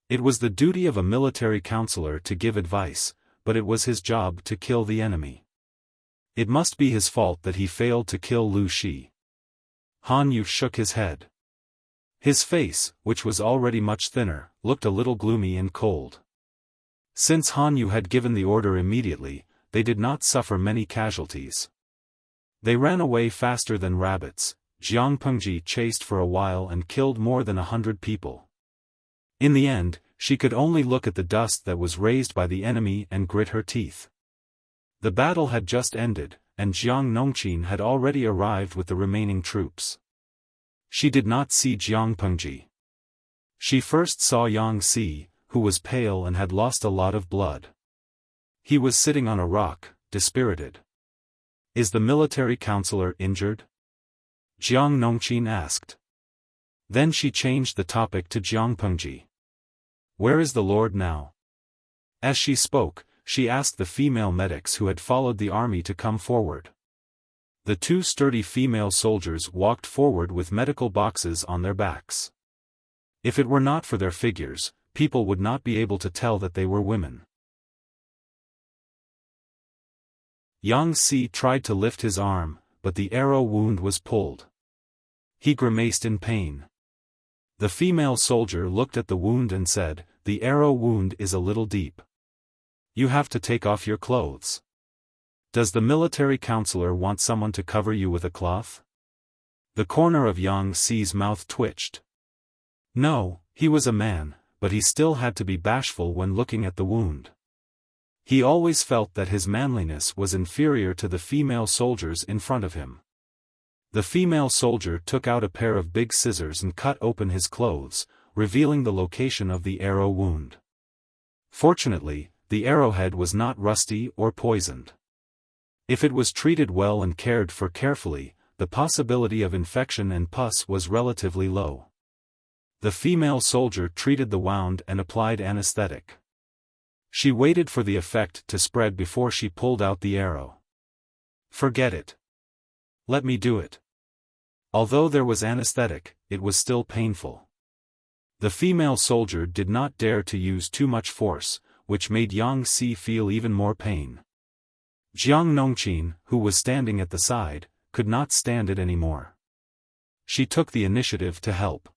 It was the duty of a military counselor to give advice, but it was his job to kill the enemy. It must be his fault that he failed to kill Lu Shi." Han Yu shook his head. His face, which was already much thinner, looked a little gloomy and cold. Since Han Yu had given the order immediately, they did not suffer many casualties. They ran away faster than rabbits. Jiang Pengji chased for a while and killed more than 100 people. In the end, she could only look at the dust that was raised by the enemy and grit her teeth. The battle had just ended, and Jiang Nongqin had already arrived with the remaining troops. She did not see Jiang Pengji. She first saw Yang Si, who was pale and had lost a lot of blood. He was sitting on a rock, dispirited. "Is the military counselor injured?" Jiang Nongqin asked. Then she changed the topic to Jiang Pengji. "Where is the Lord now?" As she spoke, she asked the female medics who had followed the army to come forward. The two sturdy female soldiers walked forward with medical boxes on their backs. If it were not for their figures, people would not be able to tell that they were women. Yang Si tried to lift his arm, but the arrow wound was pulled. He grimaced in pain. The female soldier looked at the wound and said, "The arrow wound is a little deep. You have to take off your clothes. Does the military counselor want someone to cover you with a cloth?" The corner of Yang Si's mouth twitched. No, he was a man, but he still had to be bashful when looking at the wound. He always felt that his manliness was inferior to the female soldiers in front of him. The female soldier took out a pair of big scissors and cut open his clothes, revealing the location of the arrow wound. Fortunately, the arrowhead was not rusty or poisoned. If it was treated well and cared for carefully, the possibility of infection and pus was relatively low. The female soldier treated the wound and applied anesthetic. She waited for the effect to spread before she pulled out the arrow. "Forget it. Let me do it." Although there was anesthetic, it was still painful. The female soldier did not dare to use too much force, which made Yang Si feel even more pain. Jiang Nongqin, who was standing at the side, could not stand it anymore. She took the initiative to help.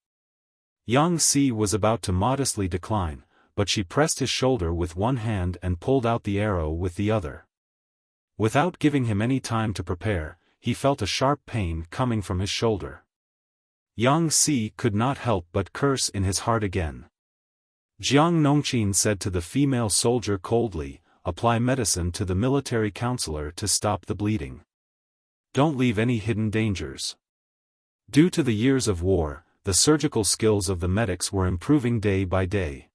Yang Si was about to modestly decline, but she pressed his shoulder with one hand and pulled out the arrow with the other. Without giving him any time to prepare, he felt a sharp pain coming from his shoulder. Yang Si could not help but curse in his heart again. Jiang Nongqin said to the female soldier coldly, "Apply medicine to the military counselor to stop the bleeding. Don't leave any hidden dangers." Due to the years of war, the surgical skills of the medics were improving day by day.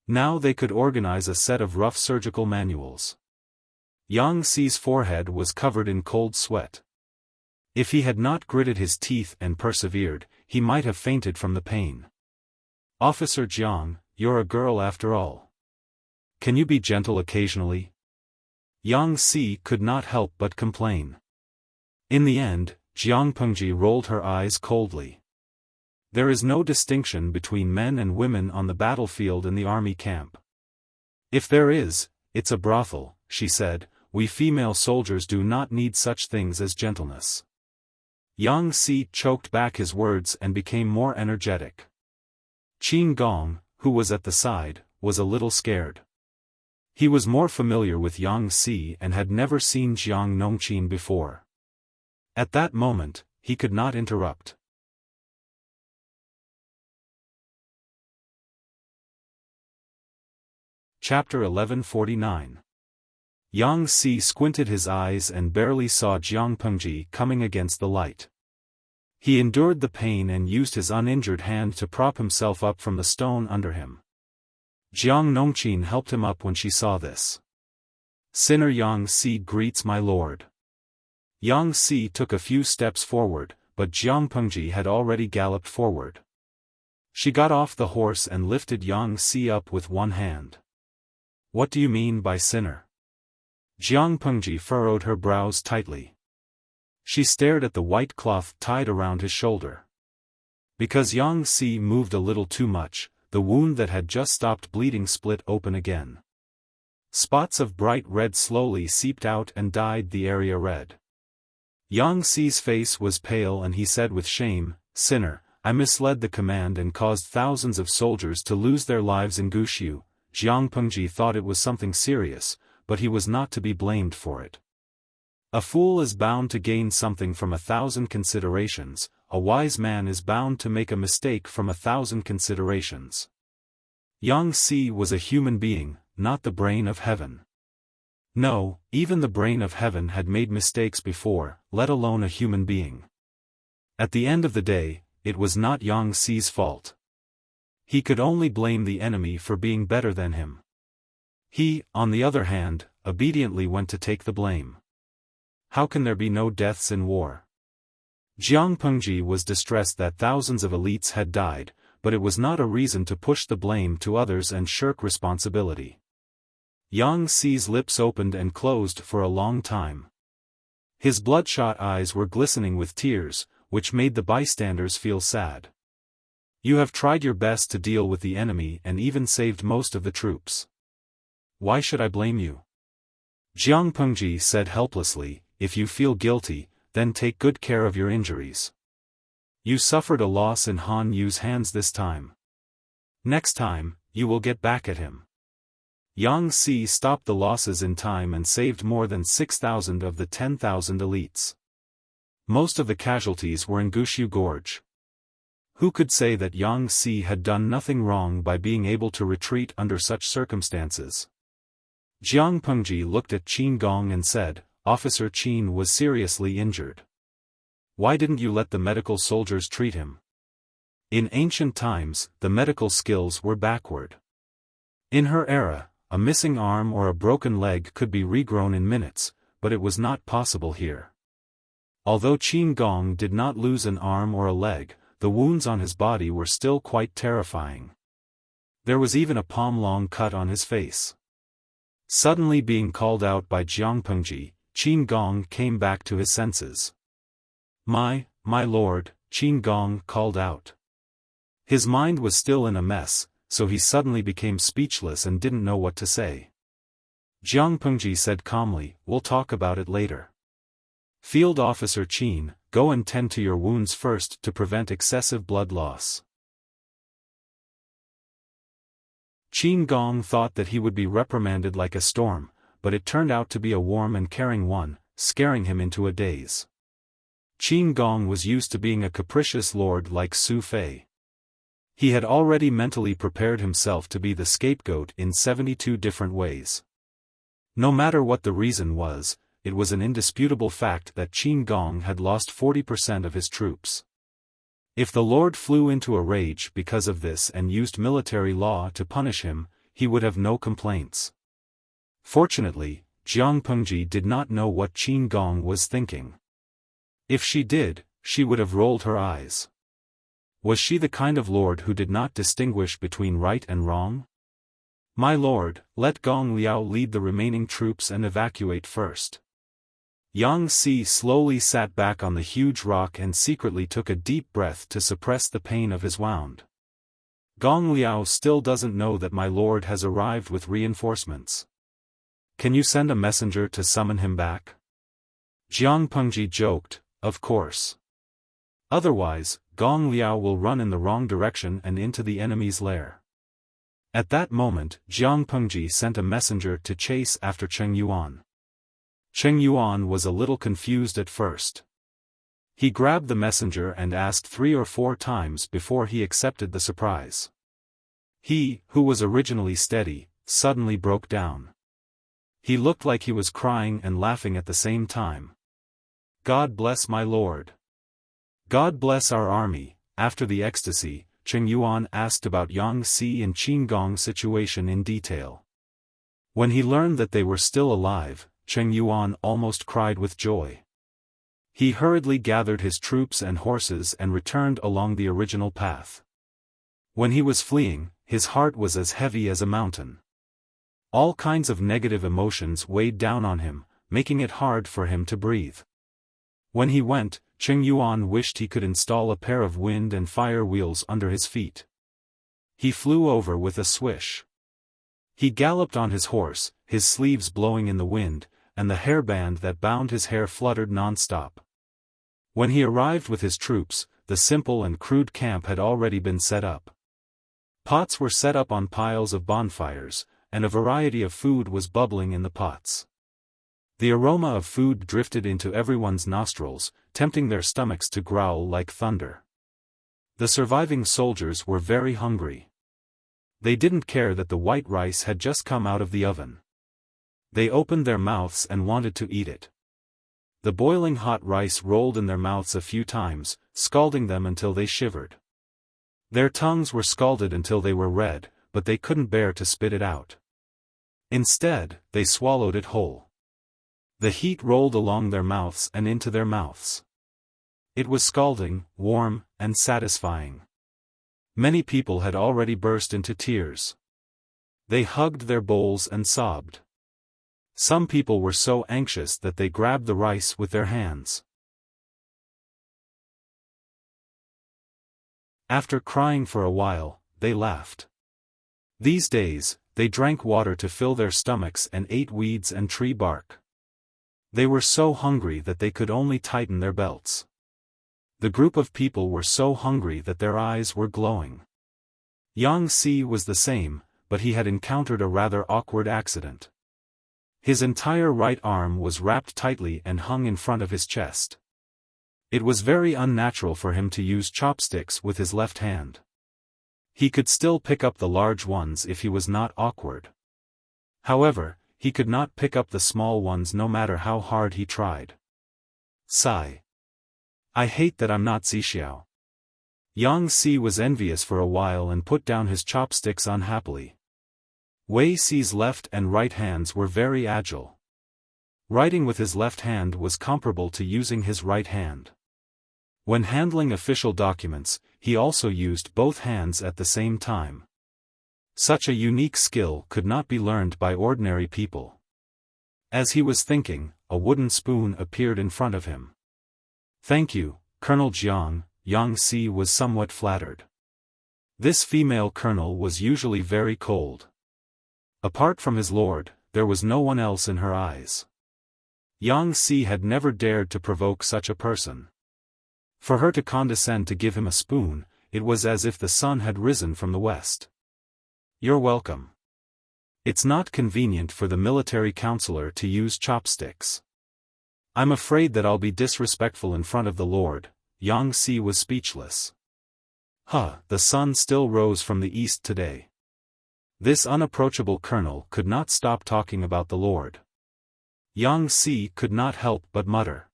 Now they could organize a set of rough surgical manuals. Yang Si's forehead was covered in cold sweat. If he had not gritted his teeth and persevered, he might have fainted from the pain. "Officer Jiang, you're a girl after all. Can you be gentle occasionally?" Yang Si could not help but complain. In the end, Jiang Pengji rolled her eyes coldly. There is no distinction between men and women on the battlefield in the army camp. "If there is, it's a brothel," she said. "We female soldiers do not need such things as gentleness." Yang Si choked back his words and became more energetic. Qin Gong, who was at the side, was a little scared. He was more familiar with Yang Si and had never seen Jiang Nongqin before. At that moment, he could not interrupt. Chapter 1149. Yang Si squinted his eyes and barely saw Jiang Pengji coming against the light. He endured the pain and used his uninjured hand to prop himself up from the stone under him. Jiang Nongqin helped him up when she saw this. "Sinner Yang Si greets my lord." Yang Si took a few steps forward, but Jiang Pengji had already galloped forward. She got off the horse and lifted Yang Si up with one hand. "What do you mean by sinner?" Jiang Pengji furrowed her brows tightly. She stared at the white cloth tied around his shoulder. Because Yang Si moved a little too much, the wound that had just stopped bleeding split open again. Spots of bright red slowly seeped out and dyed the area red. Yang Si's face was pale and he said with shame, "Sinner, I misled the command and caused thousands of soldiers to lose their lives in Guxiu." Jiang Pengji thought it was something serious, but he was not to be blamed for it. A fool is bound to gain something from 1,000 considerations, a wise man is bound to make a mistake from 1,000 considerations. Yang Si was a human being, not the brain of heaven. No, even the brain of heaven had made mistakes before, let alone a human being. At the end of the day, it was not Yang Si's fault. He could only blame the enemy for being better than him. He, on the other hand, obediently went to take the blame. How can there be no deaths in war? Jiang Pengji was distressed that thousands of elites had died, but it was not a reason to push the blame to others and shirk responsibility. Yang Si's lips opened and closed for a long time. His bloodshot eyes were glistening with tears, which made the bystanders feel sad. "You have tried your best to deal with the enemy and even saved most of the troops. Why should I blame you?" Jiang Pengji said helplessly, "If you feel guilty, then take good care of your injuries. You suffered a loss in Han Yu's hands this time. Next time, you will get back at him." Yang Si stopped the losses in time and saved more than 6,000 of the 10,000 elites. Most of the casualties were in Guxiu Gorge. Who could say that Yang Si had done nothing wrong by being able to retreat under such circumstances? Jiang Pengji looked at Qin Gong and said, "Officer Qin was seriously injured. Why didn't you let the medical soldiers treat him?" In ancient times, the medical skills were backward. In her era, a missing arm or a broken leg could be regrown in minutes, but it was not possible here. Although Qin Gong did not lose an arm or a leg, the wounds on his body were still quite terrifying. There was even a palm-long cut on his face. Suddenly being called out by Jiang Pengji, Qin Gong came back to his senses. My lord," Qin Gong called out. His mind was still in a mess, so he suddenly became speechless and didn't know what to say. Jiang Pengji said calmly, "We'll talk about it later. Field Officer Qin, go and tend to your wounds first to prevent excessive blood loss." Qin Gong thought that he would be reprimanded like a storm, but it turned out to be a warm and caring one, scaring him into a daze. Qin Gong was used to being a capricious lord like Su Fei. He had already mentally prepared himself to be the scapegoat in 72 different ways. No matter what the reason was, it was an indisputable fact that Qin Gong had lost 40% of his troops. If the lord flew into a rage because of this and used military law to punish him, he would have no complaints. Fortunately, Jiang Pengji did not know what Qin Gong was thinking. If she did, she would have rolled her eyes. Was she the kind of lord who did not distinguish between right and wrong? "My lord, let Gong Liao lead the remaining troops and evacuate first." Yang Si slowly sat back on the huge rock and secretly took a deep breath to suppress the pain of his wound. "Gong Liao still doesn't know that my lord has arrived with reinforcements. Can you send a messenger to summon him back?" Jiang Pengji joked, "Of course. Otherwise, Gong Liao will run in the wrong direction and into the enemy's lair." At that moment, Jiang Pengji sent a messenger to chase after Cheng Yuan. Cheng Yuan was a little confused at first. He grabbed the messenger and asked 3 or 4 times before he accepted the surprise. He, who was originally steady, suddenly broke down. He looked like he was crying and laughing at the same time. "God bless my lord. God bless our army." After the ecstasy, Cheng Yuan asked about Yang Si and Qin Gong's situation in detail. When he learned that they were still alive, Cheng Yuan almost cried with joy. He hurriedly gathered his troops and horses and returned along the original path. When he was fleeing, his heart was as heavy as a mountain. All kinds of negative emotions weighed down on him, making it hard for him to breathe. When he went, Cheng Yuan wished he could install a pair of wind and fire wheels under his feet. He flew over with a swish. He galloped on his horse, his sleeves blowing in the wind, and the hairband that bound his hair fluttered non-stop. When he arrived with his troops, the simple and crude camp had already been set up. Pots were set up on piles of bonfires, and a variety of food was bubbling in the pots. The aroma of food drifted into everyone's nostrils, tempting their stomachs to growl like thunder. The surviving soldiers were very hungry. They didn't care that the white rice had just come out of the oven. They opened their mouths and wanted to eat it. The boiling hot rice rolled in their mouths a few times, scalding them until they shivered. Their tongues were scalded until they were red, but they couldn't bear to spit it out. Instead, they swallowed it whole. The heat rolled along their mouths and into their mouths. It was scalding, warm, and satisfying. Many people had already burst into tears. They hugged their bowls and sobbed. Some people were so anxious that they grabbed the rice with their hands. After crying for a while, they laughed. These days, they drank water to fill their stomachs and ate weeds and tree bark. They were so hungry that they could only tighten their belts. The group of people were so hungry that their eyes were glowing. Yang Si was the same, but he had encountered a rather awkward accident. His entire right arm was wrapped tightly and hung in front of his chest. It was very unnatural for him to use chopsticks with his left hand. He could still pick up the large ones if he was not awkward. However, he could not pick up the small ones no matter how hard he tried. Sigh. I hate that I'm not Zixiao. Yang Si was envious for a while and put down his chopsticks unhappily. Wei Si's left and right hands were very agile. Writing with his left hand was comparable to using his right hand. When handling official documents, he also used both hands at the same time. Such a unique skill could not be learned by ordinary people. As he was thinking, a wooden spoon appeared in front of him. "Thank you, Colonel Jiang." Yang Si was somewhat flattered. This female colonel was usually very cold. Apart from his lord, there was no one else in her eyes. Yang Si had never dared to provoke such a person. For her to condescend to give him a spoon, it was as if the sun had risen from the west. "You're welcome. It's not convenient for the military counselor to use chopsticks. I'm afraid that I'll be disrespectful in front of the Lord." Yang Si was speechless. The sun still rose from the east today. This unapproachable colonel could not stop talking about the Lord. Yang Si could not help but mutter.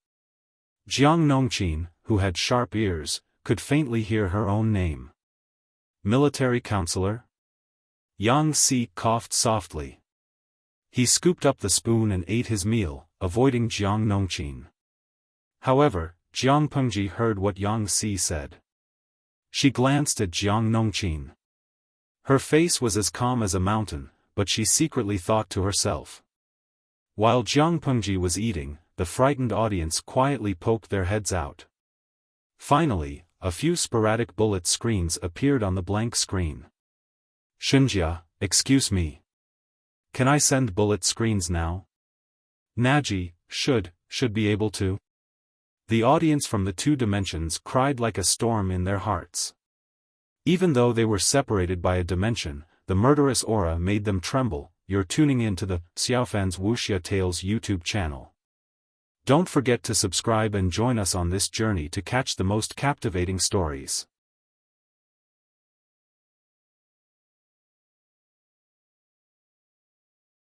Jiang Nongqin, who had sharp ears, could faintly hear her own name. "Military counselor?" Yang Si coughed softly. He scooped up the spoon and ate his meal, avoiding Jiang Nongqin. However, Jiang Pengji heard what Yang Si said. She glanced at Jiang Nongqin. Her face was as calm as a mountain, but she secretly thought to herself. While Jiang Pengji was eating, the frightened audience quietly poked their heads out. Finally, a few sporadic bullet screens appeared on the blank screen. "Shenjia, excuse me. Can I send bullet screens now?" "Naji, should be able to." The audience from the two dimensions cried like a storm in their hearts. Even though they were separated by a dimension, the murderous aura made them tremble. You're tuning in to the Xiaofan's Wuxia Tales YouTube channel. Don't forget to subscribe and join us on this journey to catch the most captivating stories.